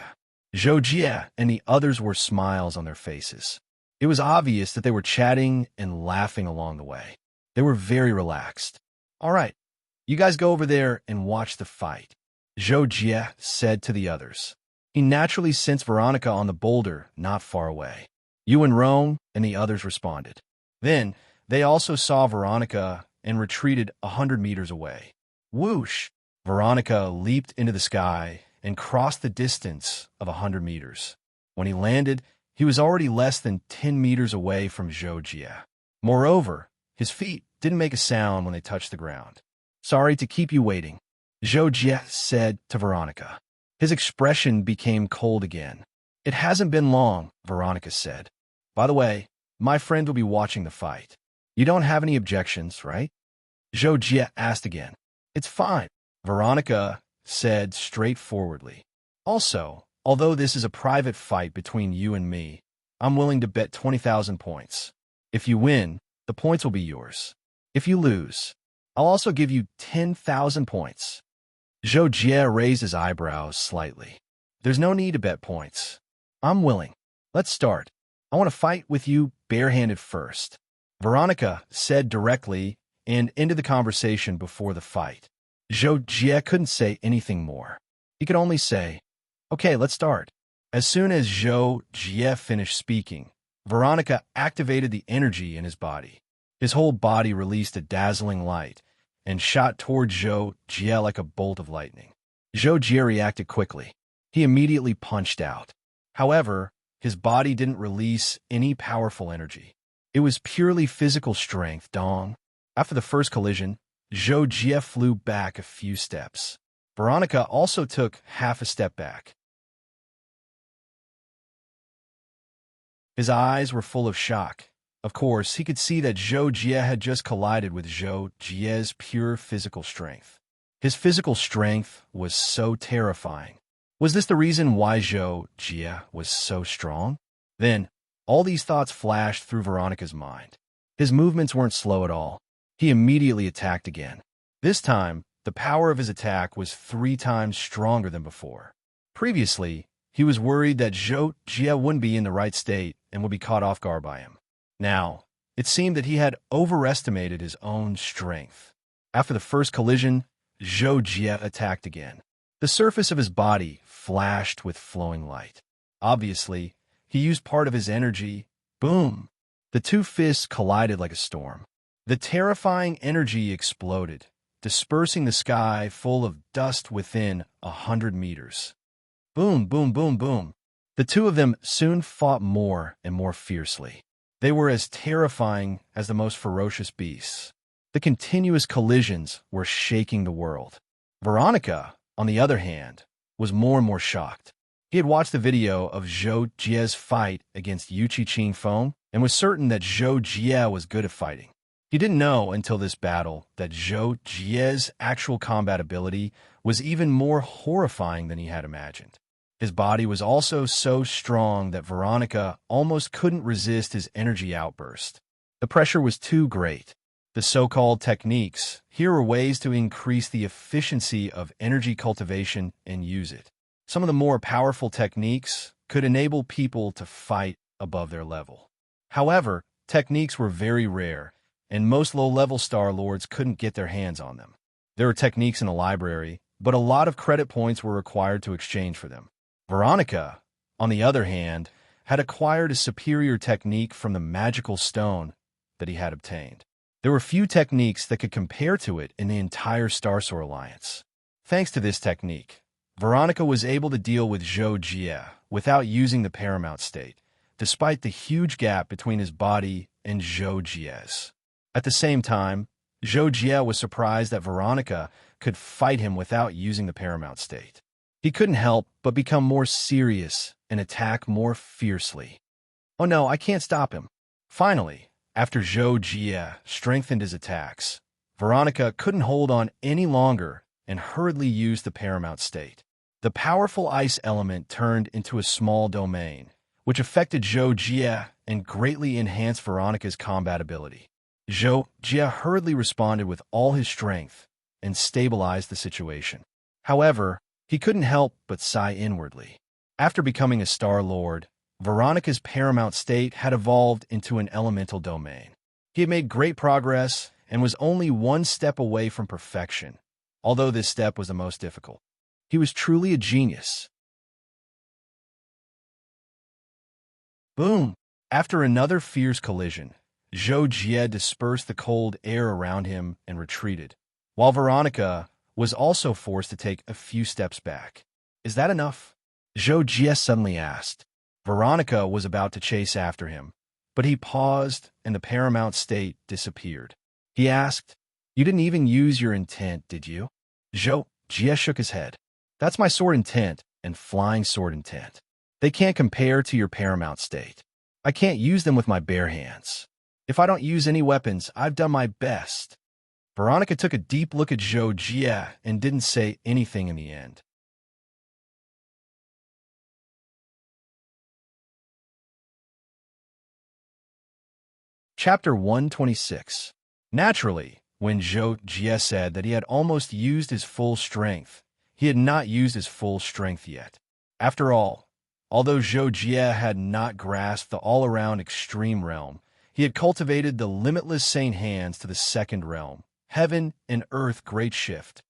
Zhou Jie and the others were smiles on their faces. It was obvious that they were chatting and laughing along the way. They were very relaxed. All right, you guys go over there and watch the fight, Zhou Jie said to the others. He naturally sensed Veronica on the boulder not far away. You and Rome and the others responded. Then, they also saw Veronica and retreated 100 meters away. Whoosh! Veronica leaped into the sky and crossed the distance of 100 meters. When he landed, he was already less than 10 meters away from Zhou Jie. Moreover, his feet didn't make a sound when they touched the ground. Sorry to keep you waiting, Zhou Jie said to Veronica. His expression became cold again. It hasn't been long, Veronica said. By the way, my friend will be watching the fight. You don't have any objections, right? Zhou Jie asked again. It's fine, Veronica said straightforwardly. Also, although this is a private fight between you and me, I'm willing to bet 20,000 points. If you win, the points will be yours. If you lose, I'll also give you 10,000 points. Zhou Jie raised his eyebrows slightly. There's no need to bet points. I'm willing. Let's start. I want to fight with you barehanded first, Veronica said directly and ended the conversation before the fight. Zhou Jie couldn't say anything more. He could only say, okay, let's start. As soon as Zhou Jie finished speaking, Veronica activated the energy in his body. His whole body released a dazzling light and shot toward Zhou Jie like a bolt of lightning. Zhou Jie reacted quickly. He immediately punched out. However, his body didn't release any powerful energy. It was purely physical strength, dong. After the first collision, Zhou Jie flew back a few steps. Veronica also took half a step back. His eyes were full of shock. Of course, he could see that Zhou Jie had just collided with Zhou Jie's pure physical strength. His physical strength was so terrifying. Was this the reason why Zhou Jie was so strong? Then, all these thoughts flashed through Veronica's mind. His movements weren't slow at all. He immediately attacked again. This time, the power of his attack was 3 times stronger than before. Previously, he was worried that Zhou Jie wouldn't be in the right state and would be caught off guard by him. Now, it seemed that he had overestimated his own strength. After the first collision, Zhou Jie attacked again. The surface of his body flashed with flowing light. Obviously, he used part of his energy. Boom! The 2 fists collided like a storm. The terrifying energy exploded, dispersing the sky full of dust within 100 meters. Boom, boom, boom, boom. The 2 of them soon fought more and more fiercely. They were as terrifying as the most ferocious beasts. The continuous collisions were shaking the world. Veronica, on the other hand, was more and more shocked. He had watched the video of Zhou Jie's fight against Yu Qing Feng and was certain that Zhou Jie was good at fighting. He didn't know until this battle that Zhou Jie's actual combat ability was even more horrifying than he had imagined. His body was also so strong that Veronica almost couldn't resist his energy outburst. The pressure was too great. The so-called techniques here were ways to increase the efficiency of energy cultivation and use it. Some of the more powerful techniques could enable people to fight above their level. However, techniques were very rare, and most low-level Star Lords couldn't get their hands on them. There were techniques in a library, but a lot of credit points were required to exchange for them. Veronica, on the other hand, had acquired a superior technique from the magical stone that he had obtained. There were few techniques that could compare to it in the entire Starsoar Alliance. Thanks to this technique, Veronica was able to deal with Zhou Jie without using the paramount state, despite the huge gap between his body and Zhou Jie's. At the same time, Zhou Jie was surprised that Veronica could fight him without using the paramount state. He couldn't help but become more serious and attack more fiercely. Oh no, I can't stop him. Finally, after Zhou Jie strengthened his attacks, Veronica couldn't hold on any longer and hurriedly used the paramount state. The powerful ice element turned into a small domain, which affected Zhou Jie and greatly enhanced Veronica's combat ability. Zhou Jie hurriedly responded with all his strength and stabilized the situation. However, he couldn't help but sigh inwardly. After becoming a Star Lord, Veronica's paramount state had evolved into an elemental domain. He had made great progress and was only one step away from perfection, although this step was the most difficult. He was truly a genius. Boom! After another fierce collision, Zhou Jie dispersed the cold air around him and retreated, while Veronica was also forced to take a few steps back. Is that enough? Zhou Jie suddenly asked. Veronica was about to chase after him, but he paused and the paramount state disappeared. He asked, "You didn't even use your intent, did you?" Zhou Jie shook his head. "That's my sword intent and flying sword intent. They can't compare to your paramount state. I can't use them with my bare hands. If I don't use any weapons, I've done my best." Veronica took a deep look at Zhou Jie and didn't say anything in the end. Chapter 126. Naturally, when Zhou Jie said that he had almost used his full strength, he had not used his full strength yet. After all, although Zhou Jie had not grasped the all-around extreme realm, he had cultivated the limitless Saint Hands to the second realm, Heaven and Earth Great Shift.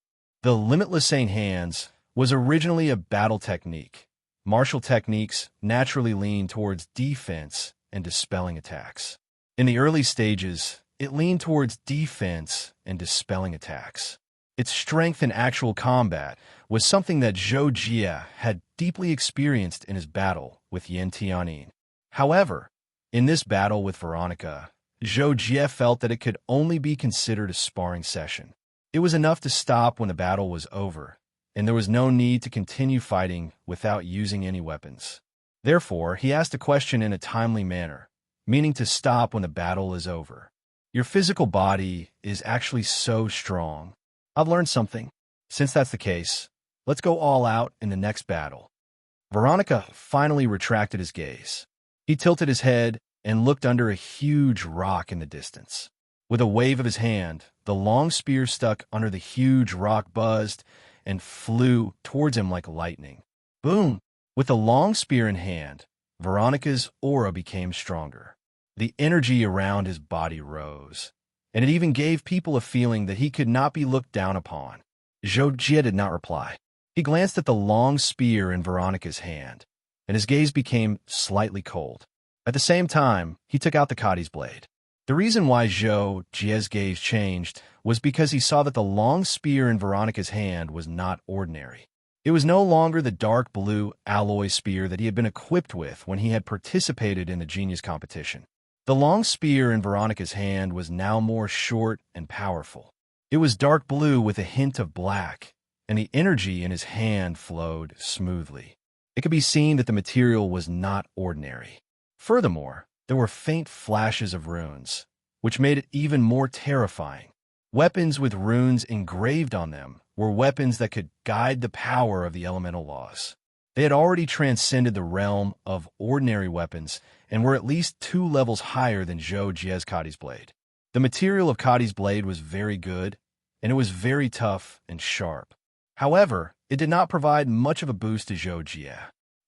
The limitless Saint Hands was originally a battle technique. Martial techniques naturally lean towards defense and dispelling attacks. In the early stages, it leaned towards defense and dispelling attacks. Its strength in actual combat was something that Zhou Jie had deeply experienced in his battle with Yan Tianyin. However, in this battle with Veronica, Zhou Jie felt that it could only be considered a sparring session. It was enough to stop when the battle was over, and there was no need to continue fighting without using any weapons. Therefore, he asked a question in a timely manner, meaning to stop when the battle is over. Your physical body is actually so strong. I've learned something. Since that's the case, let's go all out in the next battle. Veronica finally retracted his gaze. He tilted his head and looked under a huge rock in the distance. With a wave of his hand, the long spear stuck under the huge rock buzzed and flew towards him like lightning. Boom! With the long spear in hand, Veronica's aura became stronger. The energy around his body rose, and it even gave people a feeling that he could not be looked down upon. Zhou Jie did not reply. He glanced at the long spear in Veronica's hand, and his gaze became slightly cold. At the same time, he took out the Kadi's blade. The reason why Zhou Jie's gaze changed was because he saw that the long spear in Veronica's hand was not ordinary. It was no longer the dark blue alloy spear that he had been equipped with when he had participated in the genius competition. The long spear in Veronica's hand was now more short and powerful. It was dark blue with a hint of black, and the energy in his hand flowed smoothly. It could be seen that the material was not ordinary. Furthermore, there were faint flashes of runes, which made it even more terrifying. Weapons with runes engraved on them were weapons that could guide the power of the elemental laws. They had already transcended the realm of ordinary weapons and were at least 2 levels higher than Zhou Jie's Kadi's blade. The material of Kadi's blade was very good, and it was very tough and sharp. However, it did not provide much of a boost to Zhou Jie.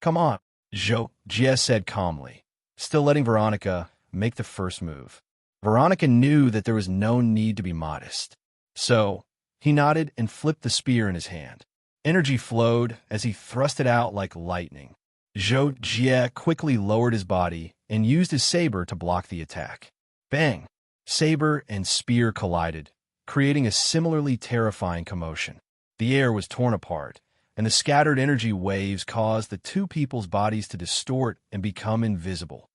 "Come on," Zhou Jie said calmly, still letting Veronica make the first move. Veronica knew that there was no need to be modest. So, he nodded and flipped the spear in his hand. Energy flowed as he thrust it out like lightning. Zhou Jie quickly lowered his body and used his saber to block the attack. Bang! Saber and spear collided, creating a similarly terrifying commotion. The air was torn apart, and the scattered energy waves caused the two people's bodies to distort and become invisible.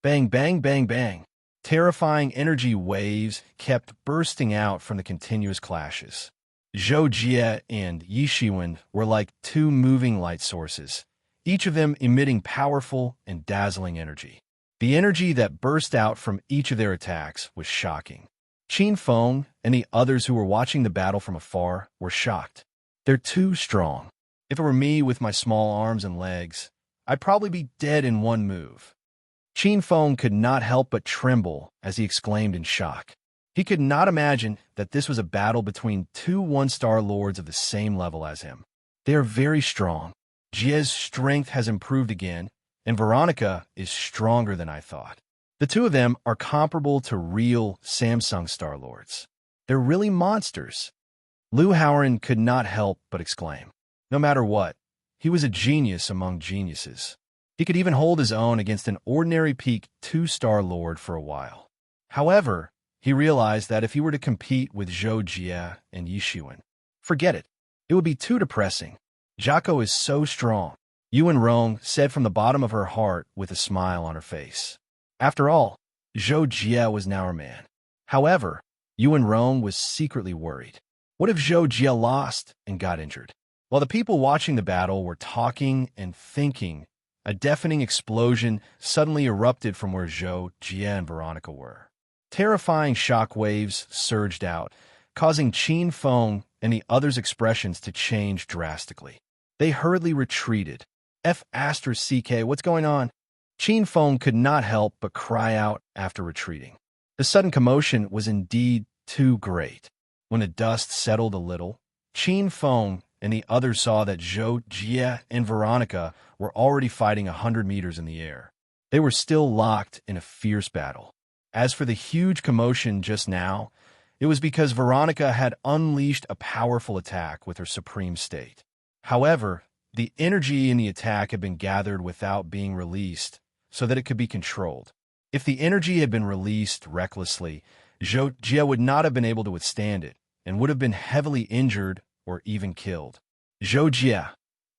Bang, bang, bang, bang. Terrifying energy waves kept bursting out from the continuous clashes. Zhou Jie and Yi Shiwen were like 2 moving light sources, each of them emitting powerful and dazzling energy. The energy that burst out from each of their attacks was shocking. Qin Feng and the others who were watching the battle from afar were shocked. "They're too strong. If it were me with my small arms and legs, I'd probably be dead in one move." Qin Feng could not help but tremble as he exclaimed in shock. He could not imagine that this was a battle between 2 one-star lords of the same level as him. They are very strong. Jie's strength has improved again, and Veronica is stronger than I thought. The 2 of them are comparable to real Samsung Star Lords. They're really monsters. Liu Haoran could not help but exclaim. No matter what, he was a genius among geniuses. He could even hold his own against an ordinary peak 2-star lord for a while. However, he realized that if he were to compete with Zhou Jie and Yi Shiwen, forget it. It would be too depressing. Jaco is so strong, Yuan Rong said from the bottom of her heart with a smile on her face. After all, Zhou Jie was now her man. However, Yuan Rong was secretly worried. What if Zhou Jie lost and got injured? While the people watching the battle were talking and thinking, a deafening explosion suddenly erupted from where Zhou Jie and Veronica were. Terrifying shock waves surged out, causing Qin Feng and the others' expressions to change drastically. They hurriedly retreated. "F***, what's going on?" Qin Feng could not help but cry out after retreating. The sudden commotion was indeed too great. When the dust settled a little, Qin Feng and the others saw that Zhou Jie and Veronica were already fighting 100 meters in the air. They were still locked in a fierce battle. As for the huge commotion just now, it was because Veronica had unleashed a powerful attack with her supreme state. However, the energy in the attack had been gathered without being released so that it could be controlled. If the energy had been released recklessly, Zhou Jie would not have been able to withstand it and would have been heavily injured or even killed. Zhou Jie,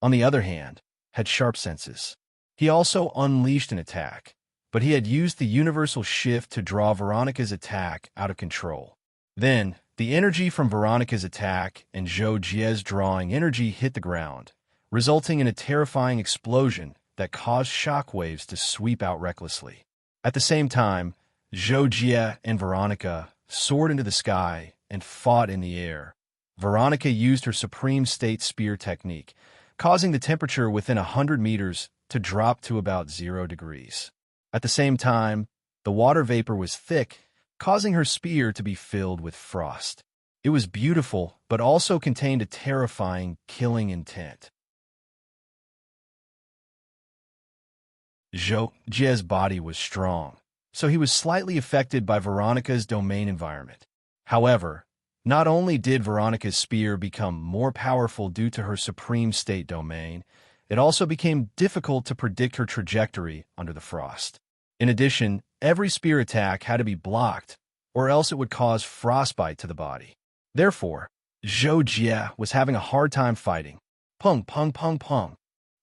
on the other hand, had sharp senses. He also unleashed an attack, but he had used the universal shift to draw Veronica's attack out of control. Then, the energy from Veronica's attack and Zhou Jie's drawing energy hit the ground, resulting in a terrifying explosion that caused shockwaves to sweep out recklessly. At the same time, Zhou Jie and Veronica soared into the sky and fought in the air. Veronica used her supreme state spear technique, causing the temperature within 100 meters to drop to about 0 degrees. At the same time, the water vapor was thick, causing her spear to be filled with frost. It was beautiful, but also contained a terrifying, killing intent. Zhou Jie's body was strong, so he was slightly affected by Veronica's domain environment. However, not only did Veronica's spear become more powerful due to her supreme state domain, it also became difficult to predict her trajectory under the frost. In addition, every spear attack had to be blocked, or else it would cause frostbite to the body. Therefore, Zhou Jie was having a hard time fighting. Pung, pung, pung, pung.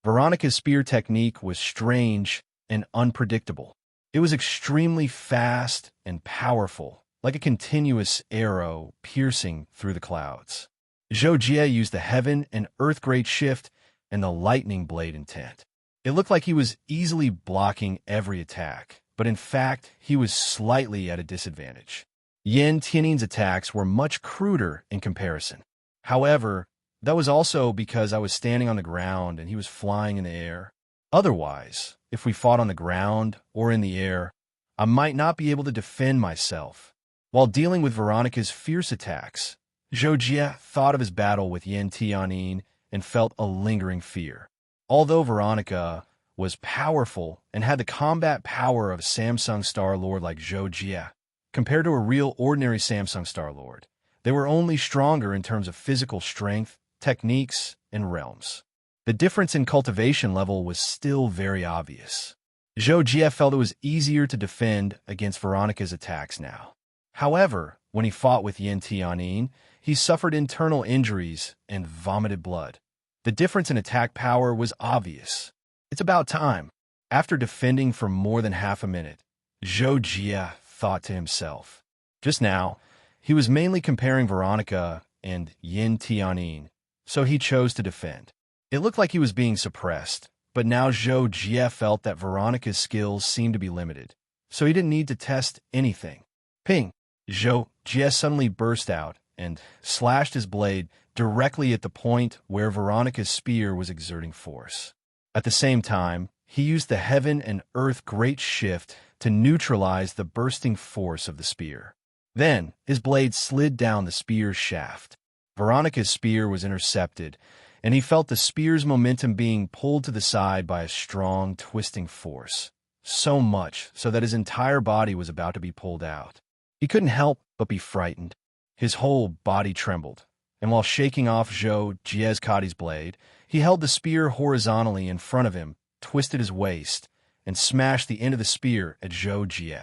Veronica's spear technique was strange and unpredictable. It was extremely fast and powerful, like a continuous arrow piercing through the clouds. Zhou Jie used the heaven and earth great shift and the lightning blade intent. It looked like he was easily blocking every attack, but in fact, he was slightly at a disadvantage. Yan Tiannin's attacks were much cruder in comparison. However, that was also because I was standing on the ground and he was flying in the air. Otherwise, if we fought on the ground or in the air, I might not be able to defend myself. While dealing with Veronica's fierce attacks, Zhou Jie thought of his battle with Yan Tiannin and felt a lingering fear. Although Veronica was powerful and had the combat power of a Samsung Star-Lord like Zhou Jie, compared to a real ordinary Samsung Star-Lord, they were only stronger in terms of physical strength, techniques, and realms. The difference in cultivation level was still very obvious. Zhou Jie felt it was easier to defend against Veronica's attacks now. However, when he fought with Yan Tiannin, he suffered internal injuries and vomited blood. The difference in attack power was obvious. It's about time. After defending for more than half a minute, Zhou Jie thought to himself. Just now, he was mainly comparing Veronica and Yan Tiannin, so he chose to defend. It looked like he was being suppressed, but now Zhou Jie felt that Veronica's skills seemed to be limited, so he didn't need to test anything. Ping! Zhou Jie suddenly burst out and slashed his blade directly at the point where Veronica's spear was exerting force. At the same time, he used the heaven and earth great shift to neutralize the bursting force of the spear. Then, his blade slid down the spear's shaft. Veronica's spear was intercepted, and he felt the spear's momentum being pulled to the side by a strong, twisting force. So much so that his entire body was about to be pulled out. He couldn't help but be frightened. His whole body trembled, and while shaking off Zhou Jie's blade, he held the spear horizontally in front of him, twisted his waist, and smashed the end of the spear at Zhou Jie.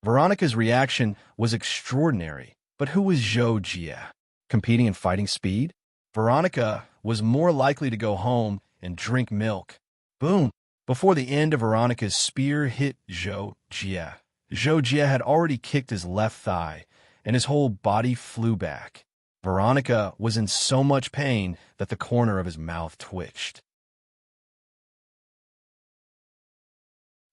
Veronica's reaction was extraordinary, but who was Zhou Jie? Competing in fighting speed? Veronica was more likely to go home and drink milk. Boom! Before the end of Veronica's spear hit Zhou Jie, Zhou Jie had already kicked his left thigh, and his whole body flew back. Veronica was in so much pain that the corner of his mouth twitched.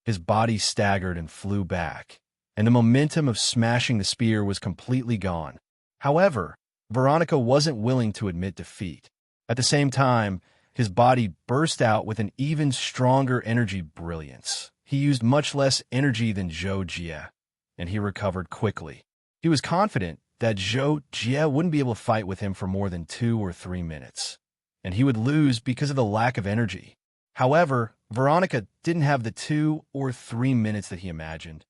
His body staggered and flew back, and the momentum of smashing the spear was completely gone. However, Veronica wasn't willing to admit defeat. At the same time, his body burst out with an even stronger energy brilliance. He used much less energy than Zhou Jie, and he recovered quickly. He was confident that Zhou Jie wouldn't be able to fight with him for more than 2 or 3 minutes, and he would lose because of the lack of energy. However, Veronica didn't have the 2 or 3 minutes that he imagined.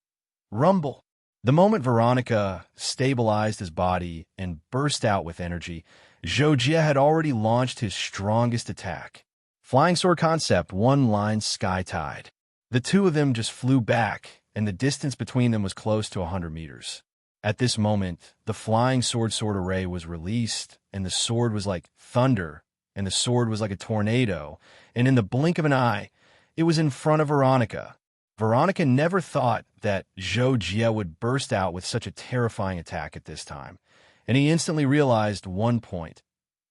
Rumble! The moment Veronica stabilized his body and burst out with energy, Zhou Jie had already launched his strongest attack. Flying Sword Concept 1 line Sky Tide. The two of them just flew back, and the distance between them was close to 100 meters. At this moment, the Flying Sword Array was released, and the sword was like thunder, and the sword was like a tornado, and in the blink of an eye, it was in front of Veronica. Veronica never thought that Zhou Jie would burst out with such a terrifying attack at this time, and he instantly realized one point.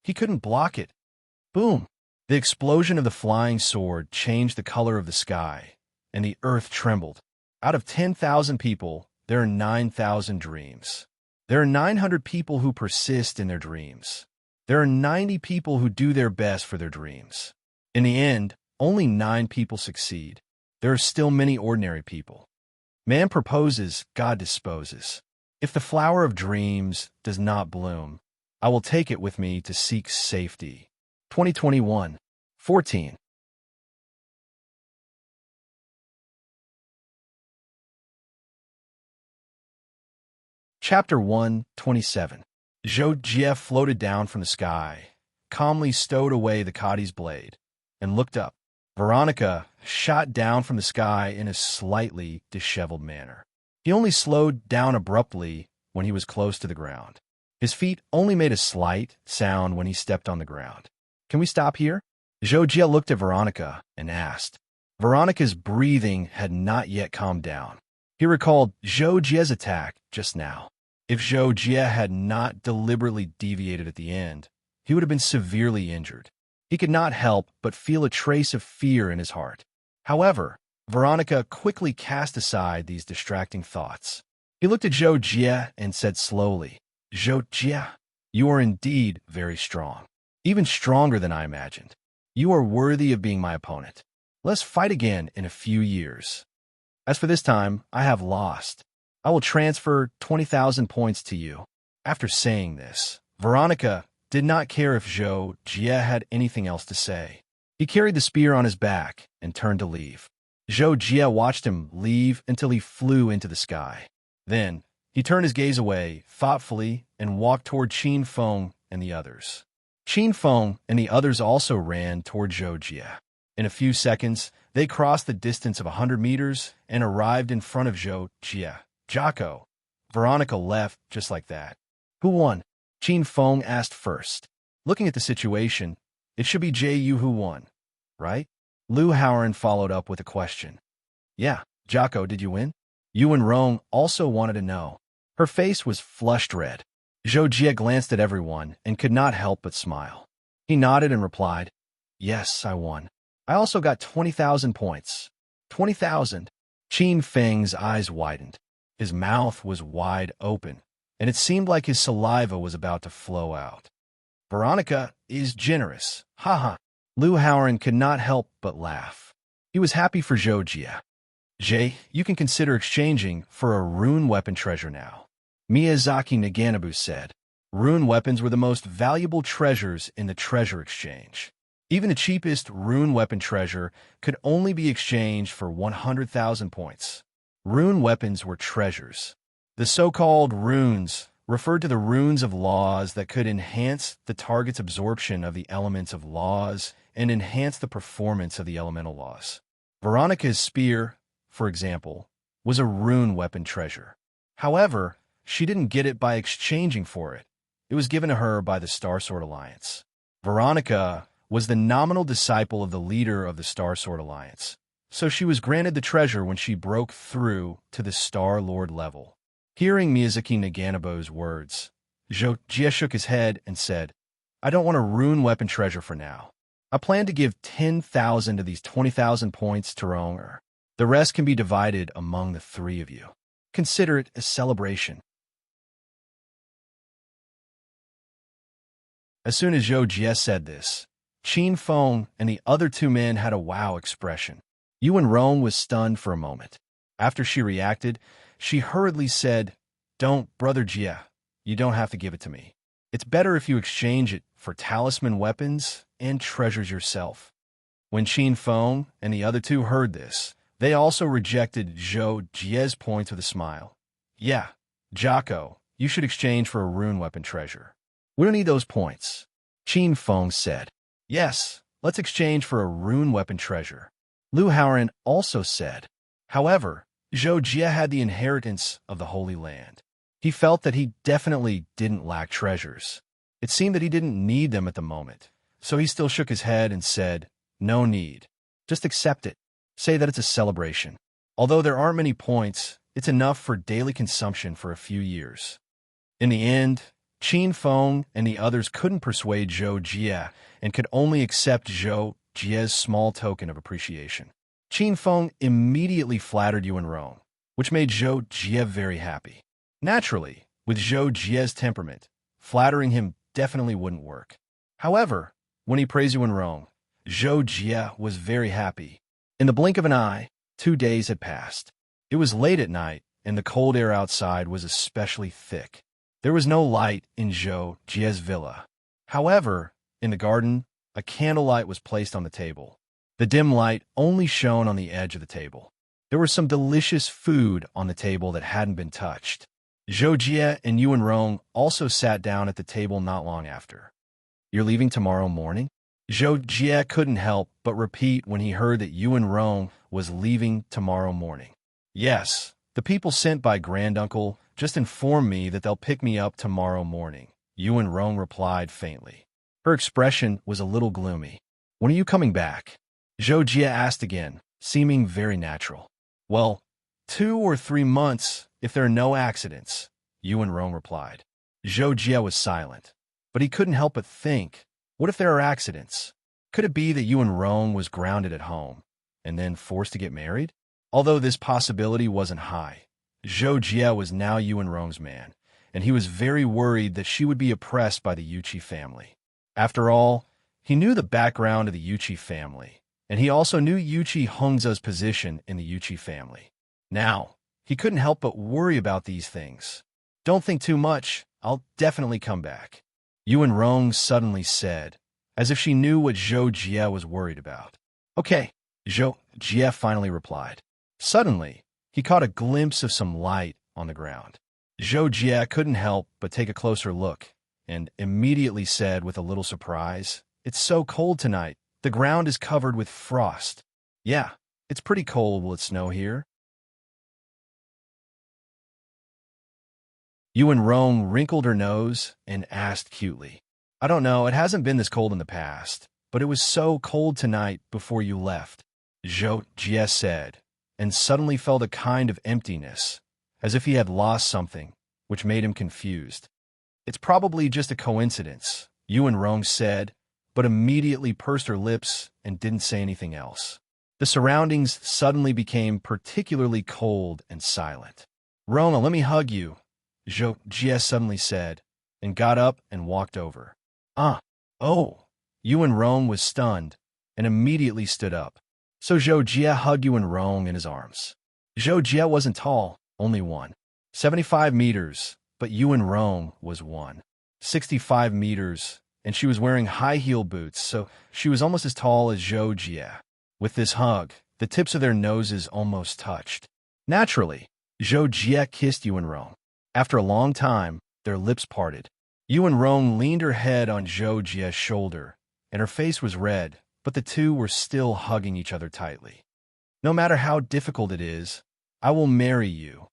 He couldn't block it. Boom! The explosion of the flying sword changed the color of the sky, and the earth trembled. Out of 10,000 people, there are 9,000 dreams. There are 900 people who persist in their dreams. There are 90 people who do their best for their dreams. In the end, only 9 people succeed. There are still many ordinary people. Man proposes, God disposes. If the flower of dreams does not bloom, I will take it with me to seek safety. 2021-14. Chapter 127. Zhou Jie floated down from the sky, calmly stowed away the Kadi's blade, and looked up. Veronica shot down from the sky in a slightly disheveled manner. He only slowed down abruptly when he was close to the ground. His feet only made a slight sound when he stepped on the ground. Can we stop here? Zhou Jie looked at Veronica and asked. Veronica's breathing had not yet calmed down. He recalled Zhou Jie's attack just now. If Zhou Jie had not deliberately deviated at the end, he would have been severely injured. He could not help but feel a trace of fear in his heart. However, Veronica quickly cast aside these distracting thoughts. He looked at Zhou Jie and said slowly, "Zhou Jie, you are indeed very strong, even stronger than I imagined. You are worthy of being my opponent. Let's fight again in a few years. As for this time, I have lost. I will transfer 20,000 points to you." After saying this, Veronica did not care if Zhou Jie had anything else to say. He carried the spear on his back and turned to leave. Zhou Jie watched him leave until he flew into the sky. Then, he turned his gaze away thoughtfully and walked toward Qin Feng and the others. Qin Feng and the others also ran toward Zhou Jie. In a few seconds, they crossed the distance of 100 meters and arrived in front of Zhou Jie. "Jocko." Veronica left just like that. "Who won?" Qin Feng asked first. Looking at the situation, it should be Yu who won, right? Lu Haoran followed up with a question. "Yeah, Jocko, did you win?" Yuan Rong also wanted to know. Her face was flushed red. Zhou Jie glanced at everyone and could not help but smile. He nodded and replied, "Yes, I won. I also got 20,000 points." 20,000? Qin Feng's eyes widened. His mouth was wide open, and it seemed like his saliva was about to flow out. "Veronica is generous. Ha. Lu Haoran could not help but laugh. He was happy for Zhou Jie. "Jie, you can consider exchanging for a rune weapon treasure now," Miyazaki Naganabu said. Rune weapons were the most valuable treasures in the treasure exchange. Even the cheapest rune weapon treasure could only be exchanged for 100,000 points. Rune weapons were treasures. The so-called runes referred to the runes of laws that could enhance the target's absorption of the elements of laws and enhance the performance of the elemental laws. Veronica's spear, for example, was a rune weapon treasure. However, she didn't get it by exchanging for it. It was given to her by the Star Sword Alliance. Veronica was the nominal disciple of the leader of the Star Sword Alliance, so she was granted the treasure when she broke through to the Star Lord level. Hearing Miyazaki Naganabo's words, Zhou Jie shook his head and said, "I don't want a rune weapon treasure for now. I plan to give 10,000 of these 20,000 points to Ronger. The rest can be divided among the three of you. Consider it a celebration." As soon as Zhou Jie said this, Qin Feng and the other two men had a wow expression. Yuan Rong was stunned for a moment. After she reacted, she hurriedly said, "Don't, Brother Jie. You don't have to give it to me. It's better if you exchange it for talisman weapons and treasures yourself." When Qin Feng and the other two heard this, they also rejected Zhou Jie's points with a smile. "Yeah, Jocko, you should exchange for a rune weapon treasure. We don't need those points." Qin Feng said, "Yes, let's exchange for a rune weapon treasure." Lu Haoran also said. However, Zhou Jie had the inheritance of the Holy Land. He felt that he definitely didn't lack treasures. It seemed that he didn't need them at the moment, so he still shook his head and said, "No need. Just accept it. Say that it's a celebration. Although there aren't many points, it's enough for daily consumption for a few years." In the end, Qin Feng and the others couldn't persuade Zhou Jie and could only accept Zhou Jie's small token of appreciation. Qin Feng immediately flattered Yuan Rong, which made Zhou Jie very happy. Naturally, with Zhou Jie's temperament, flattering him definitely wouldn't work. However, when he praised Yuan Rong, Zhou Jie was very happy. In the blink of an eye, 2 days had passed. It was late at night, and the cold air outside was especially thick. There was no light in Zhou Jie's villa. However, in the garden, a candlelight was placed on the table. The dim light only shone on the edge of the table. There was some delicious food on the table that hadn't been touched. Zhou Jie and Yuan Rong also sat down at the table not long after. "You're leaving tomorrow morning?" Zhou Jie couldn't help but repeat when he heard that Yuan Rong was leaving tomorrow morning. "Yes, the people sent by Granduncle just informed me that they'll pick me up tomorrow morning," Yuan Rong replied faintly. Her expression was a little gloomy. "When are you coming back?" Zhou Jie asked again, seeming very natural. "Well, 2 or 3 months if there are no accidents," Yuan Rong replied. Zhou Jie was silent. But he couldn't help but think, what if there are accidents? Could it be that Yuan Rong was grounded at home and then forced to get married? Although this possibility wasn't high, Zhou Jie was now Yuan Rong's man, and he was very worried that she would be oppressed by the Yuqi family. After all, he knew the background of the Yuqi family, and he also knew Yuqi Hongzhe's position in the Yuqi family. Now, he couldn't help but worry about these things. Don't think too much, I'll definitely come back, Yuan Rong suddenly said, as if she knew what Zhou Jie was worried about. Okay, Zhou Jie finally replied. Suddenly, he caught a glimpse of some light on the ground. Zhou Jie couldn't help but take a closer look, and immediately said with a little surprise, "It's so cold tonight. The ground is covered with frost." "Yeah, it's pretty cold. Will it snow here?" Yuan Rong wrinkled her nose and asked cutely. "I don't know, it hasn't been this cold in the past, but it was so cold tonight before you left," Zhou Jie said, and suddenly felt a kind of emptiness, as if he had lost something, which made him confused. "It's probably just a coincidence," Yuan Rong said, but immediately pursed her lips and didn't say anything else. The surroundings suddenly became particularly cold and silent. "Roma, let me hug you," Zhou Jie suddenly said, and got up and walked over. Oh, Yuan Rong was stunned, and immediately stood up. So Zhou Jie hugged Yuan Rong in his arms. Zhou Jie wasn't tall, only 175 meters, but Yuan Rong was 165 meters, and she was wearing high-heel boots, so she was almost as tall as Zhou Jie. With this hug, the tips of their noses almost touched. Naturally, Zhou Jie kissed Yuan Rong. After a long time, their lips parted. Yuan Rong leaned her head on Zhou Jie's shoulder, and her face was red, but the two were still hugging each other tightly. "No matter how difficult it is, I will marry you,"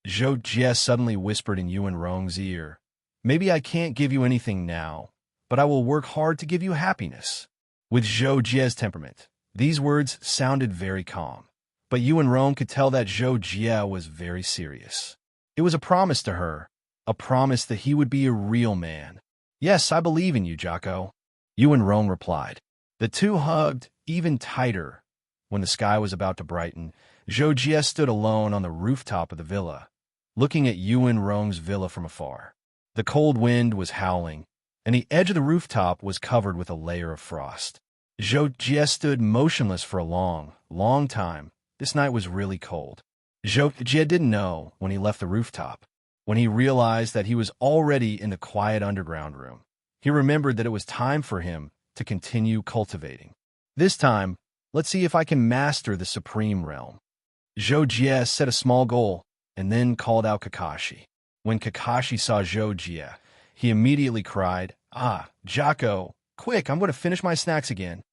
Zhou Jie suddenly whispered in Yuan Rong's ear. "Maybe I can't give you anything now, but I will work hard to give you happiness." With Zhou Jie's temperament, these words sounded very calm, but Yuan Rong could tell that Zhou Jie was very serious. It was a promise to her, a promise that he would be a real man. "Yes, I believe in you, Jocko," Yuan Rong replied. The two hugged even tighter. When the sky was about to brighten, Zhou Jie stood alone on the rooftop of the villa, looking at Yuan Rong's villa from afar. The cold wind was howling, and the edge of the rooftop was covered with a layer of frost. Zhou Jie stood motionless for a long, long time. This night was really cold. Zhou Jie didn't know when he left the rooftop. When he realized that he was already in the quiet underground room, he remembered that it was time for him to continue cultivating. This time, let's see if I can master the supreme realm. Zhou Jie set a small goal and then called out Kakashi. When Kakashi saw Zhou Jie, he immediately cried, Jocko, quick, I'm going to finish my snacks again."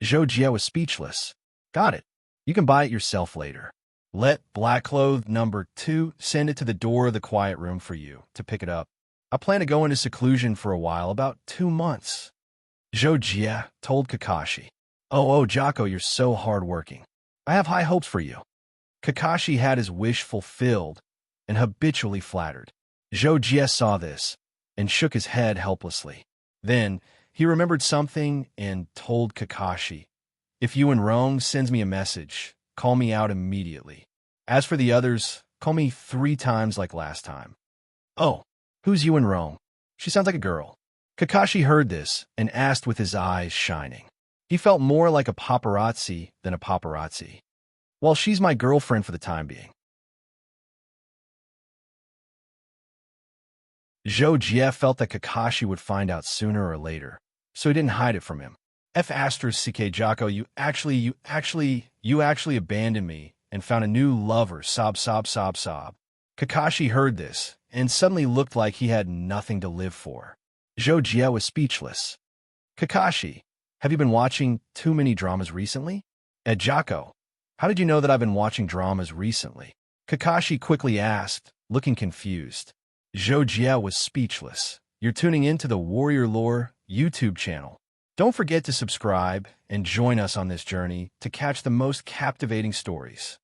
Zhou Jie was speechless. "Got it. You can buy it yourself later. Let Blackcloth number 2 send it to the door of the quiet room for you to pick it up. I plan to go into seclusion for a while, about 2 months." Zhou Jie told Kakashi. Oh, Jocko, you're so hard-working. I have high hopes for you." Kakashi had his wish fulfilled and habitually flattered. Zhou Jie saw this and shook his head helplessly. Then he remembered something and told Kakashi, "If Yuan Rong sends me a message, call me out immediately. As for the others, call me 3 times like last time." "Oh, who's Yuan Rong? She sounds like a girl." Kakashi heard this and asked with his eyes shining. He felt more like a paparazzi than a paparazzi. "Well, she's my girlfriend for the time being." Zhou Jie felt that Kakashi would find out sooner or later, so he didn't hide it from him. "Ck Jocko, you actually abandoned me and found a new lover, sob. Kakashi heard this and suddenly looked like he had nothing to live for. Zhou Jie was speechless. "Kakashi, have you been watching too many dramas recently?" Jocko, how did you know that I've been watching dramas recently?" Kakashi quickly asked, looking confused. Zhou Jie was speechless. You're tuning in to the Warrior Lore YouTube channel. Don't forget to subscribe and join us on this journey to catch the most captivating stories.